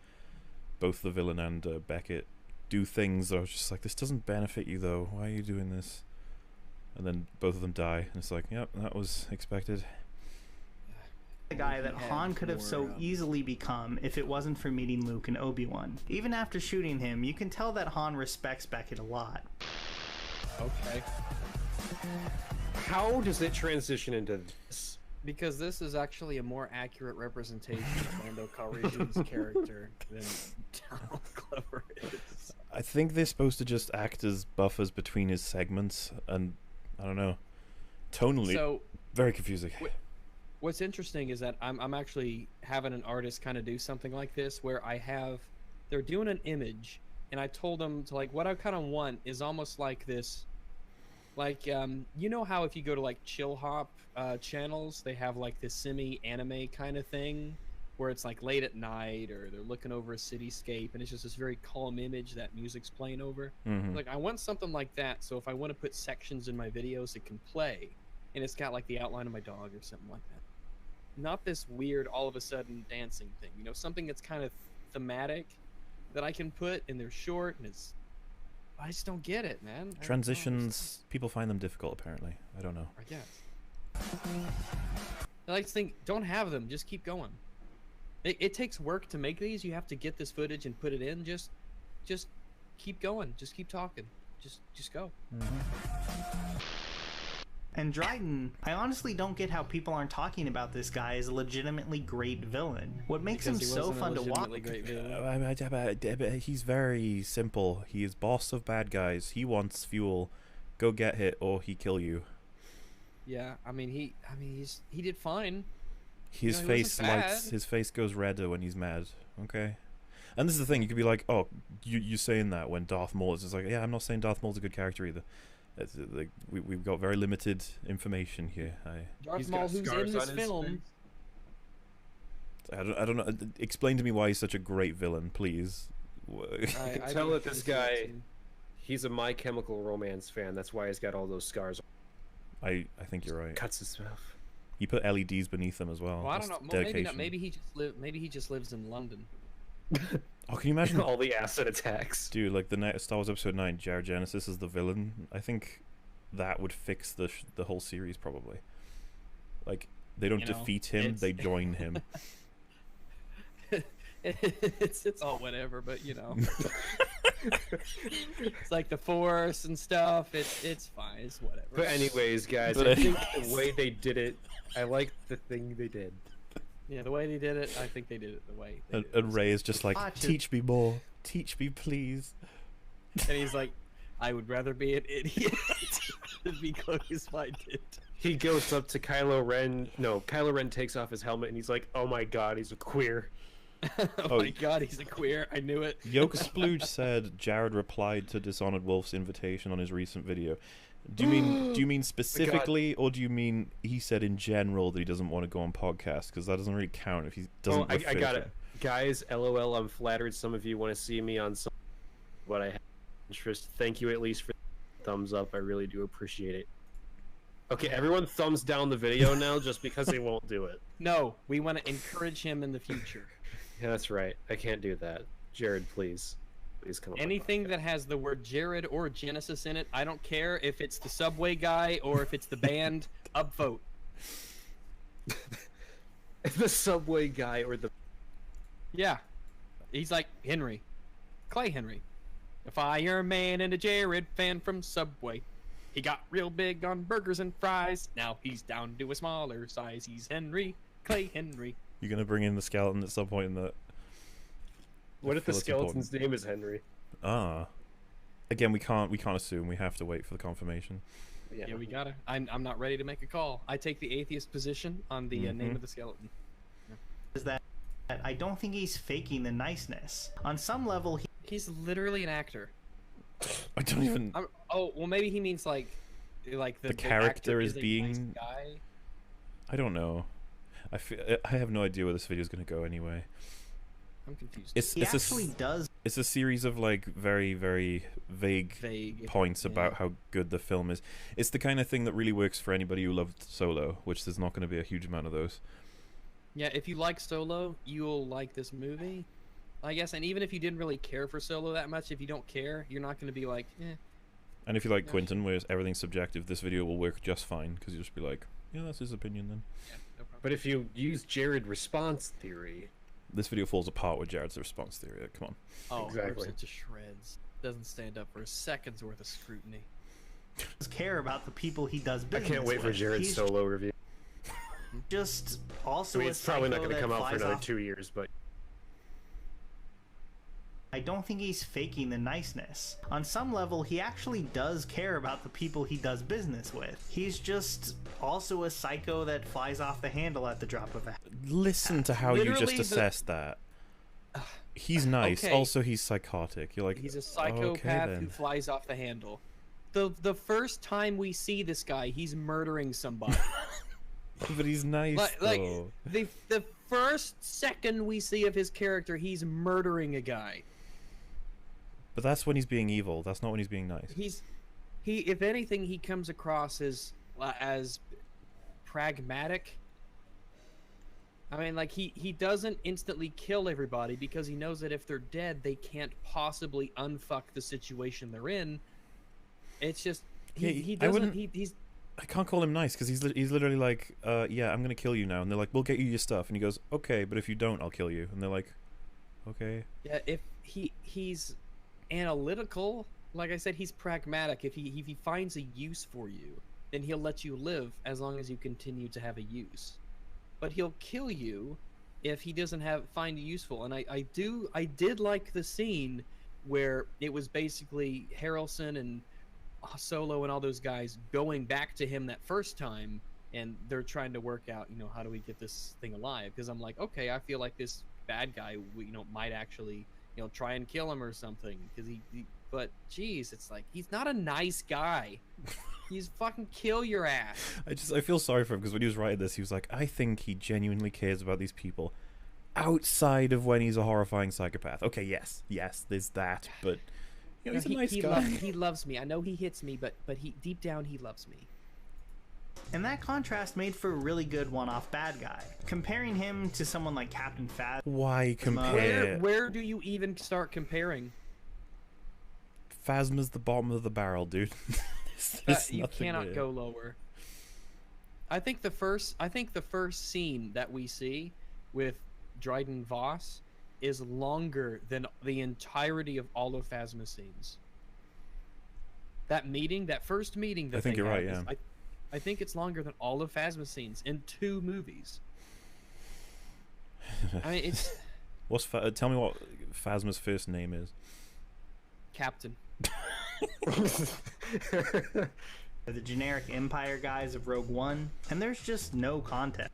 Both the villain and Beckett do things that are just like, this doesn't benefit you though. Why are you doing this? And then both of them die, and it's like, yep, that was expected. The guy that Han could have so easily become if it wasn't for meeting Luke and Obi-Wan. Even after shooting him, you can tell that Han respects Beckett a lot. Okay. How does it transition into this? Because this is actually a more accurate representation of Lando Calrissian's character than Donald Glover is. I think they're supposed to just act as buffers between his segments, and I don't know. Tonally, so, very confusing. What's interesting is that I'm actually having an artist kind of do something like this, where they're doing an image, and I told them to, like, what I kind of want is almost like this, like, you know how if you go to like chill hop channels, they have like this semi-anime kind of thing, where it's like late at night, or they're looking over a cityscape, and it's just this very calm image that music's playing over. Like, I want something like that, so if I want to put sections in my videos, it can play, and it's got like the outline of my dog or something like that. Not this weird all of a sudden dancing thing, you know, something that's kind of thematic that I can put, and they're short, and I just don't get it, man. Transitions, people find them difficult apparently. I don't know. I guess. I like to think, don't have them, just keep going. It takes work to make these. You have to get this footage and put it in. Just keep going. Just keep talking. Just go. And Dryden, I honestly don't get how people aren't talking about this guy as a legitimately great villain. What makes him so fun to watch? He's very simple. He is boss of bad guys. He wants fuel. Go get it, or he kill you. Yeah, I mean he did fine. His face lights. His face goes redder when he's mad. Okay. And this is the thing. You could be like, oh, you saying that when Darth Maul is just like, yeah, I'm not saying Darth Maul's a good character either. That's like we've got very limited information here. Darth Maul, who's in this film. I don't know. Explain to me why he's such a great villain, please. I can tell that this guy, he's a My Chemical Romance fan. That's why he's got all those scars. I think you're right. Cuts his mouth. He put LEDs beneath them as well. Well, I don't know. Well, maybe not. Maybe he just lives in London. Oh, can you imagine all the acid attacks? Dude, like the Star Wars Episode 9, Genesis is the villain. I think that would fix the whole series probably. Like they don't defeat him; they join him. It's all whatever, but you know, it's like the Force and stuff. It's fine. It's whatever. But anyways, guys, I think the way they did it, I like the thing they did. Yeah, the way they did it, I think they did it the way. And Rey is just like, teach me more, teach me, please. And he's like, I would rather be an idiot than be close-minded. He goes up to Kylo Ren. No, Kylo Ren takes off his helmet, and he's like, "Oh my God, he's a queer." Oh my God, he's a queer. I knew it. Yoka Splooge said Jared replied to Dishonored Wolf's invitation on his recent video. Do you mean specifically, or do you mean he said in general that he doesn't want to go on podcast? Because that doesn't really count if he doesn't. I got it, guys. LOL. I'm flattered some of you want to see me on some, but I have interest. Thank you at least for the thumbs up. I really do appreciate it. Okay, everyone thumbs down the video now just because he won't do it. No, we want to encourage him in the future. Yeah, that's right. I can't do that. Jared, please. Please come on. Anything that has the word Jared or Genesis in it, I don't care if it's the Subway guy or if it's the band, upvote. The Subway guy or the... Yeah. He's like Henry. Clay Henry. A fireman and a Jared fan from Subway. He got real big on burgers and fries. Now he's down to a smaller size. He's Henry. Clay Henry. You're gonna bring in the skeleton at some point in that. What if the skeleton's name is Henry? Ah. Again, we can't assume. We have to wait for the confirmation. Yeah, we gotta. I'm not ready to make a call. I take the atheist position on the name of the skeleton. Is that I don't think he's faking the niceness. On some level, he's literally an actor. I don't even. Oh well, maybe he means like the character is a being. Nice guy. I don't know. I have no idea where this video is going to go anyway. I'm confused. It's a series of like very, very vague points about how good the film is. It's the kind of thing that really works for anybody who loved Solo, which there's not going to be a huge amount of those. Yeah, if you like Solo, you'll like this movie, I guess. And even if you didn't really care for Solo that much, if you don't care, you're not going to be like, eh. And if you like Quentin, where everything's subjective, this video will work just fine because you'll just be like, yeah, that's his opinion then. Yeah, no problem. But if you use Jared response theory, this video falls apart with Jared's response theory. Come on. Oh, exactly. To shreds. Doesn't stand up for a second's worth of scrutiny. Does care about the people he does business I can't wait for Jared's Solo review. Just also, I mean, it's probably not going to come out for another 2 years, but I don't think he's faking the niceness. On some level, he actually does care about the people he does business with. He's just also a psycho that flies off the handle at the drop of a hat. Listen to how you just assessed that. He's nice. Okay. Also, he's psychotic. You're like, he's a psychopath who flies off the handle. The first time we see this guy, he's murdering somebody. But he's nice. Like the first second we see of his character, he's murdering a guy. But that's when he's being evil. That's not when he's being nice. He if anything, he comes across as pragmatic. I mean, like he doesn't instantly kill everybody because he knows that if they're dead, they can't possibly unfuck the situation they're in. It's just he doesn't. He's I can't call him nice because he's literally like, yeah, I'm gonna kill you now, and they're like, we'll get you your stuff, and he goes, okay, but if you don't, I'll kill you, and they're like, okay. Yeah, if he's analytical, like I said, he's pragmatic. If he finds a use for you, then he'll let you live as long as you continue to have a use. But he'll kill you if he doesn't find it useful. And I did like the scene where it was basically Harrelson and Solo and all those guys going back to him that first time, and they're trying to work out, how do we get this thing alive? Because I'm like, okay, I feel like this bad guy, might actually, try and kill him or something, because but geez, it's like he's not a nice guy. He's fucking kill your ass. I feel sorry for him because when he was writing this, he was like, I think he genuinely cares about these people outside of when he's a horrifying psychopath. Okay, yes, there's that, but you know, he's a nice guy. He loves me. I know he hits me, but he deep down he loves me. And that contrast made for a really good one-off bad guy. Comparing him to someone like Captain Phasma. Why compare? Where do you even start comparing? Phasma's the bottom of the barrel, dude. You cannot go lower. I think the first scene that we see with Dryden Voss is longer than the entirety of all of Phasma's scenes. That first meeting that I think you're right, yeah. I think it's longer than all of Phasma's scenes in 2 movies. I mean, it's... Tell me what Phasma's first name is. Captain. The generic Empire guys of Rogue One, and there's just no context.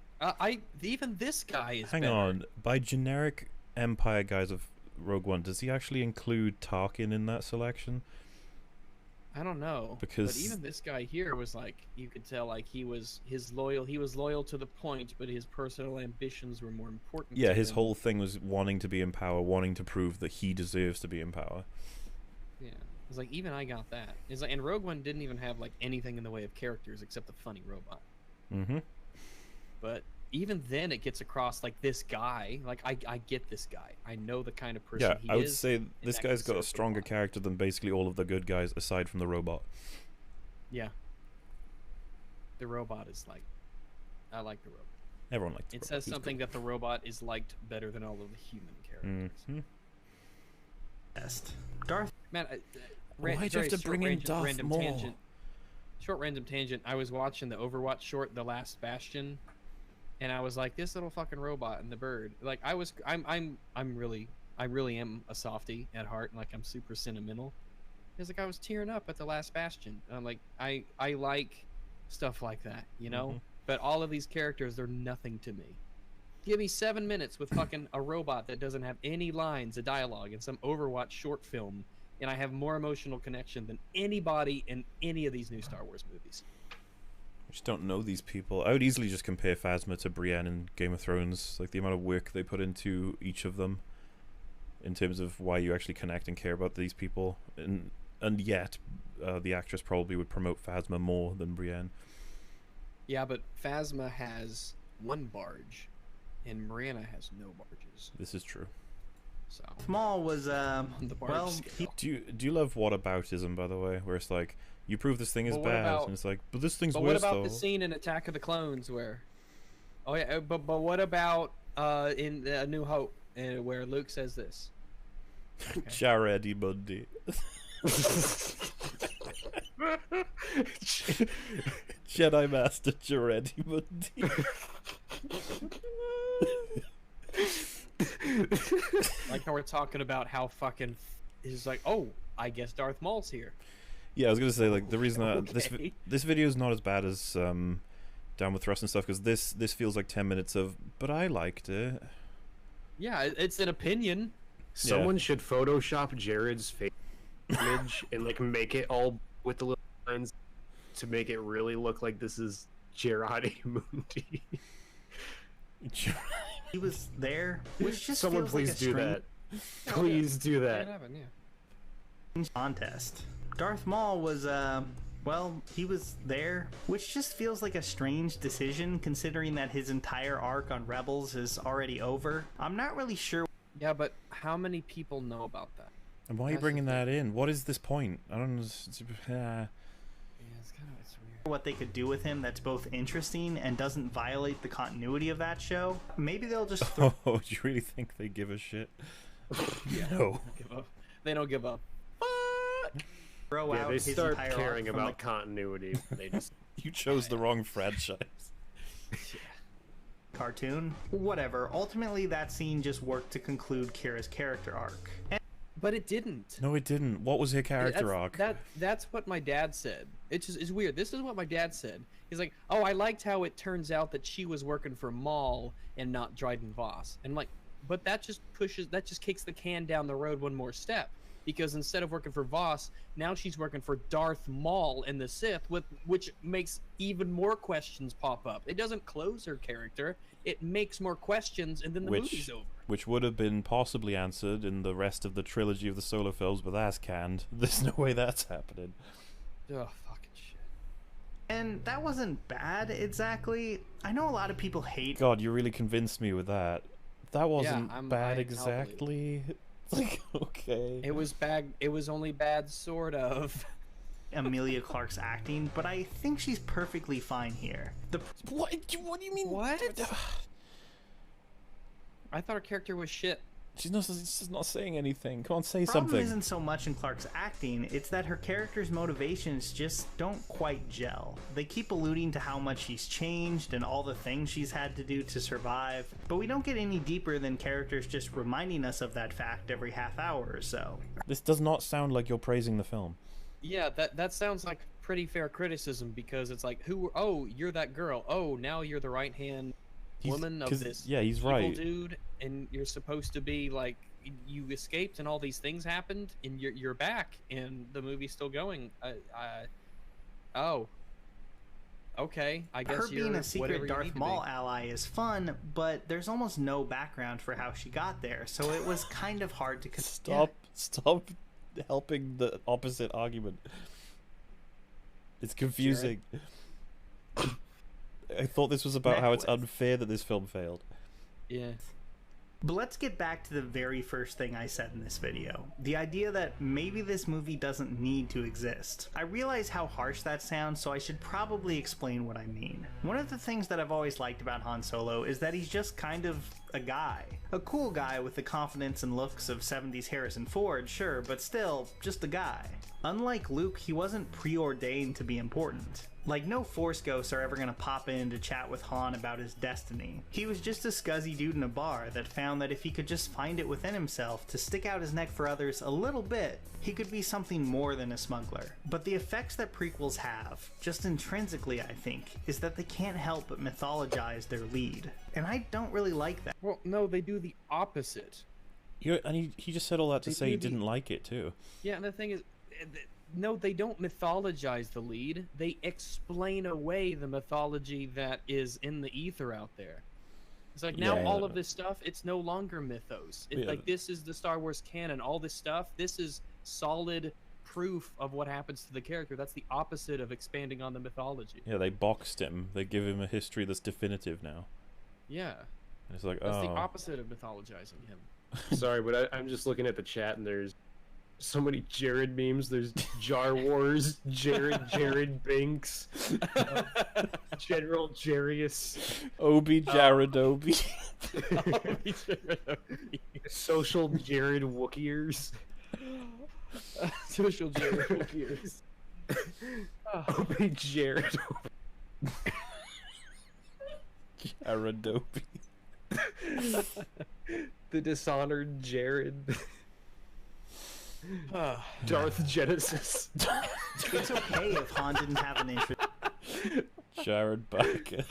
Even this guy is Hang better. on. By generic Empire guys of Rogue One, does he actually include Tarkin in that selection? I don't know, but even this guy here was like, you could tell like he was loyal to the point, but his personal ambitions were more important. Yeah, to his him. whole thing was wanting to be in power, wanting to prove that he deserves to be in power. Yeah, it's like even I got that. It's like, and Rogue One didn't even have like anything in the way of characters except the funny robot. Mm-hmm. But even then, it gets across like this guy. Like I get this guy. I know the kind of person he is. Yeah, I would say this guy's got a stronger character than basically all of the good guys, aside from the robot. Yeah. The robot is like, I like the robot. Everyone likes the robot. It says something that the robot is liked better than all of the human characters. Mm-hmm. Best. Darth. Man, why'd you have to bring in Darth Maul? Short random tangent. I was watching the Overwatch short, The Last Bastion, and I was like, this little fucking robot and the bird. Like I really am a softie at heart, and like I'm super sentimental. It's like I was tearing up at The Last Bastion. And I'm like, I like stuff like that, you know? Mm-hmm. But all of these characters, they're nothing to me. Give me 7 minutes with fucking a robot that doesn't have any lines of dialogue in some Overwatch short film, and I have more emotional connection than anybody in any of these new Star Wars movies. I just don't know these people. I would easily just compare Phasma to Brienne in Game of Thrones, like the amount of work they put into each of them, in terms of why you actually connect and care about these people, and yet the actress probably would promote Phasma more than Brienne. Yeah, but Phasma has 1 barge, and Miranda has no barges. This is true. So Maul was do you love whataboutism, by the way, where it's like you prove this thing is bad, and it's like, but this thing's worse though. What about the scene in Attack of the Clones where, oh yeah, but what about in A New Hope where Luke says this? Okay. Jaredi Bundy. Jedi Master Jaredi Bundy. Like how we're talking about how fucking is like, oh, I guess Darth Maul's here. Yeah, I was gonna say, like, the reason that this video is not as bad as Down with Thrust and stuff, because this feels like 10 minutes of, but I liked it. Yeah, it's an opinion. Someone should Photoshop Jared's face image and like make it all with the little lines to make it really look like this is Jaredi Mundi. He was there, which just someone feels please like a do that. Please do that. Contest. Darth Maul was he was there, which just feels like a strange decision considering that his entire arc on Rebels is already over. I'm not really sure. Yeah, but how many people know about that? And why are you bringing that in? What is this point? I don't know. It's weird. What they could do with him that's both interesting and doesn't violate the continuity of that show. Maybe they'll just throw... Oh, do you really think they give a shit? Yeah, no. They don't give up. Throw out they his start entire caring arc about continuity. They just you chose the wrong franchise. Cartoon, whatever. Ultimately, that scene just worked to conclude Kira's character arc. But it didn't. No, it didn't. What was her character arc? That's what my dad said. It's weird. This is what my dad said. He's like, oh, I liked how it turns out that she was working for Maul and not Dryden Voss. And I'm like, but that just kicks the can down the road one more step. because instead of working for Voss, now she's working for Darth Maul and the Sith, which makes even more questions pop up. It doesn't close her character, it makes more questions, and then the movie's over. Which would have been possibly answered in the rest of the trilogy of the Solo films, but that's canned. There's no way that's happening. Ugh, fucking shit. And that wasn't bad, exactly. I know a lot of people hate... God, you really convinced me with that. That wasn't bad exactly. It's like, okay. It was bad. It was only bad, sort of. Emilia Clarke's acting, but I think she's perfectly fine here. What do you mean? What? I thought her character was shit. She's not saying anything. Come on, say The problem something. isn't so much in Clarke's acting, it's that her character's motivations just don't quite gel. They keep alluding to how much she's changed and all the things she's had to do to survive, but we don't get any deeper than characters just reminding us of that fact every half hour or so. This does not sound like you're praising the film. Yeah, that sounds like pretty fair criticism, because it's like, oh, you're that girl. Oh, now you're the right-hand woman of this he's evil right. dude, and you're supposed to be like, you escaped and all these things happened and you're back and the movie's still going. Oh, okay, I guess her being a secret Darth Maul ally is fun, but there's almost no background for how she got there, so it was kind of hard to Stop helping the opposite argument. It's confusing. I thought this was about how it's unfair that this film failed. Yeah. But let's get back to the very first thing I said in this video. The idea that maybe this movie doesn't need to exist. I realize how harsh that sounds, so I should probably explain what I mean. One of the things that I've always liked about Han Solo is that he's just kind of a guy. A cool guy with the confidence and looks of 70s Harrison Ford, sure, but still, just a guy. Unlike Luke, he wasn't preordained to be important. Like, no Force ghosts are ever gonna pop in to chat with Han about his destiny. He was just a scuzzy dude in a bar that found that if he could just find it within himself to stick out his neck for others a little bit, he could be something more than a smuggler. But the effects that prequels have, just intrinsically I think, is that they can't help but mythologize their lead. And I don't really like that. Well, no, they do the opposite. And he just said all that to say he didn't like it too. Yeah, and the thing is, no, they don't mythologize the lead. They explain away the mythology that is in the ether out there. It's like now all of this stuff, it's no longer mythos. It's like, this is the Star Wars canon. All this stuff, this is solid proof of what happens to the character. That's the opposite of expanding on the mythology. Yeah, they boxed him. They give him a history that's definitive now. Yeah. And it's like, that's the opposite of mythologizing him. Sorry, but I'm just looking at the chat and there's so many Jared memes. There's Jar Wars, Jared Binks, General Jarius, Obi Jared Obi, Social Jared Wookieers, Social Jared Wookieers, Obi Jared, Jared Obi, the Dishonored Jared. Darth Genesis. It's okay if Han didn't have an interest. Jared Barker.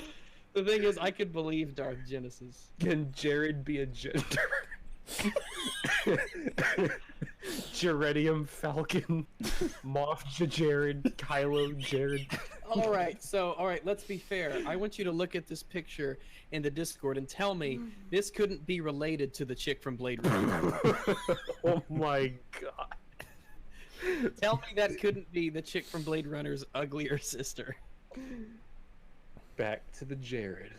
The thing is, I could believe Darth Genesis. Can Jared be a gender? Jaredium Falcon, Moff Jared, Kylo Jared. All right, let's be fair. I want you to look at this picture in the Discord and tell me this couldn't be related to the chick from Blade Runner. Oh my god. Tell me that couldn't be the chick from Blade Runner's uglier sister. Back to the Jared.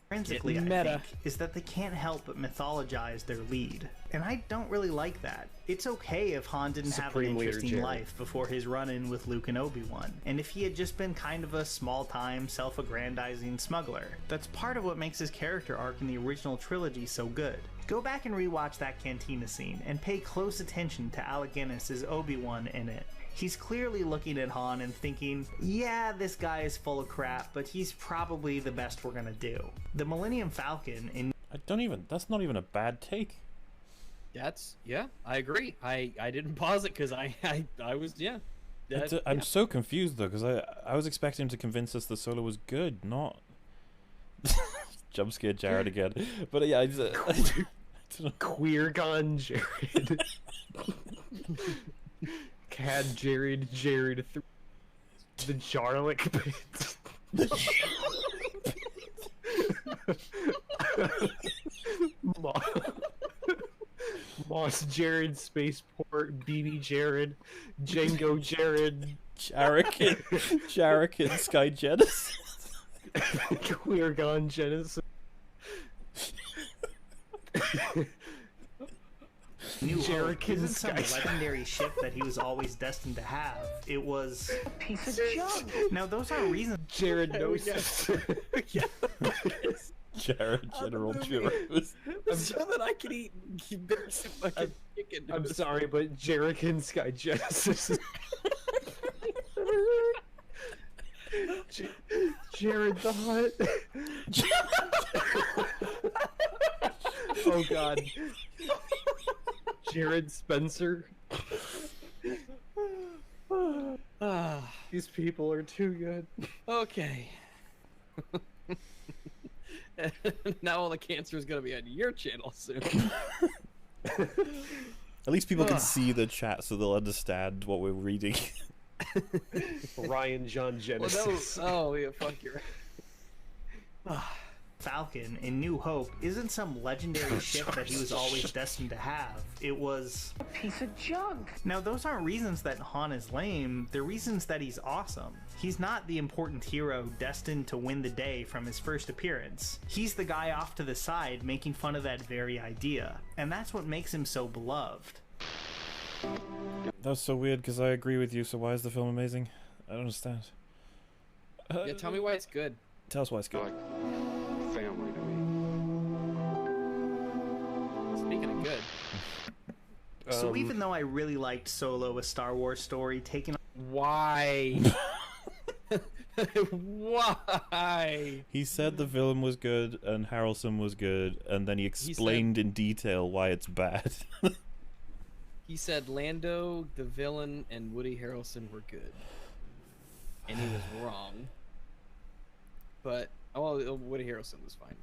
Intrinsically, I think, is that they can't help but mythologize their lead. And I don't really like that. It's okay if Han didn't have an interesting life before his run-in with Luke and Obi-Wan, and if he had just been kind of a small-time, self-aggrandizing smuggler. That's part of what makes his character arc in the original trilogy so good. Go back and rewatch that cantina scene, and pay close attention to Alec Guinness as Obi-Wan in it. He's clearly looking at Han and thinking, yeah, this guy is full of crap, but he's probably the best we're gonna do. The Millennium Falcon in... That's not even a bad take. Yeah, I agree. I didn't pause it because I was, yeah. I'm so confused though, because I was expecting him to convince us that Solo was good, not... Jump scare Jared again. But yeah, Queer gone Jared. Cad Jared the Jarlic pit. Moss Jared Spaceport, BB Jared, Django Jared, Jarek and Sky Genesis. Clear Gone Genesis. New Hope isn't some legendary ship that he was always destined to have. It was a piece of junk. Now those are reasons. Jared knows. Jared General Churros. So that I can eat bits of fucking chicken. I'm sorry, but Jarek and Sky Genesis. Jared the Hutt. Oh God. Jared Spencer. These people are too good. Okay. Now all the cancer is going to be on your channel soon. At least people can see the chat so they'll understand what we're reading. Ryan John Genesis. Oh, yeah, fuck your... Falcon in New Hope isn't some legendary ship that he was always destined to have. It was a piece of junk. Now those aren't reasons that Han is lame, they're reasons that he's awesome. He's not the important hero destined to win the day from his first appearance. He's the guy off to the side making fun of that very idea, and that's what makes him so beloved. That's so weird because I agree with you, so why is the film amazing? I don't understand. Yeah, tell me why it's good. Tell us why it's good. Like family to me. Speaking of good. So even though I really liked Solo, A Star Wars Story, taking... Why? Why? He said the villain was good and Harrelson was good, and then he explained in detail why it's bad. He said Lando, the villain, and Woody Harrelson were good. And he was wrong. But, Woody Harrelson was fine.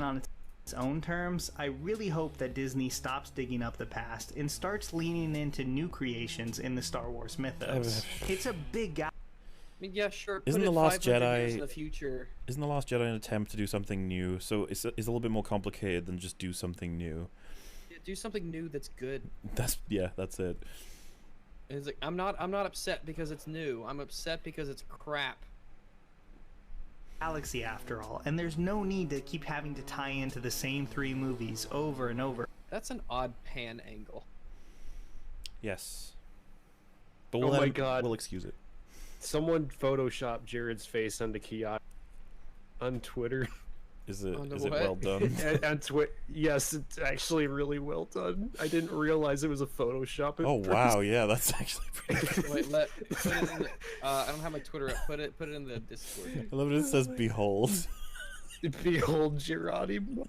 On its own terms, I really hope that Disney stops digging up the past and starts leaning into new creations in the Star Wars mythos. It's a big gap. I mean, yeah, sure. Isn't put the it Last 500 Jedi years in the future? Isn't the Last Jedi an attempt to do something new? So it's a little bit more complicated than just do something new. Yeah, do something new that's good. That's it. And it's like I'm not upset because it's new. I'm upset because it's crap. Galaxy after all, and there's no need to keep having to tie into the same 3 movies over and over. That's an odd pan angle. Yes. But Oh my God. We'll excuse it. Someone photoshopped Jared's face onto Kiyoshi on Twitter. Is it what? well done? on Twitter, yes, it's actually really well done. I didn't realize it was a Photoshop. Oh wow, yeah, that's actually pretty good. Wait, put it in the, I don't have my Twitter up. Put it in the Discord. I love it. It says "Behold." Behold, Geronimo.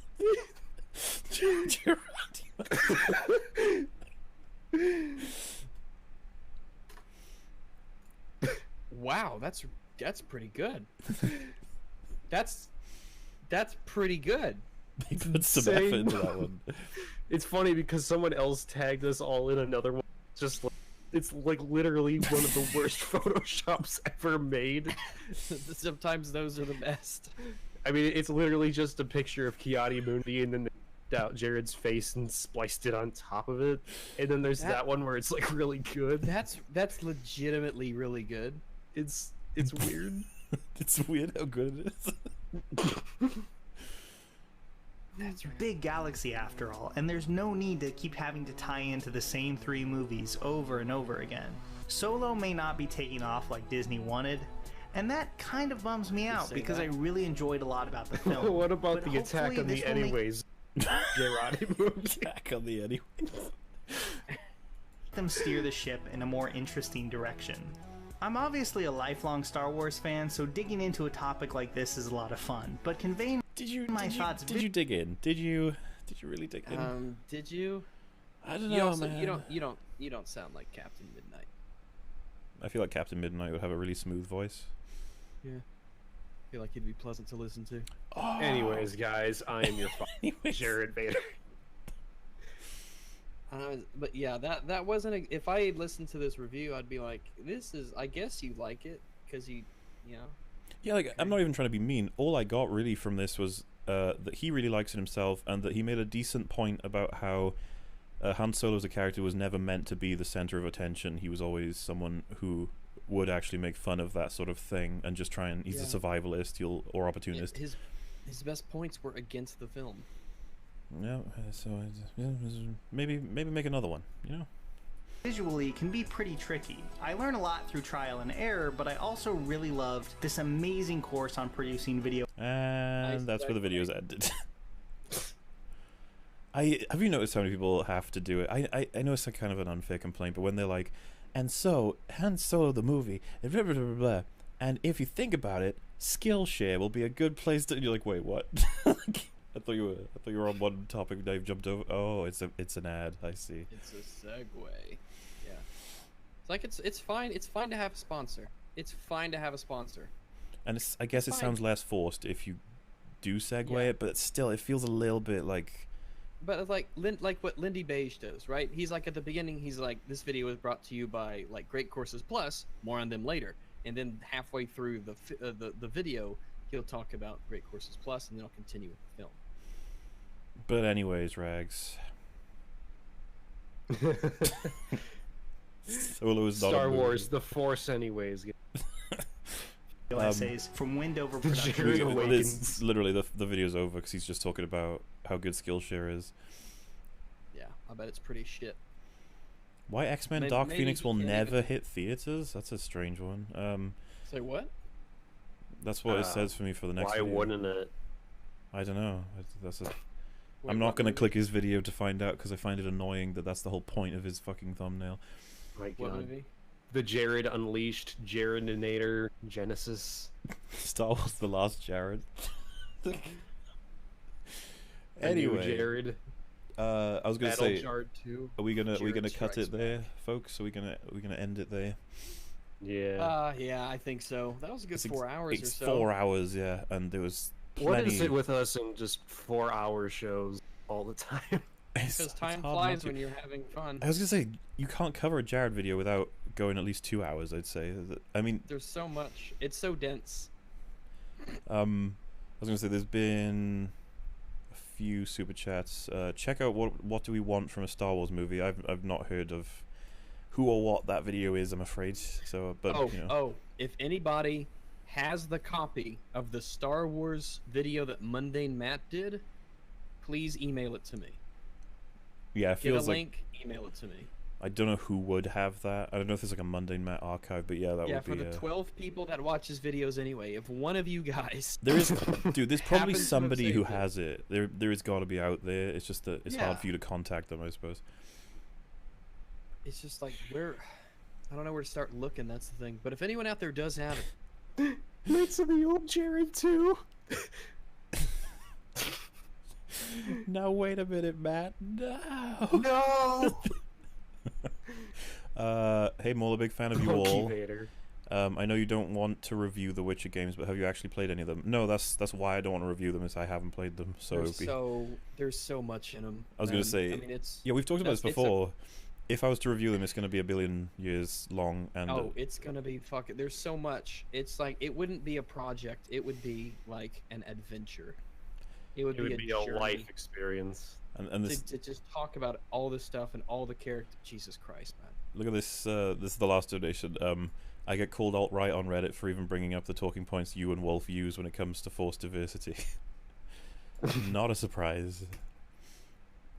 Wow, that's pretty good. That's pretty good. They put some effort into that one. It's funny because someone else tagged us all in another one. Just like, it's like literally one of the worst photoshops ever made. Sometimes those are the best. I mean, it's literally just a picture of Kiyoshi and then they out Jared's face and spliced it on top of it. And then there's that one where it's like really good. That's legitimately really good. It's weird. It's weird how good it is. That's a big galaxy after all, and there's no need to keep having to tie into the same 3 movies over and over again. Solo may not be taking off like Disney wanted, and that kind of bums me out because I really enjoyed a lot about the film. What about the attack on the anyways? Attack on the anyways. Them steer the ship in a more interesting direction. I'm obviously a lifelong Star Wars fan, so digging into a topic like this is a lot of fun. But conveying Did you dig in? Did you really dig in? Did you? I don't know, man. You don't sound like Captain Midnight. I feel like Captain Midnight would have a really smooth voice. Yeah. I feel like he'd be pleasant to listen to. Oh. Anyways, guys, I am your Jared Vader. But yeah, that wasn't. If I had listened to this review, I'd be like, "This is. I guess you like it because you know." Yeah, like I'm not even trying to be mean. All I got really from this was that he really likes it himself, and that he made a decent point about how Han Solo as a character was never meant to be the center of attention. He was always someone who would actually make fun of that sort of thing and just try and. He's a survivalist, or opportunist. His best points were against the film. Yeah, so maybe make another one, you know? Visually can be pretty tricky. I learn a lot through trial and error, but I also really loved this amazing course on producing video. And that's where the video's ended. Have you noticed how many people have to do it? I know it's a kind of an unfair complaint, but when they're like, and so Han Solo the movie, blah, blah, blah, blah, and if you think about it, Skillshare will be a good place to. And you're like, wait, what? I thought you were on one topic. Dave jumped over. Oh, it's an ad. I see. It's a segue. Yeah. It's like it's fine. It's fine to have a sponsor. It's fine to have a sponsor. And I guess it sounds less forced if you do segue it, but still, it feels a little bit like. But it's like what Lindy Beige does, right? He's like at the beginning. He's like, this video is brought to you by like Great Courses Plus. More on them later. And then halfway through the video, he'll talk about Great Courses Plus, and then I'll continue with the film. But anyways, Rags. Solo is not Star Wars: The Force, anyways. Essays from Windover The Productions. Jerry Awakens. Literally, the video's over because he's just talking about how good Skillshare is. Yeah, I bet it's pretty shit. Why X-Men Dark Phoenix will never hit theaters? That's a strange one. Say what? That's what it says for me for the next video. Why wouldn't it? I don't know. I'm not going to click his video to find out because I find it annoying that that's the whole point of his fucking thumbnail. My What God. movie? The Jared Unleashed, Jaredinator, Genesis. Star Wars: The Last Jared. A new Anyway, Jared. I was gonna say, Battle Shard 2. are we gonna Jared cut Strikes it there, folks? Are we gonna end it there? Yeah. Yeah, I think so. That was a good 4 hours or It's so. 4 hours, yeah, and there was plenty. What is it with us and just 4-hour shows all the time? Because time flies when you're having fun. I was gonna say you can't cover a Jared video without going at least 2 hours. I'd say. I mean, There's so much. It's so dense. I was gonna say there's been a few super chats. Check out what do we want from a Star Wars movie. I've not heard of who or what that video is. I'm afraid. So, but you know. If anybody has the copy of the Star Wars video that Mundane Matt did, please email it to me. Yeah, it Get a feels like link, email it to me. I don't know who would have that. I don't know if there's like a Mundane Matt archive, but yeah, that would be. Yeah, for the 12 people that watch his videos anyway, if one of you guys There is, dude. There's probably happens to have somebody who saved it. has it. There has got to be out there. It's just that it's Yeah. hard for you to contact them, I suppose. It's just like I don't know where to start looking. That's the thing. But if anyone out there does have it, Knights of the Old Jared 2. No, wait a minute, Matt. No. No. Hey, Mole, a big fan of you all. Vader. I know you don't want to review the Witcher games, but have you actually played any of them? No, that's why I don't want to review them, is I haven't played them. So there's so much in them. I was going to say, I mean, it's yeah, we've talked about this it's a- before. If I was to review them, it's going to be 1 billion years long, and it's gonna be fucking. There's so much. It's like it wouldn't be a project. It would be like an adventure. It would be a journey life experience. and this, to just talk about all this stuff and all the characters. Jesus Christ, man. look at this. This is the last donation. I get called alt-right on Reddit for even bringing up the talking points you and Wolf use when it comes to forced diversity. Not a surprise.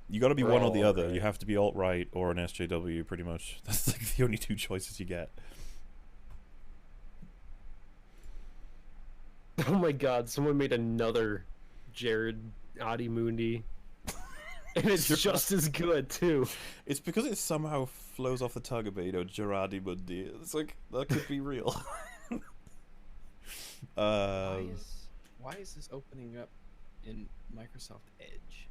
You got to be one or the other. right. You have to be alt-right or an SJW, pretty much. That's like the only two choices you get. Oh my God! Someone made another Jared Adimundi, and it's just as good too. It's because it somehow flows off the tongue a bit, you know, Gerardi Mundi. It's like, that could be real. Why is this opening up in Microsoft Edge?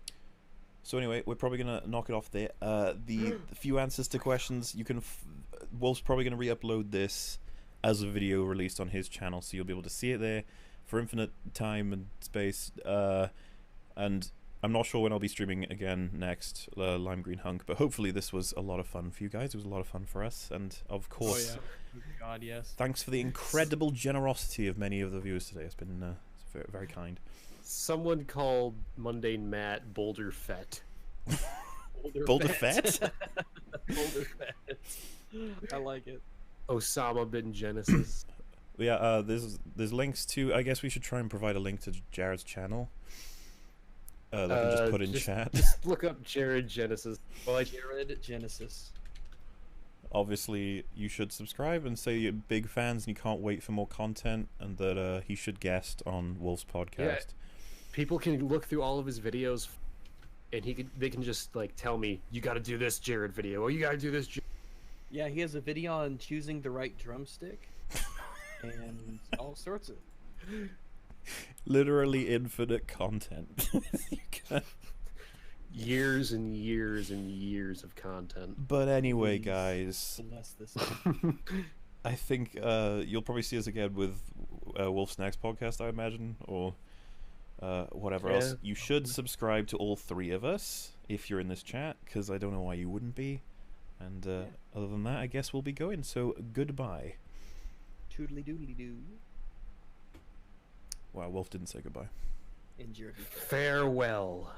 So anyway, we're probably going to knock it off there. The few answers to questions, you can... Wolf's probably going to re-upload this as a video released on his channel, so you'll be able to see it there for infinite time and space. And I'm not sure when I'll be streaming again next, Lime Green Hunk, but hopefully this was a lot of fun for you guys. It was a lot of fun for us, and of course, God, yes. thanks for the incredible generosity of many of the viewers today. It's been very, very kind. Someone called Mundane Matt Boulder Fett. Boulder Fett? Boulder Fett. I like it. Osama bin Genesis. Yeah, there's links to. I guess we should try and provide a link to Jared's channel. That I can just put in chat. Just look up Jared Genesis. Well, Jared Genesis. Obviously, you should subscribe and say you're big fans and you can't wait for more content, and that he should guest on Wolf's podcast. Yeah, people can look through all of his videos, and they can just like tell me, you got to do this Jared video, or you got to do this. Yeah, he has a video on choosing the right drumstick, and all sorts of. Literally infinite content. Years and years and years of content. But anyway, guys, Bless this. I think you'll probably see us again with Wolf's next podcast, I imagine, or whatever else. You should subscribe to all three of us if you're in this chat, because I don't know why you wouldn't be. And other than that, I guess we'll be going. So goodbye. Toodly doodly doo. Wow, Wolf didn't say goodbye. Enjoy. Farewell.